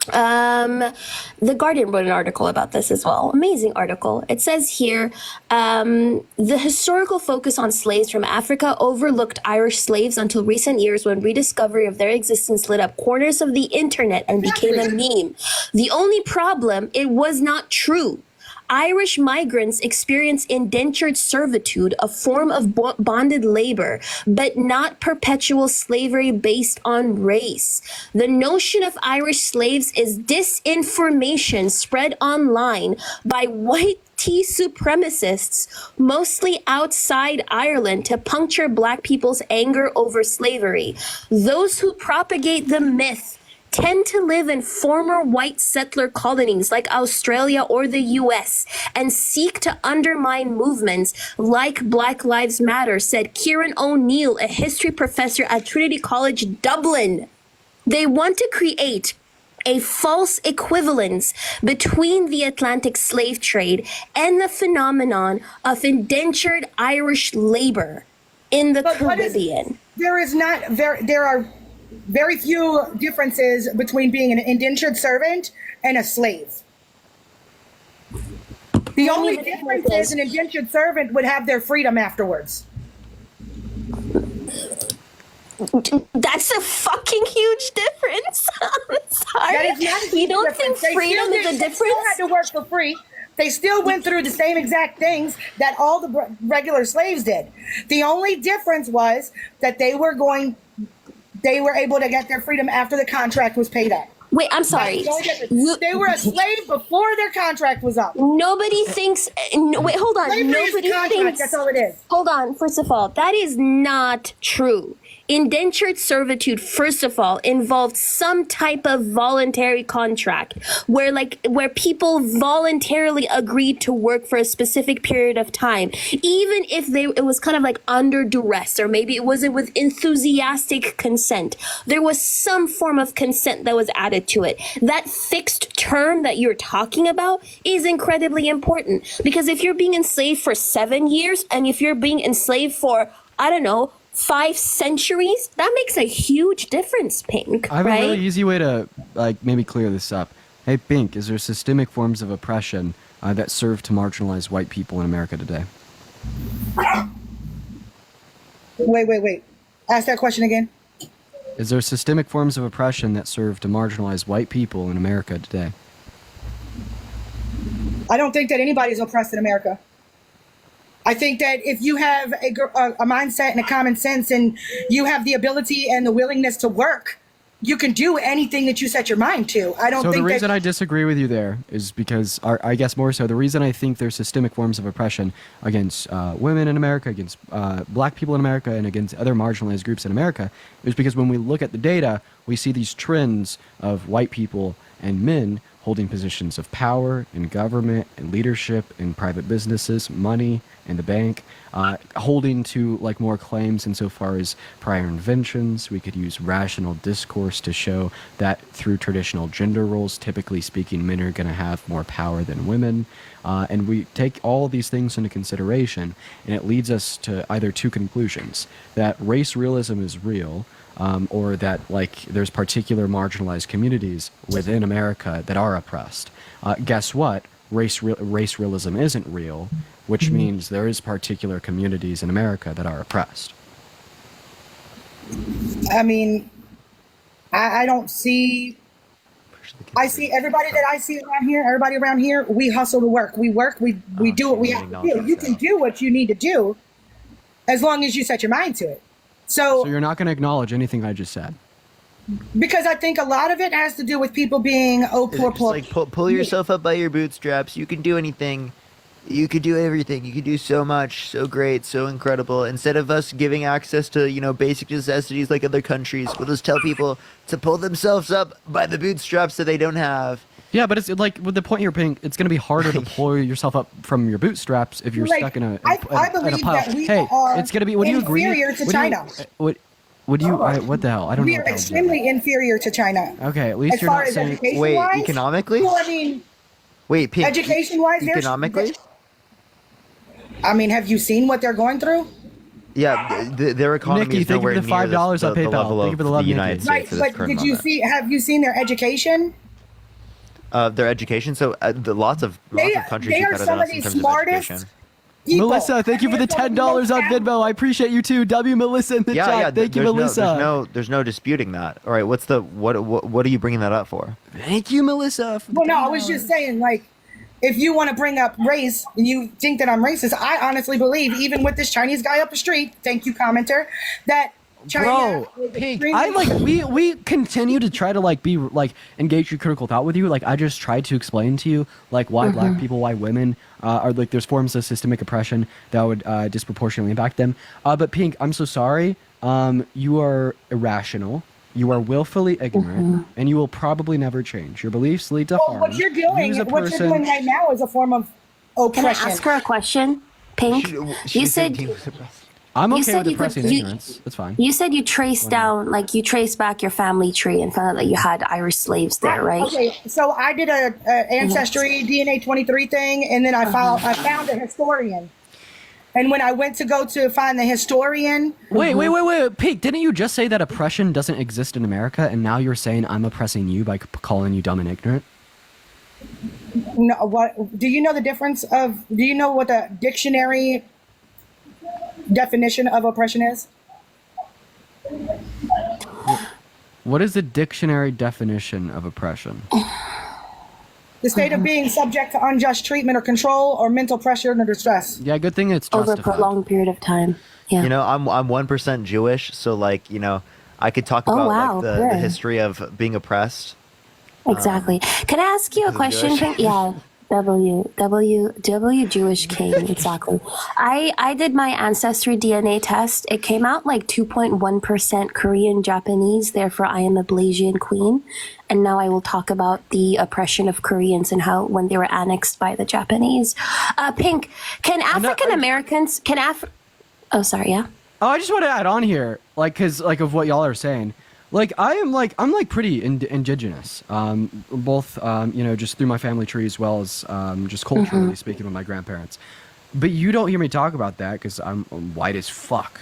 The Guardian wrote an article about this as well. Amazing article. It says here, the historical focus on slaves from Africa overlooked Irish slaves until recent years when rediscovery of their existence lit up corners of the internet and became a meme. The only problem, it was not true. Irish migrants experience indentured servitude, a form of bonded labor, but not perpetual slavery based on race. The notion of Irish slaves is disinformation spread online by white tea supremacists, mostly outside Ireland, to puncture black people's anger over slavery. Those who propagate the myth tend to live in former white settler colonies like Australia or the US and seek to undermine movements like Black Lives Matter, said Kieran O'Neill, a history professor at Trinity College Dublin. They want to create a false equivalence between the Atlantic slave trade and the phenomenon of indentured Irish labor in the Caribbean. There are very few differences between being an indentured servant and a slave. The only difference is an indentured servant would have their freedom afterwards. That's a fucking huge difference. I'm sorry. That is not a huge You don't difference. think freedom is a They difference? still had to work for free. They still went through the same exact things that all the regular slaves did. The only difference was that they were able to get their freedom after the contract was paid up. Wait, I'm sorry. They were a slave before their contract was up. Nobody thinks. Wait, hold on. Slavery is Nobody contract, thinks. that's all it is. Hold on. First of all, that is not true. Indentured servitude, first of all, involved some type of voluntary contract where people voluntarily agreed to work for a specific period of time, even if it was kind of like under duress, or maybe it wasn't with enthusiastic consent. There was some form of consent that was added to it. That fixed term that you're talking about is incredibly important, because if you're being enslaved for 7 years and if you're being enslaved for, I don't know, 5 centuries, that makes a huge difference, Pink. I have right? a really easy way to maybe clear this up. Hey, Pink, is there systemic forms of oppression that serve to marginalize white people in America today? Wait. Ask that question again. Is there systemic forms of oppression that serve to marginalize white people in America today? I don't think that anybody's oppressed in America. I think that if you have a mindset and a common sense and you have the ability and the willingness to work, you can do anything that you set your mind to. I don't So think the reason that I disagree with you there is because, I guess more so, the reason I think there's systemic forms of oppression against women in America, against black people in America, and against other marginalized groups in America is because when we look at the data, we see these trends of white people and men holding positions of power in government and leadership in private businesses, money in the bank, holding to like more claims insofar as prior inventions. We could use rational discourse to show that through traditional gender roles, typically speaking, men are going to have more power than women. And we take all of these things into consideration, and it leads us to either two conclusions: that race realism is real, or that like there's particular marginalized communities within America that are oppressed. Guess what? Race realism isn't real, which means there is particular communities in America that are oppressed. I mean, I don't see. I see everybody that I see around here. Everybody around here, we hustle to work. We work. We do what we have to do. You can do what you need to do, as long as you set your mind to it. So you're not going to acknowledge anything I just said. Because I think a lot of it has to do with people being poor. Like pull yourself up by your bootstraps. You can do anything. You could do everything. You could do so much, so great, so incredible. Instead of us giving access to basic necessities like other countries, we'll just tell people to pull themselves up by the bootstraps that they don't have. Yeah, but it's like with the point you're paying, it's going to be harder to pull yourself up from your bootstraps if you're stuck in a believe pile. that we hey, are it's going to be. Would you agree? Inferior to China. What the hell? I don't know. We are extremely inferior to China. Okay, at least as you're far not as saying. Wait, education-wise, economically? Well, I mean, wait, Pink, education-wise, economically? I mean, have you seen what they're going through? Yeah, their economy Nikki, is thank you nowhere for the near $5 on the PayPal. level Thank you of for the love, the United Nikki. States. Right, but have you seen their education? Their education. So lots of countries do better than us in terms of education. Melissa, thank you for the $10 on Venmo. I appreciate you too. W Melissa in the chat. Yeah, thank you, Melissa. There's no disputing that. All right, what are you bringing that up for? Thank you, Melissa. Well, no, I was just saying, like, if you want to bring up race and you think that I'm racist, I honestly believe, even with this Chinese guy up the street, thank you, commenter, that China. Bro, Pink, we continue to try to be engage your critical thought with you. Like, I just tried to explain to you why black people, why women are there's forms of systemic oppression that would disproportionately impact them. But Pink, I'm so sorry. You are irrational. You are willfully ignorant, and you will probably never change. Your beliefs lead to harm. What you're doing right now is a form of oppression. Can I ask her a question, Pink? You said I'm okay with oppressing ignorance. That's fine. You said you traced you traced back your family tree and found out that you had Irish slaves there, right? Okay, so I did a ancestry DNA 23 thing, and then I found a historian. And when I went to go to find the historian... Wait, Pete, didn't you just say that oppression doesn't exist in America, and now you're saying I'm oppressing you by calling you dumb and ignorant? No, what? Do you know the difference of... Do you know what the dictionary definition of oppression is? What is the dictionary definition of oppression? The state of being subject to unjust treatment or control or mental pressure or distress. Yeah, good thing it's justified. Over a prolonged period of time. Yeah. I'm 1% Jewish, so I could talk about the history of being oppressed. Exactly. Can I ask you a question? Yeah. W Jewish King, exactly. I did my ancestry DNA test. It came out 2.1% Korean Japanese, therefore I am a Blasian queen. And now I will talk about the oppression of Koreans and how when they were annexed by the Japanese. Pink, can African Americans Oh, sorry, yeah. Oh, I just want to add on here, because of what y'all are saying. I'm pretty indigenous, both, just through my family tree as well as just culturally speaking with my grandparents. But you don't hear me talk about that because I'm white as fuck,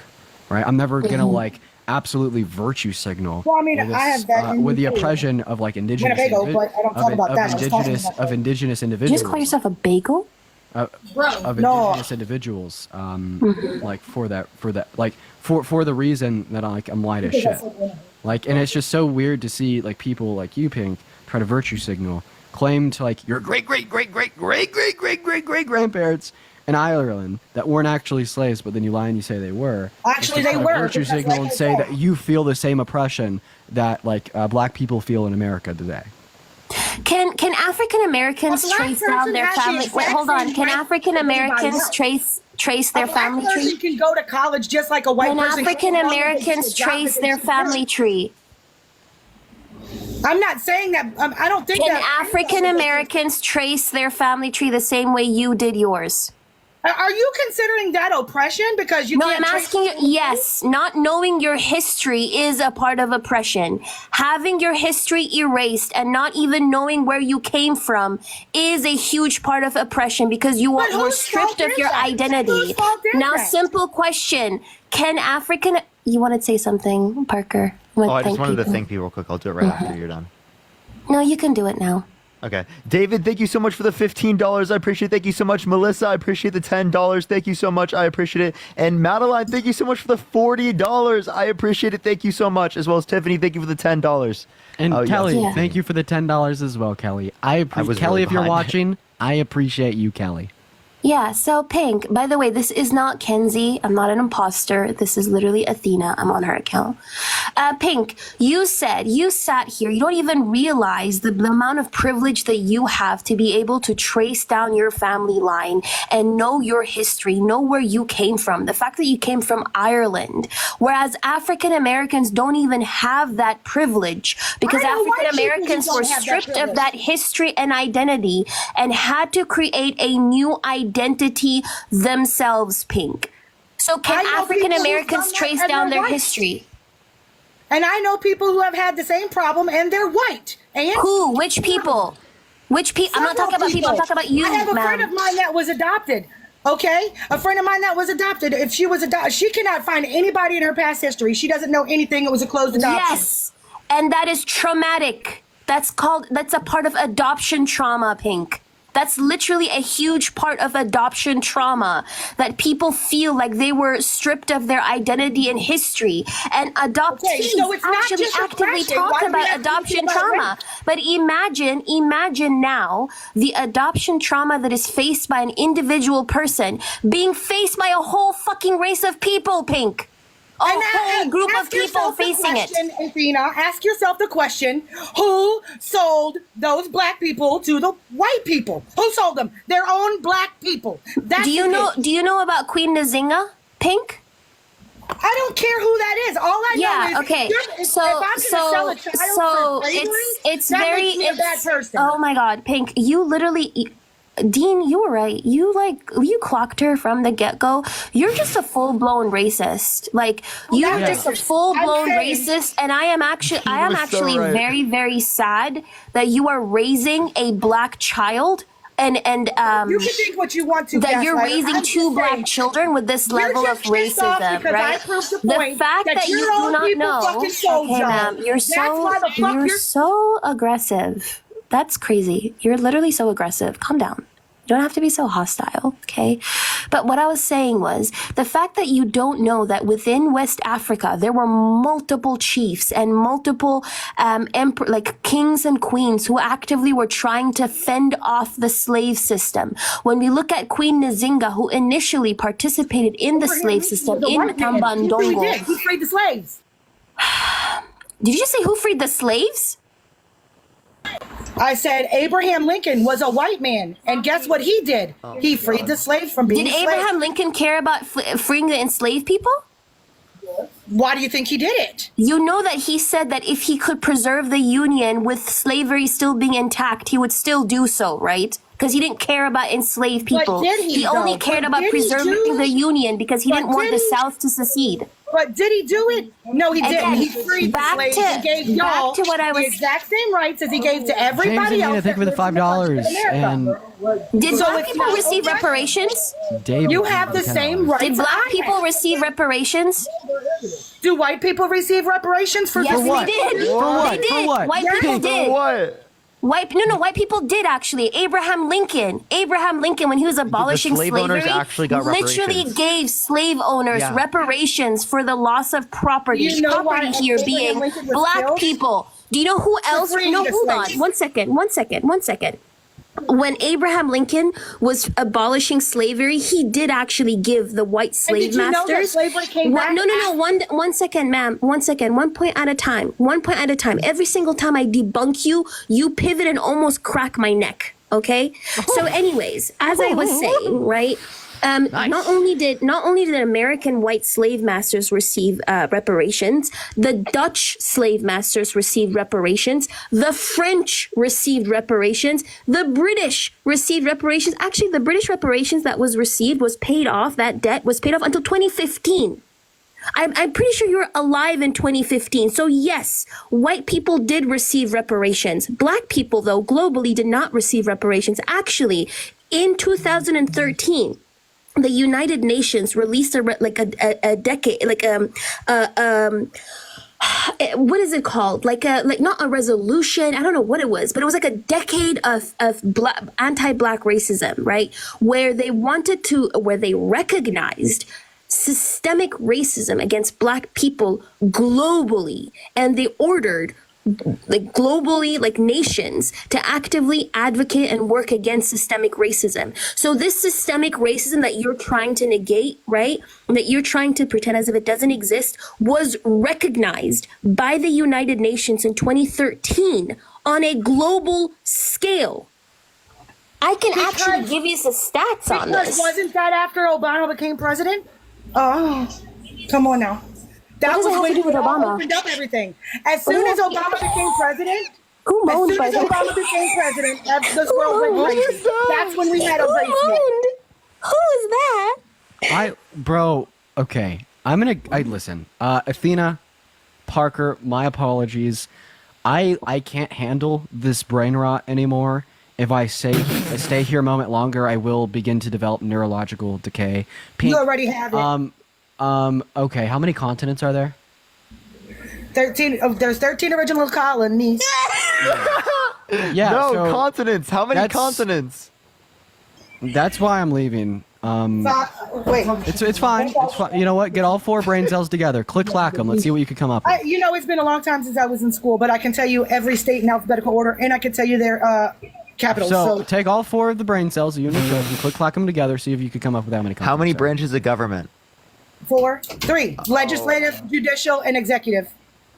right? I'm never going to absolutely virtue signal. Well, I mean, I have that with the oppression of indigenous indigenous individuals. Did you just call yourself a bagel? Indigenous individuals, for the reason that I'm white as shit. And it's just so weird to see people like you, Pink, try to virtue signal, claim to your great grandparents in Ireland that weren't actually slaves, but then you lie and you say they were. Actually, they were. Virtue signal and say that you feel the same oppression that black people feel in America today. Can African Americans trace down their family? Wait, hold on. Can African Americans trace their family tree? A black person can go to college just like a white person. Can African Americans trace their family tree? I'm not saying that. I don't think Can that African Americans trace their family tree the same way you did yours? Are you considering that oppression? Because you No, can't I'm asking you. Yes, not knowing your history is a part of oppression. Having your history erased and not even knowing where you came from is a huge part of oppression because you were stripped of your identity. Now, simple question: can African? You want to say something, Parker? I just wanted to thank people real quick. I'll do it right after you're done. No, you can do it now. Okay. David, thank you so much for the $15. I appreciate it. Thank you so much. Melissa, I appreciate the $10. Thank you so much. I appreciate it. And Madeline, thank you so much for the $40. I appreciate it. Thank you so much. As well as Tiffany, thank you for the $10. And Kelly, yes. thank you for the $10 as well, Kelly. I appreciate Kelly, really if you're behind. watching, I appreciate you, Kelly. Yeah, so Pink, by the way, this is not Kenzie. I'm not an imposter. This is literally Athena. I'm on her account. Pink, you sat here. You don't even realize the amount of privilege that you have to be able to trace down your family line and know your history, know where you came from. The fact that you came from Ireland, whereas African Americans don't even have that privilege because African Americans were stripped of that history and identity and had to create a new identity themselves, Pink. So can African Americans trace down their history? And I know people who have had the same problem and they're white. And who? Which people? Which people? I'm not talking about people. I'm talking about you, I have a friend of mine that was adopted. Okay? A friend of mine that was adopted. If she was adopted, she cannot find anybody in her past history. She doesn't know anything. It was a closed adoption. Yes. And that is traumatic. That's a part of adoption trauma, Pink. That's literally a huge part of adoption trauma, that people feel like they were stripped of their identity and history. And adoptees actually actively talk about adoption trauma. But imagine now the adoption trauma that is faced by an individual person being faced by a whole fucking race of people, Pink. A whole group of people facing it. Athena, ask yourself the question, who sold those black people to the white people? Who sold them? Their own black people. Do you know about Queen Nzinga, Pink? I don't care who that is. All I know is okay. if I'm gonna sell a child for slavery, it's that very makes me a bad person. Oh my God, Pink, you literally. Dean, you were right. You clocked her from the get-go. You're just a full-blown racist. Like, you're just a full-blown racist, and I am actually very, very sad that you are raising a black child and you can think what you want to, that you're raising two black children with this level of racism, right? The fact that you do not know, okay, ma'am, you're so aggressive. That's crazy. You're literally so aggressive. Calm down. You don't have to be so hostile, okay? But what I was saying was the fact that you don't know that within West Africa there were multiple chiefs and multiple kings and queens who actively were trying to fend off the slave system. When we look at Queen Nzinga, who initially participated in the slave system in Kambandongo. He freed the slaves. Did you just say who freed the slaves? I said Abraham Lincoln was a white man, and guess what he did? He freed the slaves from being slaves. Did Abraham Lincoln care about freeing the enslaved people? Why do you think he did it? You know that he said that if he could preserve the Union with slavery still being intact, he would still do so, right? Because he didn't care about enslaved people. He only cared about preserving the Union because he didn't want the South to secede. But did he do it? No, he didn't. He freed the slaves and gave y'all the exact same rights as he gave to everybody else. Thank you for the $5. And did black people receive reparations? You have the same rights. Did black people receive reparations? Do white people receive reparations for yes, what? they did. They did. White people did. What? White people did actually. Abraham Lincoln, when he was abolishing slavery, literally gave slave owners reparations for the loss of property. Property here being black people. Do you know who else? No, hold on. One second. When Abraham Lincoln was abolishing slavery, he did actually give the white slave masters. No. One second, ma'am. 1 second. 1 point at a time. Every single time I debunk you, you pivot and almost crack my neck. Okay. So, anyways, as I was saying, right. Not only did American white slave masters receive reparations, the Dutch slave masters received reparations, the French received reparations, the British received reparations. Actually, the British reparations that was received was paid off. That debt was paid off until 2015. I'm pretty sure you were alive in 2015. So yes, white people did receive reparations. Black people, though, globally did not receive reparations. Actually, in 2013, the United Nations released a decade, what is it called? Like not a resolution. I don't know what it was, but it was like a decade of anti-black racism, right? Where they recognized systemic racism against black people globally, and they ordered nations to actively advocate and work against systemic racism. So this systemic racism that you're trying to negate, right, that you're trying to pretend as if it doesn't exist, was recognized by the United Nations in 2013 on a global scale. I can actually give you some stats on this. Because wasn't that after Obama became president? Oh, come on now. That was when we opened up everything. As soon as Obama became president, this world went crazy. That's when we had a race war. Who is that? Okay. Listen. Athena, Parker, my apologies. I can't handle this brain rot anymore. If I stay here a moment longer, I will begin to develop neurological decay. You already have it. Okay, how many continents are there? 13. Oh, there's 13 original colonies. Yeah. Continents. How many continents? That's why I'm leaving. Wait. It's fine. It's fine. You know what? Get all 4 brain cells together. Click clack them. Let's see what you can come up with. It's been a long time since I was in school, but I can tell you every state in alphabetical order, and I can tell you their capitals. So take all 4 of the brain cells that you and click clack them together. See if you could come up with how many. How many branches of government? 3: legislative, judicial, and executive.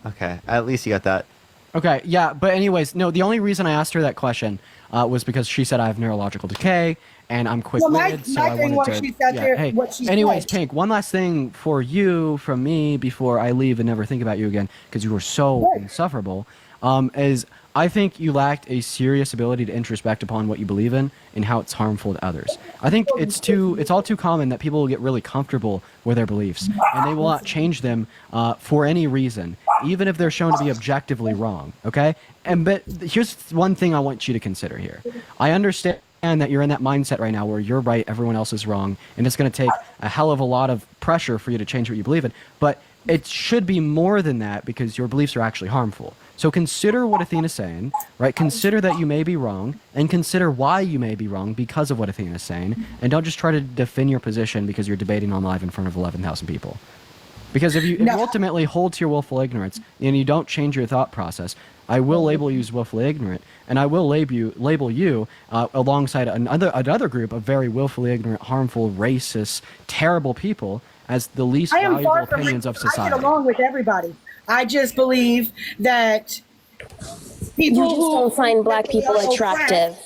Okay, at least you got that. Okay, yeah, but anyways, no, the only reason I asked her that question was because she said I have neurological decay and I'm quick-witted, so I wanted to. Anyways, Pink, one last thing for you from me before I leave and never think about you again because you were so insufferable. Is I think you lacked a serious ability to introspect upon what you believe in and how it's harmful to others. I think it's all too common that people will get really comfortable with their beliefs and they will not change them for any reason, even if they're shown to be objectively wrong. Okay? But here's one thing I want you to consider here. I understand that you're in that mindset right now where you're right, everyone else is wrong, and it's going to take a hell of a lot of pressure for you to change what you believe in. But it should be more than that because your beliefs are actually harmful. So consider what Athena's saying, right? Consider that you may be wrong, and consider why you may be wrong because of what Athena's saying, and don't just try to defend your position because you're debating on live in front of 11,000 people. Because if you ultimately hold to your willful ignorance and you don't change your thought process, I will label you as willfully ignorant, and I will label you alongside another group of very willfully ignorant, harmful, racist, terrible people as the least valuable opinions of society. I get along with everybody. I just believe that people don't find black people attractive.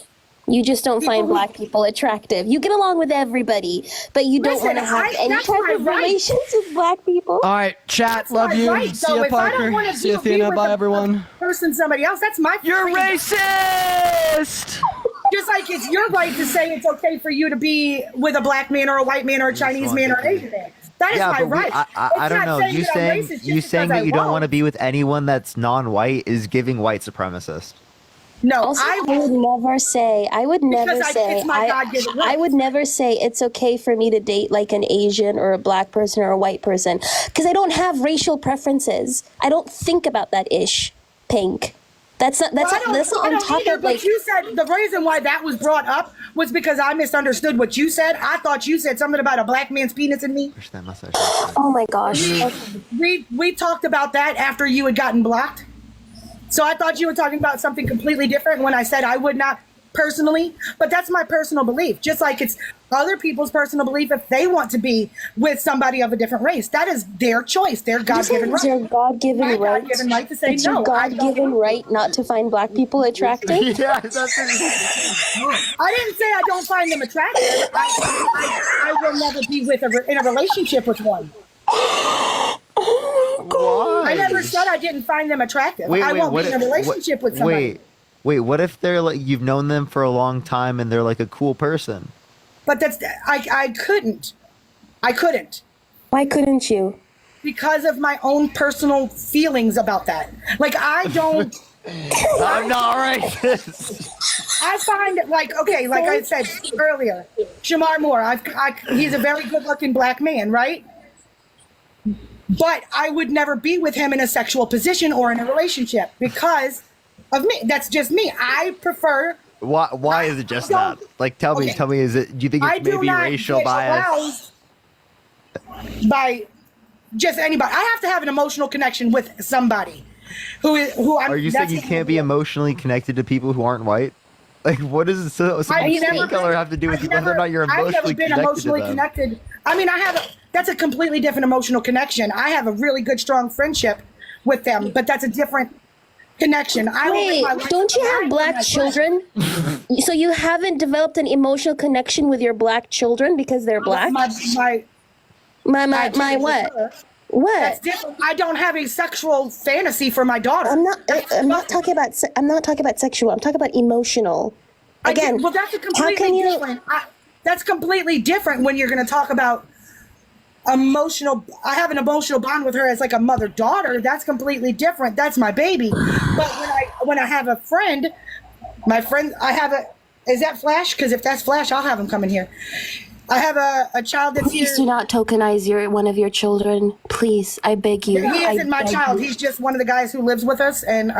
You just don't find black people attractive. You get along with everybody, but you don't want to have any type of relations with black people. All right, chat, love you. See you, Parker. See you, Athena. Bye, everyone. Somebody else. That's my. You're racist. Just like it's your right to say it's okay for you to be with a black man or a white man or a Chinese man or an Asian man. That is my right. I don't know. You saying that you don't want to be with anyone that's non-white is giving white supremacist. No, also, I would never say it's okay for me to date like an Asian or a black person or a white person because I don't have racial preferences. I don't think about that ish, Pink. That's not on top of like. But you said the reason why that was brought up was because I misunderstood what you said. I thought you said something about a black man's penis in me. Oh my gosh. We talked about that after you had gotten blocked. So I thought you were talking about something completely different when I said I would not personally, but that's my personal belief. Just like it's other people's personal belief if they want to be with somebody of a different race. That is their choice, their God-given right. Your God-given My right. God-given right to say It's no. your God-given right not to find black people attractive. Yeah, that's I didn't say I don't find them attractive. I will never be in a relationship with one. Why? I never said I didn't find them attractive. I won't be in a relationship with somebody. Wait, what if they're like, you've known them for a long time and they're like a cool person? But I couldn't. Why couldn't you? Because of my own personal feelings about that. Like, I don't. I'm not racist. I find it like, okay, like I said earlier, Shamar Moore, he's a very good-looking black man, right? But I would never be with him in a sexual position or in a relationship because of me. That's just me. I prefer. Why is it just that? Like, tell me, is it, do you think it's maybe racial bias? By just anybody. I have to have an emotional connection with somebody who I'm. Are you saying you can't be emotionally connected to people who aren't white? Like, what does skin color have to do with whether or not you're emotionally connected? I mean, that's a completely different emotional connection. I have a really good, strong friendship with them, but that's a different connection. Wait, don't you have black children? So you haven't developed an emotional connection with your black children because they're black? My what? What? That's different. I don't have a sexual fantasy for my daughter. I'm not talking about sexual. I'm talking about emotional. Again, well, that's completely different. That's completely different when you're going to talk about emotional. I have an emotional bond with her as like a mother-daughter. That's completely different. That's my baby. But when I have a friend, is that Flash? Because if that's Flash, I'll have him come in here. I have a child that's Please do not tokenize one of your children. Please, I beg you. He isn't my child. He's just one of the guys who lives with us. And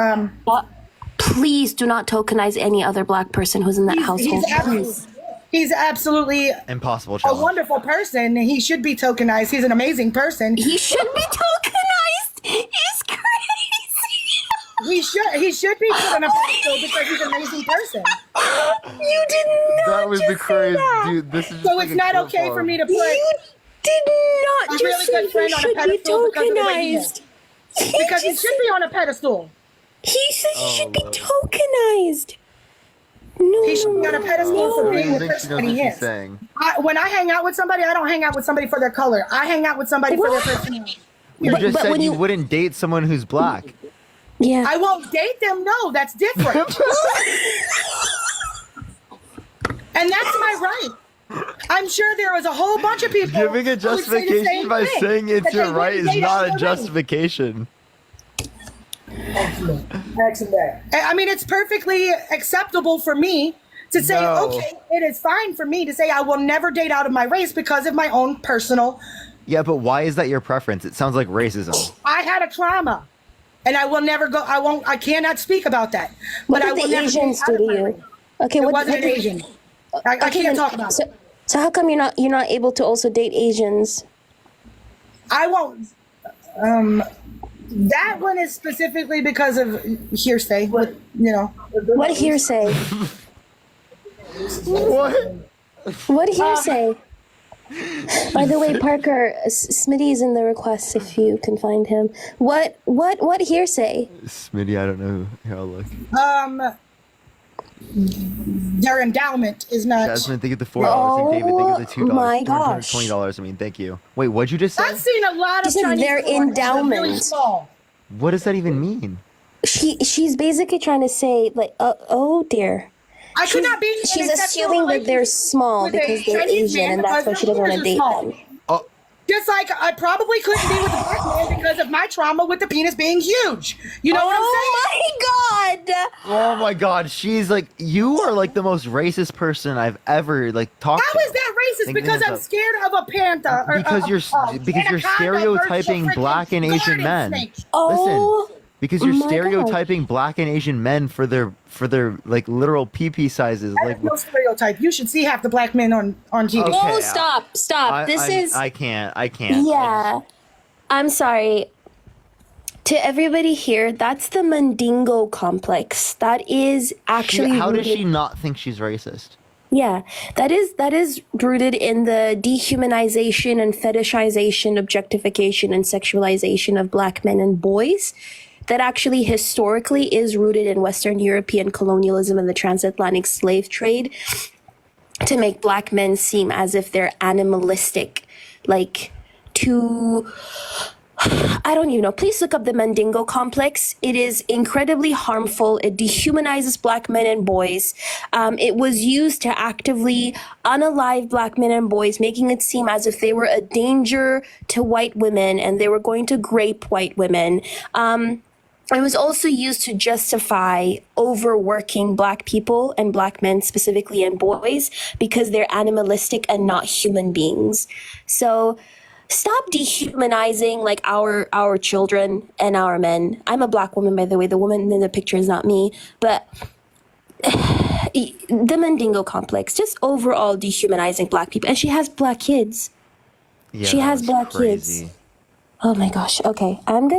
please do not tokenize any other black person who's in that household. He's absolutely impossible. A wonderful person. He should be tokenized. He's an amazing person. He should be tokenized. He's crazy. He should be put on a pedestal because he's an amazing person. You did not. That was the crazy dude. This is so it's not okay for me to put. You did not. A really good friend on a pedestal because of the way he is. Because he should be on a pedestal. He said he should be tokenized. No, he should be on a pedestal for being the person he is. When I hang out with somebody, I don't hang out with somebody for their color. I hang out with somebody for their personality. You just said you wouldn't date someone who's black. Yeah. I won't date them. No, that's different. And that's my right. I'm sure there was a whole bunch of people. Giving a justification by saying it's your right is not a justification. I mean, it's perfectly acceptable for me to say, okay, it is fine for me to say I will never date out of my race because of my own personal. Yeah, but why is that your preference? It sounds like racism. I had a trauma. And I will never go. I cannot speak about that. But I will never. Asians do to you? Okay, what wasn't an Asian. I can't talk about it. So how come you're not able to also date Asians? I won't. That one is specifically because of hearsay. What hearsay? What hearsay? By the way, Parker, Smitty's in the requests if you can find him. What hearsay? Smitty, I don't know. Here, I'll look. Their endowment is not. Jasmine, think of the $4. David, think of the $2. My gosh. $20. I mean, thank you. Wait, what'd you just say? I've seen a lot of Chinese. Their endowment. Really small. What does that even mean? She's basically trying to say like, oh dear. I could not be. She's assuming that they're small because they're Asian, and that's why she doesn't want to date them. Just like I probably couldn't be with a black man because of my trauma with the penis being huge. You know what I'm saying? Oh my god! Oh my god, she's like, you are like the most racist person I've ever talked to. How is that racist? Because I'm scared of a panther. Because you're stereotyping black and Asian men. Listen. Because you're stereotyping black and Asian men for their like literal pee sizes. Like no stereotype. You should see half the black men on TV. Okay, oh, stop! I can't. I can't. Yeah, I'm sorry. To everybody here, that's the Mandingo complex. That is actually How does rooted- she not think she's racist? Yeah, that is rooted in the dehumanization and fetishization, objectification and sexualization of Black men and boys. That actually historically is rooted in Western European colonialism and the transatlantic slave trade to make Black men seem as if they're animalistic, like too... I don't even know. Please look up the Mandingo complex. It is incredibly harmful. It dehumanizes Black men and boys. It was used to actively unalive Black men and boys, making it seem as if they were a danger to white women and they were going to grape white women. It was also used to justify overworking Black people and Black men specifically and boys because they're animalistic and not human beings. So stop dehumanizing like our children and our men. I'm a Black woman, by the way. The woman in the picture is not me. But the Mandingo complex, just overall dehumanizing Black people. And she has Black kids. Yeah, she has Black kids. Oh my gosh. Okay. I'm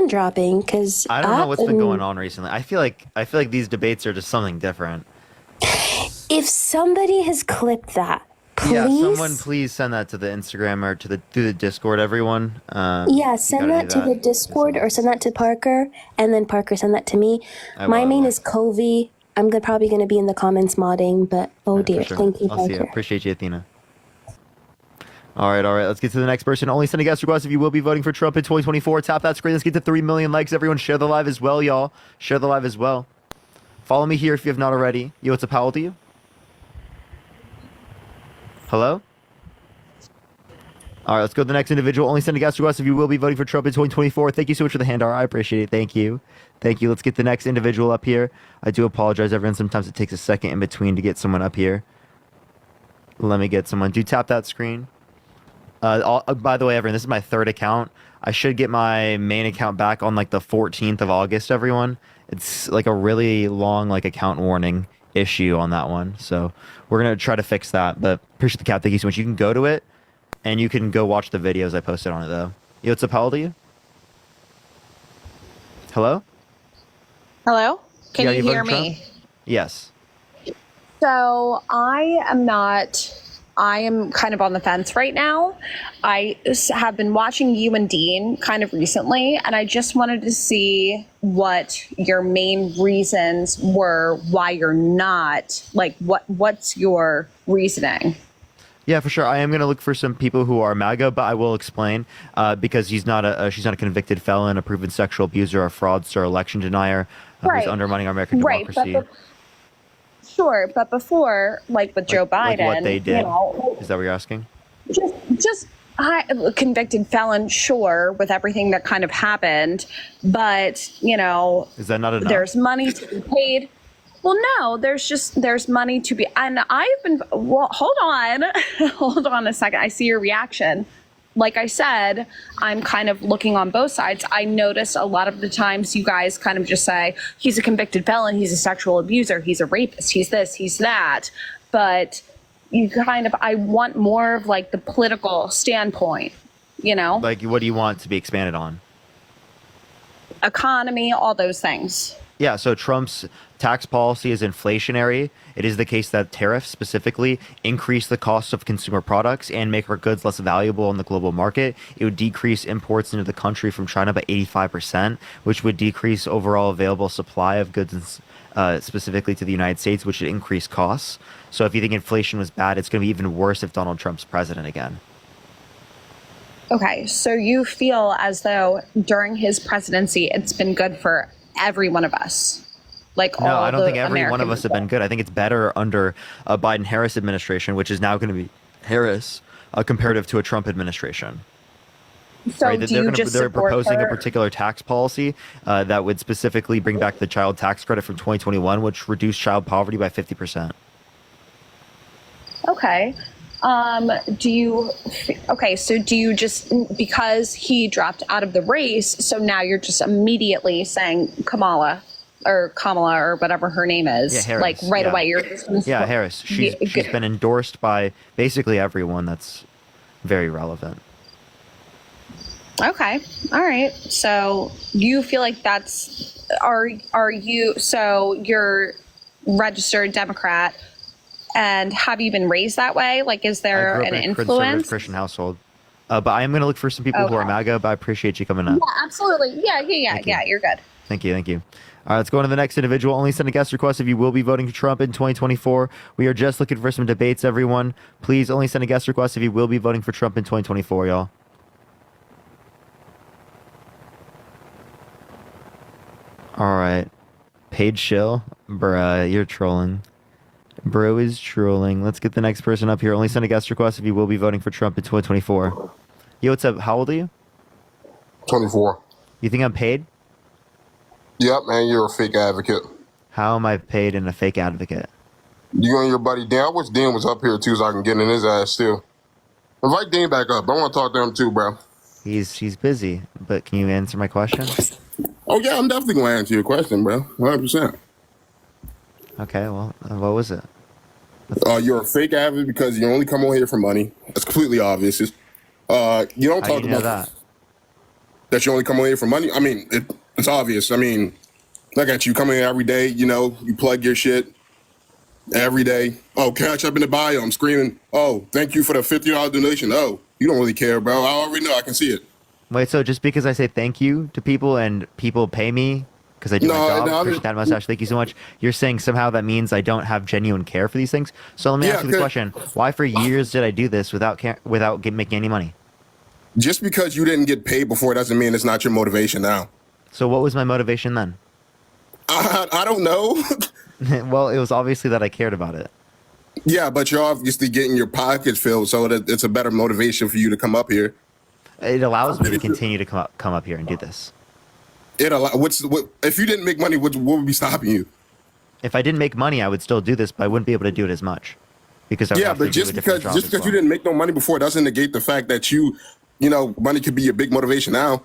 dropping because I don't know what's been going on recently. I feel like these debates are just something different. If somebody has clipped that, please. Yeah, someone please send that to the Instagram or through the Discord, everyone. Yeah, send that to the Discord or send that to Parker, and then Parker send that to me. My main is Covey. I'm probably going to be in the comments modding, but oh dear. Sure. Thank you, I'll see you. Parker. Appreciate you, Athena. All right. Let's get to the next person. Only send a guest request if you will be voting for Trump in 2024. Tap that screen. Let's get to 3 million likes. Everyone share the live as well, y'all. Share the live as well. Follow me here if you have not already. Yo, what's up? How old are you? Hello? All right, let's go to the next individual. Only send a guest request if you will be voting for Trump in 2024. Thank you so much for the hand, I appreciate it. Thank you. Thank you. Let's get the next individual up here. I do apologize, everyone. Sometimes it takes a second in between to get someone up here. Let me get someone. Do tap that screen. By the way, everyone, this is my third account. I should get my main account back on like the 14th of August, everyone. It's like a really long like account warning issue on that one. So we're going to try to fix that. But appreciate the cap. Thank you so much. You can go to it and you can go watch the videos I posted on it though. Yo, what's up? How old are you? Hello? Hello? Can Yeah, you hear voting me? Trump? Yes. So I am kind of on the fence right now. I have been watching you and Dean kind of recently, and I just wanted to see what your main reasons were why you're not, like what's your reasoning? Yeah, for sure. I am going to look for some people who are MAGA, but I will explain because she's not a convicted felon, a proven sexual abuser, a fraudster, election denier, Right. who's undermining our American democracy. Sure, but before, like with Joe Biden, Like what they did. you know, Is that what you're asking? just convicted felon, sure, with everything that kind of happened, but you know, Is that not enough? there's money to be paid. Well, no, there's money to be, and I've been, well, hold on a second. I see your reaction. Like I said, I'm kind of looking on both sides. I notice a lot of the times you guys kind of just say, he's a convicted felon, he's a sexual abuser, he's a rapist, he's this, he's that. But you kind of, I want more of like the political standpoint, you know? Like, what do you want to be expanded on? Economy, all those things. Yeah, so Trump's tax policy is inflationary. It is the case that tariffs specifically increase the cost of consumer products and make our goods less valuable in the global market. It would decrease imports into the country from China by 85%, which would decrease overall available supply of goods specifically to the United States, which would increase costs. So if you think inflation was bad, it's going to be even worse if Donald Trump's president again. Okay, so you feel as though during his presidency, it's been good for every one of us. Like No, all I don't the think every one of American us have been good. I think it's better under a Biden-Harris administration, which is now going to be Harris, comparative to a Trump administration. So do you just they're support proposing her? a particular tax policy that would specifically bring back the child tax credit from 2021, which reduced child poverty by 50%. Okay. So do you just, because he dropped out of the race, so now you're just immediately saying Kamala or whatever her name is, Yeah, Harris, like right yeah. away you're just gonna Yeah, support- Harris. She's Yeah, been endorsed by basically everyone that's very relevant. Okay. All right. So you feel like are you, so you're registered Democrat, and have you been raised that way? Like, is there I grew up an in a conservative influence? Christian household. But I am going to look for some people who are Okay. MAGA, but I appreciate you coming up. Yeah, absolutely. Yeah, you're good. Thank you. All right, let's go on to the next individual. Only send a guest request if you will be voting for Trump in 2024. We are just looking for some debates, everyone. Please only send a guest request if you will be voting for Trump in 2024, y'all. All right. Paige Shill. Bruh, you're trolling. Bro is trolling. Let's get the next person up here. Only send a guest request if you will be voting for Trump in 2024. Yo, what's up? How old are you? 24. You think I'm paid? Yep, man, you're a fake advocate. How am I paid and a fake advocate? You and your buddy Dan. I wish Dan was up here too so I can get in his ass too. Invite Dan back up. I want to talk to him too, bro. He's busy, but can you answer my question? Oh yeah, I'm definitely going to answer your question, bro. 100%. Okay, well, what was it? You're a fake advocate because you only come on here for money. That's completely obvious. You don't How talk do you know about that you only come on here for money. I mean, it's obvious. I mean, look at you coming in every day. You know, you plug your shit every day. Oh, catch up in the bio. I'm screaming. Oh, thank you for the $50 donation. Oh, you don't really care, bro. I already know. I can see it. Wait, so just because I say thank you to people and people pay me because I do my job, appreciate that mustache, thank you so much, you're saying somehow that means I don't have genuine care for these things? So let me ask you the question. Why for years did I do this without making any money? Just because you didn't get paid before doesn't mean it's not your motivation now. So what was my motivation then? I don't know. Well, it was obviously that I cared about it. Yeah, but you're obviously getting your pockets filled, so that it's a better motivation for you to come up here. It allows me to continue to come up here and do this. If you didn't make money, what would be stopping you? If I didn't make money, I would still do this, but I wouldn't be able to do it as much because just because you didn't make no money before doesn't negate the fact that you know, money could be a big motivation now.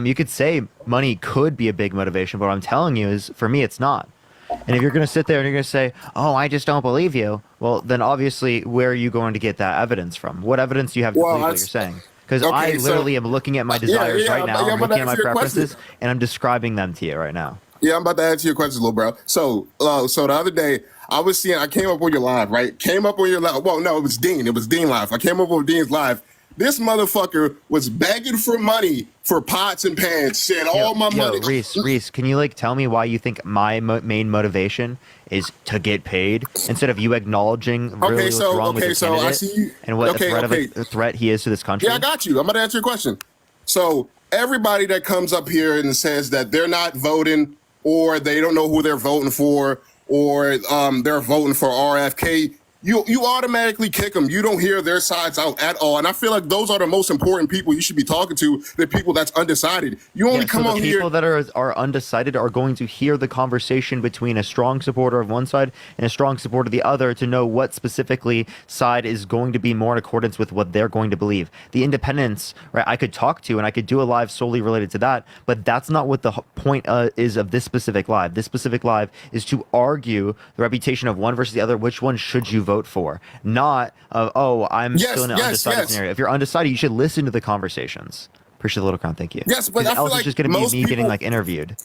You could say money could be a big motivation, but what I'm telling you is, for me, it's not. And if you're going to sit there and you're going to say, oh, I just don't believe you, well, then obviously, where are you going to get that evidence from? What evidence do you have to believe what you're saying? Because I literally am looking at my desires right now, I'm looking at my preferences, and I'm describing them to you right now. Yeah, I'm about to answer your question, little bro. So the other day, I came up on your live, right? Well, no, it was Dean. It was Dean live. I came up on Dean's live. This motherfucker was begging for money for pots and pans, said all my money. Reese, can you tell me why you think my main motivation is to get paid instead of you acknowledging really what's wrong with the candidate I see you. And what a threat he is to this country? Yeah, I got you. I'm about to answer your question. So everybody that comes up here and says that they're not voting or they don't know who they're voting for or they're voting for RFK, you automatically kick them. You don't hear their sides out at all. And I feel like those are the most important people you should be talking to, the people that's undecided. You only come on here. The people that are undecided are going to hear the conversation between a strong supporter of one side and a strong supporter of the other to know what specifically side is going to be more in accordance with what they're going to believe. The independents, right, I could talk to and I could do a live solely related to that, but that's not what the point is of this specific live. This specific live is to argue the reputation of one versus the other. Which one should you vote for? Not I'm still in an undecided scenario. If you're undecided, you should listen to the conversations. Appreciate the little crown, thank you. Yes, but I feel else like it's just going to be me getting interviewed.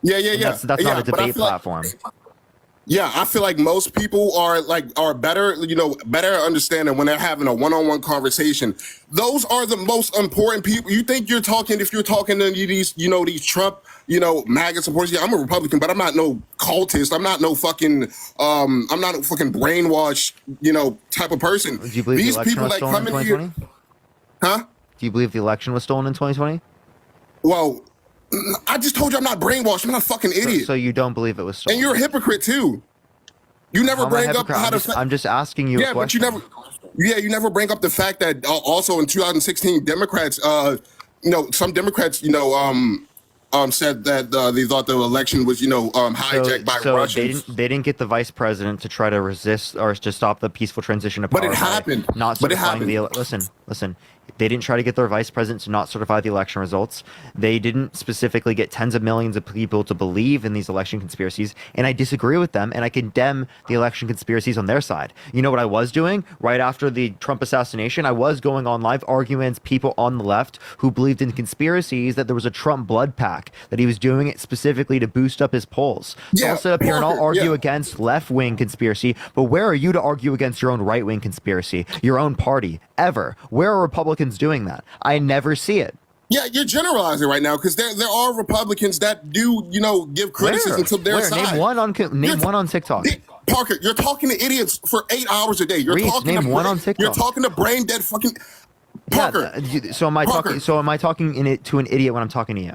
Yeah. That's not a debate platform. Yeah, I feel like most people are better understanding when they're having a one-on-one conversation. Those are the most important people. You think if you're talking to these Trump, MAGA supporters. Yeah, I'm a Republican, but I'm not no cultist. I'm not no fucking brainwashed, type of person. Do you believe these the election people was that stolen come in in here, 2020? huh? Do you believe the election was stolen in 2020? Well, I just told you I'm not brainwashed. I'm not a fucking idiot. So you don't believe it was stolen? And you're a hypocrite too. You never bring up how I'm just asking you a question. But you never bring up the fact that also in 2016, Democrats, some Democrats, said that they thought the election was, hijacked by Russians. They didn't get the vice president to try to resist or to stop the peaceful transition of power. But it happened. Not certifying the listen. They didn't try to get their vice president to not certify the election results. They didn't specifically get tens of millions of people to believe in these election conspiracies. And I disagree with them, and I condemn the election conspiracies on their side. You know what I was doing right after the Trump assassination? I was going on live arguing against people on the left who believed in conspiracies, that there was a Trump blood pack, that he was doing it specifically to boost up his polls. So I'll sit up here and I'll argue against left-wing conspiracy, but where are you to argue against your own right-wing conspiracy, your own party, ever? Where are Republicans doing that? I never see it. Yeah, you're generalizing right now because there are Republicans that do, give criticism to their side. Name one on TikTok. Parker, you're talking to idiots for 8 hours a day. You're talking name to one on TikTok. You're talking to brain dead fucking Parker. Yeah, so am I talking? So am I talking to an idiot when I'm talking to you?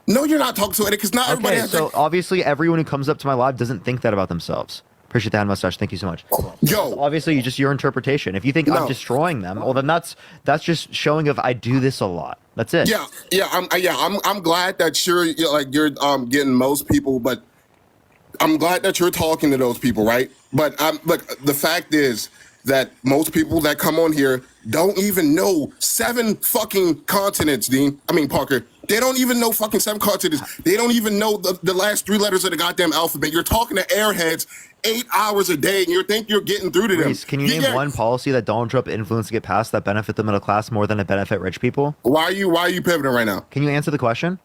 No, you're not talking to it because not everybody has. So obviously, everyone who comes up to my live doesn't think that about themselves. Appreciate the hand mustache. Thank you so much. Yo, obviously, your interpretation. If you think I'm destroying them, well, then that's just showing of I do this a lot. That's it. I'm glad that you're getting most people, but I'm glad that you're talking to those people, right? But look, the fact is that most people that come on here don't even know 7 fucking continents, Parker. They don't even know fucking 7 continents. They don't even know the last 3 letters of the goddamn alphabet. You're talking to airheads 8 hours a day, and you think you're getting through to them. Can you name one policy that Donald Trump influenced to get passed that benefit the middle class more than it benefit rich people? Why are you pivoting right now? Can you answer the question?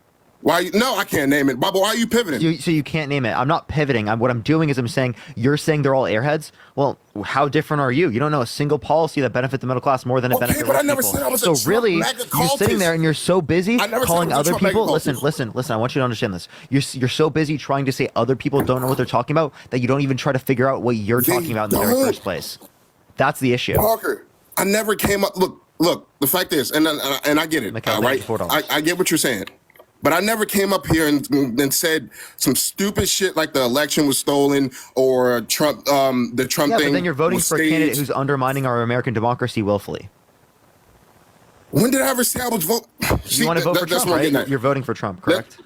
No, I can't name it. Bubba, why are you pivoting? So you can't name it. I'm not pivoting. What I'm doing is I'm saying, you're saying they're all airheads? Well, how different are you? You don't know a single policy that benefits the middle class more than it benefits rich people. Said I was so really, you're sitting there and you're so busy calling other people. Listen. I want you to understand this. You're so busy trying to say other people don't know what they're talking about that you don't even try to figure out what you're talking about in the very first place. That's the issue. Parker, I never came up. Look. The fact is, and I get it. Right? I get what you're saying. But I never came up here and said some stupid shit like the election was stolen or Trump, the Trump thing. But then you're voting for a candidate who's undermining our American democracy willfully. When did I ever say I was voting? You want to vote for Trump, right? You're voting for Trump, correct?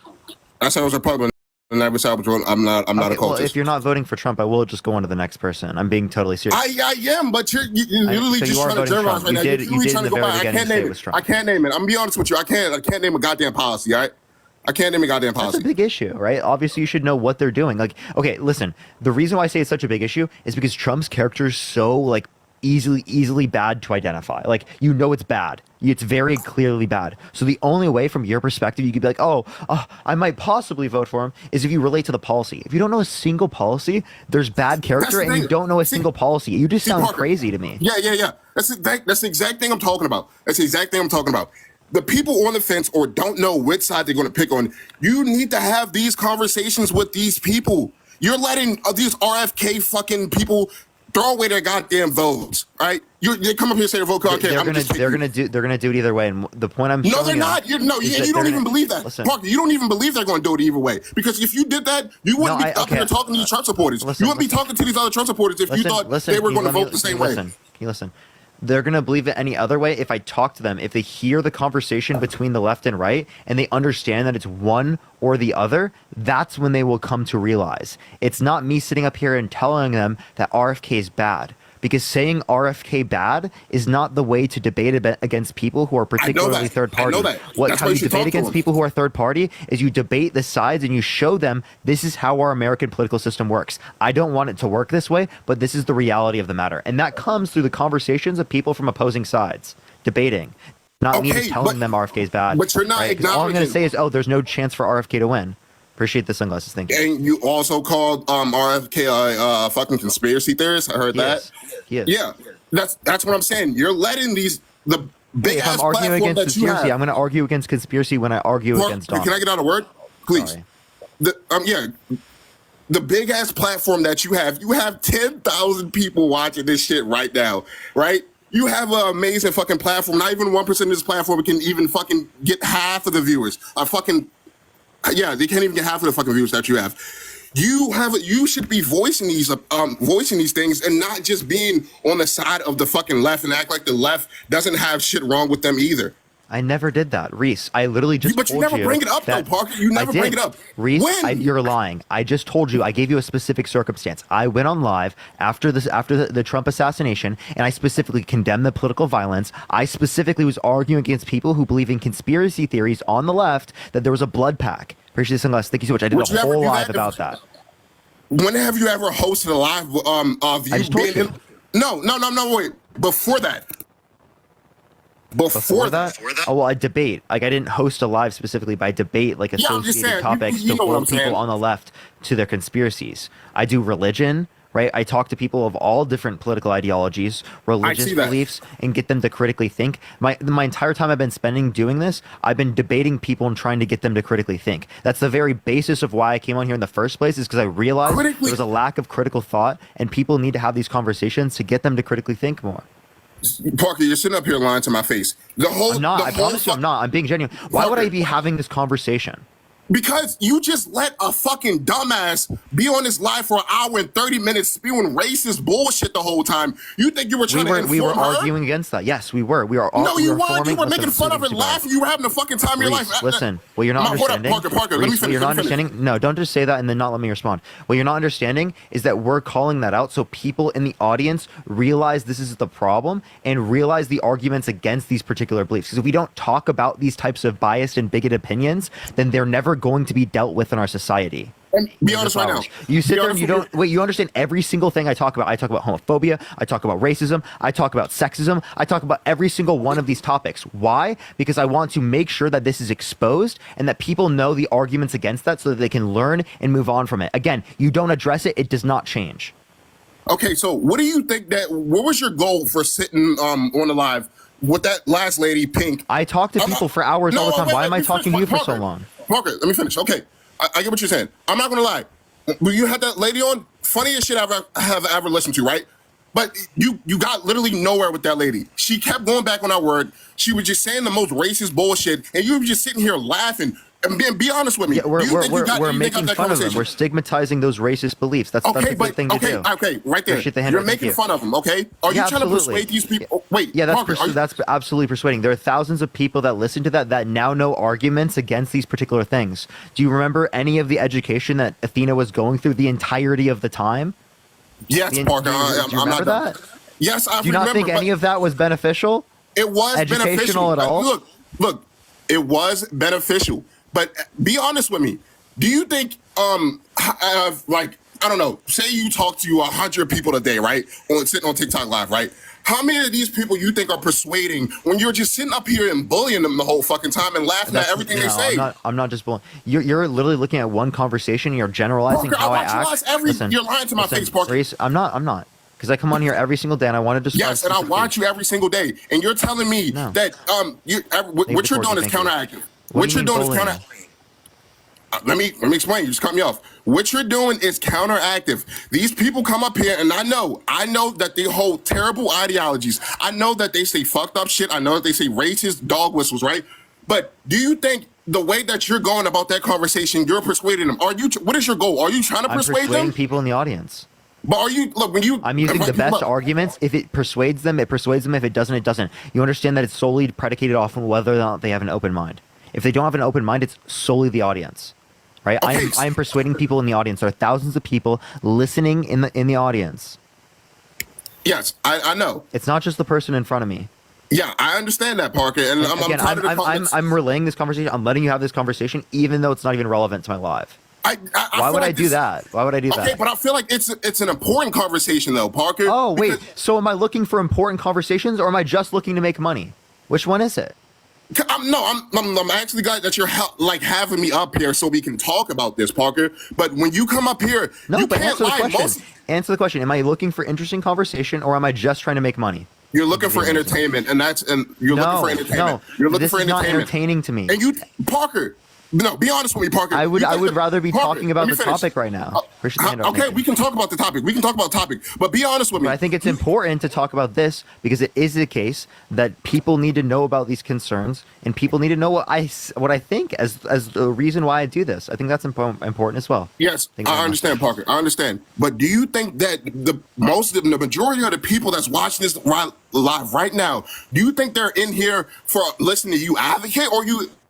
I said I was a Republican. And I was voting. I'm not a cultist. Well, if you're not voting for Trump, I will just go on to the next person. I'm being totally serious. I am, but you're literally just trying to generalize right now. You're literally trying to go back. I can't name it. I can't name it. I'm gonna be honest with you. I can't name a goddamn policy. All right. I can't name a goddamn policy. That's a big issue, right? Obviously, you should know what they're doing. Okay, listen. The reason why I say it's such a big issue is because Trump's character is so easily bad to identify. It's bad. It's very clearly bad. So the only way, from your perspective, you could be like, I might possibly vote for him, is if you relate to the policy. If you don't know a single policy, there's bad character, and you don't know a single policy. You just sound crazy to me. Yeah. That's the exact thing I'm talking about. The people on the fence or don't know which side they're going to pick on, you need to have these conversations with these people. You're letting these RFK fucking people throw away their goddamn votes, right? They come up here and say they're vote. Okay, they're gonna do it either way. And the point I'm no, they're not. You don't even believe that, Parker. You don't even believe they're going to do it either way. Because if you did that, you wouldn't be up here talking to these Trump supporters. You wouldn't be talking to these other Trump supporters if you thought they were going to vote the same way. Can you listen? They're going to believe it any other way if I talk to them, if they hear the conversation between the left and right and they understand that it's one or the other. That's when they will come to realize. It's not me sitting up here and telling them that RFK is bad, because saying RFK bad is not the way to debate against people who are particularly third party. I know that. How you debate against people who are third party is you debate the sides and you show them this is how our American political system works. I don't want it to work this way, but this is the reality of the matter. And that comes through the conversations of people from opposing sides debating. Not me just telling them RFK is bad. But you're not acknowledging. All I'm going to say is, there's no chance for RFK to win. Appreciate the sunglasses. Thank you. And you also called RFK a fucking conspiracy theorist. I heard that. Yes. Yeah, that's what I'm saying. You're letting the big ass I'm arguing platform against that you conspiracy. have. I'm going to argue against conspiracy when I argue against Donald. Can I get out a word, please? Sorry. The big ass platform that you have 10,000 people watching this shit right now, right? You have an amazing fucking platform. Not even 1% of this platform can even fucking get half of the viewers. They can't even get half of the fucking viewers that you have. You should be voicing these things and not just being on the side of the fucking left and act like the left doesn't have shit wrong with them either. I never did that, Reese. I literally just But told you never bring it up, though, Parker. You never bring it up. Reese, When? you're lying. I just told you. I gave you a specific circumstance. I went on live after the Trump assassination, and I specifically condemned the political violence. I specifically was arguing against people who believe in conspiracy theories on the left that there was a blood pack. Appreciate this, Sunglass. Thank you so much. I did a whole live about that. When have you ever hosted a live of you being in? No, wait. Before that. Before that? Oh, well, I debate. Like, I didn't host a live specifically, but I debate, like, associated topics to hold people on the left to their conspiracies. I do religion, right? I talk to people of all different political ideologies, religious beliefs, and get them to critically think. My entire time I've been spending doing this, I've been debating people and trying to get them to critically think. That's the very basis of why I came on here in the first place, is because I realized there was a lack of critical thought, and people need to have these conversations to get them to critically think more. Parker, you're sitting up here lying to my face. I'm not. I promise you I'm not. I'm being genuine. Why would I be having this conversation? Because you just let a fucking dumbass be on this live for an hour and 30 minutes spewing racist bullshit the whole time. You think you were trying to inform We were her? arguing against that. Yes, we were. We are. No, you weren't. You were making fun of it, laughing. You were having the fucking time of your life. Listen, what you're not understanding. Hold up, Parker, let me finish. You're not understanding. No, don't just say that and then not let me respond. What you're not understanding is that we're calling that out so people in the audience realize this is the problem and realize the arguments against these particular beliefs. Because if we don't talk about these types of biased and bigoted opinions, then they're never going to be dealt with in our society. And be honest right now. You sit there and you don't wait. You understand every single thing I talk about. I talk about homophobia. I talk about racism. I talk about sexism. I talk about every single one of these topics. Why? Because I want to make sure that this is exposed and that people know the arguments against that so that they can learn and move on from it. Again, you don't address it, it does not change. Okay, so what do you think what was your goal for sitting on the live with that last lady, Pink? I talk to people for hours all the time. Why am I talking to you for so long? Parker, let me finish. Okay. I get what you're saying. I'm not gonna lie. When you had that lady on, funniest shit I have ever listened to, right? But you got literally nowhere with that lady. She kept going back on our word. She was just saying the most racist bullshit, and you were just sitting here laughing. And be honest with me. Yeah, we're making fun of them. We're stigmatizing those racist beliefs. That's a good thing to do. Okay, right there. You're making fun of them. Okay, are you trying to persuade these people? Oh, wait, yeah, Parker, that's absolutely persuading. There are thousands of people that listen to that now know arguments against these particular things. Do you remember any of the education that Athena was going through the entirety of the time? Yes, Parker. Do you remember that? Yes, I remember. Do you not think any of that was beneficial? It was educational at all. Look, it was beneficial. But be honest with me. Do you think, like, I don't know, say you talk to 100 people a day, right? Sitting on TikTok Live, right? How many of these people you think are persuading when you're just sitting up here and bullying them the whole fucking time and laughing at everything they say? I'm not just bullying. You're literally looking at one conversation and you're generalizing Parker, how I act. You're lying to my face, Parker. Reese, I'm not. Because I come on here every single day and I want to describe. Yes, and I watch you every single day. And you're telling me that what you're doing is counteractive. What you're doing is counteractive. Let me explain. You just cut me off. What you're doing is counteractive. These people come up here, and I know that they hold terrible ideologies. I know that they say fucked up shit. I know that they say racist dog whistles, right? But do you think the way that you're going about that conversation, you're persuading them? What is your goal? Are you trying to persuade them? I'm persuading people in the audience. But I'm using the best arguments. If it persuades them, it persuades them. If it doesn't, it doesn't. You understand that it's solely predicated off of whether or not they have an open mind. If they don't have an open mind, it's solely the audience. Right? Okay. I am persuading people in the audience. There are thousands of people listening in the audience. Yes, I know. It's not just the person in front of me. Yeah, I understand that, Parker. And I'm relaying this conversation. I'm letting you have this conversation, even though it's not even relevant to my live. Why would I do that? Why would I do that? Okay, but I feel like it's an important conversation, though, Parker. Oh, wait. So am I looking for important conversations, or am I just looking to make money? Which one is it? I'm actually glad that you're having me up here so we can talk about this, Parker. But when you come up here, you can't lie. Answer the question. Am I looking for interesting conversation, or am I just trying to make money? You're looking for entertainment, and you're looking for entertainment. No, you're looking this for is entertainment. not entertaining to me. And Parker, No, be honest with me, Parker. I would rather be Parker, talking about let me the finish. topic right now. Okay, we can talk about the topic. But be honest with me. But I think it's important to talk about this because it is the case that people need to know about these concerns, and people need to know what I think as the reason why I do this. I think that's important as well. Yes, I understand, Parker. I understand. But do you think that the majority of the people that's watching this live right now, do you think they're in here for listening to you advocate, or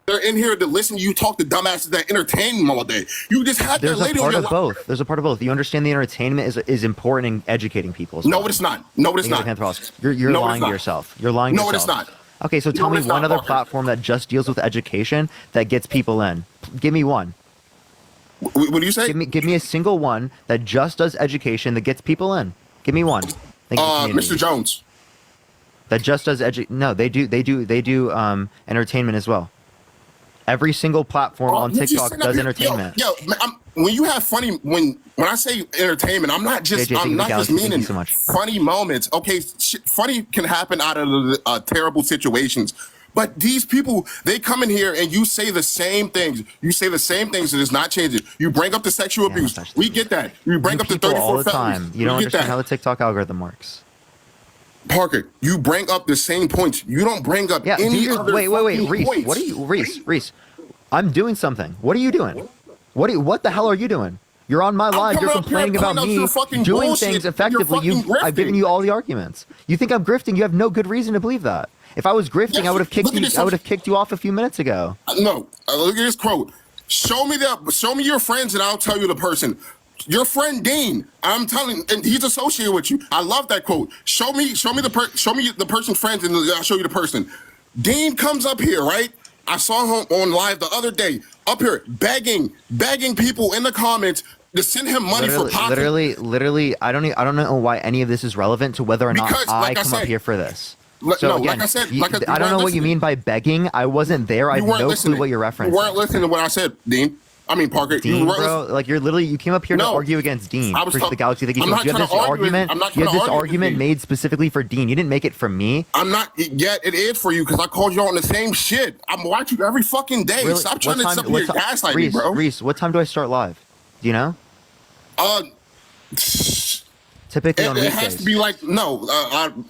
they're in here to listen to you talk to dumbasses that entertain them all day? You just had There's that lady a part on of your both. There's a part of both. You understand the entertainment is important in educating people. No, it's not. No, it's not. You're No, it is lying to not. yourself. You're lying to No, it yourself. is not. Okay, so tell No, me it's one not, other Parker. platform that just deals with education that gets people in. Give me one. What do you say? Give me a single one that just does education that gets people in. Give me one. Mr. Jones. That just does No, they do entertainment as well. Every single platform on You just TikTok sitting up does here- entertainment. Yo, when you have funny, when I say entertainment, I'm not just JJ, thank you for Galaxy. Thank meaning you so much. funny moments. Okay, funny can happen out of terrible situations. But these people, they come in here and you say the same things. You say the same things and it's not changing. You bring up the sexual abuse. We get that. You bring up the People 34 all the felonies. time. You don't We get understand that. how the TikTok algorithm works. Parker, you bring up the same points. You don't bring up any other wait, fucking Reese. points. What are you, Reese? I'm doing something. What are you doing? What the hell are you doing? You're on my live. You're coming up here complaining and about pointing out me your fucking doing bullshit things and you're effectively. fucking I've given grifting. you all the arguments. You think I'm grifting? You have no good reason to believe that. If I was grifting, Yes, I would have kicked look at you. this. I would have kicked you off a few minutes ago. No, look at this quote. Show me your friends, and I'll tell you the person. Your friend Dean, I'm telling, and he's associated with you. I love that quote. Show me the person's friends, and I'll show you the person. Dean comes up here, right? I saw him on live the other day, up here begging people in the comments to send him money for pocket. Literally, I don't know why any of this is relevant to whether or not Because, like I come up said- here for this. No, So like again, I said, you- like I- I don't know what you mean by begging. I wasn't there. I have no clue what you're referencing. You weren't listening to what I said, Dean. I mean, Parker. Dean, you weren't bro, like you came up here to No. argue against Dean. I was For talk- the Galaxy. Thank you I'm so not much. You have trying this to argue with- argument. I'm not You have trying to this argue with argument Dean. made specifically for Dean. You didn't make it for me. I'm not yet. It is for you because I called you on the same shit. I'm watching you every fucking day. Really? Stop trying What to time- sit what here ti- gaslight me, Reese, bro. Reese, what time do I start live? Do you know? Typically on It weekdays. has to be like I'm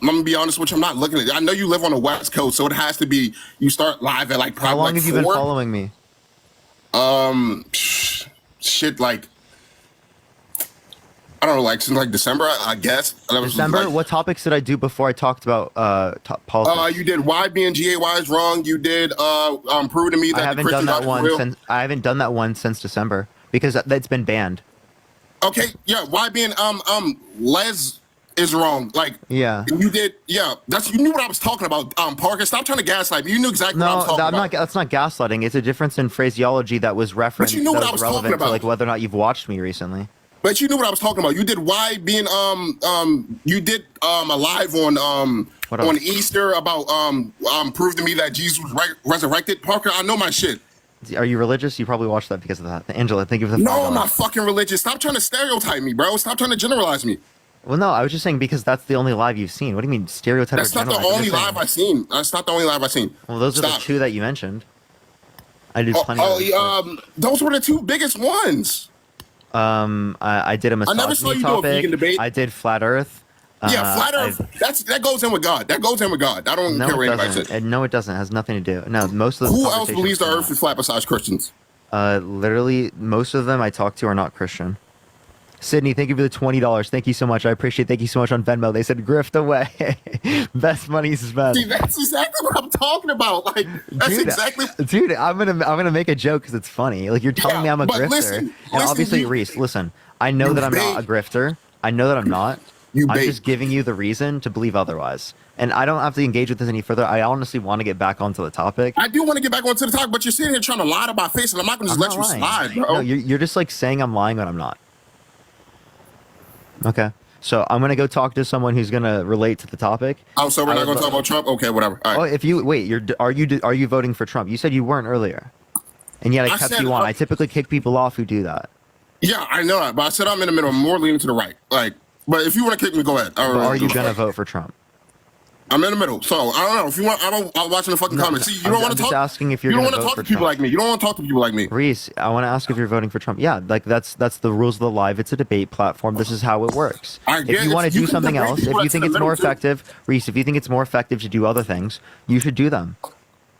gonna be honest with you. I'm not looking at it. I know you live on the West Coast, so it has to be. You start live at like probably How long like have you been 4? following me? Shit, like I don't know, like since like December, I guess. That was December. like- What topics did I do before I talked about politics? You did why being GAY is wrong. You did prove to me that I haven't the done Christian that doctrine is one real. since I haven't done that one since December because that's been banned. Okay, yeah, why being les is wrong. Like Yeah. you did, yeah. You knew what I was talking about. Parker, stop trying to gaslight me. You knew exactly what I No, was talking about. that's not gaslighting. It's a difference in phraseology that was referenced. you knew what that I was relevant talking about. to like whether or not you've watched me recently. But you knew what I was talking about. You did why being you did a live on Easter about prove to me that Jesus was resurrected. Parker, I know my shit. Are you religious? You probably watched that because of that. Angela, thank you for the No, $5. I'm not fucking religious. Stop trying to stereotype me, bro. Stop trying to generalize me. Well, no, I was just saying because that's the only live you've seen. What do you mean stereotype? That's or not the generalize? I'm only just saying. live I've seen. That's not the only live I've seen. Well, those are Stop. the two that you mentioned. I did plenty. Those were the two biggest ones. I did a I never saw misogyny you do a topic. vegan debate. I did flat Earth. Yeah, flat Earth. That goes in with God. That goes in with God. I don't care what it anybody doesn't. says. No, it doesn't. It has nothing to do. No, most of the Who else believes the Earth is flat besides Christians? Literally, most of them I talk to are not Christian. Sydney, thank you for the $20. Thank you so much. I appreciate. Thank you so much on Venmo. They said grift away. Best money spent. See, that's exactly what I'm talking about. Like that's exactly. Dude, I'm gonna make a joke because it's funny. Like you're telling me I'm a but grifter, listen, and obviously, you- Reese, listen. I know that I'm not a grifter. I know that I'm not. I'm bait. just giving you the reason to believe otherwise. And I don't have to engage with this any further. I honestly want to get back onto the topic. I do want to get back onto the topic, but you're sitting here trying to lie to my face, and I'm not going to just let you slide, bro. No, you're just like saying I'm lying when I'm not. Okay. So I'm gonna go talk to someone who's gonna relate to the topic. Oh, so we're not going to talk about Trump? Okay, whatever. All right. Oh, if you wait, are you voting for Trump? You said you weren't earlier, and yet I I kept said, you on. I typically kick people off who do that. Yeah, I know that, but I said I'm in the middle. I'm more leaning to the right. Like, but if you want to kick me, go ahead. But are you gonna vote for Trump? I'm in the middle. So I don't know if you want. I'm watching the fucking comments. See, you don't want to talk. Asking if you're you don't want to talk to people like me. You don't want to talk to people like me. Reese, I want to ask if you're voting for Trump. Yeah, like that's the rules of the live. It's a debate platform. This is how it works. If you want to do something else, if you think it's more effective, Reese, if you think it's more effective to do other things, you should do them.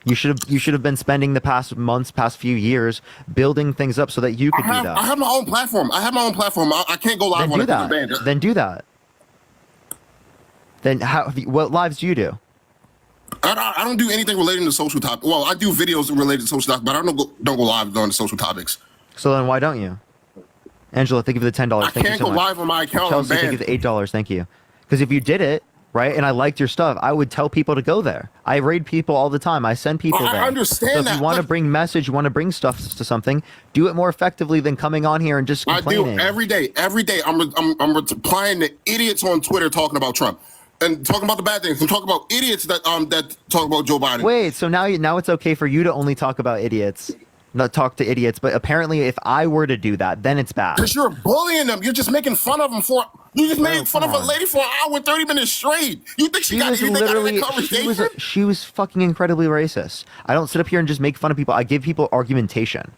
You should have been spending the past months, past few years building things up so that you could do that. I have my own platform. I can't go live on it. Then do that. Then what lives do you do? I don't do anything relating to social topics. Well, I do videos related to social topics, but I don't go live on the social topics. So then why don't you? Angela, thank you for the $10. I can't go live on my account. Chelsea, thank you for the $8. Thank you. Because if you did it, right, and I liked your stuff, I would tell people to go there. I raid people all the time. I send people there. I understand so that. If you want to bring message, you want to bring stuff to something, do it more effectively than coming on here and just complaining. I do every day. Every day, I'm replying to idiots on Twitter talking about Trump. And talking about the bad things, and talking about idiots that talk about Joe Biden. Wait, so now it's okay for you to only talk about idiots, not talk to idiots. But apparently, if I were to do that, then it's bad. Because you're bullying them. You're just making fun of them You just made fun of a lady for an hour and 30 minutes straight. You think she got a conversation? She was fucking incredibly racist. I don't sit up here and just make fun of people. I give people argumentation.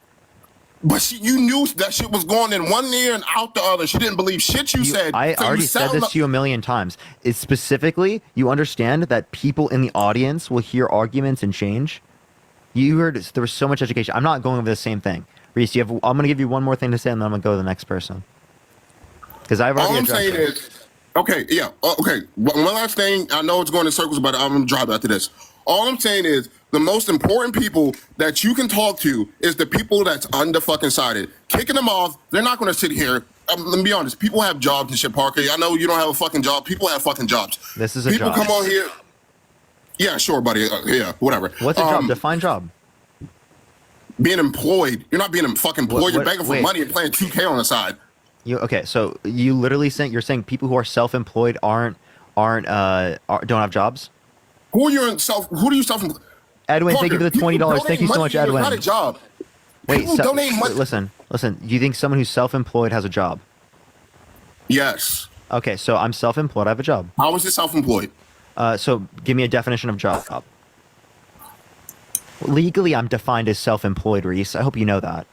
But you knew that shit was going in one ear and out the other. She didn't believe shit you said. I already said this to you a million times. It's specifically, you understand that people in the audience will hear arguments and change. You heard there was so much education. I'm not going over the same thing. Reese, I'm going to give you one more thing to say, and then I'm going to go to the next person. Because I've already addressed it. All I'm saying is, okay, yeah, okay. One last thing. I know it's going in circles, but I'm going to drop after this. All I'm saying is, the most important people that you can talk to is the people that's under-fucking-sided. Kicking them off, they're not going to sit here. Let me be honest. People have jobs and shit, Parker. I know you don't have a fucking job. People have fucking jobs. This is a job. People come on here. Yeah, sure, buddy. Yeah, whatever. What's a job? Define job. Being employed. You're not being fucking employed. You're begging for money and playing 2K on the side. Okay, so you literally you're saying people who are self-employed don't have jobs? Who do you self-employed? Edwin, Parker, thank you for the $20. Thank you so much, Edwin. Not a job. Wait, listen. Do you think someone who's self-employed has a job? Yes. Okay, so I'm self-employed. I have a job. How is it self-employed? So give me a definition of job. Legally, I'm defined as self-employed, Reese. I hope you know that.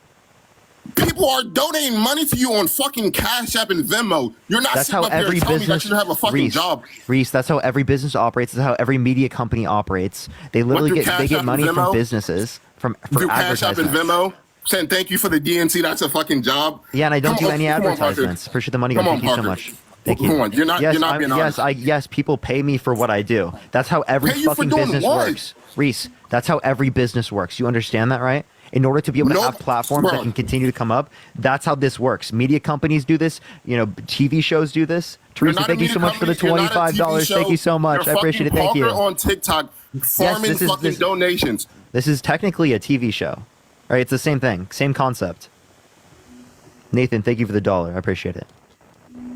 People are donating money to you on fucking Cash App and Venmo. You're not sitting up here telling me that you have a fucking job. Reese, that's how every business operates. That's how every media company operates. They literally get money from businesses, for Cash App and Venmo, saying thank you for the DNC. That's a fucking job. Yeah, and I don't do any advertisements. Appreciate the money. Thank you so much. Thank you. Come on, you're not being honest. Yes, people pay me for what I do. That's how every fucking business works. Reese, that's how every business works. You understand that, right? In order to be able to have platforms that can continue to come up, that's how this works. Media companies do this. TV shows do this. Teresa, thank you so much for the $25. Thank you so much. I appreciate it. Thank you. On TikTok, farming fucking donations. This is technically a TV show. All right, it's the same thing, same concept. Nathan, thank you for the $1. I appreciate it.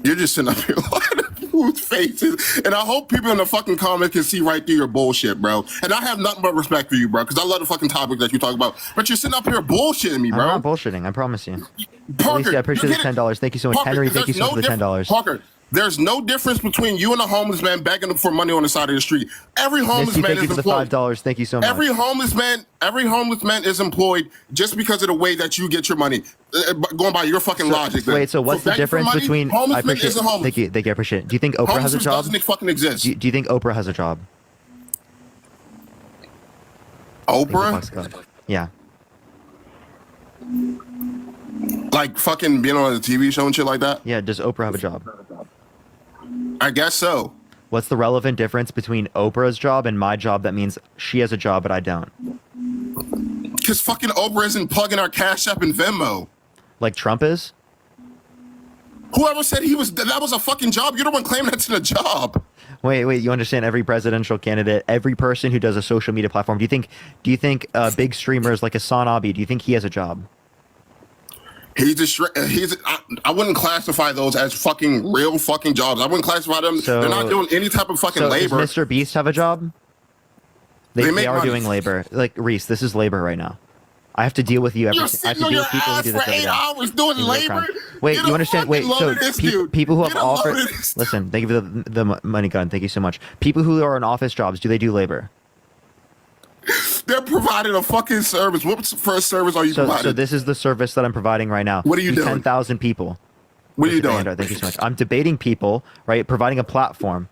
You're just sitting up here lying to people's faces. And I hope people in the fucking comments can see right through your bullshit, bro. And I have nothing but respect for you, bro, because I love the fucking topic that you talk about. But you're sitting up here bullshitting me, bro. I'm not bullshitting, I promise you. Parker, Alicia, I appreciate the $10. Thank you so much. Parker, Henry, thank you so much for the $10. Parker, there's no difference between you and a homeless man begging for money on the side of the street. Every homeless man is employed. $5. Thank you so much. Every homeless man is employed just because of the way that you get your money. Going by your fucking logic. Wait, so what's the difference between homeless isn't homeless? Thank you, I appreciate it. Do you think Oprah has a job? Doesn't fucking exist. Do you think Oprah has a job? Oprah? Yeah. Like fucking being on a TV show and shit like that? Yeah, does Oprah have a job? I guess so. What's the relevant difference between Oprah's job and my job that means she has a job but I don't? Because fucking Oprah isn't plugging our Cash App and Venmo. Like Trump is? Whoever said that was a fucking job, you're the one claiming that's a job. Wait, you understand every presidential candidate, every person who does a social media platform. Do you think big streamers like Hassan Abi, do you think he has a job? I wouldn't classify those as fucking real fucking jobs. I wouldn't classify them. They're not doing any type of fucking labor. Does Mr. Beast have a job? They are doing labor. Like Reese, this is labor right now. I have to deal with you every. You're I have sitting to on deal your with people who ass do for this every 8 day. hours doing In real labor. time. Wait, Get you a understand? Wait, fucking so load of this dude. people who have Get a load offered. of this. Listen, thank you for the money gun. Thank you so much. People who are in office jobs, do they do labor? They're providing a fucking service. What first service are you providing? So this is the service that I'm providing right now. What are you doing? 10,000 people. What are you doing? Thank you so much. I'm debating people, right? Providing a platform.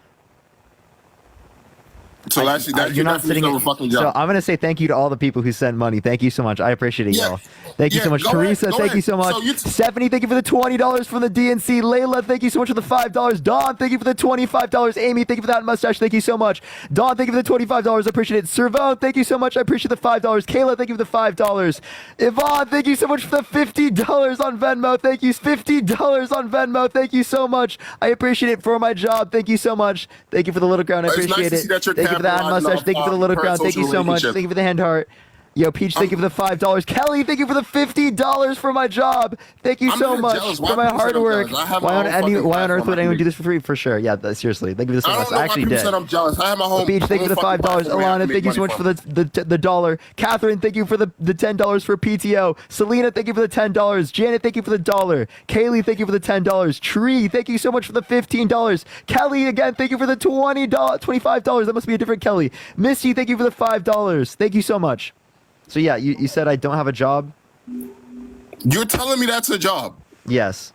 So that's you're not sitting in in a fucking So job. I'm gonna say thank you to all the people who sent money. Thank you so much. I appreciate it, y'all. Thank you so much, go ahead, Teresa. go Thank you ahead. so much, So Stephanie. Thank you for the $20 from the DNC. Layla, thank you so much for the $5. Dawn, thank you for the $25. Amy, thank you for that mustache. Thank you so much. Dawn, thank you for the $25. I appreciate it. Servo, thank you so much. I appreciate the $5. Kayla, thank you for the $5. Yvonne, thank you so much for the $50 on Venmo. Thank you, $50 on Venmo. Thank you so much. I appreciate it for my job. Thank you so much. Thank you for the little crown. I It's nice appreciate to it. see that you're Thank you for that capitalizing mustache. off, Thank you for the little current crown. Thank you social so much. relationship. Thank you for the hand heart. Yo, Peach, thank you for the $5. Kelly, thank you for the $50 for my job. Thank you I'm so not much jealous. Why for my would you say hard I'm work. jealous? I have Why my on own fucking why on earth platform would I anyone can do this for free? For sure. Yeah, seriously. Thank you for the I don't $7. know I why actually people did. said I'm jealous. I have my home. Beach, thank you for the $5. Alana, thank you so much for the dollar. Catherine, thank you for the $10 for PTO. Selena, thank you for the $10. Janet, thank you for the $1. Kaylee, thank you for the $10. Tree, thank you so much for the $15. Kelly, again, thank you for the $25. That must be a different Kelly. Missy, thank you for the $5. Thank you so much. So yeah, you said I don't have a job? You're telling me that's a job? Yes.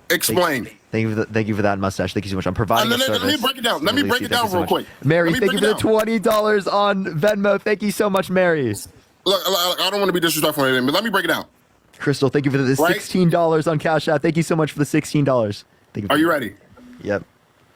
Explain. Thank you for that mustache. Thank you so much. I'm providing a service. Let me break it down. Let me break it down real quick. Mary, Let me thank you for break the it down. $20 on Venmo. Thank you so much, Mary. Look, I don't want to be disrespectful or anything, but let me break it down. Crystal, thank you for the Right? $16 on Cash App. Thank you so much for the $16. Thank you. Are you ready? Yep.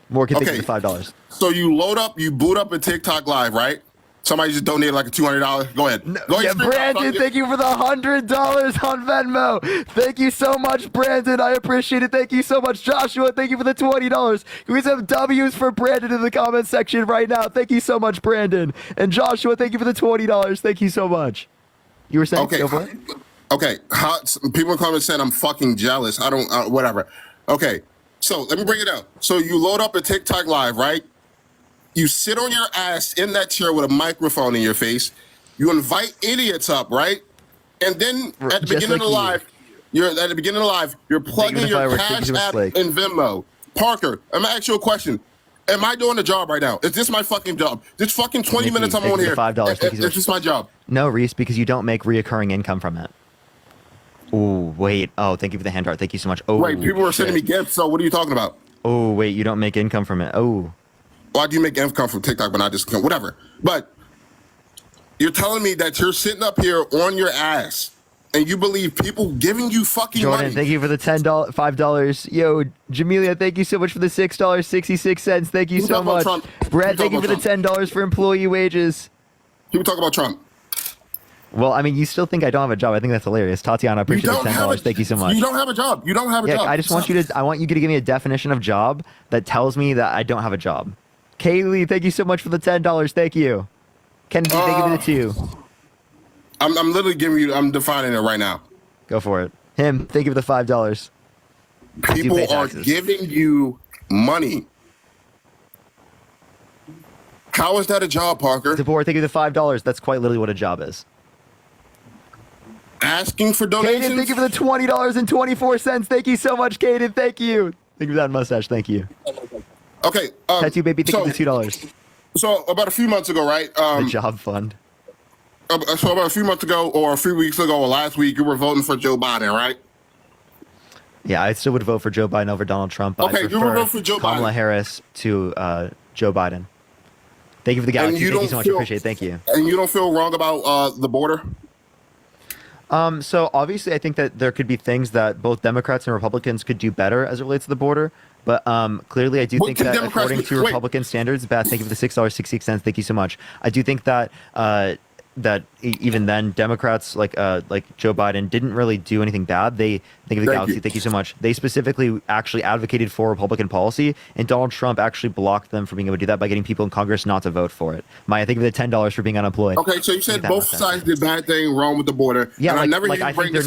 Morgan, thank Okay. you for the $5. So you boot up a TikTok live, right? Somebody just donated like a $200. Go ahead. Go ahead. Yeah, screen Brandon, thank you for the $100 on Venmo. Thank you so much, Brandon. I appreciate it. Thank you so much, Joshua. Thank you for the $20. Can we have W's for Brandon in the comment section right now? Thank you so much, Brandon. And Joshua, thank you for the $20. Thank you so much. You were saying? Okay. Go for it. Okay. People in comments saying I'm fucking jealous. I don't. Whatever. Okay. So let me break it down. So you load up a TikTok live, right? You sit on your ass in that chair with a microphone in your face. You invite idiots up, right? And then at the beginning of the live, you're plugging your Cash App and Venmo. Parker, I'm gonna ask you a question. Am I doing a job right now? Is this my fucking job? This fucking 20 minutes I'm on here. $5. Is this my job? No, Reese, because you don't make reoccurring income from it. Oh, wait. Oh, thank you for the hand art. Thank you so much. Oh, Wait, people are sending me gifts, so what are you talking about? Oh, wait, you don't make income from it. Oh. Why do you make income from TikTok but not just whatever? But you're telling me that you're sitting up here on your ass and you believe people giving you fucking Jordan, money. thank you for the $5. Yo, Jamelia, thank you so much for the $6.66. Thank you so much. Brad, thank you for the $10 for employee wages. People talk about Trump. Well, I mean, you still think I don't have a job. I think that's hilarious. Tatiana, I appreciate the $10. Thank you so much. You don't have a job. You don't have a job. I just want you to give me a definition of job that tells me that I don't have a job. Kaylee, thank you so much for the $10. Thank you. Kennedy, thank you for the 2. I'm literally giving you. I'm defining it right now. Go for it. Him, thank you for the $5. People are giving you money. How is that a job, Parker? DeBoer, thank you for the $5. That's quite literally what a job is. Asking for donations. Kaden, thank you for the $20.24. Thank you so much, Kaden. Thank you. Thank you for that mustache. Thank you. Okay. Tattoo baby, thank you for the $2. So about a few months ago, right? The job fund. So about a few months ago, or a few weeks ago, or last week, you were voting for Joe Biden, right? Yeah, I still would vote for Joe Biden over Donald Trump. Okay, I'd you would vote for Joe Kamala Biden. Harris to Joe Biden. Thank you for the galaxy. Thank you so much. Appreciate it. Thank you. And you don't feel wrong about the border? So obviously, I think that there could be things that both Democrats and Republicans could do better as it relates to the border. But clearly, I do think that according to Republican standards, Beth, thank you for the $6.60. Thank you so much. I do think that even then, Democrats like Joe Biden didn't really do anything bad. Thank you for the galaxy. Thank you so much. They specifically actually advocated for Republican policy, and Donald Trump actually blocked them from being able to do that by getting people in Congress not to vote for it. Maya, thank you for the $10 for being unemployed. Okay, so you said both sides did bad thing wrong with the border. Yeah, and I think there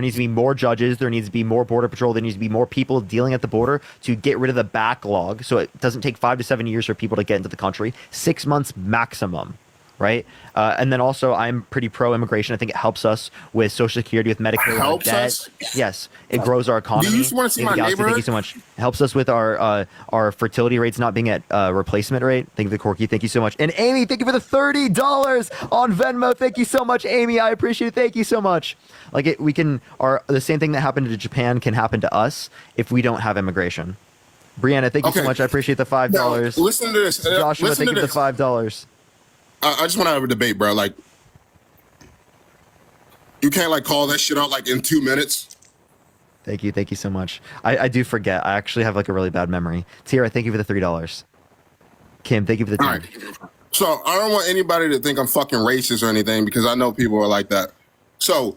needs to be more judges. There needs to be more border patrol. There needs to be more people dealing at the border to get rid of the backlog, so it doesn't take 5 to 7 years for people to get into the country. 6 months maximum. right? And then also, I'm pretty pro-immigration. I think it helps us with Social Security, with Medicare, Helps with debt. us? Yes, it grows our economy. Do you want to see my Thank you neighborhood? so much. It helps us with our fertility rates not being at replacement rate. Thank you, the Corky. Thank you so much. And Amy, thank you for the $30 on Venmo. Thank you so much, Amy. I appreciate it. Thank you so much. Like the same thing that happened to Japan can happen to us if we don't have immigration. Brianna, thank you so much. I appreciate the $5. Now, listen to this. Joshua, listen thank to you for the $5. I just want to have a debate, bro. Like, you can't like call that shit out like in 2 minutes. Thank you so much. I do forget. I actually have like a really bad memory. Tira, thank you for the $3. Kim, thank you for the $10. All right. So I don't want anybody to think I'm fucking racist or anything because I know people are like that. So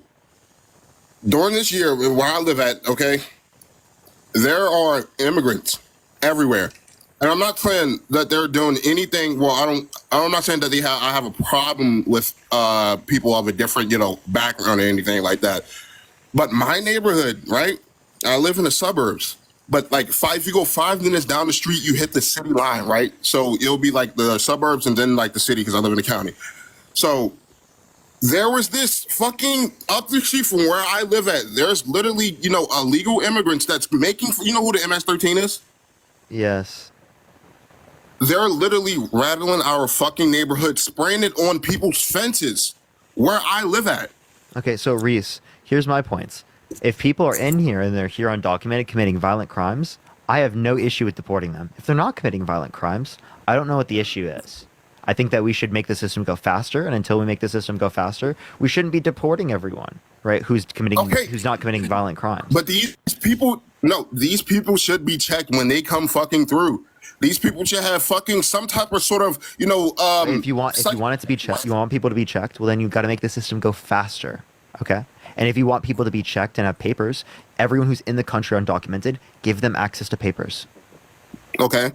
during this year where I live at, okay, there are immigrants everywhere. And I'm not saying that they're doing anything. Well, I'm not saying that I have a problem with people of a different, background or anything like that. But my neighborhood, right? I live in the suburbs. But like if you go 5 minutes down the street, you hit the city line, right? So it'll be like the suburbs and then like the city because I live in the county. So there was this fucking up the street from where I live at. There's literally, illegal immigrants that's making. You know who the MS-13 is? Yes. They're literally rattling our fucking neighborhood, spraying it on people's fences where I live at. Okay, so Reese, here's my points. If people are in here and they're here undocumented committing violent crimes, I have no issue with deporting them. If they're not committing violent crimes, I don't know what the issue is. I think that we should make the system go faster, and until we make the system go faster, we shouldn't be deporting everyone, right? Who's not committing violent crimes. But these people should be checked when they come fucking through. These people should have fucking some type of sort of, if you want it to be checked, you want people to be checked, well then you've got to make the system go faster, okay? And if you want people to be checked and have papers, everyone who's in the country undocumented, give them access to papers. Okay.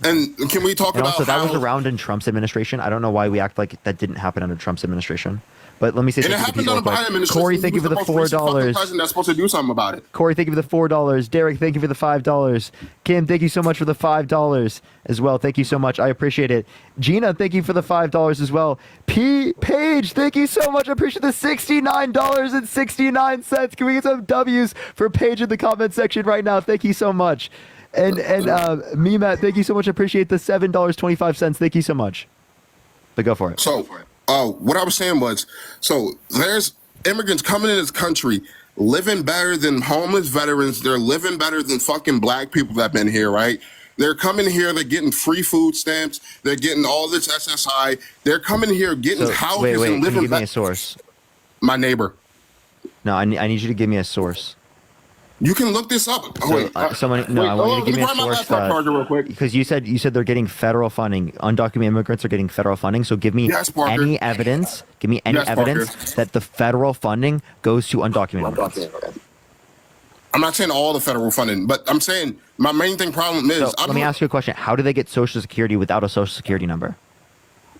And can we talk about also, that was around in Trump's administration. I don't know why we act like that didn't happen under Trump's administration. But let me say something. And it happened under Biden administration. Corey, thank you for the $4. President that's supposed to do something about it. Corey, thank you for the $4. Derek, thank you for the $5. Kim, thank you so much for the $5 as well. Thank you so much. I appreciate it. Gina, thank you for the $5 as well. Paige, thank you so much. I appreciate the $69.69. Can we get some W's for Paige in the comment section right now? Thank you so much. And Mimat, thank you so much. I appreciate the $7.25. Thank you so much. But go for it. So, what I was saying was, there's immigrants coming in this country living better than homeless veterans. They're living better than fucking black people that have been here, right? They're coming here. They're getting free food stamps. They're getting all this SSI. They're coming here getting houses and living. Can you give me a source? My neighbor. No, I need you to give me a source. You can look this up. I want you to give me a source real quick. Because you said they're getting federal funding. Undocumented immigrants are getting federal funding. So give me any evidence. Give me any evidence that the federal funding goes to undocumented immigrants. I'm not saying all the federal funding, but I'm saying my main problem is. Let me ask you a question. How do they get Social Security without a Social Security number?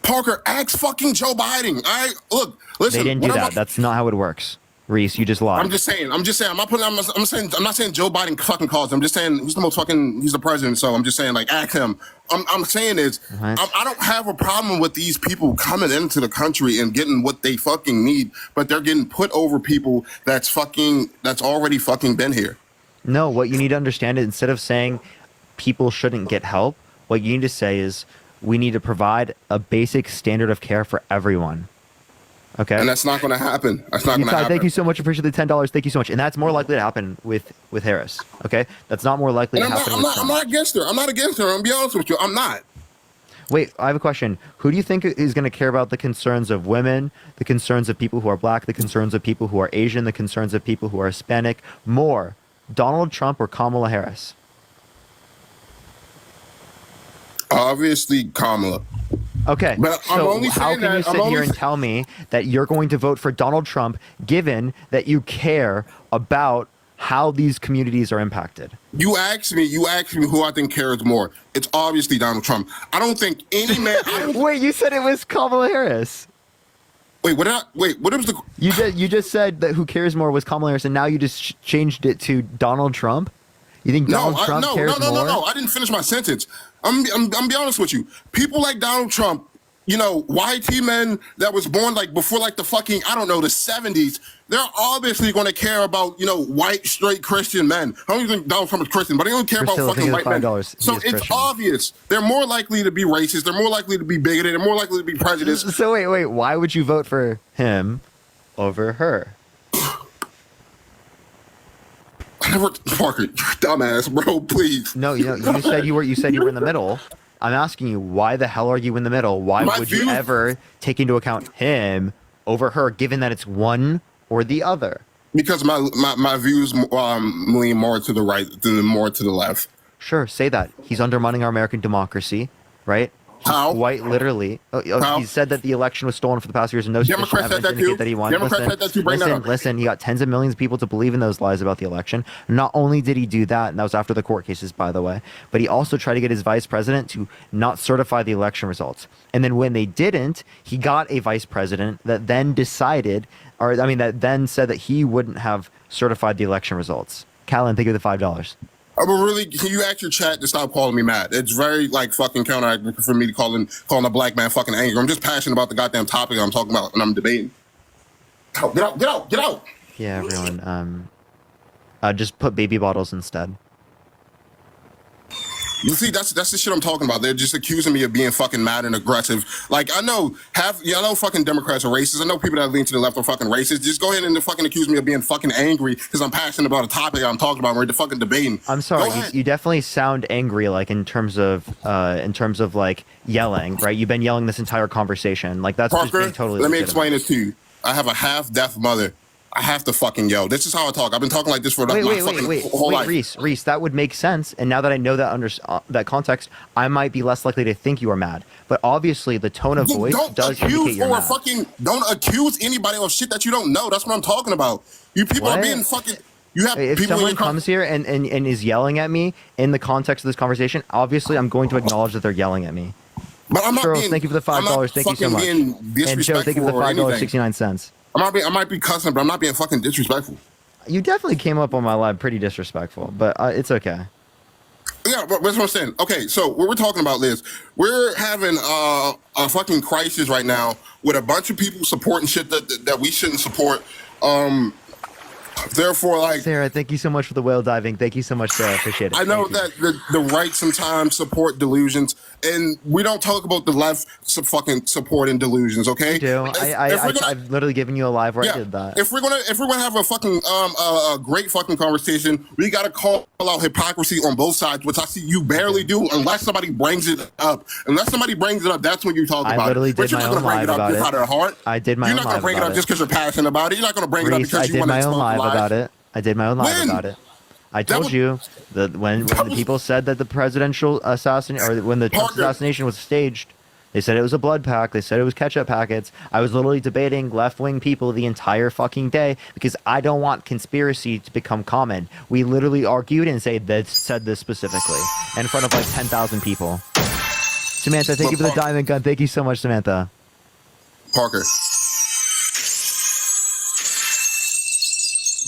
Parker, ask fucking Joe Biden. All right, look, listen. They didn't do that. That's not how it works. Reese, you just lied. I'm just saying. I'm not saying Joe Biden fucking calls. I'm just saying he's the president. So I'm just saying, like, ask him. I'm saying is, I don't have a problem with these people coming into the country and getting what they fucking need, but they're getting put over people that's already fucking been here. No, what you need to understand is instead of saying people shouldn't get help, what you need to say is we need to provide a basic standard of care for everyone. Okay. And that's not going to happen. That's not going to happen. Thank you so much. Appreciate the $10. Thank you so much. And that's more likely to happen with Harris. Okay. That's not more likely to happen. I'm not against her. I'm not against her. I'm going to be honest with you. I'm not. Wait, I have a question. Who do you think is going to care about the concerns of women, the concerns of people who are black, the concerns of people who are Asian, the concerns of people who are Hispanic more? Donald Trump or Kamala Harris? Obviously, Kamala. Okay, but so how can you sit here and tell me that you're going to vote for Donald Trump given that you care about how these communities are impacted? You asked me who I think cares more. It's obviously Donald Trump. I don't think any man... Wait, you said it was Kamala Harris. What was the... You just said that who cares more was Kamala Harris, and now you just changed it to Donald Trump? You think Donald Trump cares more? No. I didn't finish my sentence. I'm be honest with you. People like Donald Trump YT men that was born like before like the fucking, I don't know, the 70s, they're obviously going to care about, white, straight Christian men. I don't even think Donald Trump is Christian, but they don't care about fucking white men. So it's obvious. They're more likely to be racist. They're more likely to be bigoted. They're more likely to be prejudiced. So wait, why would you vote for him over her? Parker, dumbass, bro, please. No, you said you were in the middle. I'm asking you, why the hell are you in the middle? Why would you ever take into account him over her, given that it's one or the other? Because my views lean more to the right than more to the left. Sure, say that. He's undermining our American democracy, right? How? Quite literally. He said that the election was stolen for the past years and no sufficient evidence to indicate that he won. Listen, he got tens of millions of people to believe in those lies about the election. Not only did he do that, and that was after the court cases, by the way, but he also tried to get his vice president to not certify the election results. And then when they didn't, he got a vice president that then that then said that he wouldn't have certified the election results. Callan, thank you for the $5. Can you ask your chat to stop calling me mad? It's very fucking counteractive for me to calling a black man fucking angry. I'm just passionate about the goddamn topic I'm talking about and I'm debating. Get out. Yeah, everyone. Just put baby bottles instead. You see, that's the shit I'm talking about. They're just accusing me of being fucking mad and aggressive. Like, I know fucking Democrats are racist. I know people that lean to the left are fucking racist. Just go ahead and fucking accuse me of being fucking angry because I'm passionate about a topic I'm talking about. We're fucking debating. I'm sorry, you definitely sound angry, like in terms of like yelling, right? You've been yelling this entire conversation. Like that's Parker, just being totally. Let me explain this to you. I have a half-deaf mother. I have to fucking yell. This is how I talk. I've been talking like this for my whole life. Reese, that would make sense. And now that I know that context, I might be less likely to think you are mad. But obviously, the tone of voice does indicate you're mad. Don't accuse anybody of shit that you don't know. That's what I'm talking about. You people are being fucking. If someone comes here and is yelling at me in the context of this conversation, obviously I'm going to acknowledge that they're yelling at me. But I'm not Charles, being, thank you for the $5. Thank you so much. And Joe, thank you for the $5.69. I might be cussing, but I'm not being fucking disrespectful. You definitely came up on my live pretty disrespectful, but it's okay. Yeah, but that's what I'm saying. Okay, so what we're talking about is we're having a fucking crisis right now with a bunch of people supporting shit that we shouldn't support. Therefore, like Sarah, thank you so much for the whale diving. Thank you so much, Sarah. I appreciate it. I know that the right sometimes support delusions, and we don't talk about the left fucking supporting delusions. Okay, you do. I've literally given you a live where I did that. If we're gonna have a fucking a great fucking conversation, we gotta call out hypocrisy on both sides, which I see you barely do unless somebody brings it up. Unless somebody brings it up, that's when you talk about it. I literally did my own live about it. I did my own live about it. You're not gonna bring it up just because you're passionate about it. You're not gonna bring it up because you want to expose lies. About it. I did my own live about it. I told you that when the people said that the presidential assassination, or when the Trump assassination was staged, they said it was a blood pact. They said it was ketchup packets. I was literally debating left-wing people the entire fucking day because I don't want conspiracy to become common. We literally argued and said this specifically in front of like 10,000 people. Samantha, thank you for the diamond gun. Thank you so much, Samantha. Parker.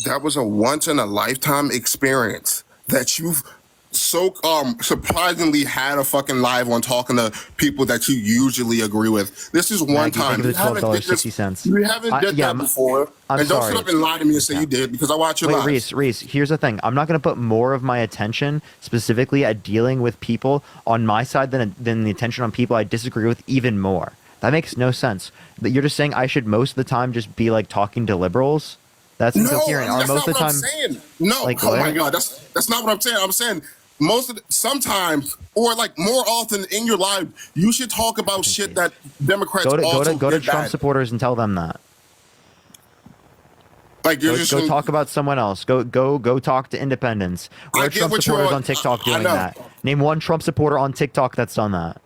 That was a once-in-a-lifetime experience that you've so surprisingly had a fucking live on talking to people that you usually agree with. This is one time. You haven't did that before. I'm and sorry. Don't sit up and lie to me and say you did because I watch your lives. Reese, here's the thing. I'm not going to put more of my attention specifically at dealing with people on my side than the attention on people I disagree with even more. That makes no sense. That you're just saying I should most of the time just be like talking to liberals. That's incoherent. That's not what I'm saying. No, like, oh my God, that's not what I'm saying. I'm saying sometimes, or like more often in your life, you should talk about shit that Democrats go to Trump bad. supporters and tell them that. Like you're go talk about someone else. Go talk to independents. Where are Trump supporters on TikTok doing that? Name one Trump supporter on TikTok that's done that.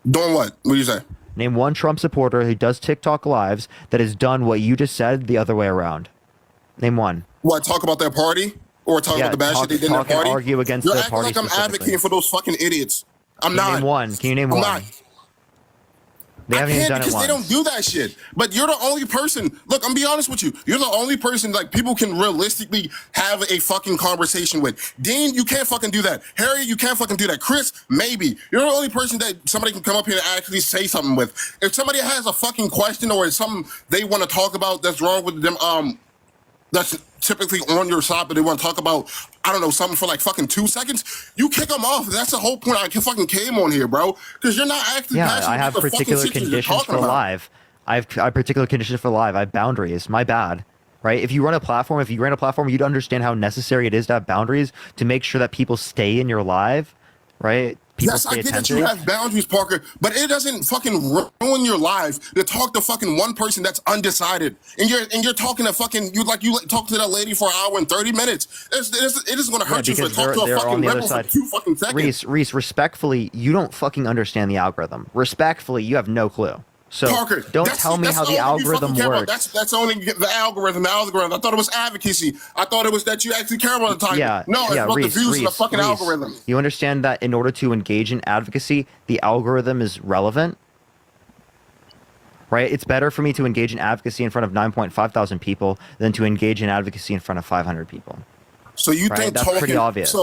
Doing what? What do you say? Name one Trump supporter who does TikTok lives that has done what you just said the other way around. Name one. What, talk about their party? Or talk about the bad shit they did in their party? Argue against their party. You're acting like I'm advocating for those fucking idiots. I'm not. Name one. Can you name one? Not. They haven't even done it because they once. don't do that shit. But you're the only person. Look, I'm gonna be honest with you. You're the only person like people can realistically have a fucking conversation with. Dean, you can't fucking do that. Harry, you can't fucking do that. Chris, maybe. You're the only person that somebody can come up here and actually say something with. If somebody has a fucking question or something they want to talk about that's wrong with them, that's typically on your side, but they want to talk about, I don't know, something for like fucking 2 seconds, you kick them off. That's the whole point I fucking came on here, bro. Because you're not actually passionate I have about the fucking particular shit that you're conditions talking for about. live. I have particular conditions for live. I have boundaries. My bad. Right? If you ran a platform, you'd understand how necessary it is to have boundaries to make sure that people stay in your live, right? People Yes, stay I get that attentive. you have boundaries, Parker, but it doesn't fucking ruin your life to talk to fucking one person that's undecided, and you're talking to fucking you talk to that lady for an hour and 30 minutes. It is going to hurt you to talk to a fucking rebel for 2 fucking seconds. Reese, respectfully, you don't fucking understand the algorithm. Respectfully, you have no clue. So Parker, don't tell me how the algorithm works. That's only the algorithm. The algorithm. I thought it was advocacy. I thought it was that you actually care about the title. No, it's about the views of the fucking algorithm. You understand that in order to engage in advocacy, the algorithm is relevant, right? It's better for me to engage in advocacy in front of 9.5 thousand people than to engage in advocacy in front of 500 people. So you right? think That's talking, pretty obvious.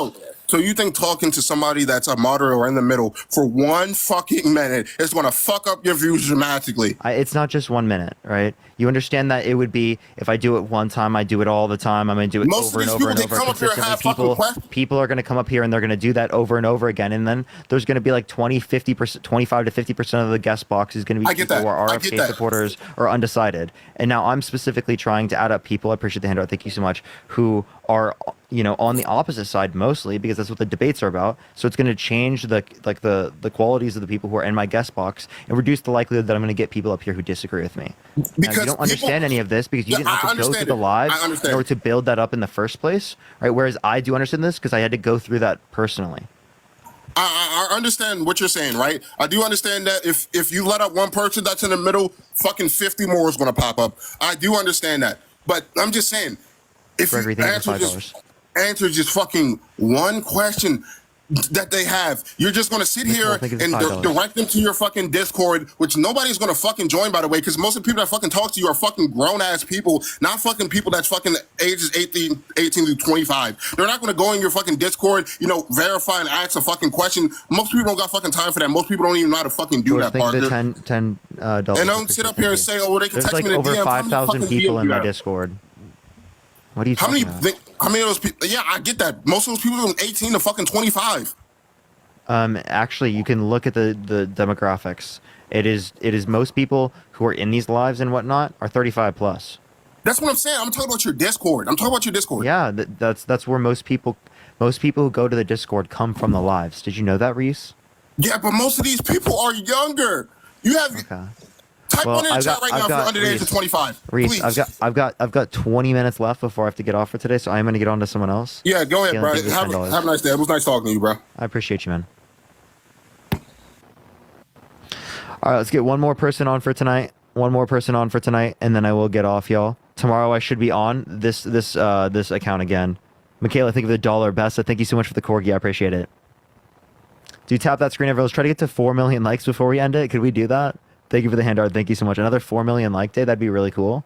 So you think talking to somebody that's a moderate or in the middle for 1 fucking minute is going to fuck up your views dramatically? It's not just 1 minute, right? You understand that it would be, if I do it one time, I do it all the time. I'm going to do it over and over and over consistently. People are going to come up here and they're going to do that over and over again. And then there's going to be like 50%, 25 to 50% of the guest box is going to be people who are RFK supporters or undecided. And now I'm specifically trying to add up people, I appreciate the handout, thank you so much, who are, on the opposite side mostly, because that's what the debates are about. So it's going to change the qualities of the people who are in my guest box and reduce the likelihood that I'm going to get people up here who disagree with me. Because you don't understand any of this because you didn't have to go through the lives in order to build that up in the first place, right? Whereas I do understand this because I had to go through that personally. I understand what you're saying, right? I do understand that if you let up one person that's in the middle, fucking 50 more is going to pop up. I do understand that. But I'm just saying, if you answer just fucking one question that they have, you're just going to sit here and direct them to your fucking Discord, which nobody's going to fucking join, by the way, because most of the people that fucking talk to you are fucking grown-ass people, not fucking people that's fucking ages 18 to 25. They're not going to go in your fucking Discord, verify and ask a fucking question. Most people don't got fucking time for that. Most people don't even know how to fucking do that, Parker. $10 and don't sit up here and say, oh, they can text me in a DM. There's like over 5,000 people in my Discord. What are you talking about? How many of those people? Yeah, I get that. Most of those people are 18 to fucking 25. Actually, you can look at the demographics. It is most people who are in these lives and whatnot are 35 plus. That's what I'm saying. I'm talking about your Discord. Yeah, that's where most people who go to the Discord come from the lives. Did you know that, Reese? Yeah, but most of these people are younger. You have. Okay. Type one in the chat right now if you're under the age of 25. Reese, please. I've got 20 minutes left before I have to get off for today, so I'm going to get on to someone else. Yeah, go ahead, bro. Have a nice day. It was nice talking to you, bro. I appreciate you, man. All right, let's get one more person on for tonight. And then I will get off, y'all. Tomorrow I should be on this account again. Michaela, think of the dollar best. Thank you so much for the corgi. I appreciate it. Do tap that screen, everyone. Let's try to get to 4 million likes before we end it. Could we do that? Thank you for the handout. Thank you so much. Another 4 million like day. That'd be really cool.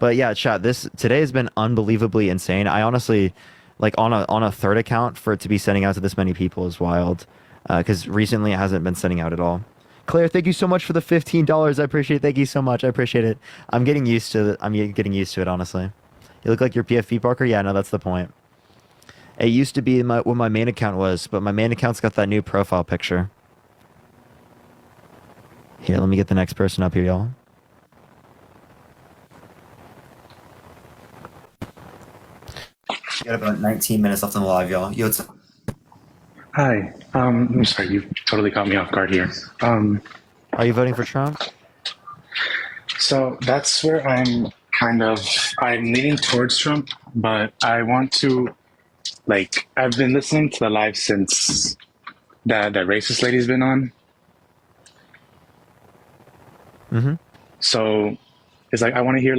But yeah, chat. Today has been unbelievably insane. I honestly, on a third account for it to be sending out to this many people is wild. Because recently it hasn't been sending out at all. Claire, thank you so much for the $15. I appreciate it. Thank you so much. I appreciate it. I'm getting used to it. Honestly. You look like your PFP, Parker. Yeah, no, that's the point. It used to be what my main account was, but my main account's got that new profile picture. Here, let me get the next person up here, y'all. Got about 19 minutes left on the live, y'all. Yo, what's up? Hi. I'm sorry, you totally caught me off guard here. Are you voting for Trump? So that's where I'm leaning towards Trump, but I want to, I've been listening to the live since that racist lady's been on. Mm-hmm. So it's I want to hear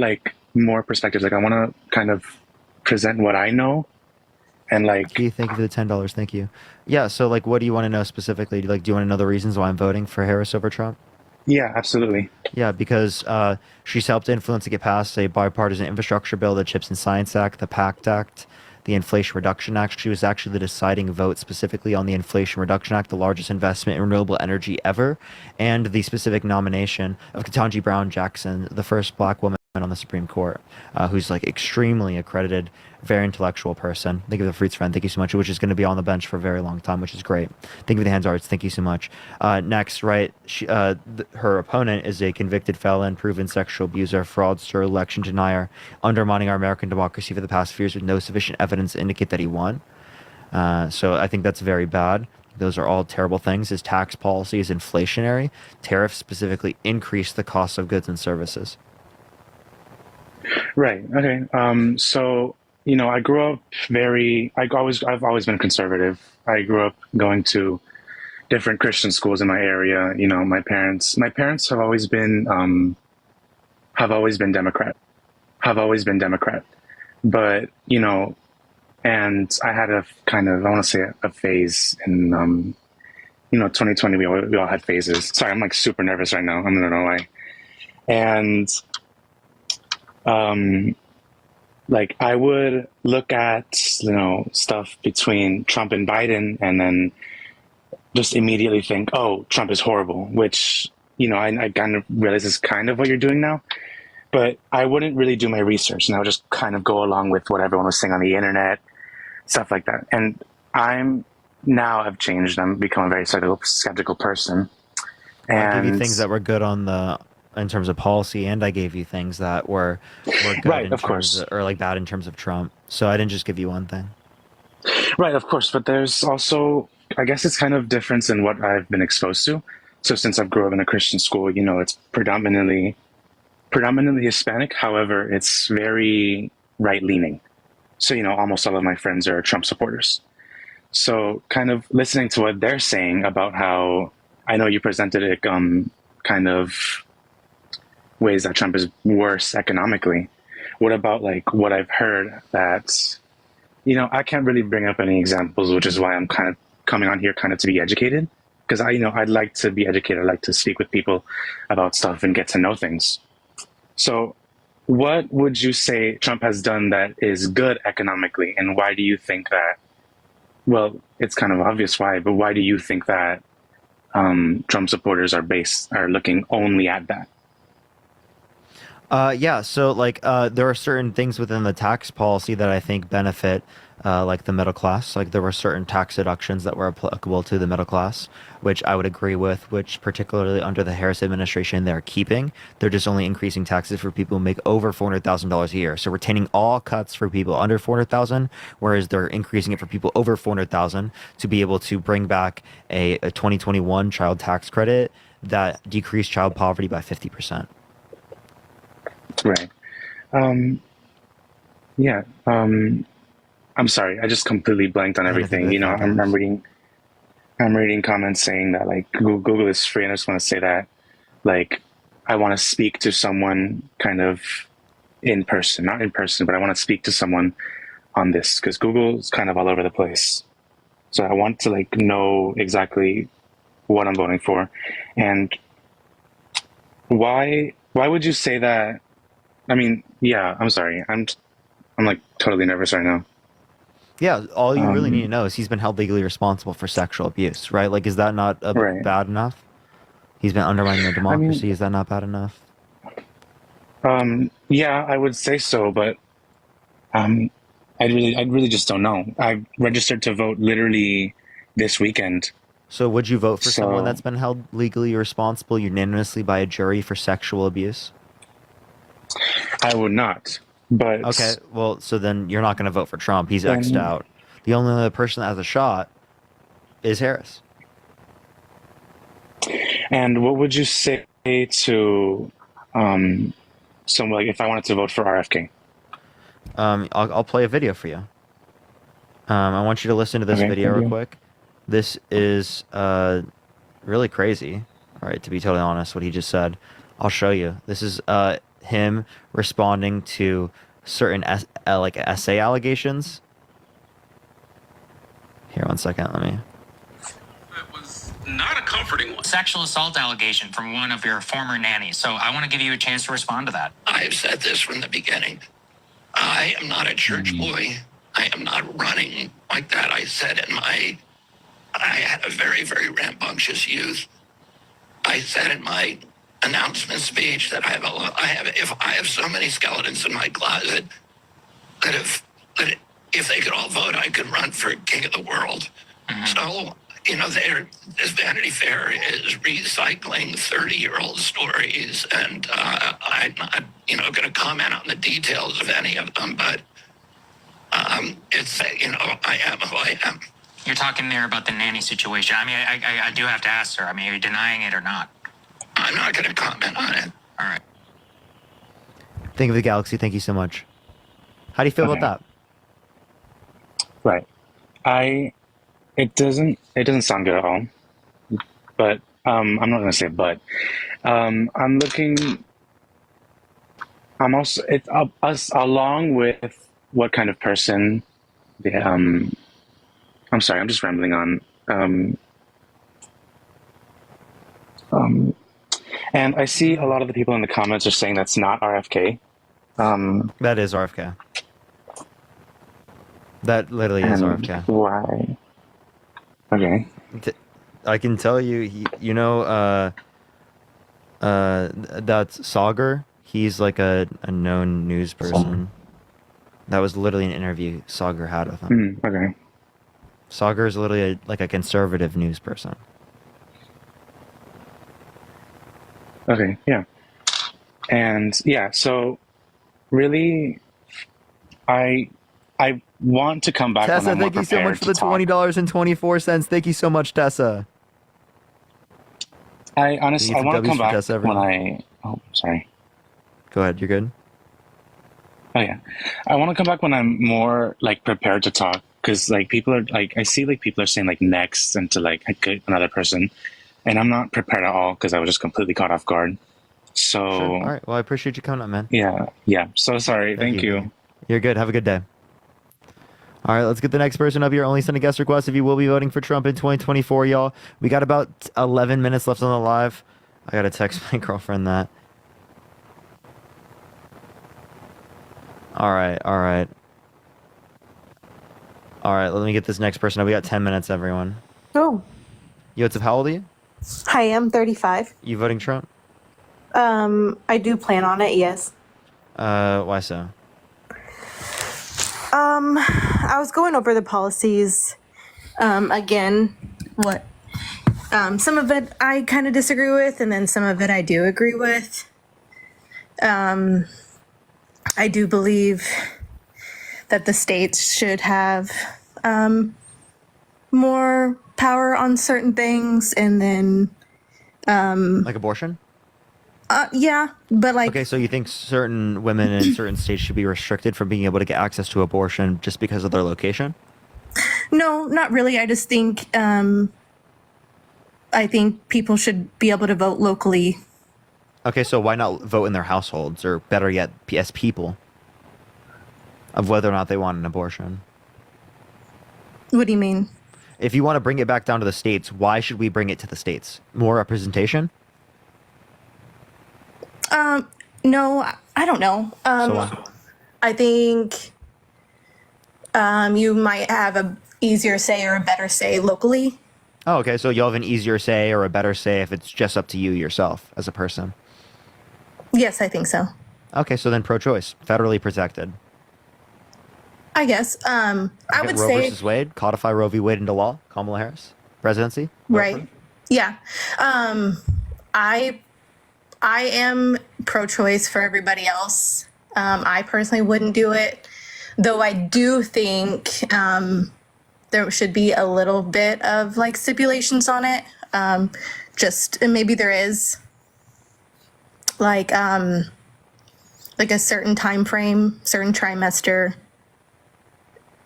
more perspectives. I want to kind of present what I know And like, thank you for the $10. Thank you. Yeah. So like, what do you want to know specifically? Do you want to know the reasons why I'm voting for Harris over Trump? yeah, absolutely. Yeah, because she's helped influence to get passed a bipartisan infrastructure bill, the CHIPS and Science Act, the PACT Act, the Inflation Reduction Act. She was actually the deciding vote specifically on the Inflation Reduction Act, the largest investment in renewable energy ever, and the specific nomination of Ketanji Brown Jackson, the first black woman on the Supreme Court, who's like extremely accredited, very intellectual person. Thank you for the fruits, friend. Thank you so much. Which is going to be on the bench for a very long time, which is great. Thank you for the hands arts. Thank you so much. Next, right, her opponent is a convicted felon, proven sexual abuser, fraudster, election denier, undermining our American democracy for the past few years with no sufficient evidence to indicate that he won. So I think that's very bad. Those are all terrible things. His tax policy is inflationary. Tariffs specifically increase the cost of goods and services. Right. Okay. So, you know, I grew up I've always been conservative. I grew up going to different Christian schools in my area. You know, my parents have always been Democrat, but, you know, and I had a kind of, I want to say a phase in, you know, 2020, we all had phases. Sorry, I'm like super nervous right now. I don't know why. And, like I would look at, you know, stuff between Trump and Biden and then just immediately think, oh, Trump is horrible, which, you know, I kind of realize is kind of what you're doing now, but I wouldn't really do my research and I would just kind of go along with what everyone was saying on the internet, stuff like that. And I've changed. I'm become a very skeptical person. And I gave you things that were good in terms of policy, and I gave you things that were good right, in of terms course, or like bad in terms of Trump. So I didn't just give you one thing. Right, of course, but there's also, I guess it's kind of different in what I've been exposed to. So since I've grew up in a Christian school, you know, it's predominantly Hispanic. However, it's very right leaning. So, you know, almost all of my friends are Trump supporters. So kind of listening to what they're saying about how, I know you presented it kind of ways that Trump is worse economically. What about like what I've heard that, you know, I can't really bring up any examples, which is why I'm kind of coming on here kind of to be educated, because I'd like to be educated. I like to speak with people about stuff and get to know things. So what would you say Trump has done that is good economically? And why do you think that, well, it's kind of obvious why, but why do you think that Trump supporters are looking only at that? Yeah, so like there are certain things within the tax policy that I think benefit like the middle class. Like there were certain tax deductions that were applicable to the middle class, which I would agree with, which particularly under the Harris administration they're keeping. They're just only increasing taxes for people who make over $400,000 a year. So retaining all cuts for people under $400,000, whereas they're increasing it for people over $400,000 to be able to bring back a 2021 child tax credit that decreased child poverty by 50%. Right. Yeah. I'm sorry. I just completely blanked on everything. You know, I'm reading comments saying that like Google is free, and I just want to say that like I want to speak to someone kind of in person, not in person, but I want to speak to someone on this because Google is kind of all over the place. So I want to like know exactly what I'm voting for, and why would you say that? I mean, yeah, I'm sorry. I'm like totally nervous right now. Yeah, all you really need to know is he's been held legally responsible for sexual abuse, right? Like, is that not bad enough? He's been undermining our democracy. I mean, is that not bad enough? Yeah, I would say so, but I really just don't know. I registered to vote literally this weekend. So would you vote for someone that's been held legally responsible unanimously by a jury for sexual abuse? I would not, but... Okay, well, so then you're not going to vote for Trump. He's X'd out. The only other person that has a shot is Harris. And what would you say to someone, like, if I wanted to vote for RFK? I'll play a video for you. I want you to listen to this video real quick. This is really crazy, all right, to be totally honest, what he just said. I'll show you. This is him responding to certain like essay allegations. Here, 1 second. Let me. Not a comforting one. Sexual assault allegation from one of your former nannies. So I want to give you a chance to respond to that. I've said this from the beginning. I am not a church boy. I am not running like that. I had a very, very rambunctious youth. I said in my announcement speech that I have so many skeletons in my closet that if they could all vote, I could run for king of the world. So, this Vanity Fair is recycling 30-year-old stories, and I'm not, going to comment on the details of any of them, but it's, I am who I am. You're talking there about the nanny situation. I mean, I do have to ask, sir. I mean, are you denying it or not? I'm not going to comment on it. All right. Think of the Galaxy. Thank you so much. How do you feel about that? Right. It doesn't sound good at all. But I'm not going to say but. I'm also along with what kind of person. I'm sorry. I'm just rambling on. And I see a lot of the people in the comments are saying that's not RFK. That is RFK. That literally is RFK. Why? Okay. I can tell you, that's Sagar. He's like a known news person. That was literally an interview Sagar had with him. Okay. Sagar is literally like a conservative news person. Okay, yeah. And yeah, so really, I want to come back. Tessa, thank you so much for the $20.24. Thank you so much, Tessa. I honestly, I want to come back when sorry. Go ahead, you're good. Oh yeah, I want to come back when I'm more like prepared to talk, because like people are like, I see like people are saying like next and to like another person, and I'm not prepared at all because I was just completely caught off guard. So sure. All right, well, I appreciate you coming up, man. Yeah. So sorry. Thank you. You're good. Have a good day. All right, let's get the next person up here. Only send a guest request if you will be voting for Trump in 2024, y'all. We got about 11 minutes left on the live. I got to text my girlfriend that. All right. Let me get this next person up. We got 10 minutes, everyone. Oh. Yosef, how old are you? Hi, I'm 35. You voting Trump? I do plan on it, yes. Why so? I was going over the policies again. Some of it I kind of disagree with, and then some of it I do agree with. I do believe that the states should have more power on certain things, and then like abortion? Yeah, but like... Okay, so you think certain women in certain states should be restricted from being able to get access to abortion just because of their location? No, not really. I just think I think people should be able to vote locally. Okay, so why not vote in their households, or better yet, as people, of whether or not they want an abortion? What do you mean? If you want to bring it back down to the states, why should we bring it to the states? More representation? No, I don't know. I think you might have a easier say or a better say locally. Oh, okay, so you'll have an easier say or a better say if it's just up to you yourself as a person. Yes, I think so. Okay, so then pro-choice, federally protected. I guess. I would Roe say versus Wade, codify Roe v. Wade into law. Kamala Harris, presidency. Right. Yeah. I am pro-choice for everybody else. I personally wouldn't do it, though I do think there should be a little bit of like stipulations on it. And maybe there is like a certain time frame, certain trimester.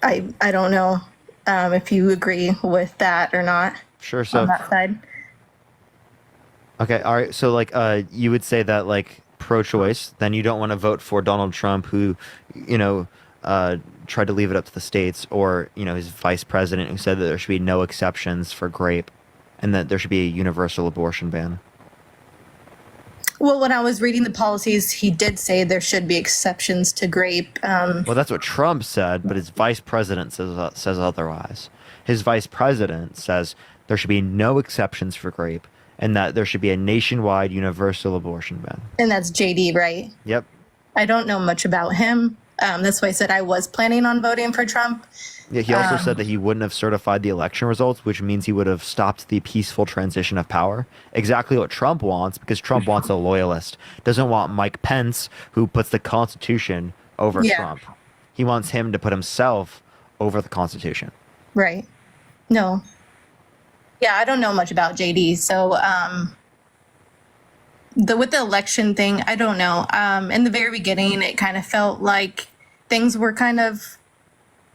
I don't know if you agree with that or not. Sure. So on that side. Okay, all right. So, like, you would say that, like, pro-choice, then you don't want to vote for Donald Trump, who, tried to leave it up to the states, or his vice president who said that there should be no exceptions for grape, and that there should be a universal abortion ban. Well, when I was reading the policies, he did say there should be exceptions to grape. Well, that's what Trump said, but his vice president says otherwise. His vice president says there should be no exceptions for grape, and that there should be a nationwide universal abortion ban. And that's JD, right? Yep. I don't know much about him. That's why I said I was planning on voting for Trump. Yeah, he also said that he wouldn't have certified the election results, which means he would have stopped the peaceful transition of power. Exactly what Trump wants, because Trump wants a loyalist. Doesn't want Mike Pence, who puts the Constitution over Trump. He wants him to put himself over the Constitution. Right. No. Yeah, I don't know much about JD, so with the election thing, I don't know. In the very beginning, it kind of felt like things were kind of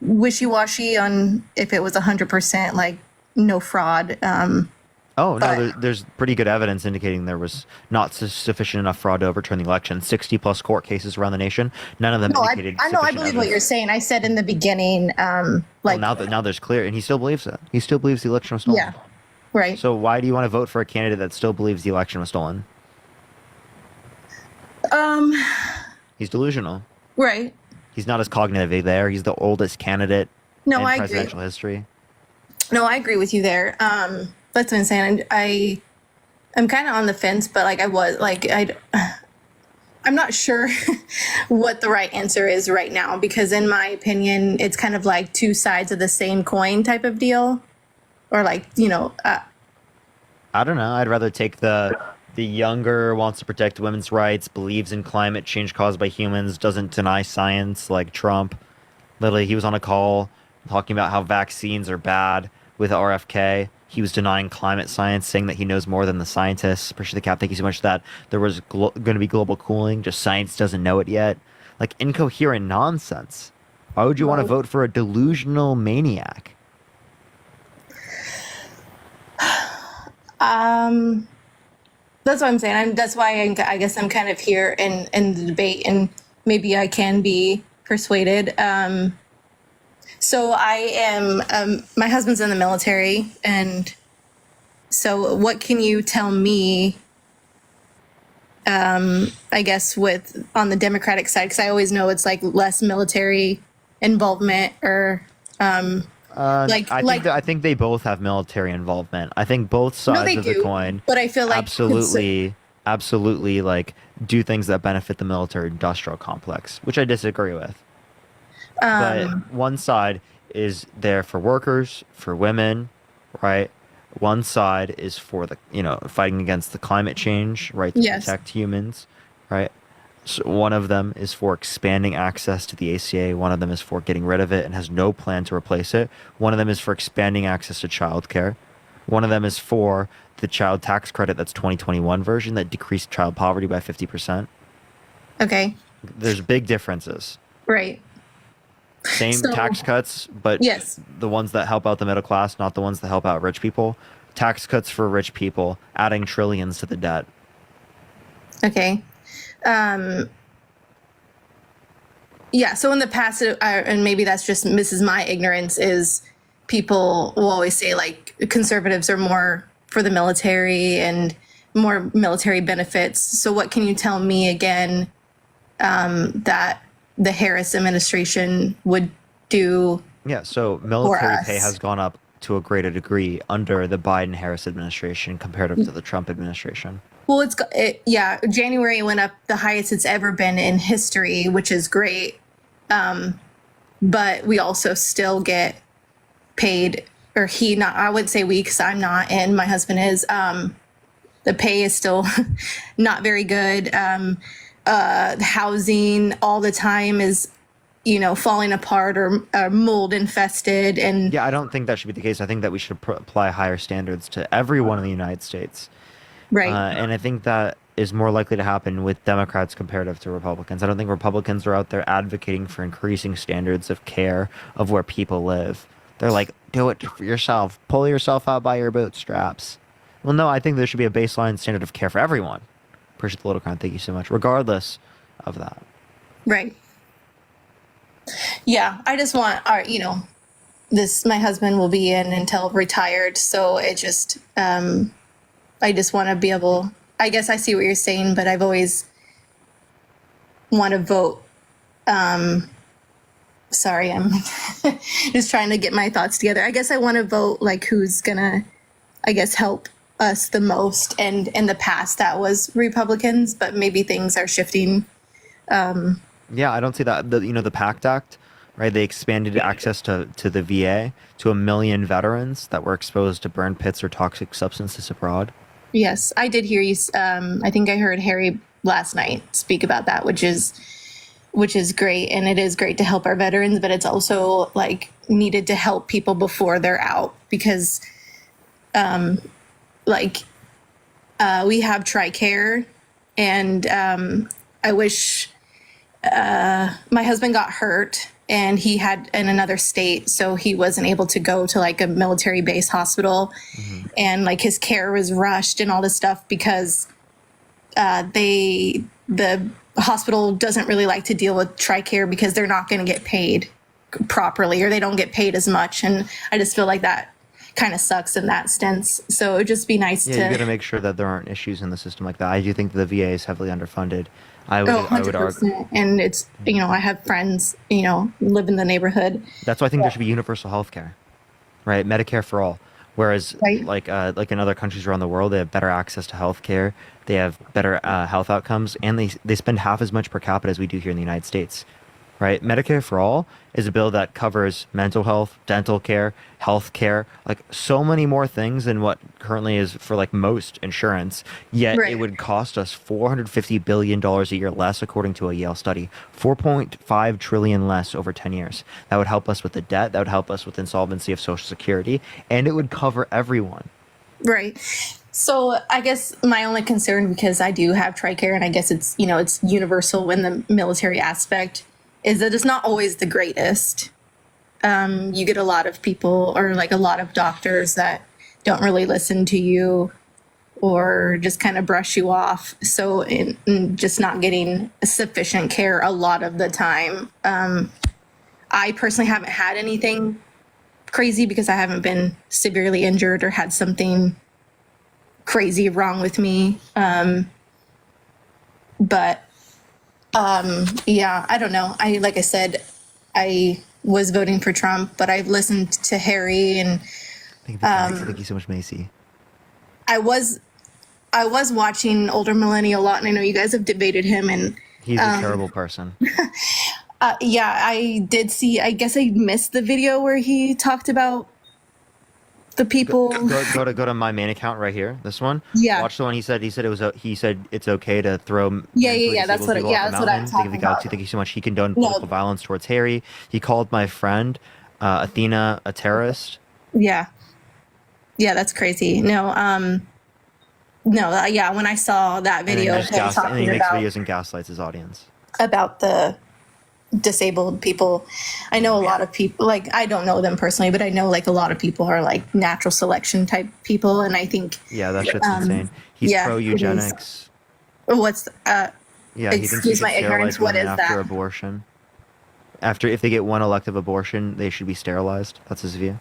wishy-washy on if it was 100% like no fraud. There's pretty good evidence indicating there was not sufficient enough fraud to overturn the election. 60 plus court cases around the nation. None of them indicated. I know. I believe what you're saying. I said in the beginning, now there's clear, and he still believes it. He still believes the election was stolen. Yeah. Right. So why do you want to vote for a candidate that still believes the election was stolen? He's delusional. Right. He's not as cognitively there. He's the oldest candidate in presidential history. No, I agree with you there. That's what I'm saying. I'm kind of on the fence, but I'm not sure what the right answer is right now, because in my opinion, it's kind of like two sides of the same coin type of deal, or I don't know. I'd rather take the younger, wants to protect women's rights, believes in climate change caused by humans, doesn't deny science like Trump. Literally, he was on a call talking about how vaccines are bad with RFK. He was denying climate science, saying that he knows more than the scientists. Appreciate the cap. Thank you so much. That there was going to be global cooling, just science doesn't know it yet. Like incoherent nonsense. Why would you want to vote for a delusional maniac? That's what I'm saying. That's why I guess I'm kind of here in the debate, and maybe I can be persuaded. So I am, my husband's in the military, and so what can you tell me, I guess, on the Democratic side? Because I always know it's like less military involvement, or I think they both have military involvement. I think both sides of the coin, but I feel like absolutely like do things that benefit the military industrial complex, which I disagree with. But one side is there for workers, for women, right? One side is for the fighting against the climate change, right? To protect humans, right? So one of them is for expanding access to the ACA. One of them is for getting rid of it and has no plan to replace it. One of them is for expanding access to childcare. One of them is for the child tax credit, that's 2021 version, that decreased child poverty by 50%. Okay. There's big differences. Right. Same tax cuts, but the ones that help out the middle class, not the ones that help out rich people. Tax cuts for rich people, adding trillions to the debt. Okay. Yeah, so in the past, and maybe that's just misses my ignorance, is people will always say like conservatives are more for the military and more military benefits. So what can you tell me again that the Harris administration would do? Yeah, so military pay has gone up to a greater degree under the Biden-Harris administration comparative to the Trump administration. Well, January went up the highest it's ever been in history, which is great. But we also still get paid, or I wouldn't say we, because I'm not, and my husband is. The pay is still not very good. Housing all the time is, falling apart or mold infested. And yeah, I don't think that should be the case. I think that we should apply higher standards to everyone in the United States. Right. And I think that is more likely to happen with Democrats comparative to Republicans. I don't think Republicans are out there advocating for increasing standards of care of where people live. They're like, do it for yourself. Pull yourself out by your bootstraps. Well, no, I think there should be a baseline standard of care for everyone. Appreciate the little comment. Thank you so much. Regardless of that. Right. Yeah, I just want our, this my husband will be in until retired, so it just I just want to be able. I guess I see what you're saying, but I've always want to vote. Sorry, I'm just trying to get my thoughts together. I guess I want to vote like who's gonna, I guess, help us the most. And in the past, that was Republicans, but maybe things are shifting. Yeah, I don't see that. The PACT Act, right? They expanded access to the VA to 1 million veterans that were exposed to burn pits or toxic substances abroad. Yes, I did hear you. I think I heard Harry last night speak about that, which is great. And it is great to help our veterans, but it's also like needed to help people before they're out because we have TRICARE and I wish my husband got hurt and he had in another state, so he wasn't able to go to like a military base hospital, and like his care was rushed and all this stuff because the hospital doesn't really like to deal with TRICARE because they're not going to get paid properly or they don't get paid as much, and I just feel like that kind of sucks in that sense. So it would just be nice to. You got to make sure that there aren't issues in the system like that. I do think the VA is heavily underfunded. I would 100%. And it's, I have friends, live in the neighborhood. That's why I think there should be universal health care, right? Medicare for all. Whereas like in other countries around the world, they have better access to health care. They have better health outcomes, and they spend half as much per capita as we do here in the United States, right? Medicare for all is a bill that covers mental health, dental care, health care, like so many more things than what currently is for like most insurance. Yet it would cost us $450 billion a year less, according to a Yale study, 4.5 trillion less over 10 years. That would help us with the debt. That would help us with insolvency of Social Security, and it would cover everyone. Right. So I guess my only concern, because I do have TRICARE and I guess it's, it's universal in the military aspect, is that it's not always the greatest. You get a lot of people or like a lot of doctors that don't really listen to you or just kind of brush you off. So in just not getting sufficient care a lot of the time. I personally haven't had anything crazy because I haven't been severely injured or had something crazy wrong with me. Yeah, I don't know. Like I said, I was voting for Trump, but I've listened to Harry and Thank you so much, Macy. I was watching Older Millennial a lot, and I know you guys have debated him, and he's a terrible person. Yeah, I did see. I guess I missed the video where he talked about the people. Go to my main account right here. This one. Yeah. Watch the one he said it's okay to throw. Yeah. That's what. That's what I'm talking about. Thank you so much. He condoned political violence towards Harry. He called my friend Athena a terrorist. Yeah. Yeah, that's crazy. No. Yeah. When I saw that video, and he makes videos and gaslights his audience about the disabled people. I know a lot of people, like, I don't know them personally, but I know like a lot of people are like natural selection type people, and I think that shit's insane. He's pro eugenics. What's yeah, excuse my ignorance, what is after that? Abortion. If they get one elective abortion, they should be sterilized. That's his view.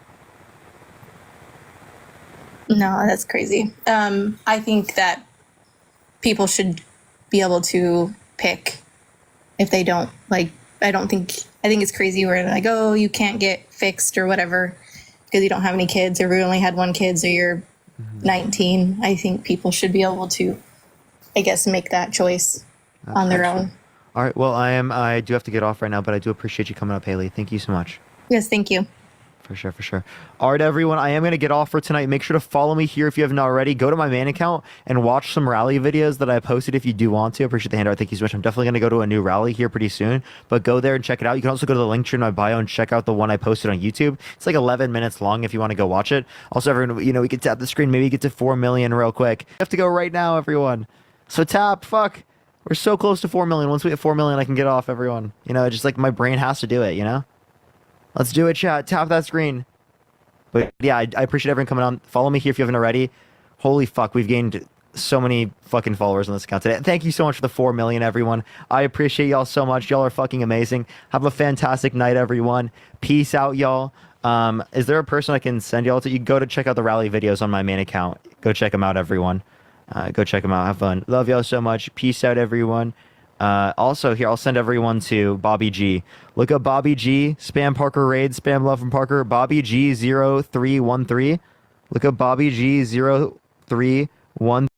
No, that's crazy. I think that people should be able to pick if they don't like. I think it's crazy where like, oh, you can't get fixed or whatever because you don't have any kids, or we only had one kid, so you're 19. I think people should be able to, I guess, make that choice on their own. All right. Well, I do have to get off right now, but I do appreciate you coming up, Haley. Thank you so much. Yes, thank you. For sure. All right, everyone. I am going to get off for tonight. Make sure to follow me here if you haven't already. Go to my main account and watch some rally videos that I posted if you do want to. I appreciate the handout. Thank you so much. I'm definitely going to go to a new rally here pretty soon, but go there and check it out. You can also go to the link tree in my bio and check out the one I posted on YouTube. It's like 11 minutes long if you want to go watch it. Also, everyone, we can tap the screen, maybe get to 4 million real quick. You have to go right now, everyone. So tap, fuck. We're so close to 4 million. Once we hit 4 million, I can get off, everyone. Just like my brain has to do it, Let's do it, chat. Tap that screen. But yeah, I appreciate everyone coming on. Follow me here if you haven't already. Holy fuck, we've gained so many fucking followers on this account today. Thank you so much for the 4 million, everyone. I appreciate y'all so much. Y'all are fucking amazing. Have a fantastic night, everyone. Peace out, y'all. Is there a person I can send y'all to? You go to check out the rally videos on my main account. Go check them out, everyone. Go check them out. Have fun. Love y'all so much. Peace out, everyone. Also, here, I'll send everyone to Bobby G. Look up Bobby G. Spam Parker Raid. Spam love from Parker. Bobby G 0313. Look up Bobby G 0313.